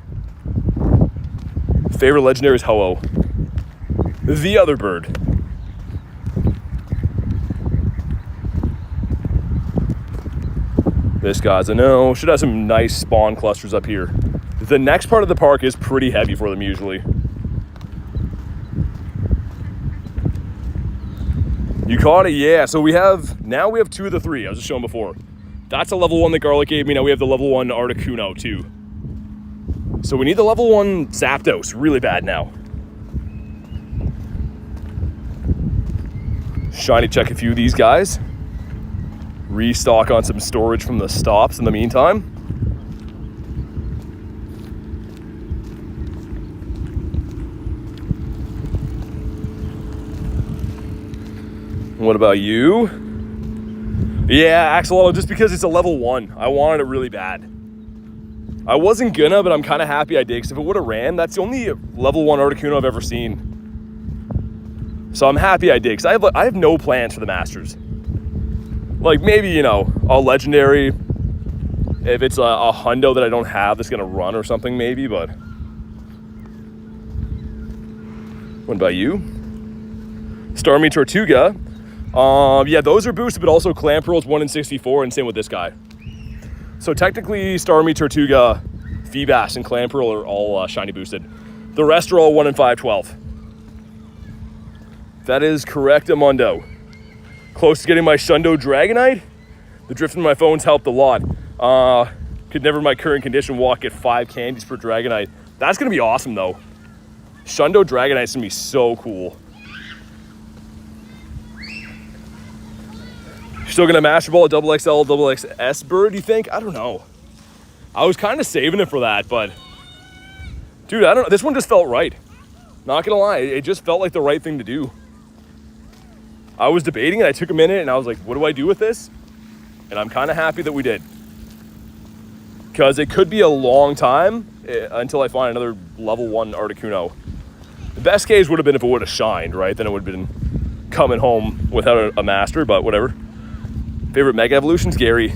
Favorite legendary is Ho-Oh. The other bird. This guy's a no. Should have some nice spawn clusters up here. The next part of the park is pretty heavy for them usually. You caught it? Yeah. So now we have 2 of the 3 I was just showing before. That's a level 1 that Garlic gave me. Now we have the level 1 Articuno too. So we need the level 1 Zapdos really bad now. Shiny check a few of these guys. Restock on some storage from the stops in the meantime. What about you? Yeah, Axolotl, just because it's a level 1. I wanted it really bad. I wasn't gonna, but I'm kind of happy I did, because if it would have ran, that's the only level 1 Articuno I've ever seen. So I'm happy I did, because I have no plans for the Masters. Like, maybe, you know, a legendary, if it's a hundo that I don't have that's going to run or something, maybe, but what about you? Starmie Tortuga. Yeah, those are boosted, but also Clamperl's 1 in 64, and same with this guy. So technically, Starmie Tortuga, Feebas, and Clamperl are all shiny boosted. The rest are all 1 in 512. That is correct, Amundo. Close to getting my Shundo Dragonite. The drift in my phone's helped a lot. Could never in my current condition walk at 5 candies per Dragonite. That's gonna be awesome though. Shundo Dragonite's gonna be so cool. Still gonna Master Ball a XXL, XXS bird, you think? I don't know. I was kind of saving it for that, but dude, I don't know. This one just felt right. Not gonna lie, it just felt like the right thing to do. I was debating it. I took a minute and I was like, what do I do with this? And I'm kind of happy that we did. Because it could be a long time until I find another level 1 Articuno. The best case would have been if it would have shined, right? Then it would have been coming home without a master, but whatever. Favorite Mega Evolutions? Gary.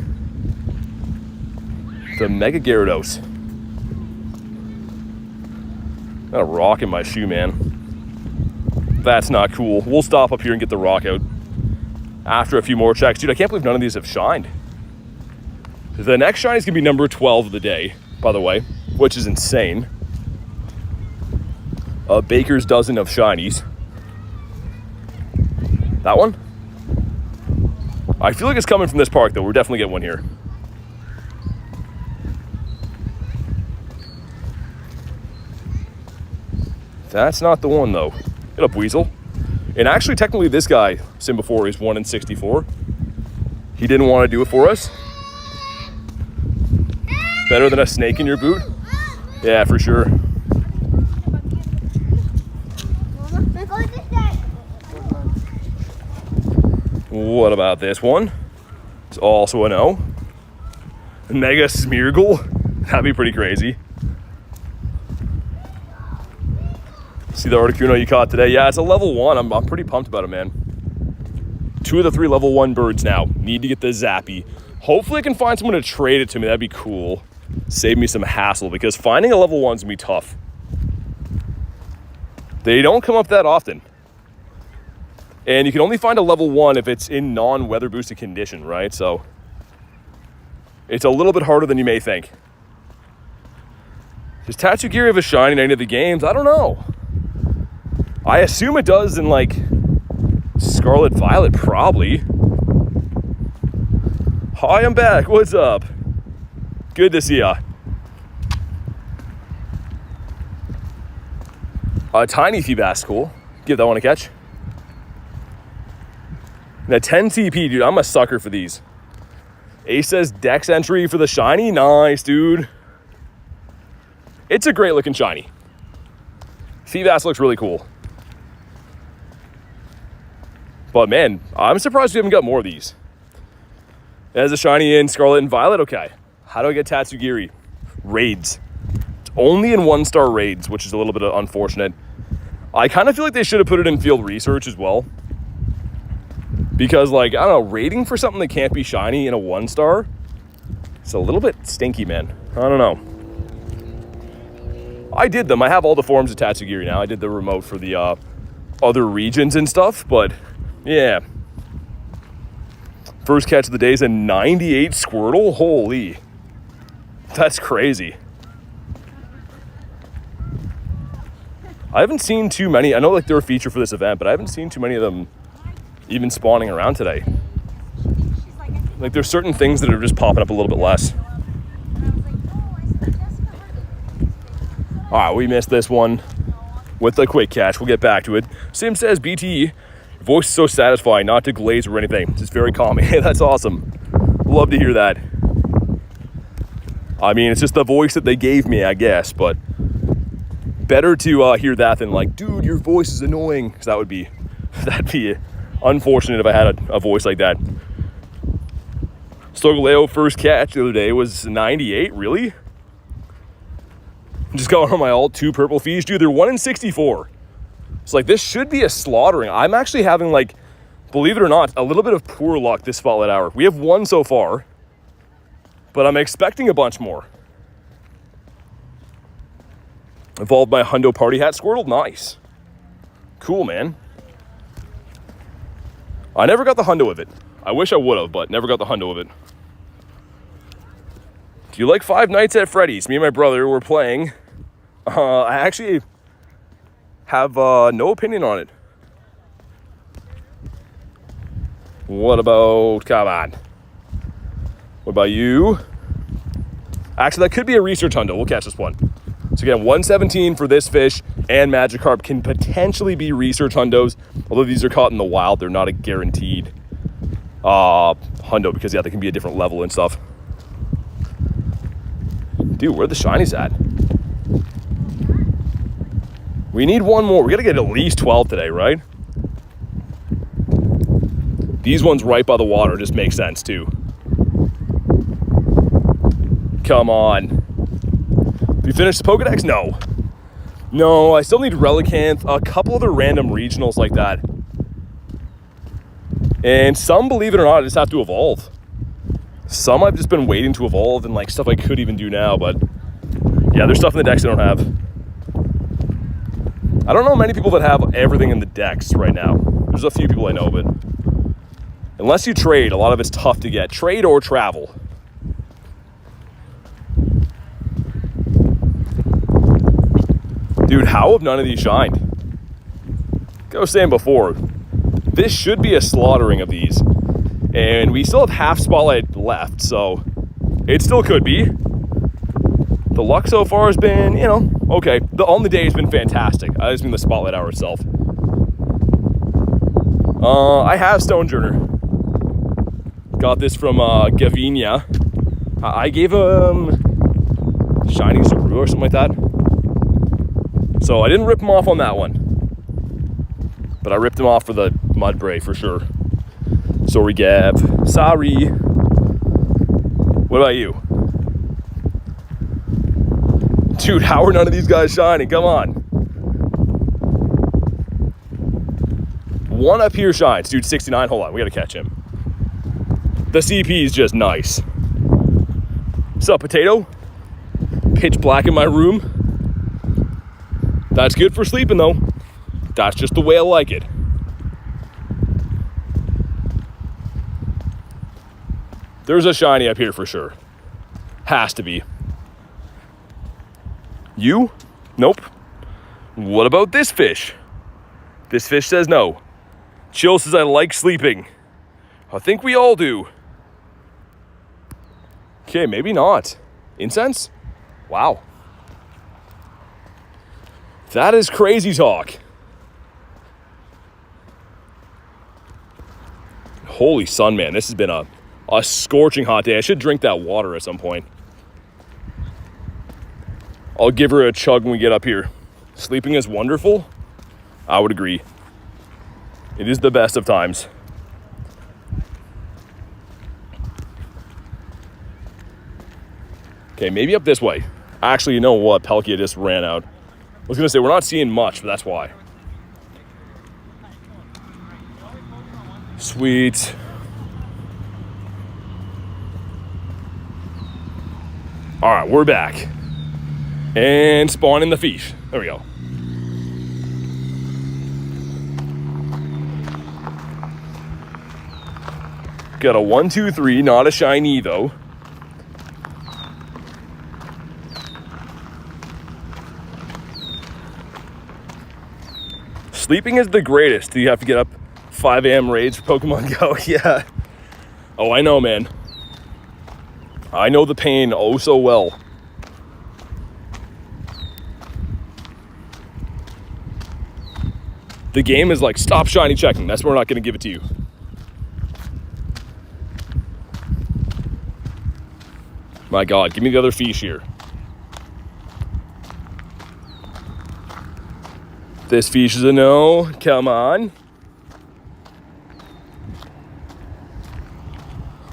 The Mega Gyarados. Got a rock in my shoe, man. That's not cool. We'll stop up here and get the rock out after a few more checks. Dude, I can't believe none of these have shined. The next shiny is going to be number 12 of the day, by the way, which is insane. A baker's dozen of shinies. That one? I feel like it's coming from this park, though. We're definitely getting one here. That's not the one, though. Get up, Weasel. And actually, technically, this guy, sim before, is 1 in 64. He didn't want to do it for us. Better than a snake in your boot? Yeah, for sure. What about this one? It's also an O. Mega Smeargle. That'd be pretty crazy. See the Articuno you caught today? Yeah, it's a level 1. I'm pretty pumped about it, man. 2 of the 3 level 1 birds now. Need to get the Zappy. Hopefully I can find someone to trade it to me. That'd be cool. Save me some hassle, because finding a level 1's gonna be tough. They don't come up that often. And you can only find a level 1 if it's in non-weather boosted condition, right? So it's a little bit harder than you may think. Does Tatsugiri have a shiny in any of the games? I don't know. I assume it does in like Scarlet Violet, probably. Hi, I'm back. What's up? Good to see ya. Tiny Feebas, cool. Give that one a catch. And a 10 CP, dude. I'm a sucker for these. Ace says Dex entry for the shiny. Nice, dude. It's a great looking shiny. Feebas looks really cool. But man, I'm surprised we haven't got more of these. As a shiny in Scarlet and Violet, okay. How do I get Tatsugiri? Raids. It's only in 1-star raids, which is a little bit unfortunate. I kind of feel like they should have put it in field research as well. Because, like, I don't know, raiding for something that can't be shiny in a 1-star, it's a little bit stinky, man. I don't know. I did them. I have all the forms of Tatsugiri now. I did the remote for the other regions and stuff, but yeah. First catch of the day is a 98 Squirtle. Holy. That's crazy. I haven't seen too many. I know like they're a feature for this event, but I haven't seen too many of them even spawning around today. Like there's certain things that are just popping up a little bit less. All right, we missed this one with the quick catch. We'll get back to it. Sim says, BT, your voice is so satisfying, not to glaze or anything. It's just very calming. Hey, that's awesome. Love to hear that. I mean, it's just the voice that they gave me, I guess, but better to hear that than like, dude, your voice is annoying. Because that'd be unfortunate if I had a voice like that. Stogaleo first catch the other day was 98, really? Just going on my alt, 2 purple fees. Dude, they're 1 in 64. It's like, this should be a slaughtering. I'm actually having, like, believe it or not, a little bit of poor luck this spotlight hour. We have 1 so far, but I'm expecting a bunch more. Evolved my Hundo Party Hat Squirtle. Nice. Cool, man. I never got the Hundo of it. I wish I would have, but never got the Hundo of it. Do you like Five Nights at Freddy's? Me and my brother were playing. I actually have no opinion on it. What about, come on. What about you? Actually, that could be a research hundo. We'll catch this one. So again, 117 for this fish and Magikarp can potentially be research hundos. Although these are caught in the wild, they're not a guaranteed Hundo, because yeah, they can be a different level and stuff. Dude, where are the shinies at? We need one more. We gotta get at least 12 today, right? These ones right by the water just make sense too. Come on. Did we finish the Pokedex? No. No, I still need Relicanth, a couple other random regionals like that. And some, believe it or not, I just have to evolve. Some I've just been waiting to evolve and like stuff I could even do now, but yeah, there's stuff in the decks I don't have. I don't know many people that have everything in the decks right now. There's a few people I know, but unless you trade, a lot of it's tough to get. Trade or travel. Dude, how have none of these shined? Like I was saying before, this should be a slaughtering of these. And we still have half spotlight left, so it still could be. The luck so far has been, you know, okay. On the day has been fantastic. I just mean the spotlight hour itself. I have Stonejourner. Got this from Gavinia. I gave him Shiny Saru or something like that. So I didn't rip him off on that one. But I ripped him off for the Mudbray for sure. Sorry, Gav. Sorry. What about you? Dude, how are none of these guys shining? Come on. One up here shines. Dude, 69. Hold on. We got to catch him. The CP is just nice. What's up, Potato? Pitch black in my room. That's good for sleeping, though. That's just the way I like it. There's a shiny up here for sure. Has to be. You? Nope. What about this fish? This fish says no. Chill says I like sleeping. I think we all do. Okay, maybe not. Incense? Wow. That is crazy talk. Holy sun, man. This has been a scorching hot day. I should drink that water at some point. I'll give her a chug when we get up here. Sleeping is wonderful. I would agree. It is the best of times. Okay, maybe up this way. Actually, you know what? Palkia just ran out. I was gonna say, we're not seeing much, but that's why. Sweet. All right, we're back. And spawn in the fish. There we go. Got a 1, 2, 3, not a shiny though. Sleeping is the greatest. Do you have to get up 5 a.m. raids for Pokemon GO? Yeah. Oh, I know, man. I know the pain oh so well. The game is like, stop shiny checking. That's why we're not going to give it to you. My God, give me the other fish here. This fish is a no. Come on.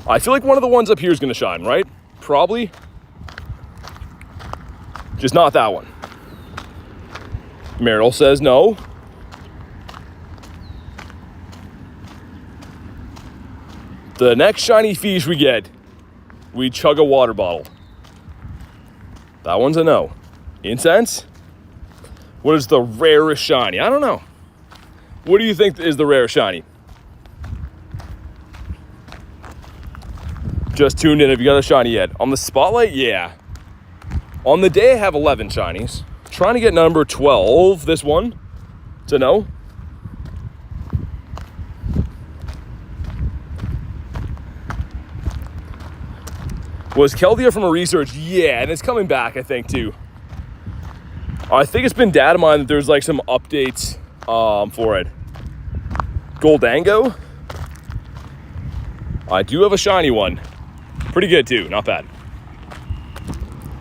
I feel like one of the ones up here is going to shine, right? Probably. Just not that one. Meryl says no. The next shiny fish we get, we chug a water bottle. That one's a no. Incense? What is the rarest shiny? I don't know. What do you think is the rarest shiny? Just tuned in. Have you got a shiny yet? On the spotlight, yeah. On the day, I have 11 shinies. Trying to get number 12, this one. It's a no. Was Keldeo from a research? Yeah, and it's coming back, I think, too. I think it's been data mined that there's like some updates for it. Goldango? I do have a shiny one. Pretty good too, not bad.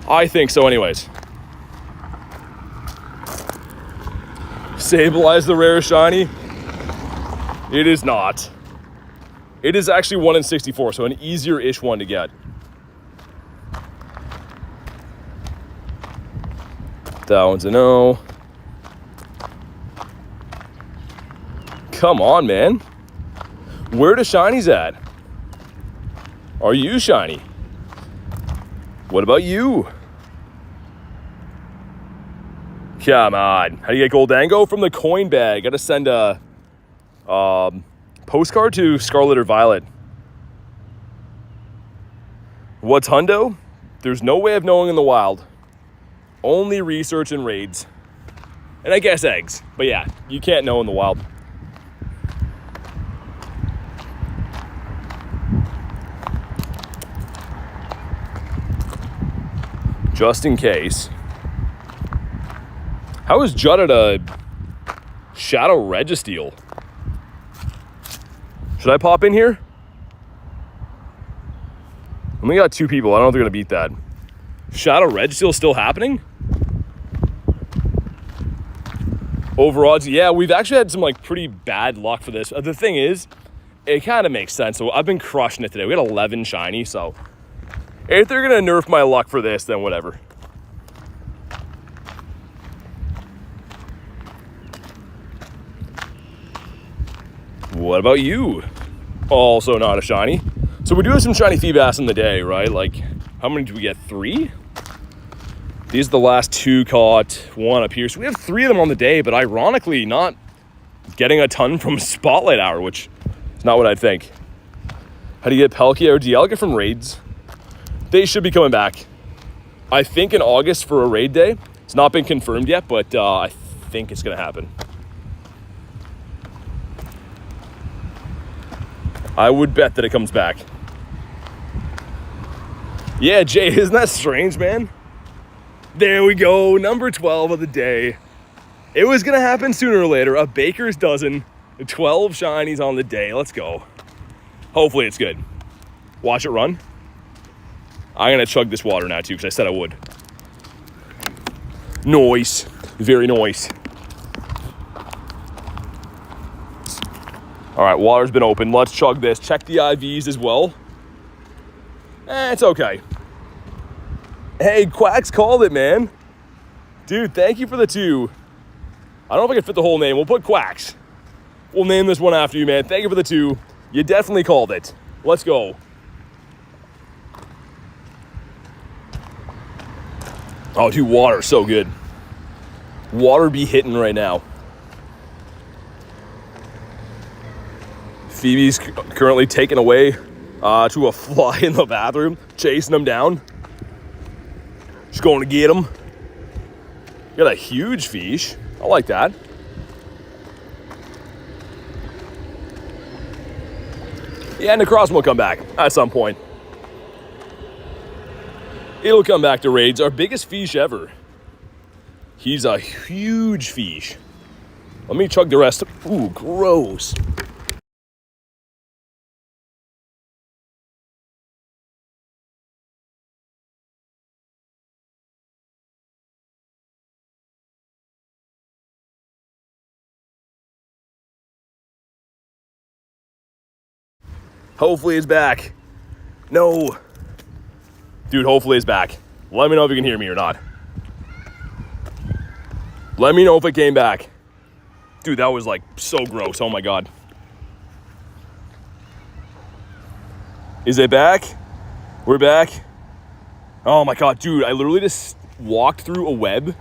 I think so anyways. Sableye the rare shiny? It is not. It is actually 1 in 64, so an easier-ish one to get. That one's a no. Come on, man. Where the shinies at? Are you shiny? What about you? Come on. How do you get Goldango? From the coin bag. Gotta send a postcard to Scarlet or Violet. What's hundo? There's no way of knowing in the wild. Only research and raids. And I guess eggs. But yeah, you can't know in the wild. Just in case. How is Judd at a Shadow Registeel? Should I pop in here? Only got 2 people. I don't know if they're going to beat that. Shadow Registeel still happening? Overodds, yeah, we've actually had some like pretty bad luck for this. The thing is, it kind of makes sense. So I've been crushing it today. We got 11 shiny, so if they're going to nerf my luck for this, then whatever. What about you? Also not a shiny. So we do have some shiny Feebas in the day, right? Like, how many do we get? 3? These are the last 2 caught, 1 up here. So we have 3 of them on the day, but ironically not getting a ton from Spotlight Hour, which is not what I'd think. How do you get Palkia or Dialga from raids? They should be coming back. I think in August for a raid day. It's not been confirmed yet, but I think it's going to happen. I would bet that it comes back. Yeah, Jay, isn't that strange, man? There we go, number 12 of the day. It was gonna happen sooner or later. A baker's dozen, 12 shinies on the day. Let's go. Hopefully it's good. Watch it run. I'm gonna chug this water now too, because I said I would. Nice, very nice. All right, water's been opened. Let's chug this. Check the IVs as well. It's okay. Hey, Quacks called it, man. Dude, thank you for the 2. I don't know if I can fit the whole name. We'll put Quacks. We'll name this one after you, man. Thank you for the 2. You definitely called it. Let's go. Oh, dude, water, so good. Water be hitting right now. Phoebe's currently taken away to a fly in the bathroom, chasing him down. She's going to get him. Got a huge fish. I like that. Yeah, Necrozma will come back at some point. It'll come back to raids. Our biggest fish ever. He's a huge fish. Let me chug the rest. Ooh, gross. Hopefully it's back. No. Dude, hopefully it's back. Let me know if you can hear me or not. Let me know if it came back. Dude, that was like so gross. Oh my God. Is it back? We're back. Oh my God, dude, I literally just walked through a web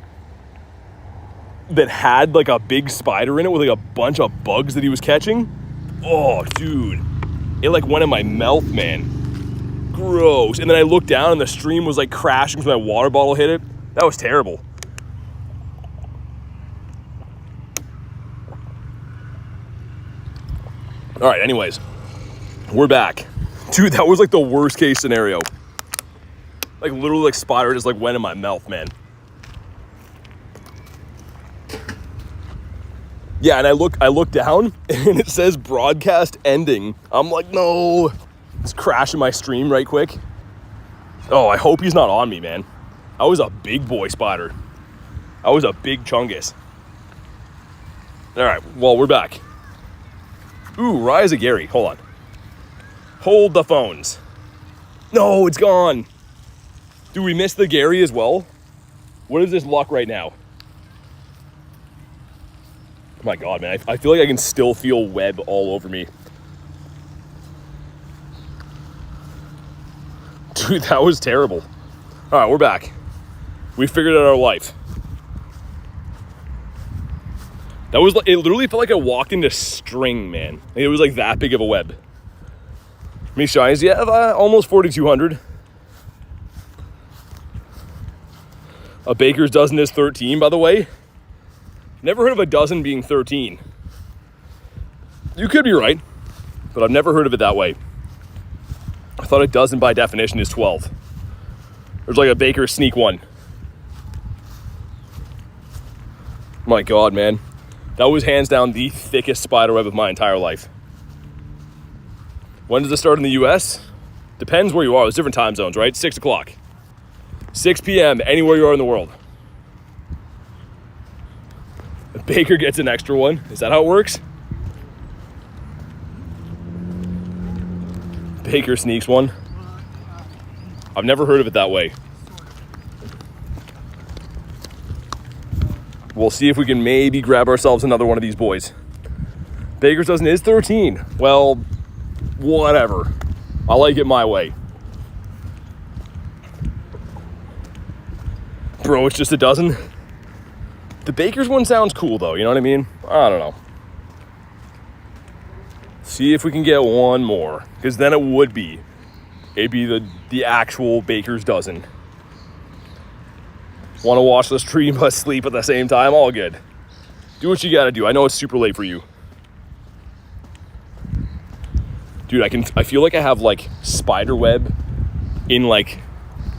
that had like a big spider in it with like a bunch of bugs that he was catching. Oh, dude. It like went in my mouth, man. Gross. And then I looked down and the stream was like crashing because my water bottle hit it. That was terrible. All right, anyways, we're back. Dude, that was like the worst case scenario. Like literally like spider just like went in my mouth, man. Yeah, and I look down and it says broadcast ending. I'm like, no. It's crashing my stream right quick. Oh, I hope he's not on me, man. That was a big boy spider. That was a big chungus. All right, well, we're back. Ooh, Rise of Gary. Hold on. Hold the phones. No, it's gone. Do we miss the Gary as well? What is this luck right now? Oh my God, man. I feel like I can still feel web all over me. Dude, that was terrible. All right, we're back. We figured out our life. That was, it literally felt like I walked into string, man. It was like that big of a web. How many shinies do you have? Almost 4,200. A baker's dozen is 13, by the way. Never heard of a dozen being 13. You could be right, but I've never heard of it that way. I thought a dozen by definition is 12. There's like a baker sneak one. My God, man. That was hands down the thickest spider web of my entire life. When does it start in the US? Depends where you are. There's different time zones, right? 6 o'clock. 6 p.m. anywhere you are in the world. The baker gets an extra one. Is that how it works? Baker sneaks one. I've never heard of it that way. We'll see if we can maybe grab ourselves another one of these boys. Baker's dozen is 13. Well, whatever. I like it my way. Bro, it's just a dozen. The Baker's one sounds cool though, you know what I mean? I don't know. See if we can get one more, because then it'd be the actual Baker's dozen. Want to watch the stream but sleep at the same time? All good. Do what you gotta do. I know it's super late for you. Dude, I feel like I have like spider web in like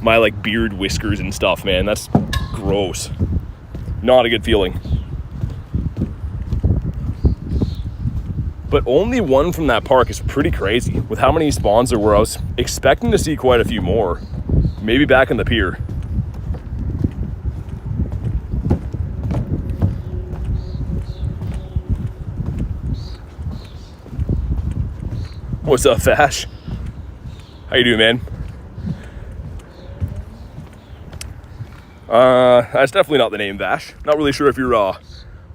my like beard whiskers and stuff, man. That's gross. Not a good feeling. But only one from that park is pretty crazy. With how many spawns there were, I was expecting to see quite a few more. Maybe back in the pier. What's up, Vash? How you doing, man? That's definitely not the name, Vash. Not really sure if you're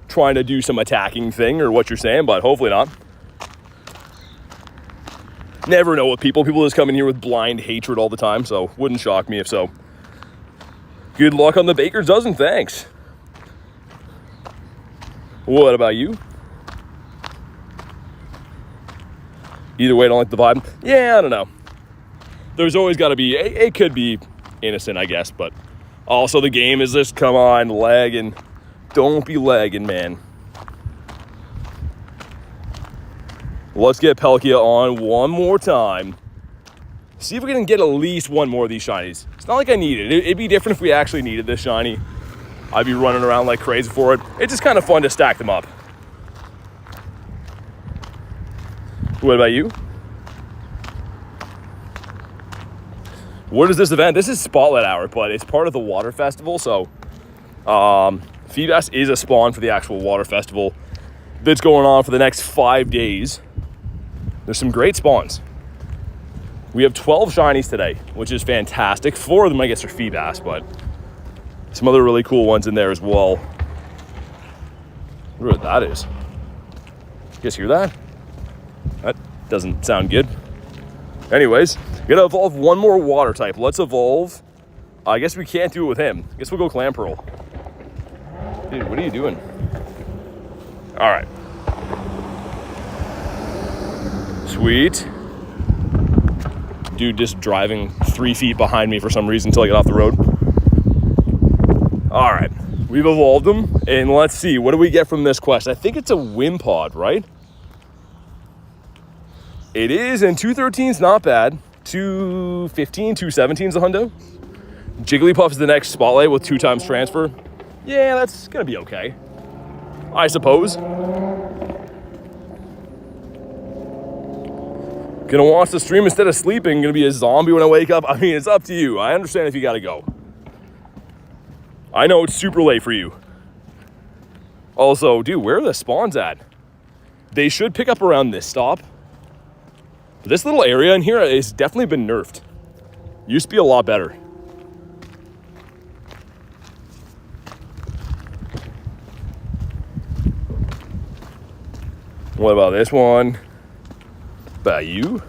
trying to do some attacking thing or what you're saying, but hopefully not. Never know with people. People just come in here with blind hatred all the time, so wouldn't shock me if so. Good luck on the Baker's dozen, thanks. What about you? Either way, I don't like the vibe. Yeah, I don't know. There's always got to be, it could be innocent, I guess, but also the game is just, come on, lagging. Don't be lagging, man. Let's get Palkia on one more time. See if we can get at least one more of these shinies. It's not like I need it. It'd be different if we actually needed this shiny. I'd be running around like crazy for it. It's just kind of fun to stack them up. What about you? What is this event? This is Spotlight Hour, but it's part of the Water Festival, so Feebas is a spawn for the actual Water Festival that's going on for the next 5 days. There's some great spawns. We have 12 shinies today, which is fantastic. 4 of them, I guess, are Feebas, but some other really cool ones in there as well. I wonder what that is. You guys hear that? That doesn't sound good. Anyways, gotta evolve one more water type. Let's evolve. I guess we can't do it with him. I guess we'll go Clamperl. Dude, what are you doing? All right. Sweet. Dude just driving 3 feet behind me for some reason until I get off the road. All right. We've evolved them. And let's see. What do we get from this quest? I think it's a Wimpod, right? It is, and 213's not bad. 215, 217's a hundo. Jigglypuff is the next spotlight with 2 times transfer. Yeah, that's gonna be okay, I suppose. Gonna watch the stream instead of sleeping. Gonna be a zombie when I wake up. I mean, it's up to you. I understand if you gotta go. I know it's super late for you. Also, dude, where are the spawns at? They should pick up around this stop. This little area in here has definitely been nerfed. Used to be a lot better. What about this one? About you?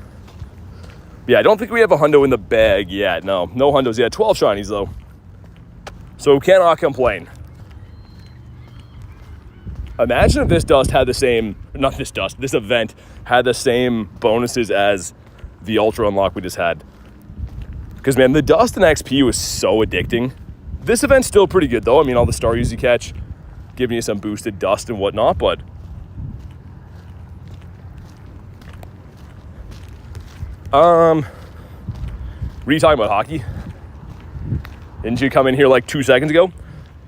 Yeah, I don't think we have a hundo in the bag yet. No hundos yet. 12 shinies though. So cannot complain. Imagine if this dust had the same, not this dust, this event had the same bonuses as the Ultra unlock we just had. Because man, the dust and XP was so addicting. This event's still pretty good though. I mean, all the star you catch, giving you some boosted dust and whatnot, but were you talking about hockey? Didn't you come in here like 2 seconds ago?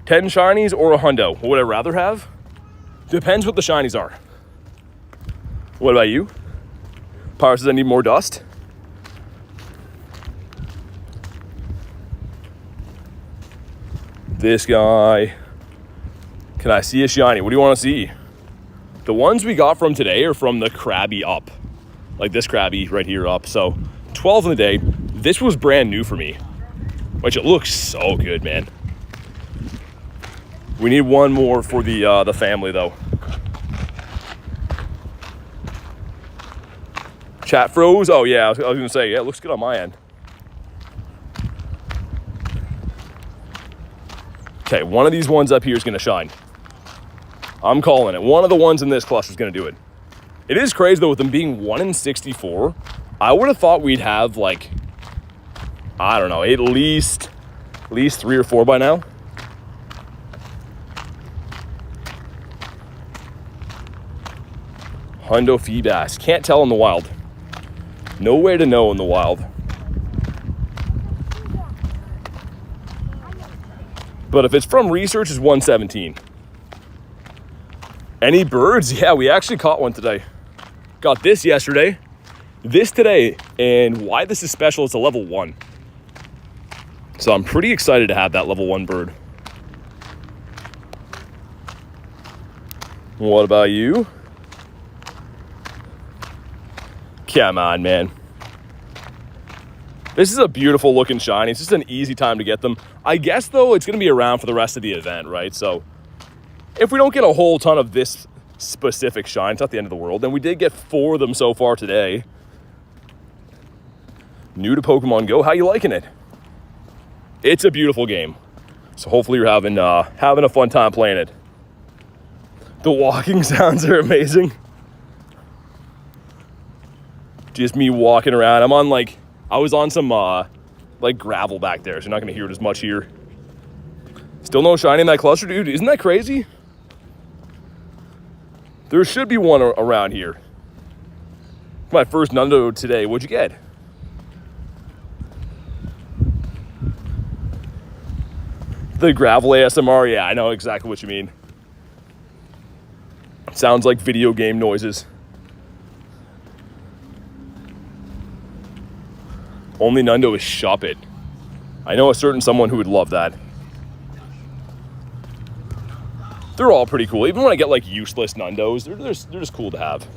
10 shinies or a hundo? What would I rather have? Depends what the shinies are. What about you? Power says I need more dust. This guy. Can I see a shiny? What do you want to see? The ones we got from today are from the Krabby up. Like this Krabby right here up. So 12 in the day. This was brand new for me. Which it looks so good, man. We need one more for the family though. Chat froze? Oh yeah, I was gonna say, yeah, it looks good on my end. Okay, one of these ones up here is gonna shine. I'm calling it. One of the ones in this cluster is gonna do it. It is crazy though, with them being 1 in 64, I would have thought we'd have like, I don't know, at least 3 or 4 by now. Hundo Feebass. Can't tell in the wild. No way to know in the wild. But if it's from research, it's 117. Any birds? Yeah, we actually caught one today. Got this yesterday. This today. And why this is special, it's a level 1. So I'm pretty excited to have that level 1 bird. What about you? Come on, man. This is a beautiful looking shiny. It's just an easy time to get them. I guess, though, it's going to be around for the rest of the event, right? So if we don't get a whole ton of this specific shine, it's not the end of the world. And we did get 4 of them so far today. New to Pokemon Go. How you liking it? It's a beautiful game. So hopefully you're having a fun time playing it. The walking sounds are amazing. Just me walking around. I was on some like gravel back there, so you're not gonna hear it as much here. Still no shiny in that cluster, dude. Isn't that crazy? There should be one around here. My first Nundo today. What'd you get? The gravel ASMR. Yeah, I know exactly what you mean. Sounds like video game noises. Only Nundo is Shop It. I know a certain someone who would love that. They're all pretty cool. Even when I get like useless Nundos, they're just cool to have.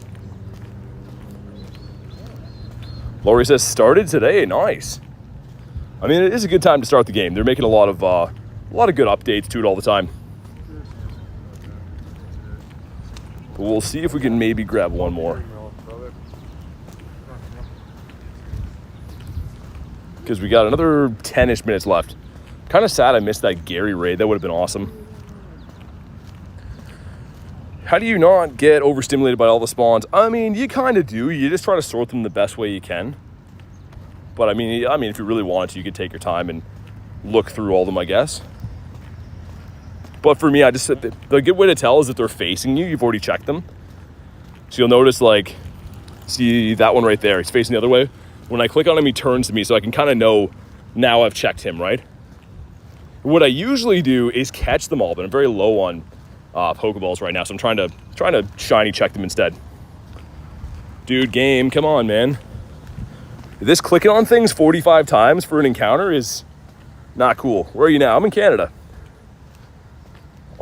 Lori says, started today. Nice. I mean, it is a good time to start the game. They're making a lot of good updates to it all the time. But we'll see if we can maybe grab one more. Because we got another 10-ish minutes left. Kind of sad I missed that Gary raid. That would have been awesome. How do you not get overstimulated by all the spawns? I mean, you kind of do. You just try to sort them the best way you can. But I mean, if you really wanted to, you could take your time and look through all of them, I guess. But for me, I just said the good way to tell is that they're facing you. You've already checked them. So you'll notice, like, see that one right there. He's facing the other way. When I click on him, he turns to me, so I can kind of know now I've checked him, right? What I usually do is catch them all, but I'm very low on Pokeballs right now, so I'm trying to shiny check them instead. Dude, game, come on, man. This clicking on things 45 times for an encounter is not cool. Where are you now? I'm in Canada.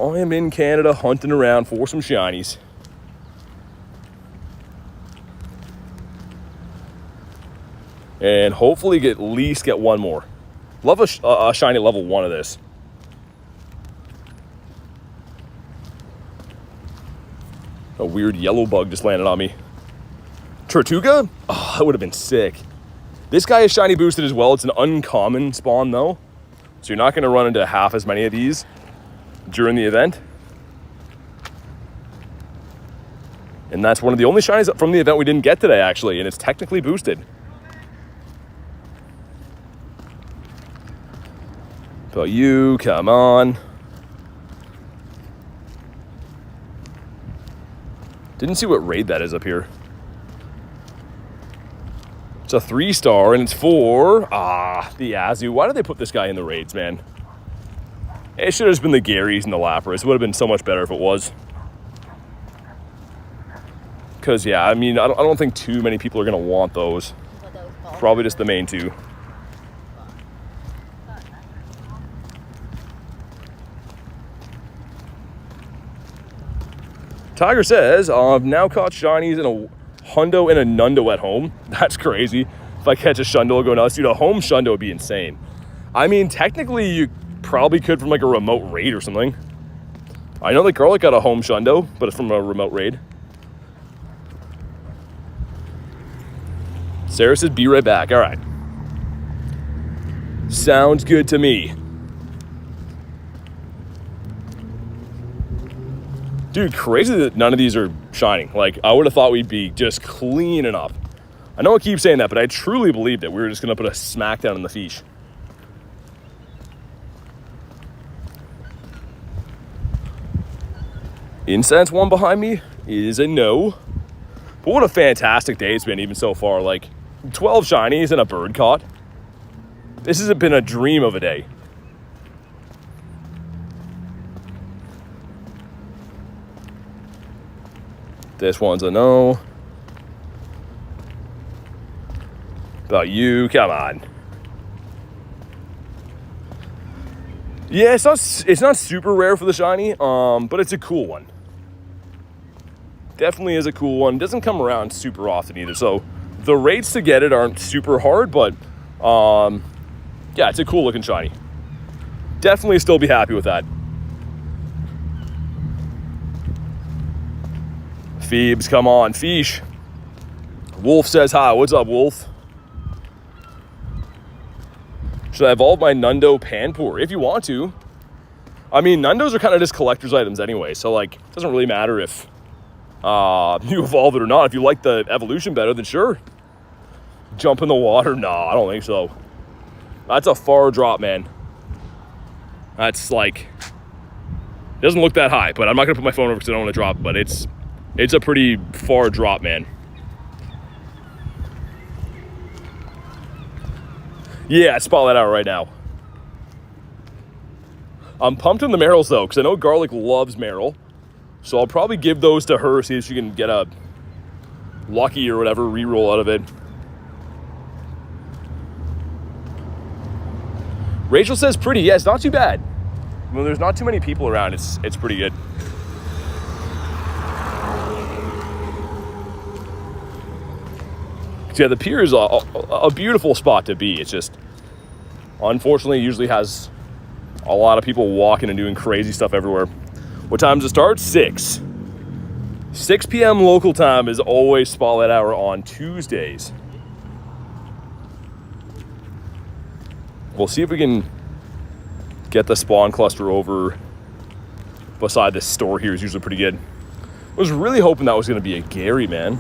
I am in Canada hunting around for some shinies. And hopefully at least get one more. Love a shiny level 1 of this. A weird yellow bug just landed on me. Tortuga? Oh, that would have been sick. This guy is shiny boosted as well. It's an uncommon spawn though. So you're not going to run into half as many of these during the event. And that's one of the only shinies from the event we didn't get today actually. And it's technically boosted. But you, come on. Didn't see what raid that is up here. It's a 3-star and it's for, the Azu. Why did they put this guy in the raids, man? It should have just been the Garys and the Lapras. It would have been so much better if it was. Because, yeah, I mean, I don't think too many people are going to want those. Probably just the main 2. Tiger says, I've now caught shinies in a hundo and a nundo at home. That's crazy. If I catch a shundo, I'll go nuts. Dude, a home shundo would be insane. I mean, technically, you probably could from like a remote raid or something. I know that Garlic got a home shundo, but it's from a remote raid. Sarah says, be right back. All right. Sounds good to me. Dude, crazy that none of these are shining. Like, I would have thought we'd be just cleaning up. I know I keep saying that, but I truly believe that we were just going to put a smackdown on the fish. Incense one behind me is a no. But what a fantastic day it's been even so far. Like, 12 shinies and a bird caught. This has been a dream of a day. This one's a no. About you, come on. Yeah, it's not super rare for the shiny, but it's a cool one. Definitely is a cool one. Doesn't come around super often either. So the rates to get it aren't super hard, but yeah, it's a cool looking shiny. Definitely still be happy with that. Phoebes, come on, fish. Wolf says hi. What's up, Wolf? Should I evolve my Nundo Panpour? If you want to. I mean, Nundos are kind of just collector's items anyway, so like, it doesn't really matter if you evolve it or not. If you like the evolution better, then sure. Jump in the water? No, I don't think so. That's a far drop, man. That's like, it doesn't look that high, but I'm not gonna put my phone over because I don't want to drop it, but it's a pretty far drop, man. Yeah, spot that out right now. I'm pumped on the Merrills though, because I know Garlic loves Merrill. So I'll probably give those to her, see if she can get a lucky or whatever reroll out of it. Rachel says pretty. Yeah, it's not too bad. When there's not too many people around, it's pretty good. Yeah, the pier is a beautiful spot to be. It's just, unfortunately, usually has a lot of people walking and doing crazy stuff everywhere. What time does it start? 6. 6 p.m. local time is always spotlight hour on Tuesdays. We'll see if we can get the spawn cluster over beside this store here. Is usually pretty good. I was really hoping that was going to be a Gary, man.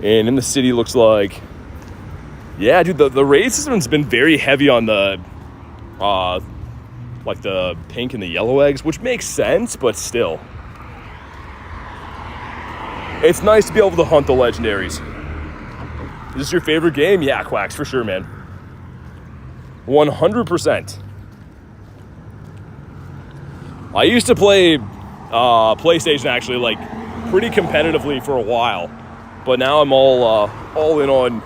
And in the city, looks like, yeah, dude, the raid system's been very heavy on the, like the pink and the yellow eggs, which makes sense, but still. It's nice to be able to hunt the legendaries. Is this your favorite game? Yeah, Quacks, for sure, man. 100%. I used to play PlayStation, actually, like, pretty competitively for a while. But now I'm all in on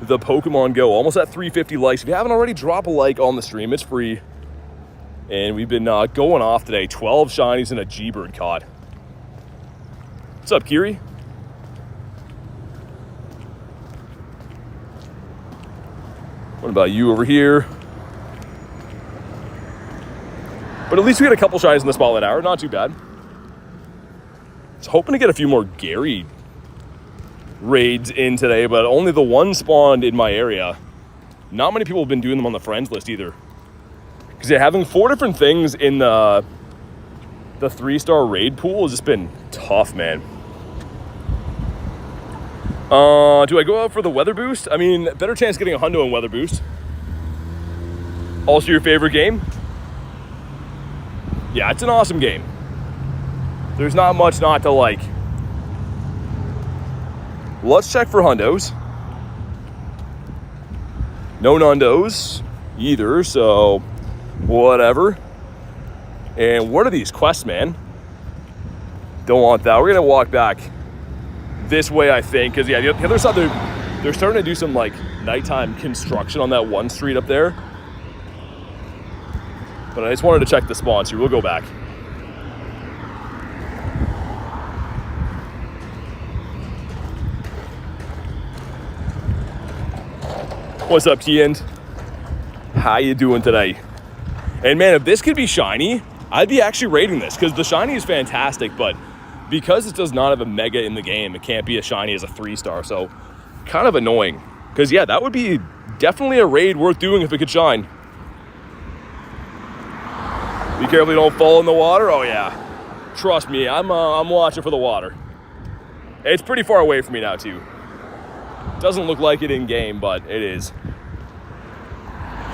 the Pokemon Go. Almost at 350 likes. If you haven't already, drop a like on the stream. It's free. And we've been going off today. 12 shinies and a G-Bird caught. What's up, Kiri? What about you over here? But at least we got a couple shinies in the spotlight hour. Not too bad. I was hoping to get a few more Gary raids in today, but only the one spawned in my area. Not many people have been doing them on the friends list either. Because having 4 different things in the 3-star raid pool has just been tough, man. Do I go out for the weather boost? I mean, better chance getting a hundo in weather boost. Also your favorite game? Yeah, it's an awesome game. There's not much not to like. Let's check for hundos. No nundos either, so whatever. And what are these quests, man? Don't want that. We're gonna walk back this way, I think, because yeah, the other side they're starting to do some like nighttime construction on that one street up there. But I just wanted to check the sponsor. We'll go back. What's up, T-End? How you doing today? And man, if this could be shiny, I'd be actually rating this, because the shiny is fantastic, but because it does not have a mega in the game, it can't be as shiny as a 3-star, so kind of annoying. Because yeah, that would be definitely a raid worth doing if it could shine. Be careful you don't fall in the water. Oh yeah, trust me, I'm watching for the water. It's pretty far away from me now too. Doesn't look like it in game, but it is.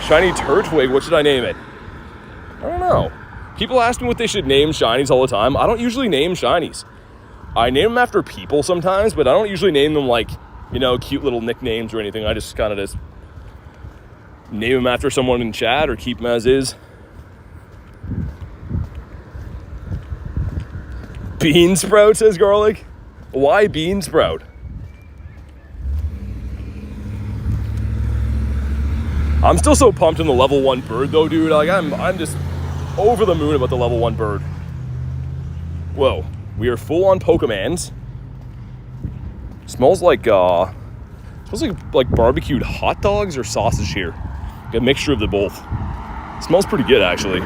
Shiny Turtwig, what should I name it? I don't know. People ask me what they should name shinies all the time. I don't usually name shinies. I name them after people sometimes, but I don't usually name them like, you know, cute little nicknames or anything. I just kind of just name them after someone in chat or keep them as is. Bean Sprout, says Garlic. Why Bean Sprout? I'm still so pumped in the level 1 bird though, dude. Like I'm just over the moon about the level 1 bird. Whoa, we are full on Pokemans. Smells like barbecued hot dogs or sausage here. Got a mixture of the both. Smells pretty good actually.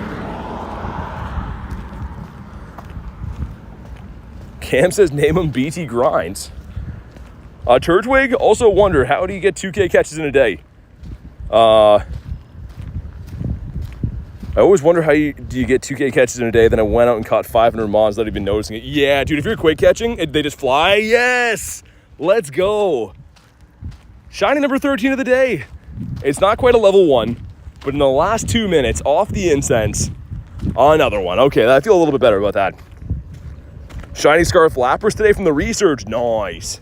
Cam says name him BT Grindz. Turtwig, also wonder how do you get 2K catches in a day? I always wonder how do you get 2K catches in a day, then I went out and caught 500 mons without even noticing it. Yeah, dude, if you're quick catching, they just fly. Yes! Let's go. Shiny number 13 of the day. It's not quite a level 1, but in the last 2 minutes, off the incense, another one. Okay, I feel a little bit better about that. Shiny Scarf Lapras today from the research. Nice.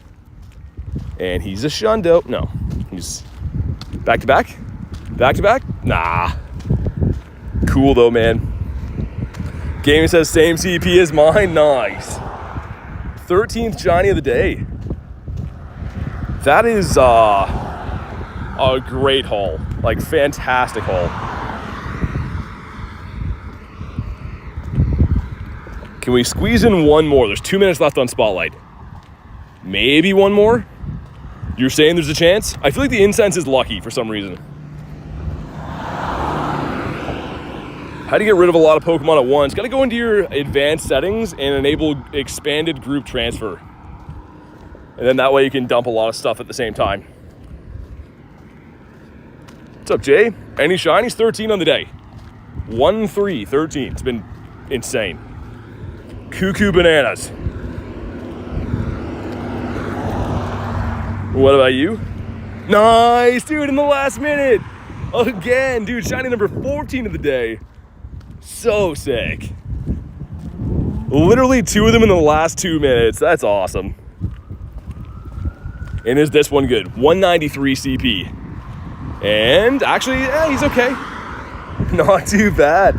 And he's a shundo. No, he's back to back? Back to back? Nah. Cool though, man. Gaming says same CP as mine. Nice. 13th shiny of the day. That is a great haul. Like, fantastic haul. Can we squeeze in one more? There's 2 minutes left on Spotlight. Maybe one more? You're saying there's a chance? I feel like the incense is lucky for some reason. How do you get rid of a lot of Pokemon at once? Gotta go into your advanced settings and enable expanded group transfer. And then that way you can dump a lot of stuff at the same time. What's up, Jay? Any shinies? 13 on the day. 1-3-13. It's been insane. Cuckoo bananas. What about you? Nice, dude, in the last minute. Again, dude, shiny number 14 of the day. So sick. Literally 2 of them in the last 2 minutes. That's awesome. And is this one good? 193 CP. And actually, yeah, he's okay. Not too bad.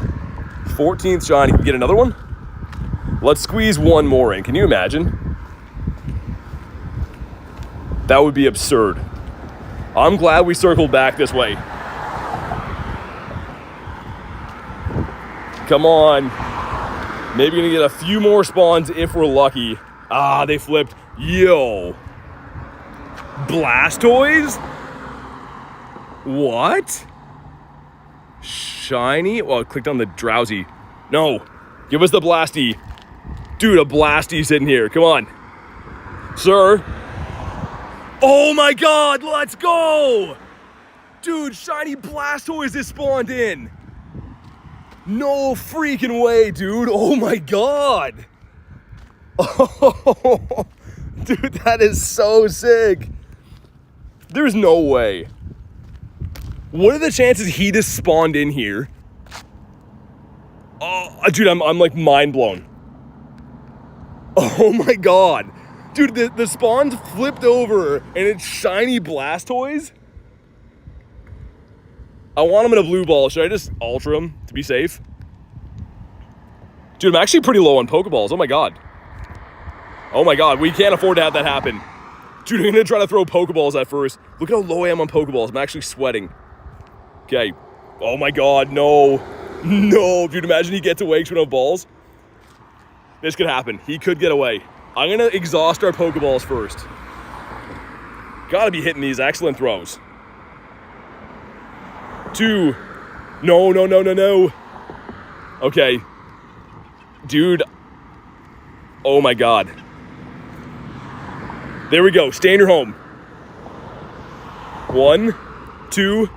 14th shiny. Can we get another one? Let's squeeze one more in. Can you imagine? That would be absurd. I'm glad we circled back this way. Come on. Maybe gonna get a few more spawns if we're lucky. Ah, they flipped. Yo. Blastoise? What? Shiny? Well, I clicked on the Drowsy. No. Give us the Blasty. Dude, a Blasty's in here. Come on. Sir. Oh my god, let's go! Dude, shiny Blastoise is spawned in. No freaking way, dude. Oh my god. Oh, dude, that is so sick. There's no way. What are the chances he just spawned in here? Oh, dude, I'm like mind blown. Oh my god. Dude, the spawns flipped over and it's shiny Blastoise? I want him in a blue ball. Should I just ultra him to be safe? Dude, I'm actually pretty low on Pokeballs. Oh my god. Oh my god, we can't afford to have that happen. Dude, I'm gonna try to throw Pokeballs at first. Look at how low I am on Pokeballs. I'm actually sweating. Okay. Oh my god, no. No, dude, imagine he gets away because we don't have balls. This could happen. He could get away. I'm gonna exhaust our Pokeballs first. Gotta be hitting these excellent throws. 2. No, no, no, no, no. Okay. Dude. Oh my god. There we go. Stay in your home. 1, 2.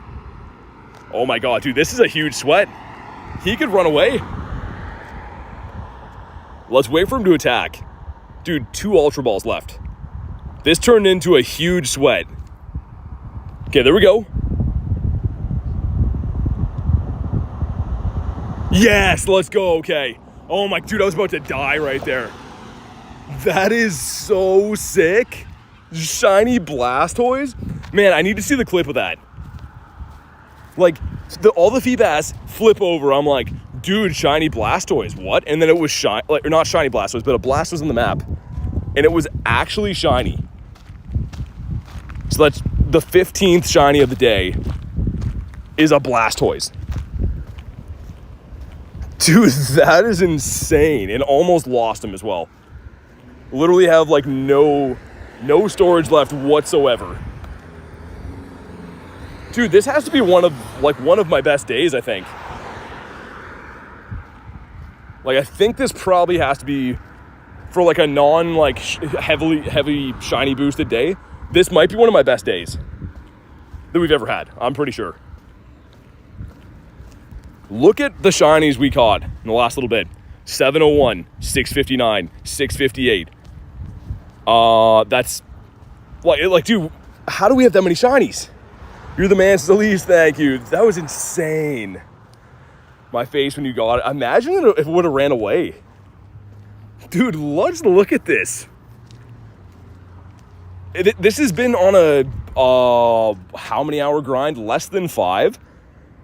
Oh my god, dude, this is a huge sweat. He could run away. Let's wait for him to attack. Dude, 2 Ultra Balls left. This turned into a huge sweat. Okay, there we go. Yes, let's go, okay. Oh my, dude, I was about to die right there. That is so sick. Shiny Blastoise. Man, I need to see the clip of that. Like, all the Feebas flip over. I'm like, dude, shiny Blastoise, what? And then it was shiny, like, or not shiny Blastoise, but a Blastoise on the map. And it was actually shiny. So that's the 15th shiny of the day is a Blastoise. Dude, that is insane. And almost lost him as well. Literally have like no storage left whatsoever. Dude, this has to be one of my best days, I think. Like, I think this probably has to be for like a non like heavy shiny boosted day. This might be one of my best days that we've ever had. I'm pretty sure. Look at the shinies we caught in the last little bit. 701, 659, 658. That's like, dude, how do we have that many shinies? You're the man, Celeste, thank you. That was insane. My face when you got it. Imagine if it would have ran away. Dude, let's look at this. This has been on a, how many hour grind? Less than 5.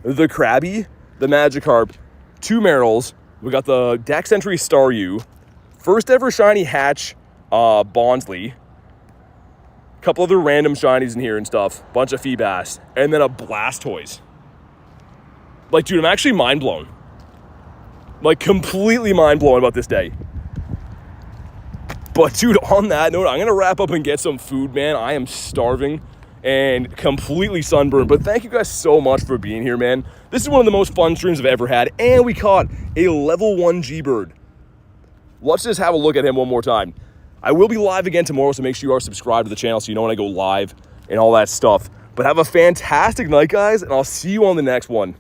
The Krabby, the Magikarp, 2 Merrills. We got the Dex Entry Staryu. First ever shiny hatch, Bonsly. Couple other random shinies in here and stuff. Bunch of Feebas. And then a Blastoise. Like, dude, I'm actually mind blown. Like, completely mind blown about this day. But, dude, on that note, I'm going to wrap up and get some food, man. I am starving and completely sunburned. But thank you guys so much for being here, man. This is one of the most fun streams I've ever had. And we caught a level 1 G-Bird. Let's just have a look at him one more time. I will be live again tomorrow, so make sure you are subscribed to the channel so you know when I go live and all that stuff. But have a fantastic night, guys, and I'll see you on the next one.